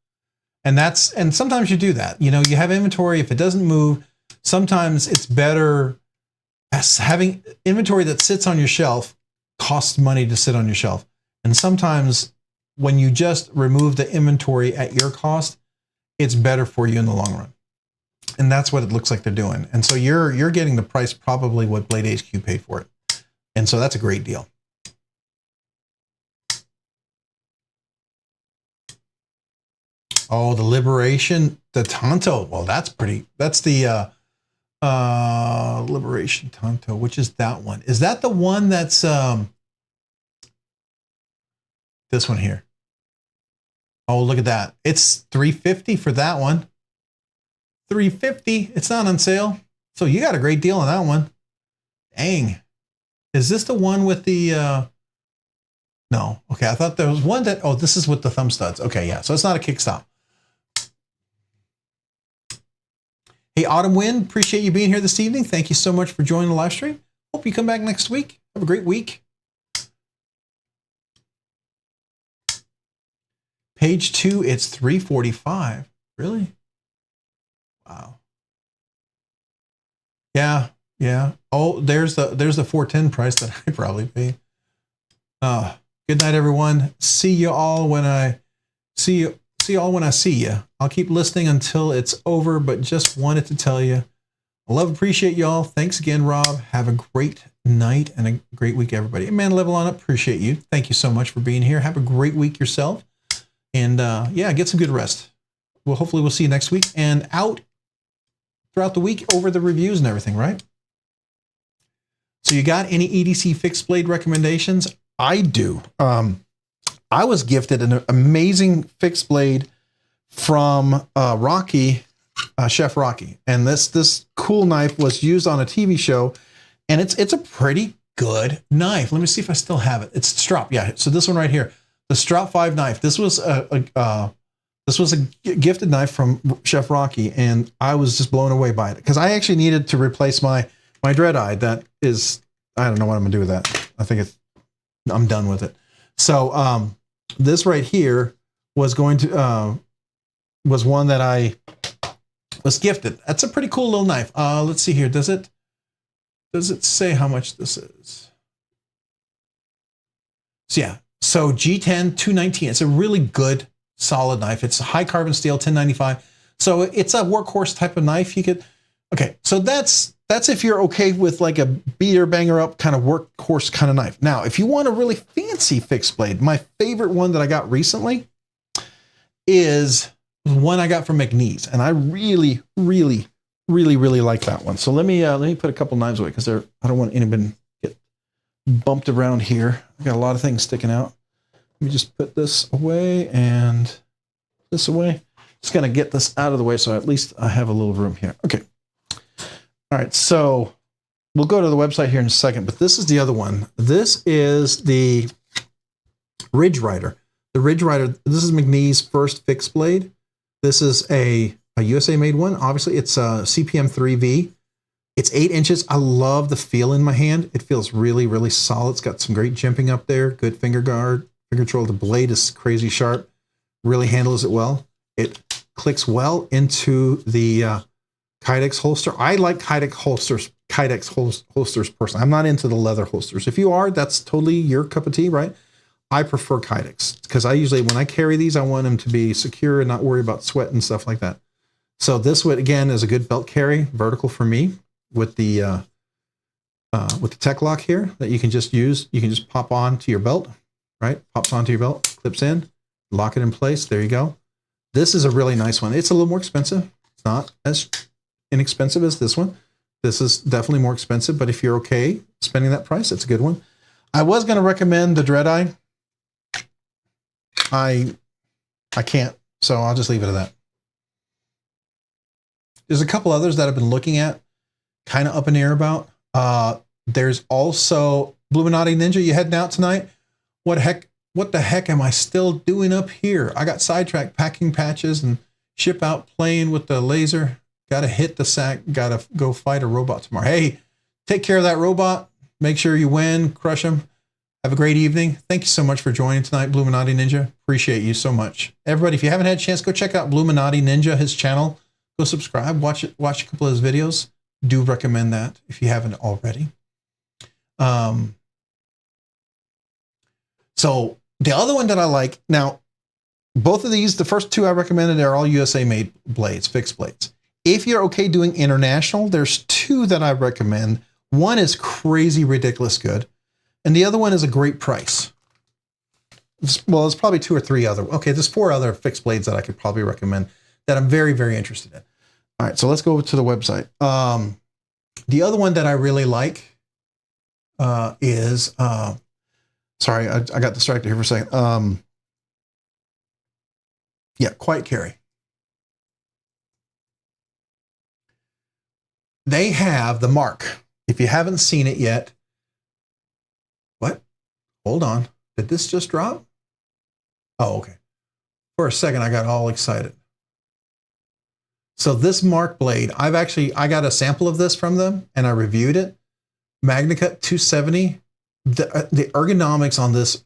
And sometimes you do that. You have inventory. If it doesn't move, sometimes it's better as having inventory that sits on your shelf costs money to sit on your shelf. And sometimes when you just remove the inventory at your cost, it's better for you in the long run. And that's what it looks like they're doing. And so you're getting the price probably what Blade HQ paid for it. And so that's a great deal. Oh, the Liberation, the Tonto. Well, that's pretty. That's the Liberation Tonto. Which is that one? Is that the one that's this one here? Oh, look at that. It's $350 for that one. $350. It's not on sale. So you got a great deal on that one. Dang. Is this the one with the no. Okay, I thought there was one that, oh, this is with the thumb studs. Okay, yeah. So it's not a kickstop. Hey, Autumn Wind, appreciate you being here this evening. Thank you so much for joining the live stream. Hope you come back next week. Have a great week. Page 2, it's $345. Really? Wow. Yeah, yeah. Oh, there's the $410 price that I probably paid. Good night, everyone. See you all when I see you. See you all when I see you. I'll keep listening until it's over, but just wanted to tell you, I love, appreciate y'all. Thanks again, Rob. Have a great night and a great week, everybody. And man, level on up. Appreciate you. Thank you so much for being here. Have a great week yourself. And yeah, get some good rest. Well, hopefully we'll see you next week and out throughout the week over the reviews and everything, right? So you got any EDC fixed blade recommendations? I do. I was gifted an amazing fixed blade from Rocky, Chef Rocky. And this cool knife was used on a TV show, and it's a pretty good knife. Let me see if I still have it. It's Strop. Yeah. So this one right here, the Strop 5 knife. This was a gifted knife from Chef Rocky, and I was just blown away by it because I actually needed to replace my Dread Eye. That is, I don't know what I'm gonna do with that. I think I'm done with it. So this right here was going to was one that I was gifted. That's a pretty cool little knife. Let's see here. Does it say how much this is? So yeah. So G10 219. It's a really good solid knife. It's a high carbon steel 1095. So it's a workhorse type of knife. You could Okay, so that's if you're okay with like a beater banger up kind of workhorse kind of knife. Now, if you want a really fancy fixed blade, my favorite one that I got recently is one I got from McNeese, and I really like that one. So let me put a couple knives away because I don't want anybody to get bumped around here. I got a lot of things sticking out. Let me just put this away and this away. Just gonna get this out of the way so at least I have a little room here. Okay. All right, so we'll go to the website here in a second, but this is the other one. This is the Ridge Rider. The Ridge Rider, this is McNeese first fixed blade. This is a USA made one. Obviously, it's a CPM 3V. It's 8 inches. I love the feel in my hand. It feels really solid. It's got some great jimping up there, good finger guard, finger control. The blade is crazy sharp, really handles it well. It clicks well into the Kydex holster. I like Kydex holsters personally. I'm not into the leather holsters. If you are, that's totally your cup of tea, right? I prefer Kydex because I usually, when I carry these, I want them to be secure and not worry about sweat and stuff like that. So this one, again, is a good belt carry, vertical for me with the tech lock here that you can just use. You can just pop on to your belt, right? Pops onto your belt, clips in, lock it in place. There you go. This is a really nice one. It's a little more expensive. It's not as inexpensive as this one. This is definitely more expensive, but if you're okay spending that price, it's a good one. I was going to recommend the Dreadeye. I can't, so I'll just leave it at that. There's a couple others that I've been looking at, kind of up in the air about. There's also Bluminati Ninja. You heading out tonight? What the heck am I still doing up here? I got sidetracked packing patches and ship out playing with the laser. Got to hit the sack. Got to go fight a robot tomorrow. Hey, take care of that robot. Make sure you win. Crush him. Have a great evening. Thank you so much for joining tonight, Bluminati Ninja. Appreciate you so much. Everybody, if you haven't had a chance, go check out Bluminati Ninja, his channel. Go subscribe. Watch a couple of his videos. Do recommend that if you haven't already. So the other one that I like, now, both of these, the first two I recommended, are all USA made blades, fixed blades. If you're okay doing international, there's two that I recommend. One is crazy, ridiculous good, and the other one is a great price. Well, there's probably two or three other. Okay, there's 4 other fixed blades that I could probably recommend that I'm very interested in. All right, so let's go to the website. The other one that I really like is, sorry, I got distracted here for a second. Yeah, Quiet Carry. They have the Mark. If you haven't seen it yet, what? Hold on. Did this just drop? Oh, okay. For a second, I got all excited. So this Mark blade, I got a sample of this from them and I reviewed it. MagnaCut 270. The ergonomics on this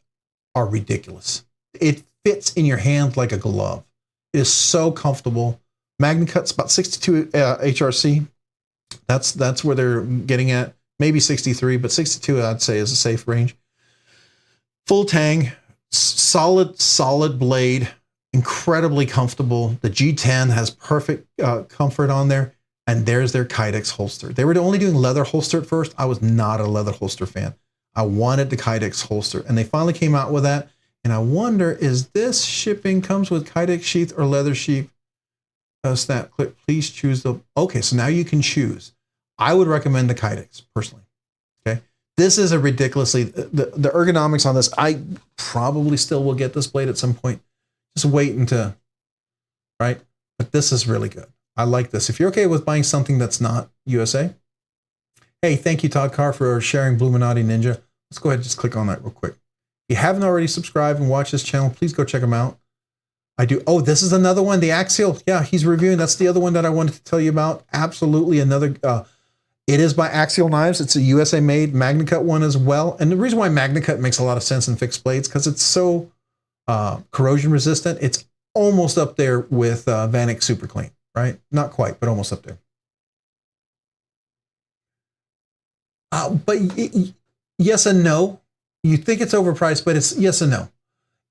are ridiculous. It fits in your hand like a glove. It is so comfortable. MagnaCut's about 62 HRC. That's where they're getting at. Maybe 63, but 62 I'd say is a safe range. Full tang, solid blade, incredibly comfortable. The G10 has perfect comfort on there, and there's their Kydex holster. They were only doing leather holster at first. I was not a leather holster fan. I wanted the Kydex holster, and they finally came out with that. And I wonder, is this shipping comes with Kydex sheath or leather sheath? Snap clip, please choose the, okay, so now you can choose. I would recommend the Kydex personally. Okay. This is a ridiculously, the ergonomics on this, I probably still will get this blade at some point. Just wait until, right? But this is really good. I like this. If you're okay with buying something that's not USA, hey, thank you, Todd Carr, for sharing Bluminati Ninja. Let's go ahead and just click on that real quick. If you haven't already subscribed and watched this channel, please go check them out. I do. Oh, this is another one, the Axial. Yeah, he's reviewing. That's the other one that I wanted to tell you about. Absolutely another. It is by Axial Knives. It's a USA made MagnaCut one as well. And the reason why MagnaCut makes a lot of sense in fixed blades, because it's so corrosion resistant. It's almost up there with Vanek Super Clean, right? Not quite, but almost up there. But yes and no. You think it's overpriced, but it's yes and no.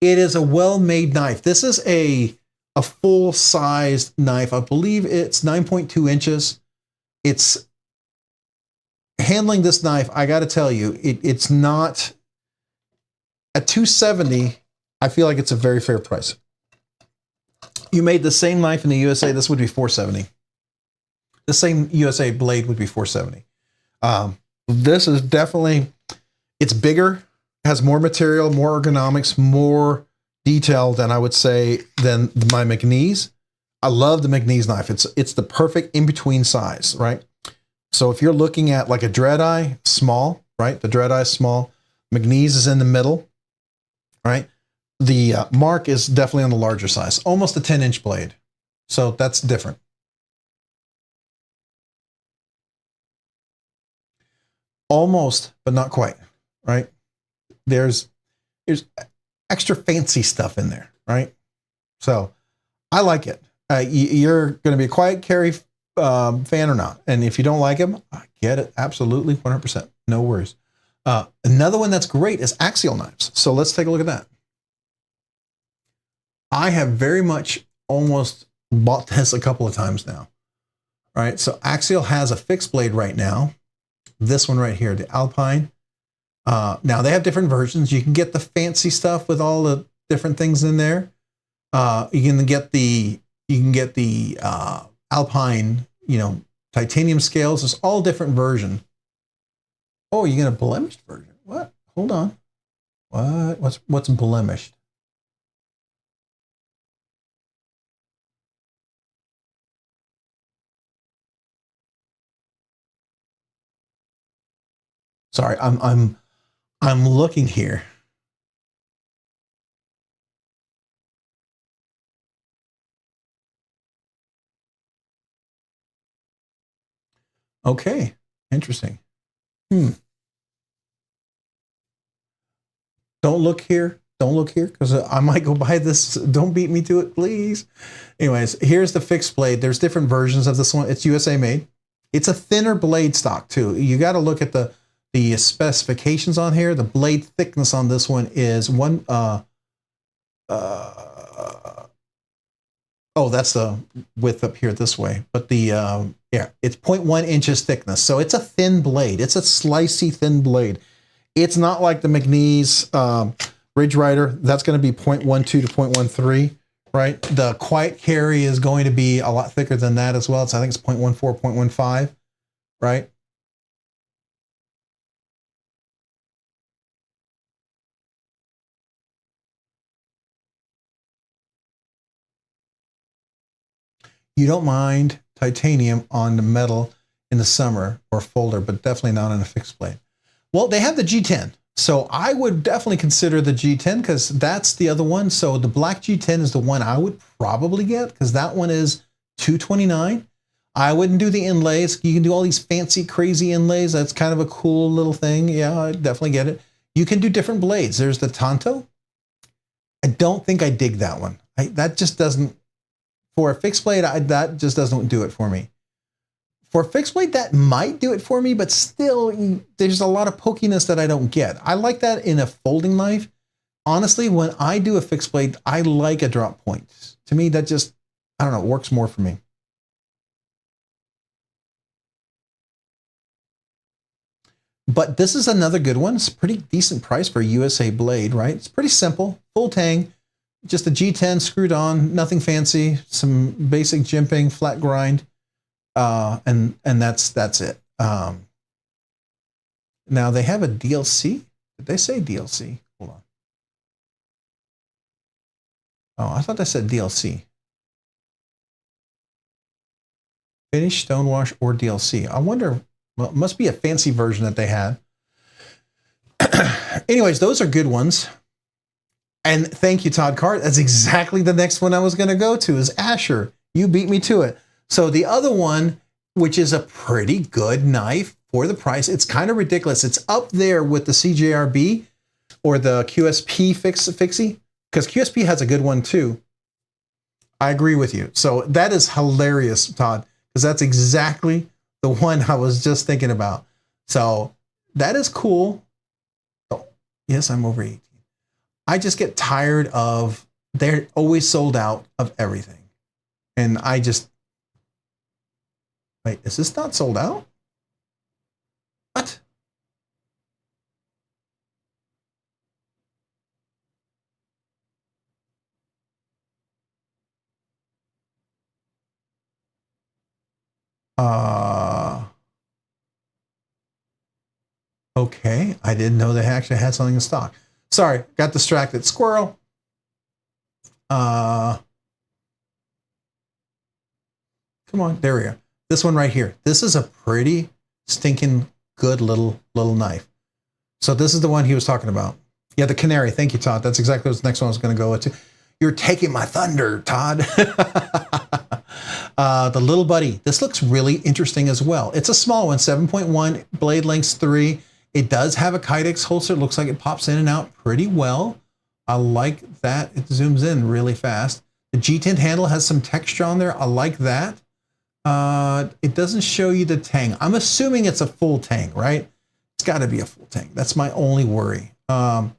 It is a well-made knife. This is a full-sized knife. I believe it's 9.2 inches. it's handling this knife. I got to tell you, it's not at $270. I feel like it's a very fair price. You made the same knife in the USA, this would be $470. The same USA blade would be $470. This is definitely, it's bigger, has more material, more ergonomics, more detail than I would say than my McNeese. I love the McNeese knife. It's the perfect in-between size, right? So if you're looking at like a dread eye, small, right? The dread eye is small. McNeese is in the middle, right? The Mark is definitely on the larger size, almost a 10-inch blade. So that's different. Almost, but not quite, right? There's extra fancy stuff in there, right? So I like it. You're going to be a quiet carry fan or not. And if you don't like him, I get it. Absolutely, 100%. No worries. Another one that's great is axial knives. So let's take a look at that. I have very much almost bought this a couple of times now. All right, so Axial has a fixed blade right now. This one right here, the Alpine. Now they have different versions. You can get the fancy stuff with all the different things in there. You can get the Alpine, titanium scales. There's all different version. Oh, you get a blemished version? What? Hold on. What? What's blemished? Sorry, I'm looking here. Okay, interesting. Don't look here. Don't look here because I might go buy this. Don't beat me to it, please. Anyways, here's the fixed blade. There's different versions of this one. It's USA made. It's a thinner blade stock too. You got to look at the specifications on here. The blade thickness on this one is oh, that's the width up here this way. But the yeah, it's 0.1 inches thickness. So it's a thin blade. It's a slicey thin blade. It's not like the McNeese Ridge Rider. That's going to be 0.12 to 0.13, right? The Quiet Carry is going to be a lot thicker than that as well. I think it's 0.14, 0.15, right? You don't mind titanium on the metal in the summer or folder, but definitely not on a fixed blade. Well, they have the G10. So I would definitely consider the G10 because that's the other one. So the black G10 is the one I would probably get because that one is $229. I wouldn't do the inlays. You can do all these fancy, crazy inlays. That's kind of a cool little thing. Yeah, I definitely get it. You can do different blades. There's the Tanto. I don't think I dig that one. That just doesn't, for a fixed blade, that just doesn't do it for me. For a fixed blade, that might do it for me, but still, there's a lot of pokiness that I don't get. I like that in a folding knife. Honestly, when I do a fixed blade, I like a drop point. To me, that just, I don't know, works more for me. But this is another good one. It's a pretty decent price for a USA blade, right? It's pretty simple, full tang, just a G10 screwed on, nothing fancy, some basic jimping, flat grind. And that's it. Now they have a DLC. Did they say DLC? Hold on. Oh, I thought they said DLC. Finish, stonewash, or DLC. I wonder, well, it must be a fancy version that they had. Anyways, those are good ones. And thank you, Todd Cart. That's exactly the next one I was going to go to is Asher. You beat me to it. So the other one, which is a pretty good knife for the price, it's kind of ridiculous. It's up there with the CJRB or the QSP fixie, because QSP has a good one too. I agree with you. So that is hilarious, Todd, because that's exactly the one I was just thinking about. So that is cool. Oh, yes, I'm over 18. I just get tired of, they're always sold out of everything. And I just, Wait, is this not sold out? What? Okay, I didn't know they actually had something in stock. Sorry, got distracted. Squirrel. Come on, there we go. This one right here. This is a pretty stinking good little knife. So this is the one he was talking about. Yeah, the canary. Thank you, Todd. That's exactly what the next one I was going to go into. You're taking my thunder, Todd. The little buddy. This looks really interesting as well. It's a small one, 7.1, blade lengths 3. It does have a Kydex holster. It looks like it pops in and out pretty well. I like that. It zooms in really fast. The G-tint handle has some texture on there. I like that. It doesn't show you the tang. I'm assuming it's a full tang, right? It's got to be a full tang. That's my only worry. Black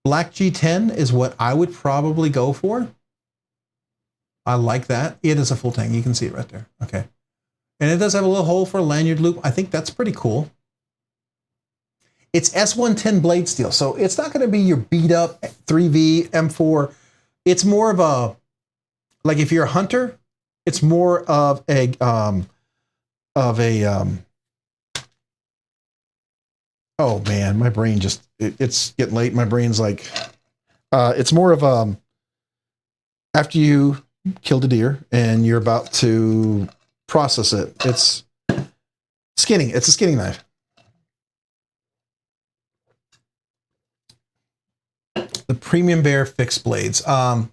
G10 is what I would probably go for. I like that. It is a full tang. You can see it right there. Okay. And it does have a little hole for a lanyard loop. I think that's pretty cool. It's S110 blade steel, so it's not going to be your beat up 3V M4. It's more of a, like if you're a hunter, it's more of a oh man, my brain just, it's getting late. My brain's like, it's more of after you killed a deer and you're about to process it, it's skinning. It's a skinning knife. The Premium Bear fixed blades. I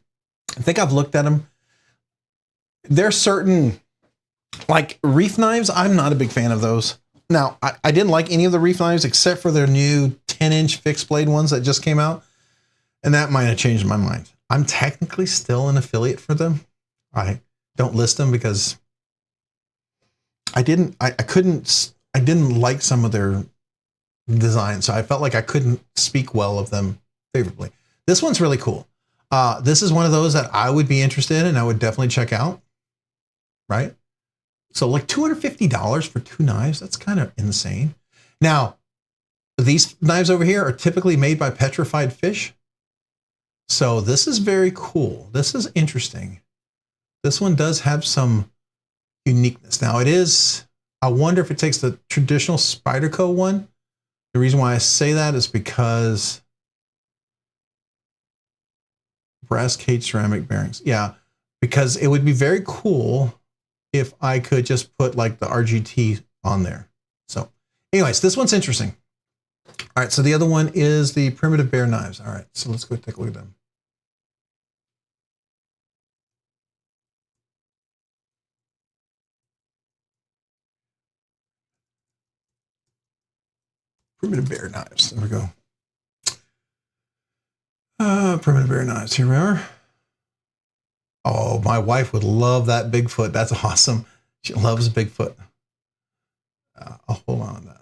think I've looked at them. There's certain, like reef knives, I'm not a big fan of those. Now, I didn't like any of the reef knives except for their new 10-inch fixed blade ones that just came out. And that might have changed my mind. I'm technically still an affiliate for them. I don't list them because I didn't like some of their designs. So I felt like I couldn't speak well of them favorably. This one's really cool. This is one of those that I would be interested in and I would definitely check out. Right? So like $250 for 2 knives, that's kind of insane. Now, these knives over here are typically made by petrified fish. So this is very cool. This is interesting. This one does have some uniqueness. Now it is, I wonder if it takes the traditional Spyderco one. The reason why I say that is because brass cage ceramic bearings. Yeah, because it would be very cool if I could just put like the RGT on there. So anyways, this one's interesting. All right, so the other one is the Primitive Bear knives. All right, so let's go take a look at them. Primitive Bear knives, there we go. Primitive Bear knives, here we are. Oh, my wife would love that Bigfoot. That's awesome. She loves Bigfoot. I'll hold on to that.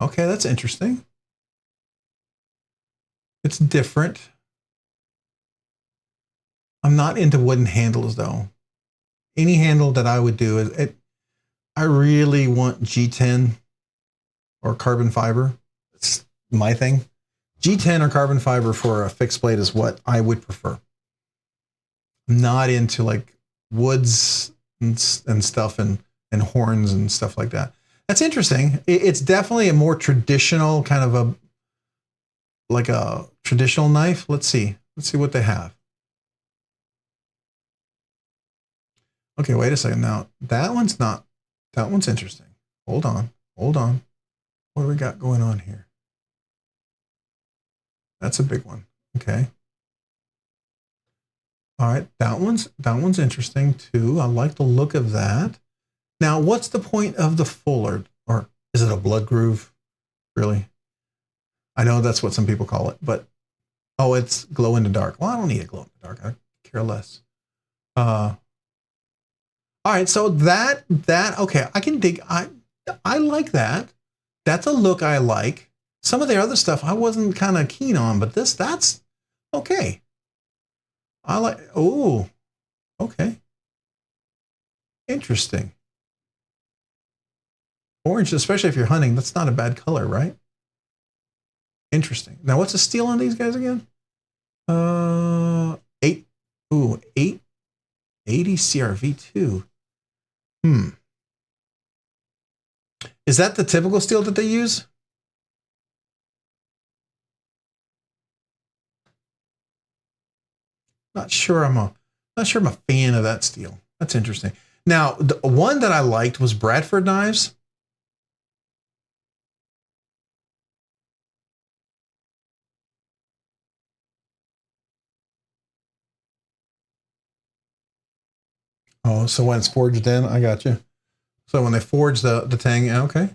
Okay, that's interesting. It's different. I'm not into wooden handles though. Any handle that I would do is I really want G10 or carbon fiber. It's my thing. G10 or carbon fiber for a fixed blade is what I would prefer. I'm not into like woods and stuff and horns and stuff like that. That's interesting. It's definitely a more traditional kind of like a traditional knife. Let's see what they have. Okay, wait a second. Now that one's interesting. Hold on. What do we got going on here? That's a big one. Okay. All right, that one's interesting too. I like the look of that. Now, what's the point of the fuller, or is it a blood groove? Really? I know that's what some people call it, but oh, it's glow in the dark. Well, I don't need a glow in the dark. I care less. All right, so that okay, I can dig. I like that. That's a look I like. Some of the other stuff I wasn't kind of keen on, but that's okay. I like, oh, okay. Interesting. Orange, especially if you're hunting, that's not a bad color, right? Interesting. Now, what's the steel on these guys again? 880 CRV2. Is that the typical steel that they use? Not sure I'm a fan of that steel. That's interesting. Now, the one that I liked was Bradford knives. Oh, so when it's forged in, I got you. So when they forge the tang, okay.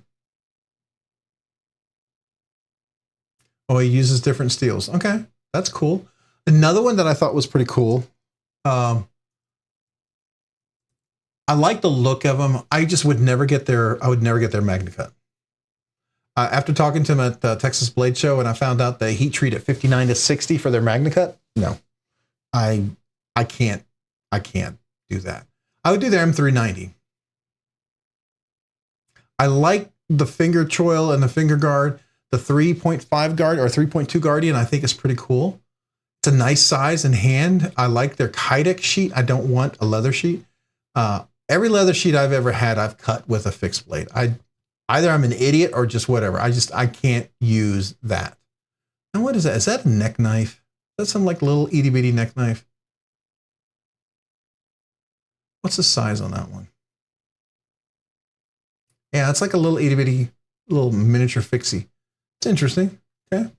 Oh, he uses different steels. Okay, that's cool. Another one that I thought was pretty cool. I like the look of them. I just would never get their. I would never get their MagnaCut. After talking to them at the Texas Blade Show, and I found out they heat treat at 59 to 60 for their MagnaCut. No, I can't do that. I would do their M390. I like the finger choil and the finger guard. The 3.5 guard or 3.2 Guardian, I think is pretty cool. It's a nice size and hand. I like their Kydex sheet. I don't want a leather sheet. Every leather sheet I've ever had, I've cut with a fixed blade. Either I'm an idiot or just whatever. I can't use that. And what is that? Is that a neck knife? That's some like little itty bitty neck knife. What's the size on that one? Yeah, it's like a little itty bitty little miniature fixie. It's interesting. Okay.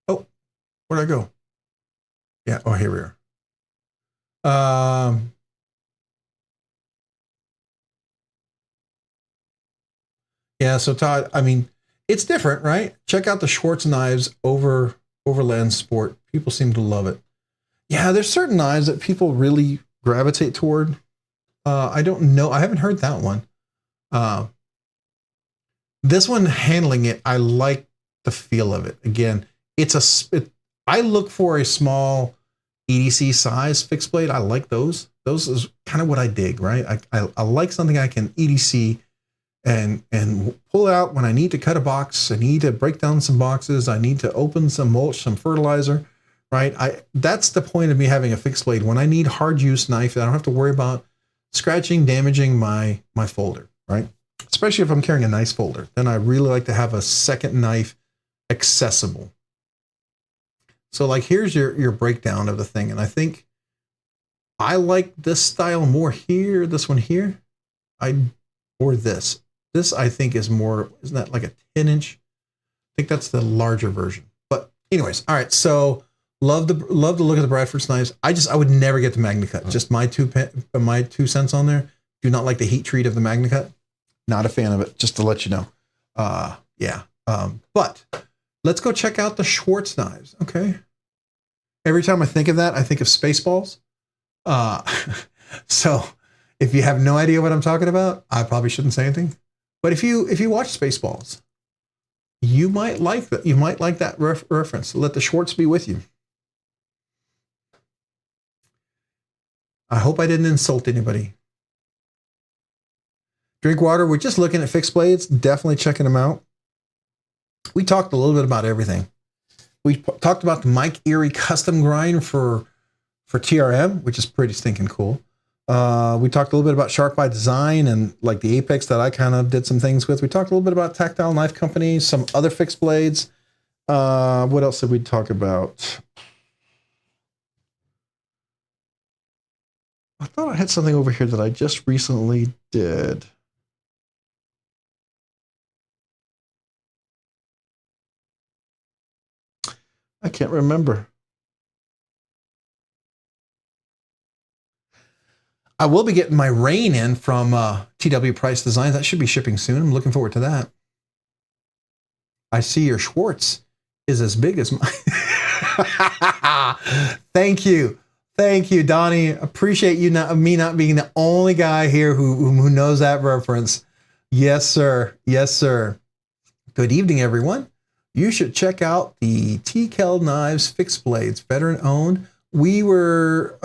Oh, where'd I go? Yeah. Oh, here we are. Yeah. So Todd, I mean, it's different, right? Check out the Schwartz knives over Overland Sport. People seem to love it. Yeah, there's certain knives that people really gravitate toward. I don't know. I haven't heard that one. This one, handling it, I like the feel of it. Again, I look for a small EDC size fixed blade. I like those. Those is kind of what I dig, right? I like something I can EDC and pull out when I need to cut a box. I need to break down some boxes. I need to open some mulch, some fertilizer, right? That's the point of me having a fixed blade. When I need hard use knife, I don't have to worry about scratching, damaging my folder, right? Especially if I'm carrying a nice folder, then I really like to have a second knife accessible. So like, here's your breakdown of the thing. And I think I like this style more here, this one here, or this. This I think is more, isn't that like a 10-inch? I think that's the larger version. But anyways, all right. So love the look of the Bradford knives. I would never get the MagnaCut. Just my 2 cents on there. Do not like the heat treat of the MagnaCut. Not a fan of it, just to let you know. Yeah. But let's go check out the Schwartz knives. Okay. Every time I think of that, I think of Spaceballs. So if you have no idea what I'm talking about, I probably shouldn't say anything. But if you watch Spaceballs, you might like that. You might like that reference. Let the Schwartz be with you. I hope I didn't insult anybody. Drink water. We're just looking at fixed blades. Definitely checking them out. We talked a little bit about everything. We talked about the Mike Erie custom grind for TRM, which is pretty stinking cool. We talked a little bit about Shark by Design and like the Apex that I kind of did some things with. We talked a little bit about Tactile Knife Company, some other fixed blades. What else did we talk about? I thought I had something over here that I just recently did. I can't remember. I will be getting my rain in from TW Price Designs. That should be shipping soon. I'm looking forward to that. I see your Schwartz is as big as mine. Thank you. Thank you, Donnie. Appreciate you me not being the only guy here who knows that reference. Yes, sir. Yes, sir. Good evening, everyone. You should check out the TKL Knives Fixed Blades, veteran owned, we were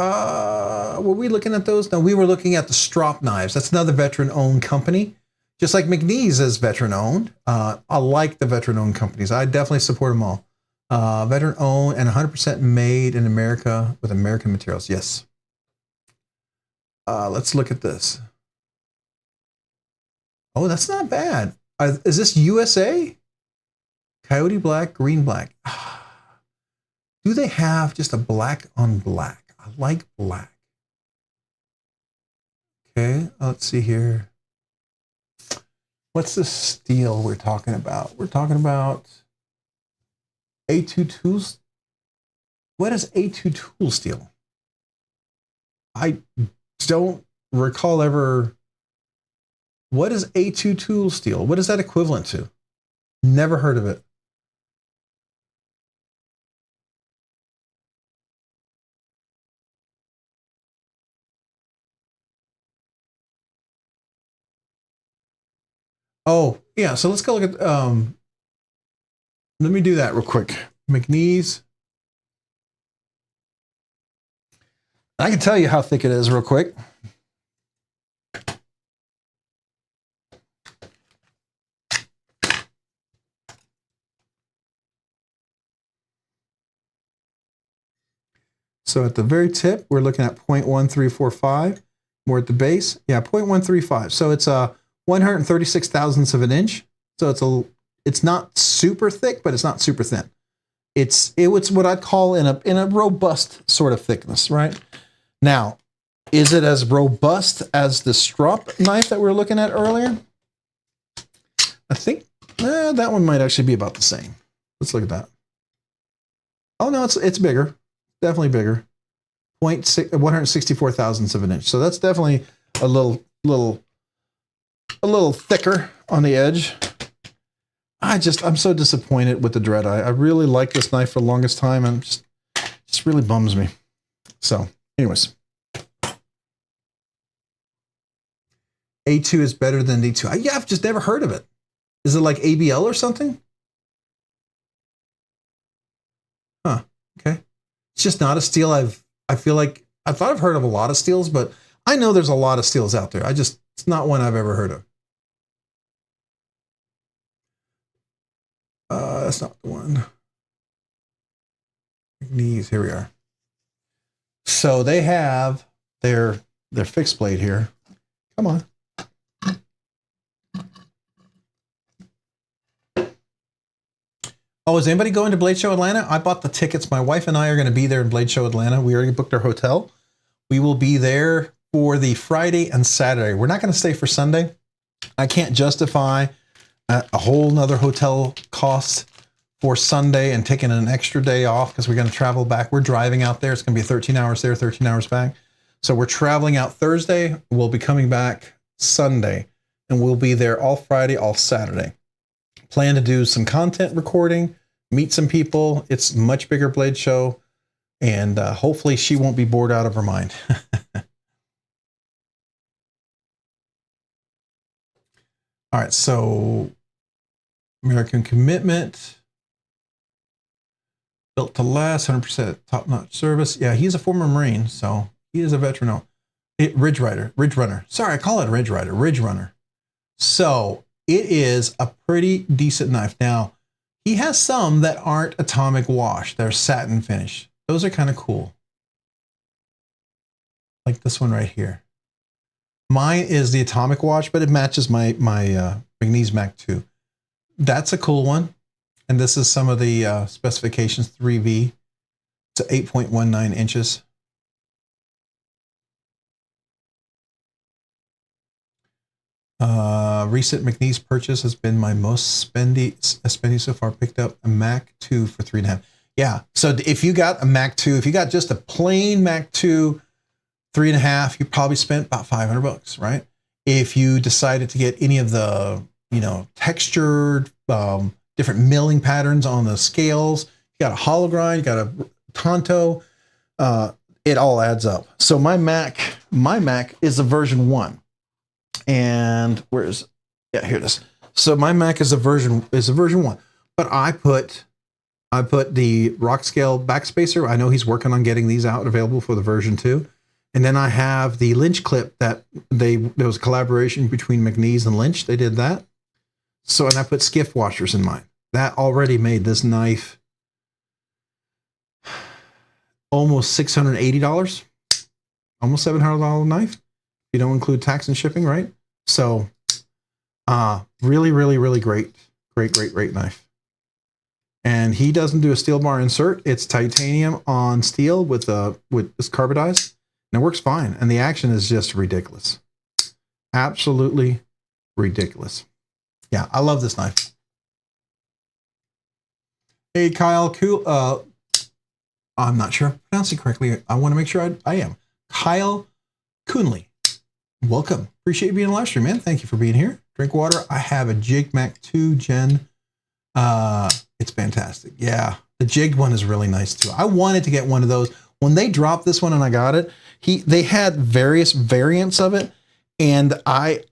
we looking at those? No, we were looking at the Strop knives. That's another veteran-owned company. Just like McNeese is veteran-owned. I like the veteran-owned companies. I definitely support them all. Veteran-owned and 100% made in America with American materials. Yes. Let's look at this. Oh, that's not bad. Is this USA? Coyote black, green black. Do they have just a black on black? I like black. Okay, let's see here. What's the steel we're talking about? We're talking about A2 tools. What is A2 tool steel? I don't recall ever. What is A2 tool steel? What is that equivalent to? Never heard of it. Oh, yeah. So let's go look at, let me do that real quick. McNeese. I can tell you how thick it is real quick. So at the very tip, we're looking at 0.1345. We're at the base. Yeah, 0.135. So it's a 136 thousandths of an inch. So it's not super thick, but it's not super thin. It's what I'd call in a robust sort of thickness, right? Now, is it as robust as the Strop knife that we were looking at earlier? I think that one might actually be about the same. Let's look at that. Oh no, it's bigger. Definitely bigger. 164 thousandths of an inch. So that's definitely a little thicker on the edge. I'm so disappointed with the Dread Eye. I really liked this knife for the longest time, and just really bums me. So, anyways. A2 is better than D2. Yeah, I've just never heard of it. Is it like ABL or something? Huh. Okay. It's just not a steel I feel like I thought I've heard of a lot of steels, but I know there's a lot of steels out there. It's not one I've ever heard of. That's not the one. Knees, here we are. So they have their fixed blade here. Come on. Oh, is anybody going to Blade Show Atlanta? I bought the tickets. My wife and I are going to be there in Blade Show Atlanta. We already booked our hotel. We will be there for the Friday and Saturday. We're not going to stay for Sunday. I can't justify a whole nother hotel cost for Sunday and taking an extra day off because we're going to travel back. We're driving out there. It's going to be 13 hours there, 13 hours back. So we're traveling out Thursday. We'll be coming back Sunday, and we'll be there all Friday, all Saturday. Plan to do some content recording, meet some people. It's a much bigger Blade show, and hopefully she won't be bored out of her mind. All right, so American Commitment, built to last, 100% top-notch service. Yeah, he's a former Marine, so he is a veteran. No, Ridge Runner. Sorry, I call it Ridge Runner. So it is a pretty decent knife. Now, he has some that aren't atomic wash. They're satin finish. Those are kind of cool. Like this one right here. Mine is the atomic wash, but it matches my McNeese Mac 2. That's a cool one. And this is some of the specifications, 3V. It's 8.19 inches. Recent McNeese purchase has been my most spendy so far. Picked up a Mac 2 for $3.5. Yeah. So if you got a Mac 2, if you got just a plain Mac 2, $3.5, you probably spent about $500, right? If you decided to get any of the, textured, different milling patterns on the scales, you got a hollow grind, you got a Tonto, it all adds up. So my Mac is a version 1. And here it is. So my Mac is a version 1, but I put I put the Rockscale backspacer. I know he's working on getting these out available for the version 2. And then I have the Lynch clip that there was a collaboration between McNeese and Lynch. They did that. So, and I put Skiff washers in mine. That already made this knife almost $680, almost $700 knife. You don't include tax and shipping, right? So, really, really, really great knife. And he doesn't do a steel bar insert. It's titanium on steel with this carbidized, and it works fine. And the action is just ridiculous, absolutely ridiculous. Yeah, I love this knife. Hey, Kyle, cool. I'm not sure if I'm pronouncing it correctly. I want to make sure I am. Kyle Coonley, welcome. Appreciate you being on the live stream, man. Thank you for being here. Drink water. I have a Jig Mac 2 Gen. It's fantastic. Yeah, the jigged one is really nice too. I wanted to get one of those. When they dropped this one and I got it, they had various variants of it, and I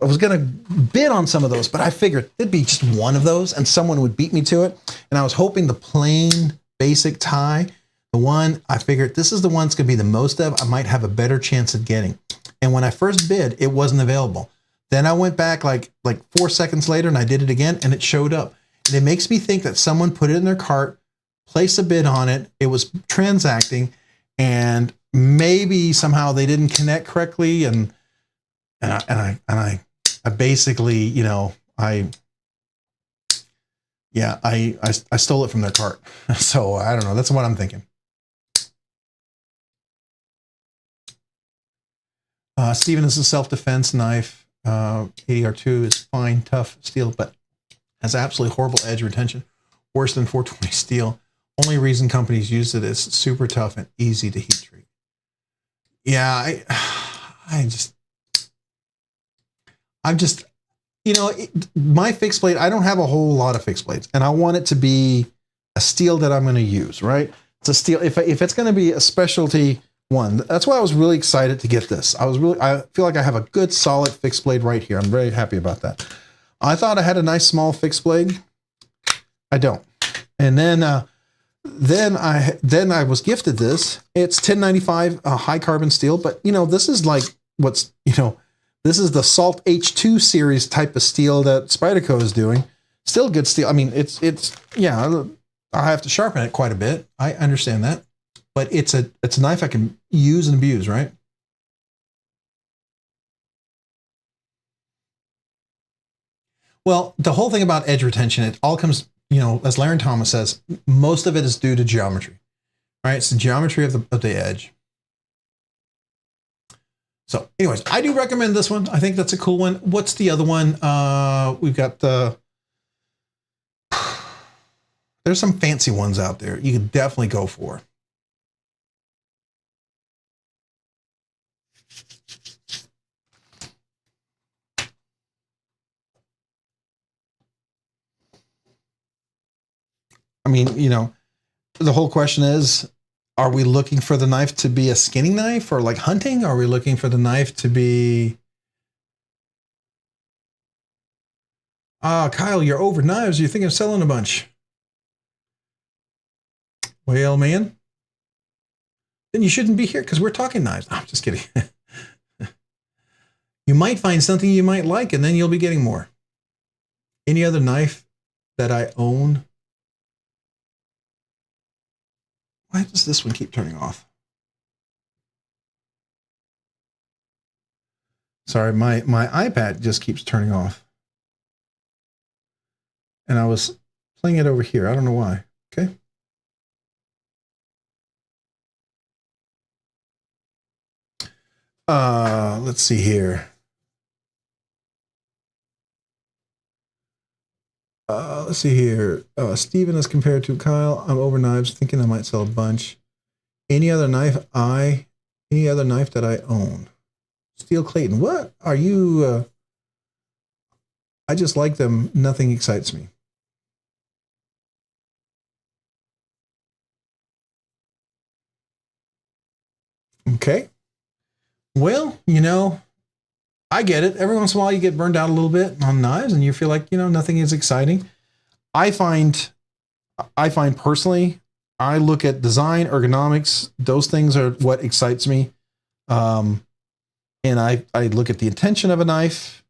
was gonna bid on some of those, but I figured it'd be just one of those and someone would beat me to it. And I was hoping the plain basic tie, the one I figured this is the one that's gonna be the most of, I might have a better chance at getting. And when I first bid, it wasn't available. Then I went back like 4 seconds later and I did it again and it showed up. And it makes me think that someone put it in their cart, placed a bid on it, it was transacting, and maybe somehow they didn't connect correctly, and I basically, you know, I stole it from their cart. So I don't know. That's what I'm thinking. Steven, is a self-defense knife. ADR2 is fine, tough steel, but has absolutely horrible edge retention, worse than 420 steel. Only reason companies use it is super tough and easy to heat treat. Yeah, I'm just, you know, my fixed blade, I don't have a whole lot of fixed blades, and I want it to be a steel that I'm going to use, right? It's a steel, if it's going to be a specialty one, that's why I was really excited to get this. I feel like I have a good solid fixed blade right here. I'm very happy about that. I thought I had a nice small fixed blade. I don't. And then I was gifted this. It's 1095 high carbon steel, but you know, this is like this is the Salt H2 series type of steel that Spyderco is doing. Still good steel. I mean, it's yeah, I have to sharpen it quite a bit. I understand that, but it's a knife I can use and abuse, right? Well, the whole thing about edge retention, it all comes, you know, as Larry Thomas says, most of it is due to geometry, right? It's the geometry of the edge. So anyways, I do recommend this one. I think that's a cool one. What's the other one? We've got there's some fancy ones out there you could definitely go for. I mean, you know, the whole question is, are we looking for the knife to be a skinning knife or like hunting? Are we looking for the knife to be... Kyle, you're over knives. You're thinking of selling a bunch. Well, man, then you shouldn't be here because we're talking knives. No, I'm just kidding. You might find something you might like, and then you'll be getting more. Any other knife that I own? Why does this one keep turning off? Sorry, my iPad just keeps turning off. And I was playing it over here. I don't know why. Okay. Let's see here. Let's see here. Steven is compared to Kyle. I'm over knives, thinking I might sell a bunch. Any other knife that I own? Steel Clayton. What are you? I just like them. Nothing excites me. Okay. Well, you know, I get it. Every once in a while you get burned out a little bit on knives and you feel like, you know, nothing is exciting. I find I find personally, I look at design, ergonomics, those things are what excites me. And I look at the intention of a knife.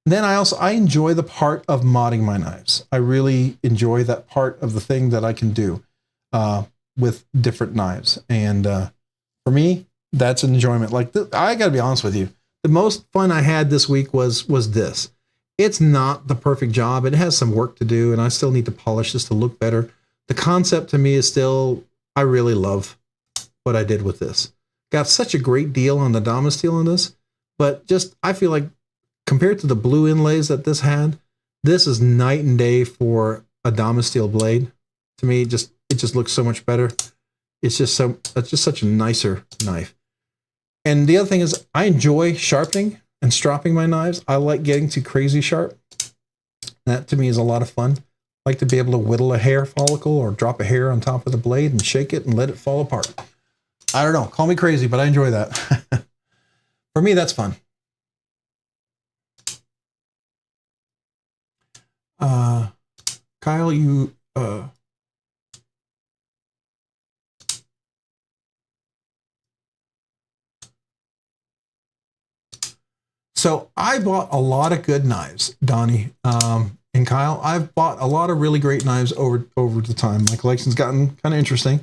And then I enjoy the part of modding my knives. I really enjoy that part of the thing that I can do with different knives. And for me, that's an enjoyment. Like I got to be honest with you, the most fun I had this week was this. It's not the perfect job. It has some work to do, and I still need to polish this to look better. The concept to me is still, I really love what I did with this. Got such a great deal on the Damas steel on this, but just, I feel like compared to the blue inlays that this had, this is night and day for a Damas steel blade. To me, it just looks so much better. It's just such a nicer knife. And the other thing is I enjoy sharpening and stropping my knives. I like getting to crazy sharp. That to me is a lot of fun. I like to be able to whittle a hair follicle or drop a hair on top of the blade and shake it and let it fall apart. I don't know, call me crazy, but I enjoy that. For me, that's fun. Kyle, you so I bought a lot of good knives, Donnie and Kyle. I've bought a lot of really great knives over the time. My collection's gotten kind of interesting,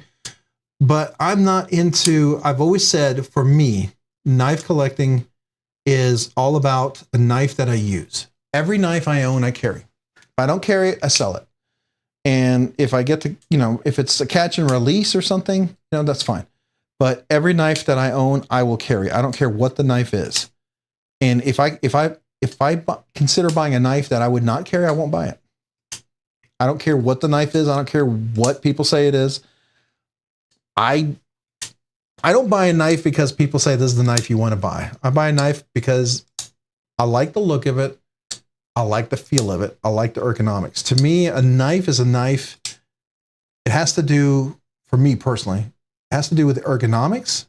but I'm not into, I've always said for me, knife collecting is all about a knife that I use. Every knife I own, I carry. If I don't carry it, I sell it. And if I get to, if it's a catch and release or something, that's fine. But every knife that I own, I will carry. I don't care what the knife is. And if I consider buying a knife that I would not carry, I won't buy it. I don't care what the knife is. I don't care what people say it is. I don't buy a knife because people say this is the knife you want to buy. I buy a knife because I like the look of it. I like the feel of it. I like the ergonomics. To me, a knife is a knife. It has to do, for me personally, it has to do with the ergonomics,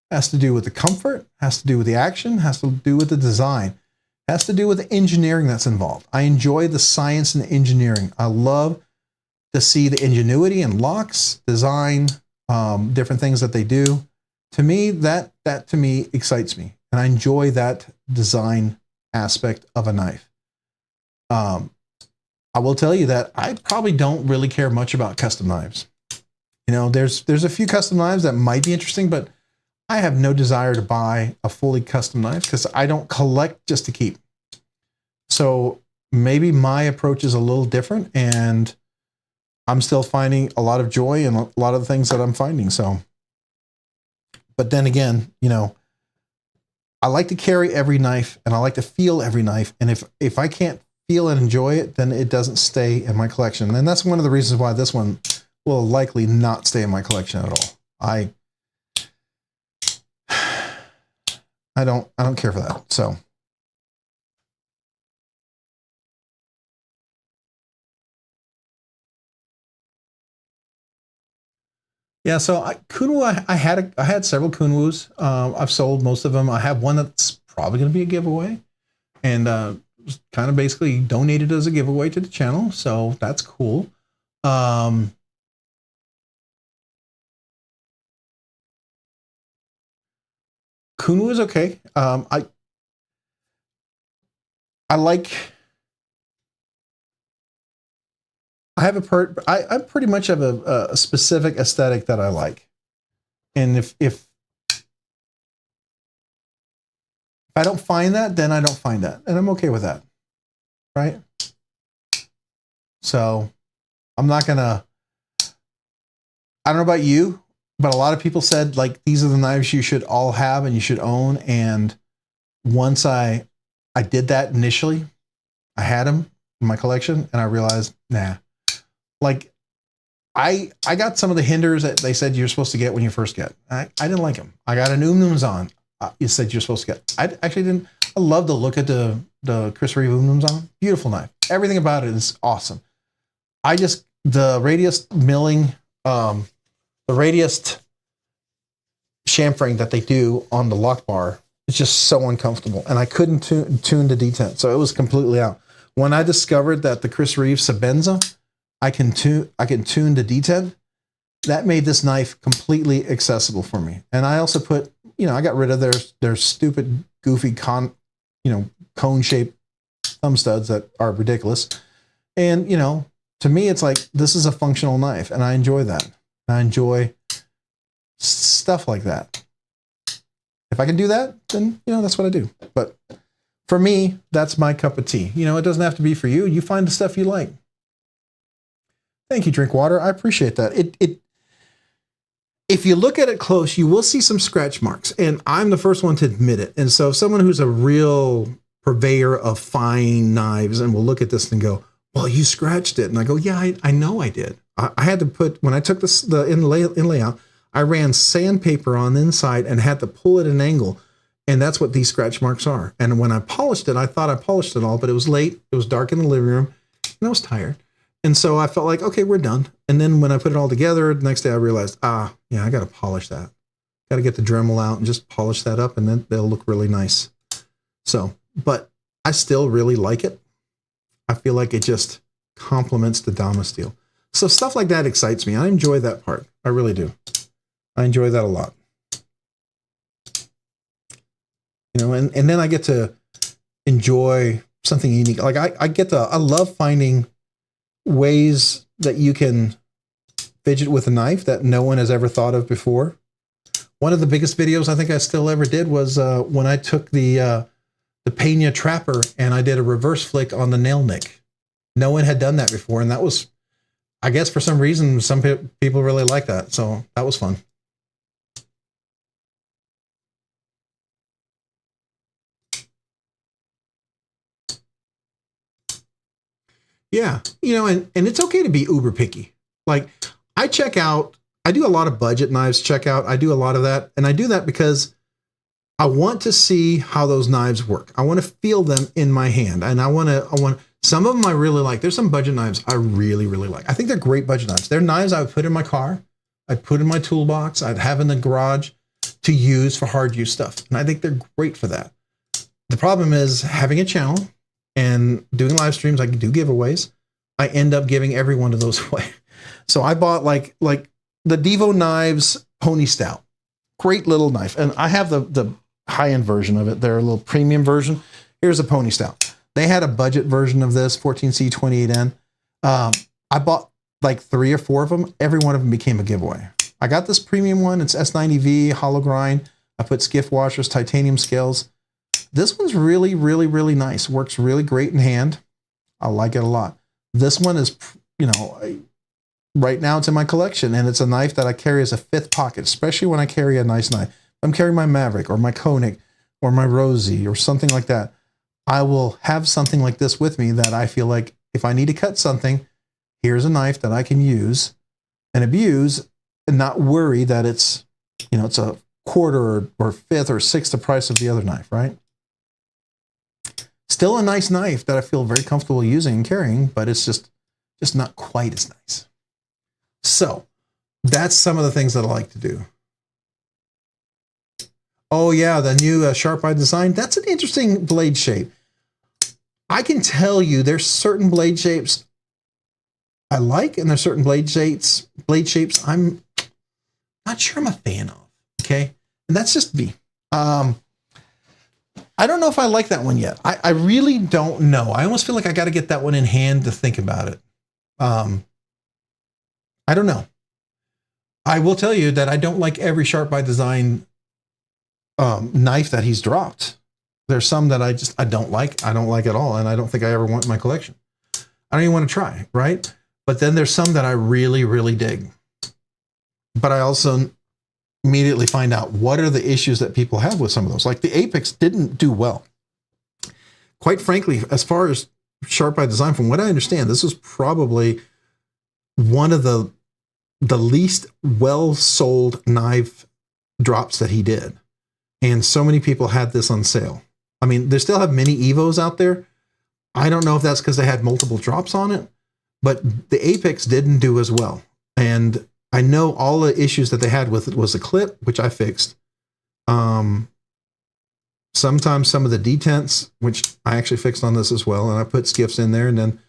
has to do with the comfort, has to do with the action, has to do with the design, has to do with the engineering that's involved. I enjoy the science and the engineering. I love to see the ingenuity and locks, design, different things that they do. To me, that to me excites me. And I enjoy that design aspect of a knife. I will tell you that I probably don't really care much about custom knives. There's a few custom knives that might be interesting, but I have no desire to buy a fully custom knife because I don't collect just to keep. So maybe my approach is a little different, and I'm still finding a lot of joy in a lot of the things that I'm finding. So, but then again, I like to carry every knife and I like to feel every knife. And if I can't feel and enjoy it, then it doesn't stay in my collection. And that's one of the reasons why this one will likely not stay in my collection at all. I don't care for that. So. Yeah, so Kunwu, I had several Kunwus. I've sold most of them. I have one that's probably going to be a giveaway, and kind of basically donated as a giveaway to the channel. So that's cool. Kunwu is okay. I like. I pretty much have a specific aesthetic that I like. And if I don't find that, then I don't find that. And I'm okay with that. Right? So I'm not gonna, I don't know about you, but a lot of people said like these are the knives you should all have and you should own. And once I did that initially, I had them in my collection and I realized, nah. Like, I got some of the hinders that they said you're supposed to get when you first get. I didn't like them. I got an Umnumzon. You said you're supposed to get. I actually didn't. I love the look at the Chris Reeve Umnumzon. Beautiful knife. Everything about it is awesome. The radius milling, the radius chamfering that they do on the lock bar is just so uncomfortable. And I couldn't tune the detent. So it was completely out. When I discovered that the Chris Reeve Sabenza I can tune the detent. That made this knife completely accessible for me. And I also put, I got rid of their stupid, goofy cone-shaped thumb studs that are ridiculous. And, to me, it's like, this is a functional knife, and I enjoy that. I enjoy stuff like that. If I can do that, then, that's what I do. But for me, that's my cup of tea. It doesn't have to be for you. You find the stuff you like. Thank you, Drinkwater. I appreciate that. If you look at it close, you will see some scratch marks, and I'm the first one to admit it. And so someone who's a real purveyor of fine knives and will look at this and go, well, you scratched it. And I go, yeah, I know I did. I had to put, when I took the inlay out, I ran sandpaper on the inside and had to pull it at an angle. And that's what these scratch marks are. And when I polished it, I thought I polished it all, but it was late. It was dark in the living room and I was tired. And so I felt like, okay, we're done. And then when I put it all together, the next day I realized, yeah, I got to polish that. Got to get the Dremel out and just polish that up, and then they'll look really nice. So, but I still really like it. I feel like it just complements the Dama steel. So stuff like that excites me. I enjoy that part. I really do. I enjoy that a lot. And then I get to enjoy something unique. Like I love finding ways that you can fidget with a knife that no one has ever thought of before. One of the biggest videos I think I still ever did was when I took the Pena Trapper and I did a reverse flick on the nail nick. No one had done that before, and that was, I guess for some reason, some people really like that, so that was fun. Yeah, and it's okay to be uber picky. Like I do a lot of budget knives checkout. I do a lot of that. And I do that because I want to see how those knives work. I want to feel them in my hand. And I want some of them I really like. There's some budget knives I really, really like. I think they're great budget knives. They're knives I would put in my car. I'd put in my toolbox. I'd have in the garage to use for hard use stuff. And I think they're great for that. The problem is having a channel and doing live streams. I can do giveaways. I end up giving every one of those away. So I bought like the Devo Knives Pony Stout. Great little knife. And I have the high-end version of it. They're a little premium version. Here's a Pony Stout. They had a budget version of this, 14C28N. I bought like 3 or 4 of them. Every one of them became a giveaway. I got this premium one. It's S90V, hollow grind. I put Skiff washers, titanium scales. This one's really, really, really nice. Works really great in hand. I like it a lot. This one is, right now it's in my collection, and it's a knife that I carry as a 5th pocket, especially when I carry a nice knife. If I'm carrying my Maverick or my Koenig or my Rosie or something like that, I will have something like this with me that I feel like if I need to cut something, here's a knife that I can use and abuse and not worry that it's, it's a quarter or 5th or 6th the price of the other knife, right? Still a nice knife that I feel very comfortable using and carrying, but it's just not quite as nice. So that's some of the things that I like to do. Oh yeah, the new Sharp Eye design. That's an interesting blade shape. I can tell you there's certain blade shapes I like, and there's certain blade shapes I'm not sure I'm a fan of. Okay, and that's just me. I don't know if I like that one yet. I really don't know. I almost feel like I got to get that one in hand to think about it. I don't know. I will tell you that I don't like every Sharp Eye Design knife that he's dropped. There's some that I don't like. I don't like at all, and I don't think I ever want in my collection. I don't even want to try, right? But then there's some that I really, really dig. But I also immediately find out what are the issues that people have with some of those. Like the Apex didn't do well. Quite frankly, as far as Sharp Eye Design, from what I understand, this was probably one of the least well-sold knife drops that he did. And so many people had this on sale. I mean, they still have many Evos out there. I don't know if that's because they had multiple drops on it, but the Apex didn't do as well. And I know all the issues that they had with it was a clip, which I fixed. Sometimes some of the detents, which I actually fixed on this as well, and I put Skiffs in there. And then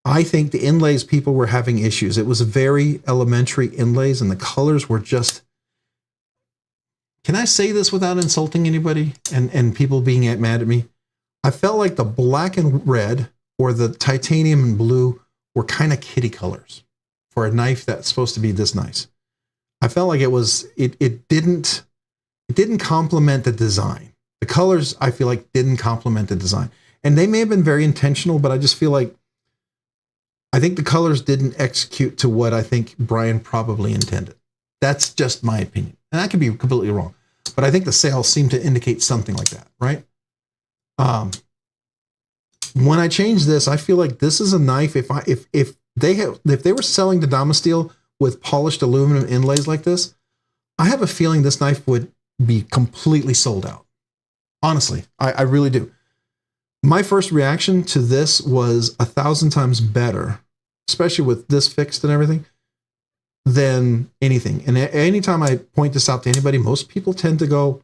I think the inlays, people were having issues. It was very elementary inlays, and the colors were just, can I say this without insulting anybody and people being mad at me? I felt like the black and red or the titanium and blue were kind of kitty colors for a knife that's supposed to be this nice. I felt like it didn't complement the design. The colors, I feel like, didn't complement the design. And they may have been very intentional, but I just feel like, I think the colors didn't execute to what I think Brian probably intended. That's just my opinion. And I could be completely wrong. But I think the sales seem to indicate something like that, right? When I change this, I feel like this is a knife. If they were selling the Damasteel with polished aluminum inlays like this, I have a feeling this knife would be completely sold out. Honestly, I really do. My first reaction to this was 1,000 times better, especially with this fixed and everything, than anything. And anytime I point this out to anybody, most people tend to go,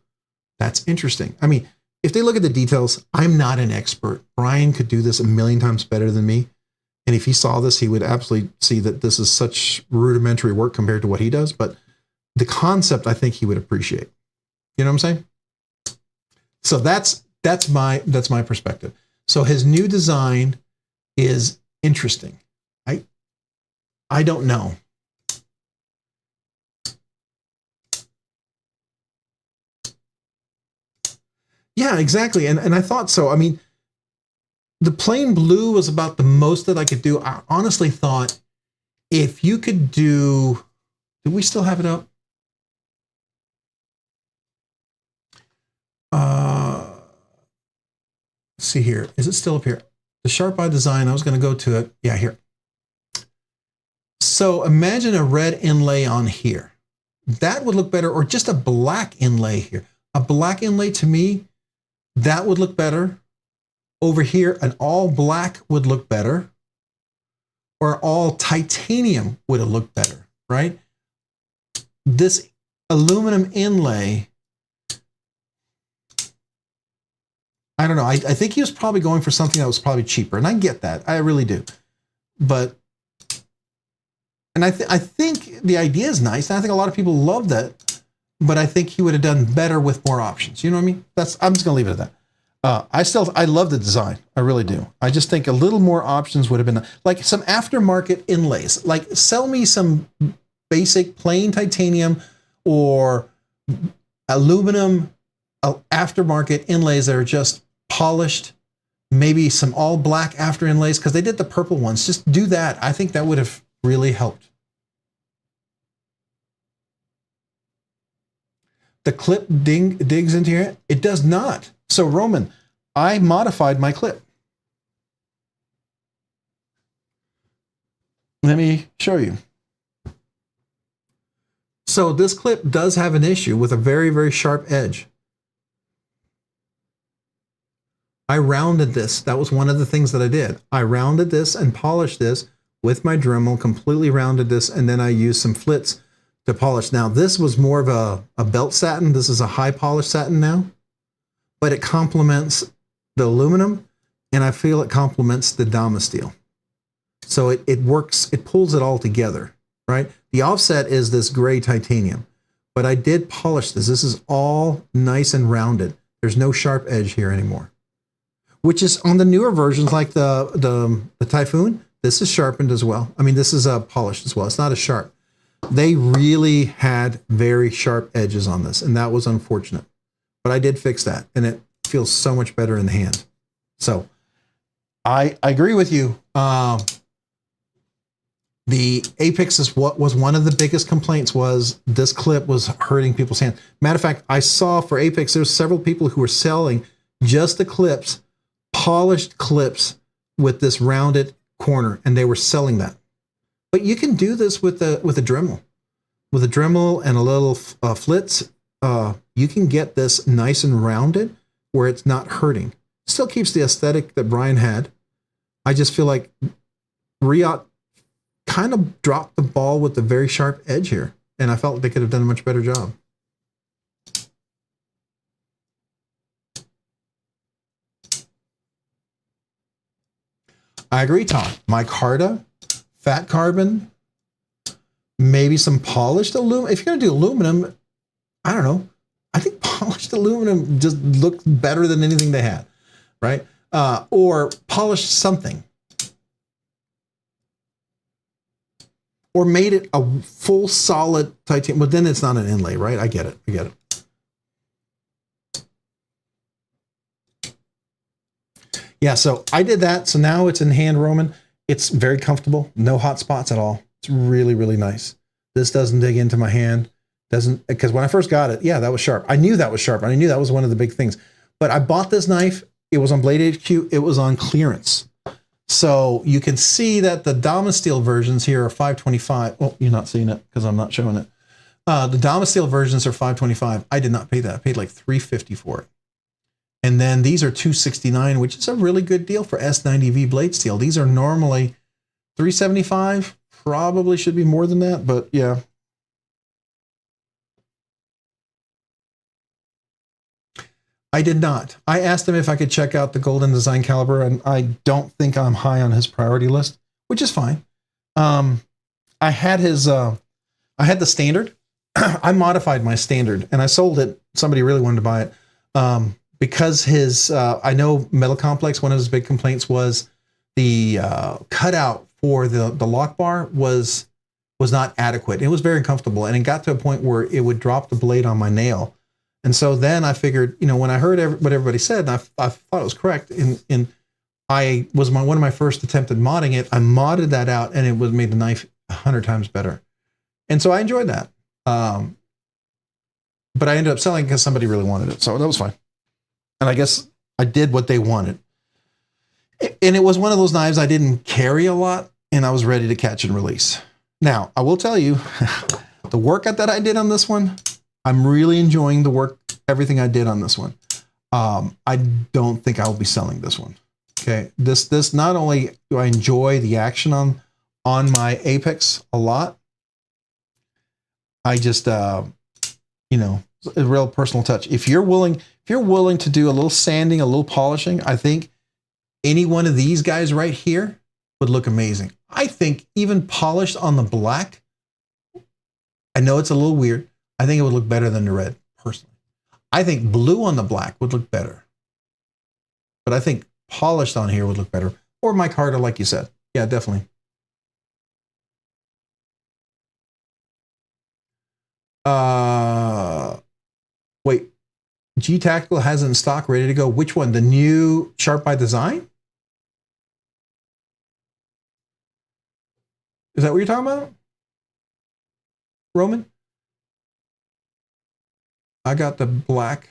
that's interesting. I mean, if they look at the details, I'm not an expert. Brian could do this a million times better than me. And if he saw this, he would absolutely see that this is such rudimentary work compared to what he does. But the concept, I think he would appreciate. You know what I'm saying? So that's my perspective. So his new design is interesting. I don't know. Yeah, exactly. And I thought so. I mean, the plain blue was about the most that I could do. I honestly thought if you could do, do we still have it up? Let's see here. Is it still up here? The Sharp Eye design, I was going to go to it. Yeah, here. So imagine a red inlay on here. That would look better, or just a black inlay here. A black inlay to me, that would look better. Over here, an all black would look better. Or all titanium would have looked better, right? This aluminum inlay, I don't know. I think he was probably going for something that was probably cheaper, and I get that. I really do. But, and I think the idea is nice, and I think a lot of people love that, but I think he would have done better with more options. You know what I mean? I'm just going to leave it at that. I love the design. I really do. I just think a little more options would have been, like some aftermarket inlays. Like sell me some basic plain titanium or aluminum aftermarket inlays that are just polished, maybe some all black after inlays, because they did the purple ones. Just do that. I think that would have really helped. The clip digs into here. It does not. So Roman, I modified my clip. Let me show you. So this clip does have an issue with a very, very sharp edge. I rounded this. That was one of the things that I did. I rounded this and polished this with my Dremel, completely rounded this, and then I used some flits to polish. Now, this was more of a belt satin. This is a high polish satin now, but it complements the aluminum, and I feel it complements the Damasteel. So it works, it pulls it all together, right? The offset is this gray titanium, but I did polish this. This is all nice and rounded. There's no sharp edge here anymore, which is on the newer versions like the Typhoon. This is sharpened as well. I mean, this is polished as well. It's not as sharp. They really had very sharp edges on this, and that was unfortunate. But I did fix that, and it feels so much better in the hand. So I agree with you. The apex is what was one of the biggest complaints, was this clip was hurting people's hands. Matter of fact, I saw for apex, there's several people who were selling just the clips, polished clips with this rounded corner, and they were selling that. But you can do this with a Dremel. With a Dremel and a little flits, you can get this nice and rounded where it's not hurting. Still keeps the aesthetic that Brian had. I just feel like Riot kind of dropped the ball with the very sharp edge here, and I felt they could have done a much better job. I agree, Tom. Micarta, fat carbon, maybe some polished aluminum. If you're going to do aluminum, I don't know. I think polished aluminum just looked better than anything they had, right? Or polished something. Or made it a full solid titanium. But then it's not an inlay, right? I get it. I get it. Yeah, so I did that. So now it's in hand, Roman. It's very comfortable. No hot spots at all. It's really, really nice. This doesn't dig into my hand. Doesn't, because when I first got it, yeah, that was sharp. I knew that was sharp. I knew that was one of the big things. But I bought this knife. It was on Blade HQ. It was on clearance. So you can see that the Damasteel versions here are 525. Well, you're not seeing it because I'm not showing it. The Damasteel versions are 525. I did not pay that. I paid like $350 for it. And then these are $269, which is a really good deal for S90V blade steel. These are normally $375. Probably should be more than that, but yeah. I did not. I asked him if I could check out the Golden Design caliber, and I don't think I'm high on his priority list, which is fine. I had his, I had the standard. I modified my standard, and I sold it. Somebody really wanted to buy it. Because his, I know Metal Complex, one of his big complaints was the cutout for the lock bar was not adequate. It was very uncomfortable, and it got to a point where it would drop the blade on my nail. And so then I figured, you know, when I heard what everybody said, and I thought it was correct, and I was one of my first attempt at modding it. I modded that out, and it was made the knife 100 times better. And so I enjoyed that. But I ended up selling because somebody really wanted it, so that was fine. And I guess I did what they wanted. And it was one of those knives I didn't carry a lot, and I was ready to catch and release. Now, I will tell you, the work that I did on this one, I'm really enjoying the work, everything I did on this one. I don't think I'll be selling this one. Okay, this not only do I enjoy the action on my Apex a lot, I just you know, a real personal touch. If you're willing to do a little sanding, a little polishing, I think any one of these guys right here would look amazing. I think even polished on the black, I know it's a little weird. I think it would look better than the red, personally. I think blue on the black would look better. But I think polished on here would look better. Or micarta, like you said. Yeah, definitely. Wait. G Tactical has it in stock, ready to go. Which one? The new Sharp by Design? Is that what you're talking about? Roman? I got the black.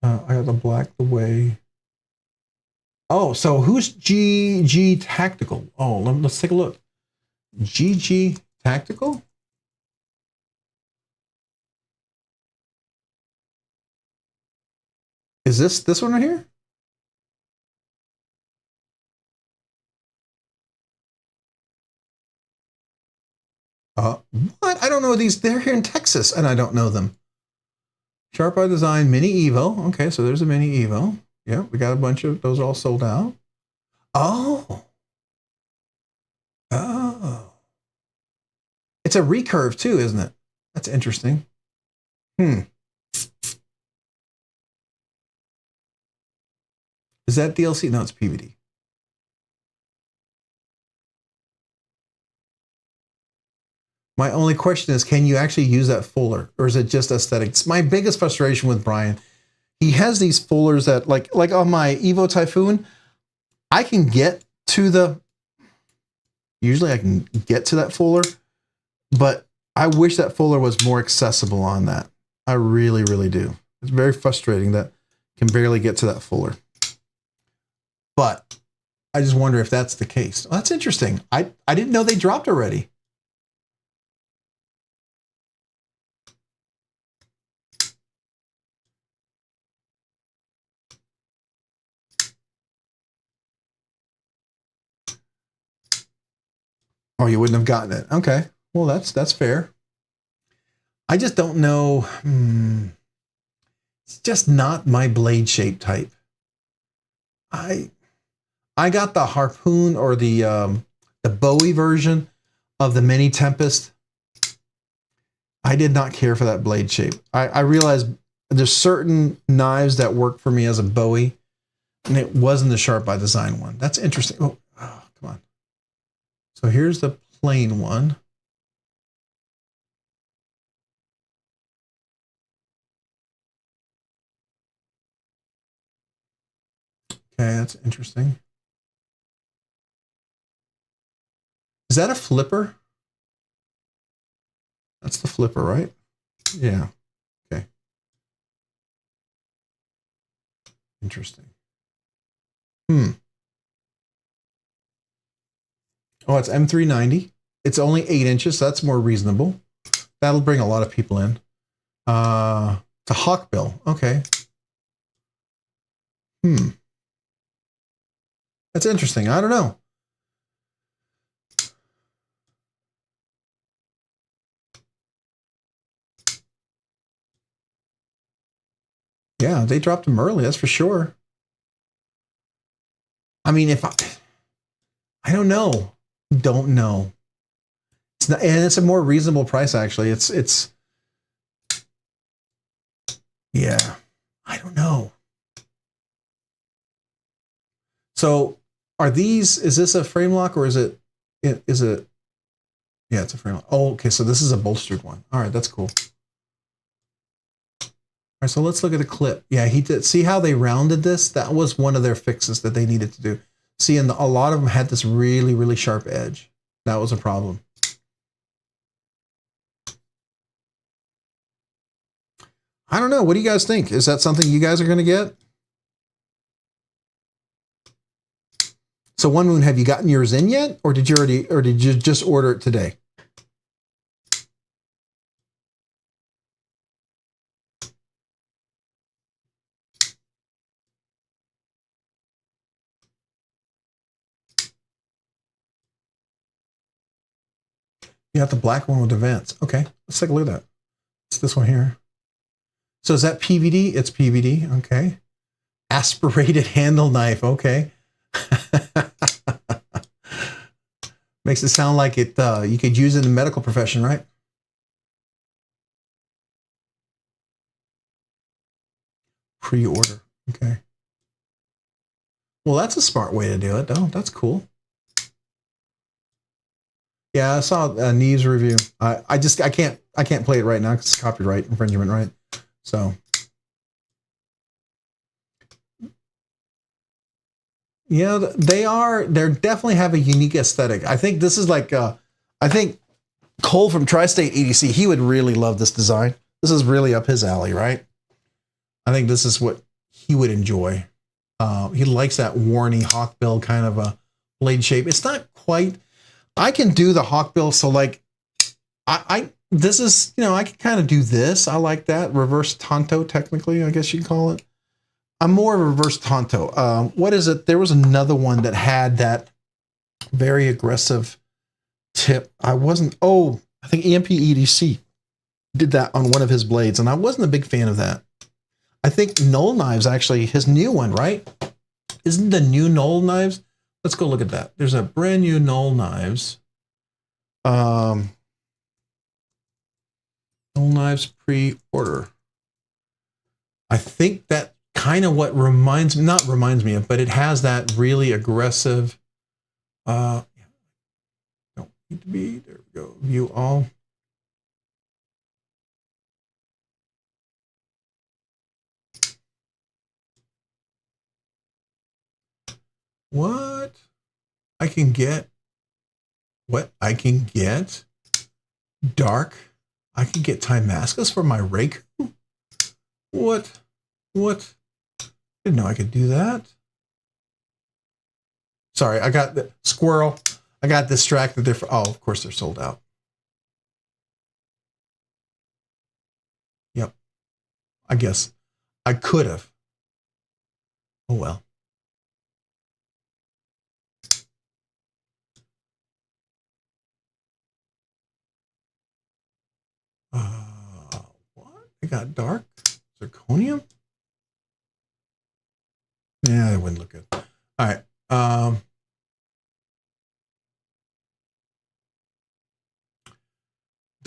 I got the black the way. Oh, so who's GG Tactical? Oh, let's take a look. GG Tactical? Is this one right here? What? I don't know these. They're here in Texas, and I don't know them. Sharp by Design Mini Evo. Okay, so there's a Mini Evo. Yeah, we got a bunch of those are all sold out. Oh. Oh. It's a recurve too, isn't it? That's interesting. Is that DLC? No, it's PVD. My only question is, can you actually use that fuller, or is it just aesthetics? My biggest frustration with Brian, he has these fullers that, like on my Evo Typhoon, I can get to the, usually I can get to that fuller, but I wish that fuller was more accessible on that. I really, really do. It's very frustrating that I can barely get to that fuller. But I just wonder if that's the case. Well, that's interesting. I didn't know they dropped already. Oh, you wouldn't have gotten it. Okay. Well, that's fair. I just don't know. It's just not my blade shape type. I I got the Harpoon or the Bowie version of the Mini Tempest. I did not care for that blade shape. I realized there's certain knives that work for me as a Bowie, and it wasn't the Sharp by Design one. That's interesting. Oh, come on. So here's the plain one. Okay, that's interesting. Is that a flipper? That's the flipper, right? Yeah. Okay. Interesting. Oh, it's M390. It's only 8 inches, so that's more reasonable. That'll bring a lot of people in. It's a hawkbill. Okay. That's interesting. I don't know. Yeah, they dropped them early, that's for sure. I mean, I don't know. Don't know. It's not, and it's a more reasonable price, actually. It's yeah, I don't know. So are these, is this a frame lock or is it, yeah, it's a frame lock. Oh, okay, so this is a bolstered one. All right, that's cool. All right, so let's look at the clip. Yeah, he did. See how they rounded this? That was one of their fixes that they needed to do. See, and a lot of them had this really, really sharp edge. That was a problem. I don't know. What do you guys think? Is that something you guys are going to get? So One Moon, have you gotten yours in yet? Or did you just order it today? You got the black one with the vents. Okay, let's take a look at that. It's this one here. So is that PVD? It's PVD. Okay. Aspirated handle knife. Okay. Makes it sound like it. You could use it in the medical profession, right? Pre-order. Okay. Well, that's a smart way to do it, though. That's cool. Yeah, I saw Neve's review. I can't play it right now because it's copyright infringement, right? So yeah, they're definitely have a unique aesthetic. I think this is like I think Cole from Tri-State EDC, he would really love this design. This is really up his alley, right? I think this is what he would enjoy. He likes that warny hawkbill kind of a blade shape. It's not quite. I can do the hawkbill, so like this is, you know, I can kind of do this. I like that reverse tanto, technically, I guess you can call it. I'm more of a reverse tanto. What is it? There was another one that had that very aggressive tip. I think EMP EDC did that on one of his blades, and I wasn't a big fan of that. I think Knoll Knives, actually, his new one, right? Isn't the new Knoll Knives? Let's go look at that. There's a brand new Knoll Knives. Knoll Knives pre-order. I think that kind of what not reminds me of, but it has that really aggressive, don't need to be, there we go, view all. What I can get dark. I can get Timascus for my Reiku. What? Didn't know I could do that. Sorry, I got the squirrel. I got distracted there. Oh, of course they're sold out. Yep. I guess I could have. Oh well. What? They got dark zirconium? Yeah, it wouldn't look good. All right. The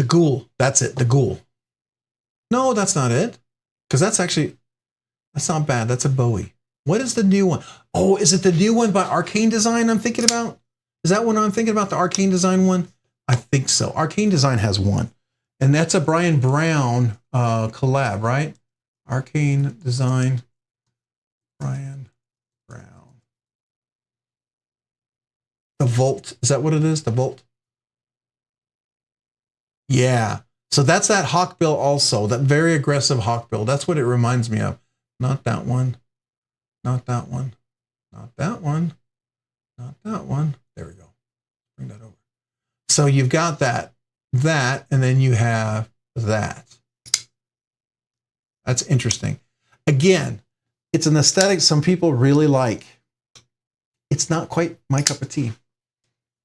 Ghoul. That's it. The Ghoul. No, that's not it. Because that's not bad. That's a Bowie. What is the new one? Oh, is it the new one by Arcane Design I'm thinking about? Is that one I'm thinking about, the Arcane Design one? I think so. Arcane Design has one. And that's a Brian Brown collab, right? Arcane Design, Brian Brown. The Volt. Is that what it is? The Volt? Yeah. So that's that Hawkbill also. That very aggressive Hawkbill. That's what it reminds me of. Not that one. Not that one. Not that one. Not that one. There we go. Bring that over. So you've got that, and then you have that. That's interesting. Again, it's an aesthetic some people really like. It's not quite my cup of tea.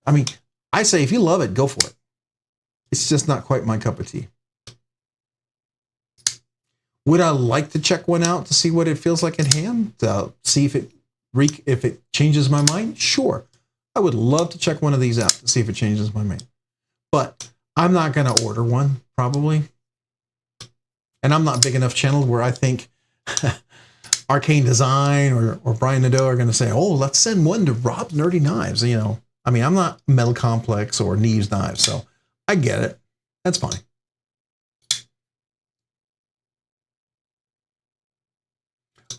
I mean, I say if you love it, go for it. It's just not quite my cup of tea. Would I like to check one out to see what it feels like in hand? To see if it changes my mind? Sure. I would love to check one of these out to see if it changes my mind. But I'm not going to order one, probably. And I'm not big enough channel where I think Arcane Design or Brian Nadeau are going to say, oh, let's send one to Rob's Nerdy Knives. You know, I mean, I'm not Metal Complex or Neves Knives, so I get it. That's fine.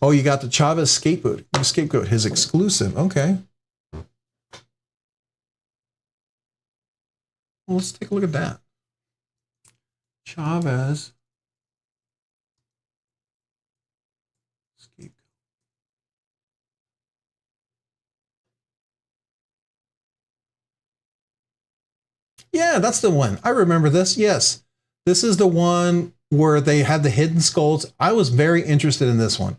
Oh, you got the Chavez scapegoat, his exclusive. Okay. Well, let's take a look at that. Chavez scapegoat. Yeah, that's the one. I remember this. Yes. This is the one where they had the hidden skulls. I was very interested in this one.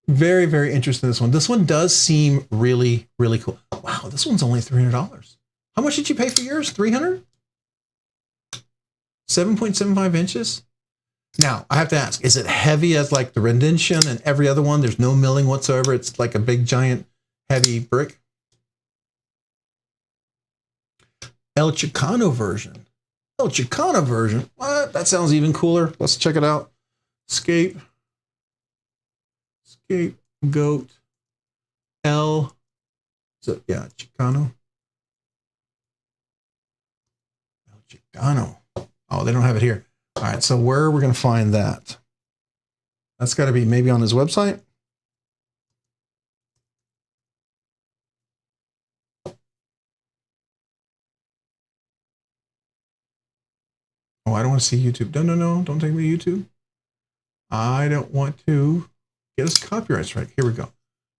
Very, very interested in this one. This one does seem really, really cool. Wow, this one's only $300. How much did you pay for yours? 300? 7.75 inches? Now, I have to ask, is it heavy as like the Rendition and every other one? There's no milling whatsoever. It's like a big, giant, heavy brick. El Chicano version. El Chicano version. What? That sounds even cooler. Let's check it out. Scapegoat. El. So, yeah, Chicano. El Chicano. Oh, they don't have it here. All right, so where are we going to find that? That's got to be maybe on his website. Oh, I don't want to see YouTube. No, don't take me to YouTube. I don't want to get us copyright strike. Here we go.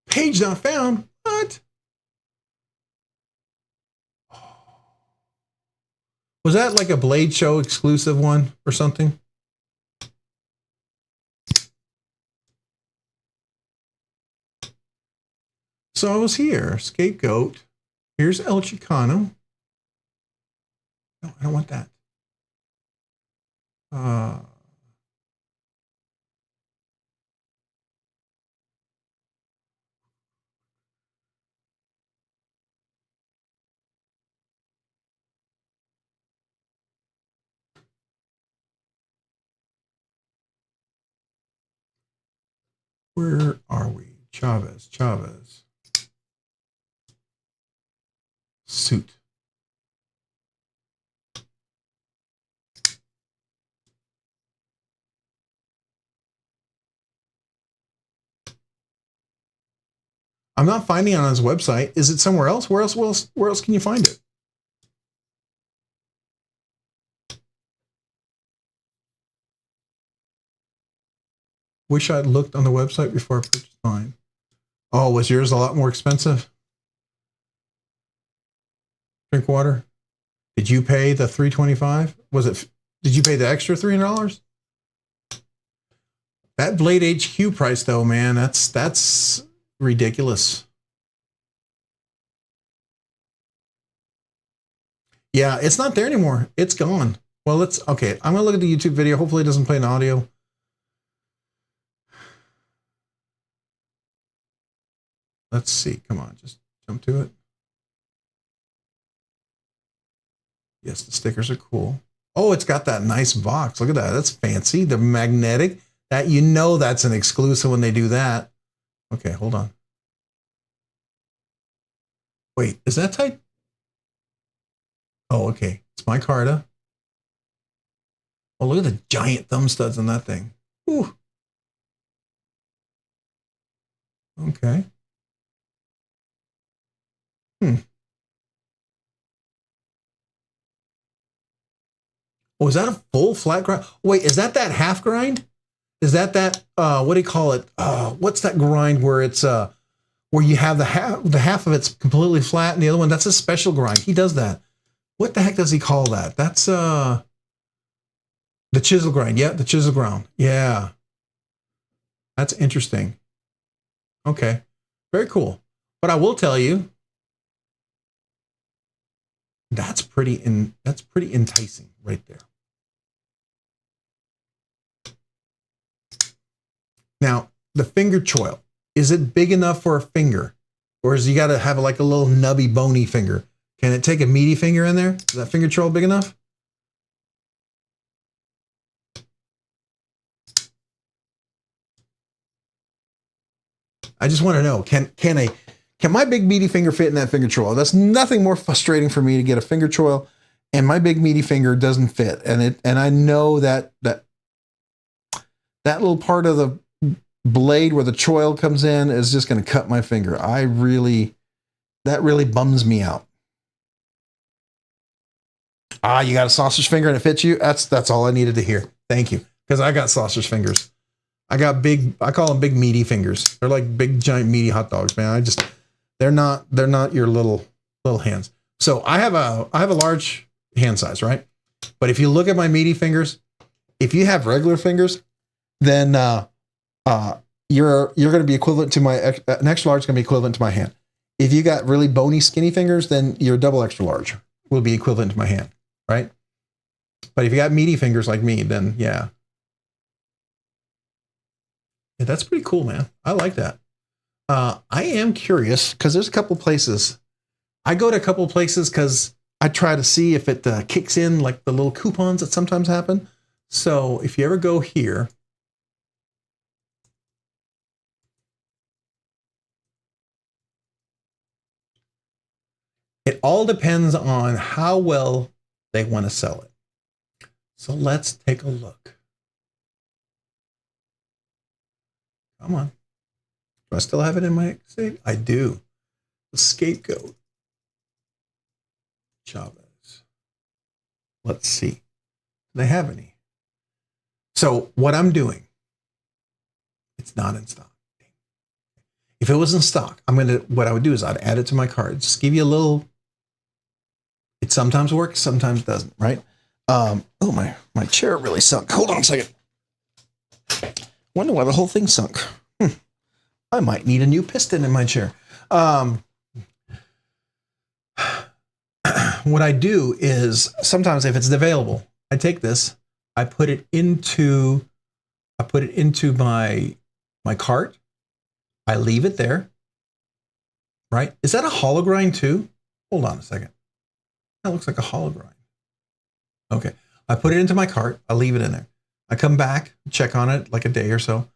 Page not found. What? Was that like a Blade Show exclusive one or something? So I was here. Scapegoat. Here's El Chicano. No, I don't want that. Where are we? Chavez. Suit. I'm not finding it on his website. Is it somewhere else? Where else can you find it? Wish I'd looked on the website before I purchased mine. Oh, was yours a lot more expensive? Drink water. Did you pay the $325? Did you pay the extra $300? That Blade HQ price though, man, that's ridiculous. Yeah, it's not there anymore. It's gone. Well, okay. I'm gonna look at the YouTube video. Hopefully it doesn't play an audio. Let's see. Come on, just Jump to it. Yes, the stickers are cool. Oh, it's got that nice box. Look at that. That's fancy. The magnetic. That, you know, that's an exclusive when they do that. Okay, hold on. Wait, is that tight? Oh, okay. It's micarta. Oh, look at the giant thumb studs on that thing. Ooh. Okay. Oh, is that a full flat grind? Wait, is that half grind? Is that what do you call it? What's that grind where it's where you have the half of it's completely flat and the other one, that's a special grind. He does that. What the heck does he call that? That's the chisel grind. Yeah, the chisel grind. Yeah. That's interesting. Okay. Very cool. But I will tell you, that's pretty enticing right there. Now, the finger choil, is it big enough for a finger? Or is you got to have like a little nubby, bony finger? Can it take a meaty finger in there? Is that finger choil big enough? I just want to know, can my big meaty finger fit in that finger choil? That's nothing more frustrating for me to get a finger choil and my big meaty finger doesn't fit. And I know that little part of the blade where the choil comes in is just going to cut my finger. That really bums me out. You got a sausage finger and it fits you? That's all I needed to hear. Thank you. Because I got sausage fingers. I call them big meaty fingers. They're like big giant meaty hot dogs, man. They're not your little hands. So I have a large hand size, right? But if you look at my meaty fingers, if you have regular fingers, then you're going to be equivalent to an extra large is going to be equivalent to my hand. If you got really bony, skinny fingers, then your double extra large will be equivalent to my hand, right? But if you got meaty fingers like me, then yeah, that's pretty cool, man. I like that. I am curious because there's a couple places. I go to a couple places because I try to see if it kicks in like the little coupons that sometimes happen. So if you ever go here, it all depends on how well they want to sell it. So let's take a look. Come on. Do I still have it in my save? I do. The scapegoat. Chavez. Let's see. Do they have any? So what I'm doing, it's not in stock. If it was in stock, what I would do is I'd add it to my card. Just give you a little. It sometimes works, sometimes doesn't, right? Oh, my chair really sunk. Hold on a second. Wonder why the whole thing sunk. I might need a new piston in my chair. What I do is sometimes if it's available, I take this, I put it into my cart. I leave it there, right? Is that a hollow grind too? Hold on a second. That looks like a hollow grind. Okay. I put it into my cart. I leave it in there. I come back, check on it like a day or so.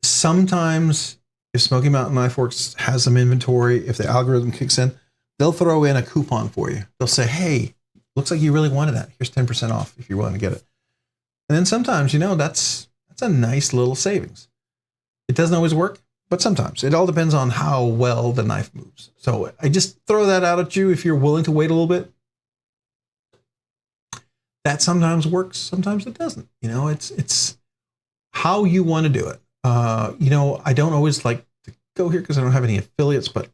Sometimes if Smoky Mountain Knife Works has some inventory, if the algorithm kicks in, they'll throw in a coupon for you. They'll say, hey, looks like you really wanted that. Here's 10% off if you're willing to get it. And then sometimes, that's a nice little savings. It doesn't always work, but sometimes. It all depends on how well the knife moves. So I just throw that out at you if you're willing to wait a little bit. That sometimes works, sometimes it doesn't. It's how you want to do it. I don't always like to go here because I don't have any affiliates, but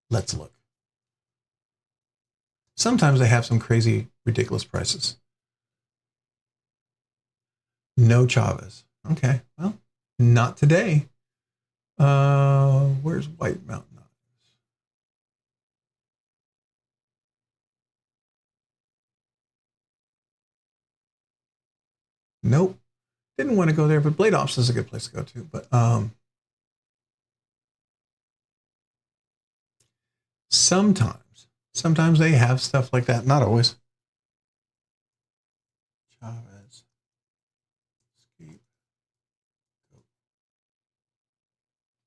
let's look. Sometimes they have some crazy, ridiculous prices. No Chavez. Okay, well, not today. Where's White Mountain? Nope. Didn't want to go there, but Blade Ops is a good place to go to. But Sometimes they have stuff like that. Not always. Chavez.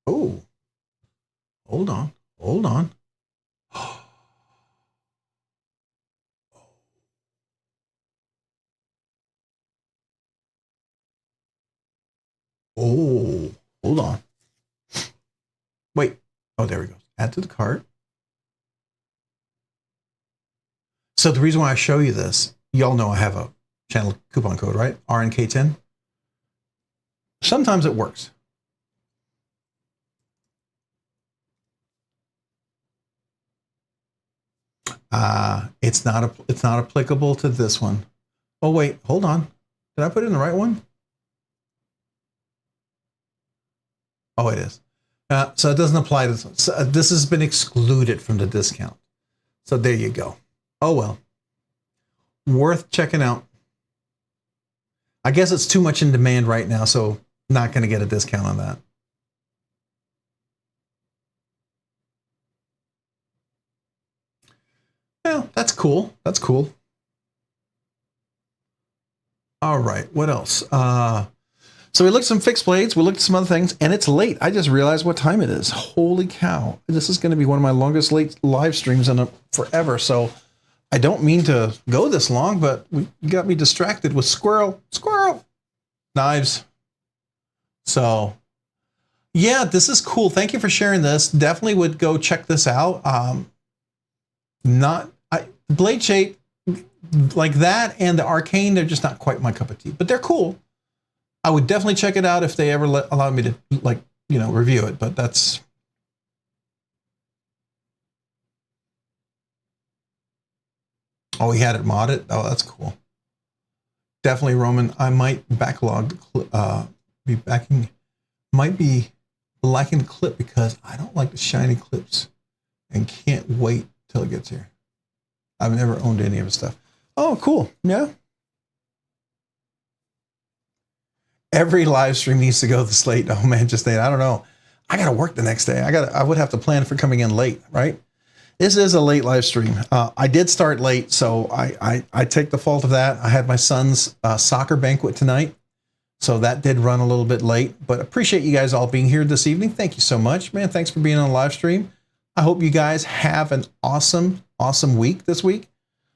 Oh, hold on. Hold on. Oh, hold on. Wait. Oh, there we go. Add to the cart. So the reason why I show you this, y'all know I have a channel coupon code, right? RNK10. Sometimes it works. It's not applicable to this one. Oh wait, hold on. Did I put it in the right one? Oh, it is. So it doesn't apply to this one. So this has been excluded from the discount. So there you go. Oh well. Worth checking out. I guess it's too much in demand right now, so not going to get a discount on that. Yeah, that's cool. That's cool. All right, what else? So we looked at some fixed blades, we looked at some other things, and it's late. I just realized what time it is. Holy cow. This is going to be one of my longest late live streams in forever. So I don't mean to go this long, but you got me distracted with squirrel, knives. So yeah, this is cool. Thank you for sharing this. Definitely would go check this out. Blade shape like that and the arcane, they're just not quite my cup of tea, but they're cool. I would definitely check it out if they ever allow me to, like, you know, review it, but that's. Oh, he had it modded. Oh, that's cool. Definitely, Roman. I might backlog, might be lacking the clip because I don't like the shiny clips and can't wait till it gets here. I've never owned any of his stuff. Oh, cool. Yeah. Every live stream needs to go this late. Oh man, just I don't know. I got to work the next day. I would have to plan for coming in late, right? This is a late live stream. I did start late, so I take the fault of that. I had my son's soccer banquet tonight, so that did run a little bit late, but appreciate you guys all being here this evening. Thank you so much, man. Thanks for being on the live stream. I hope you guys have an awesome week this week.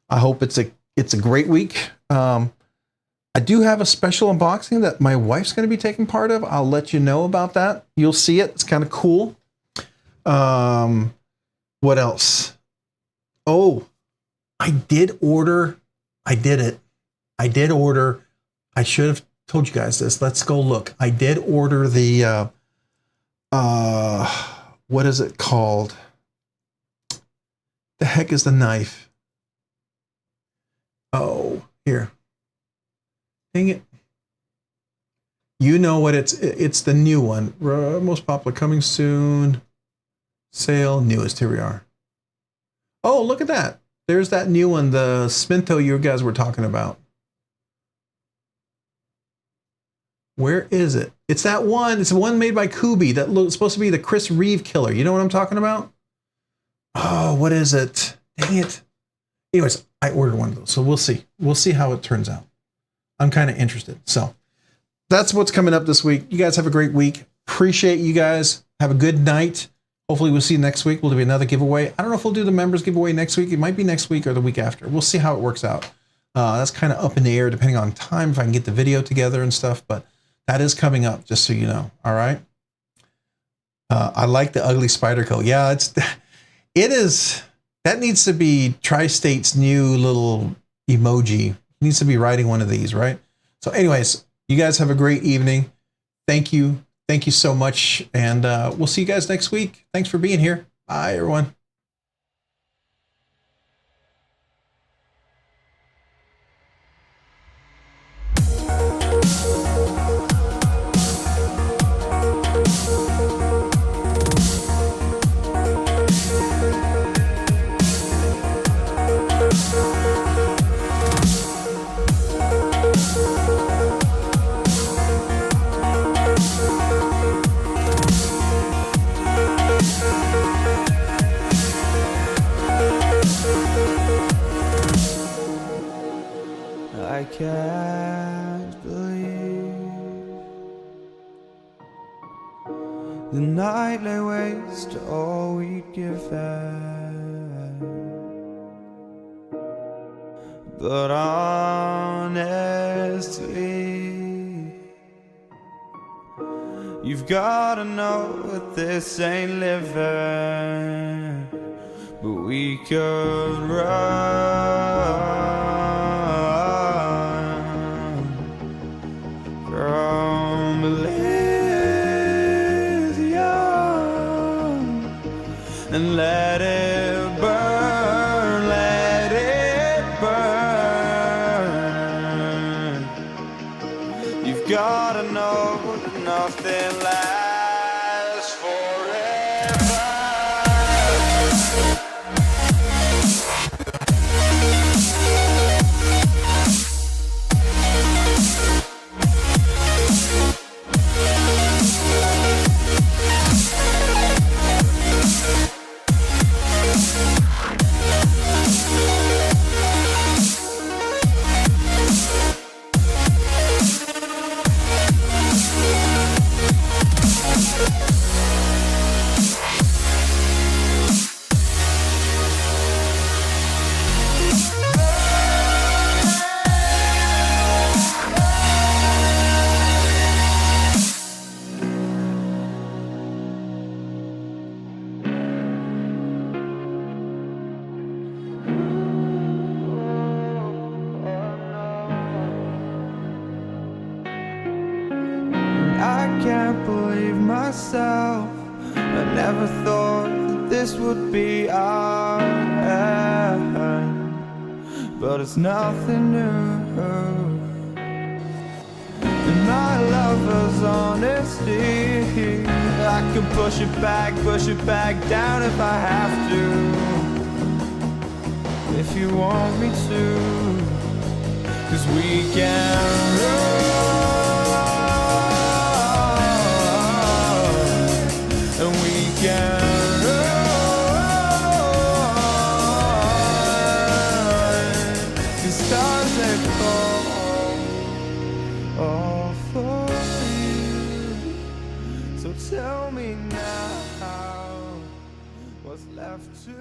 I hope it's a great week. I do have a special unboxing that my wife's going to be taking part of. I'll let you know about that. You'll see it. It's kind of cool. What else? Oh, I did order. I did it. I did order. I should have told you guys this. Let's go look. I did order the, what is it called? The heck is the knife? Oh, here. Dang it. You know what it's the new one. Most popular, coming soon. Sale, newest, here we are. Oh, look at that. There's that new one, the Spinto you guys were talking about. Where is it? It's that one. It's the one made by Kubi that looks supposed to be the Chris Reeve killer. You know what I'm talking about? Oh, what is it? Dang it. Anyways, I ordered one of those, so we'll see. We'll see how it turns out. I'm kind of interested. So that's what's coming up this week. You guys have a great week. Appreciate you guys. Have a good night. Hopefully we'll see you next week. We'll do another giveaway. I don't know if we'll do the members giveaway next week. It might be next week or the week after. We'll see how it works out. That's kind of up in the air depending on time, if I can get the video together and stuff, but that is coming up, just so you know. All right. I like the ugly spider coat. Yeah, it is. That needs to be Tri-State's new little emoji. He needs to be writing one of these, right? So anyways, you guys have a great evening. Thank you. Thank you so much. And we'll see you guys next week. Thanks for being here. Bye, everyone. The night lay waste to all we'd given. But honestly, you've gotta know that this ain't living. But we could run from Elysium and let it burn, let it burn. You've gotta know that nothing lasts forever. I can't believe myself. I never thought that this would be our end, but it's nothing new. And my lover's honesty, I can push it back down if I have to. If you want me to, 'cause we can run. And we can run. The stars they fall all for you. So tell me now, what's left to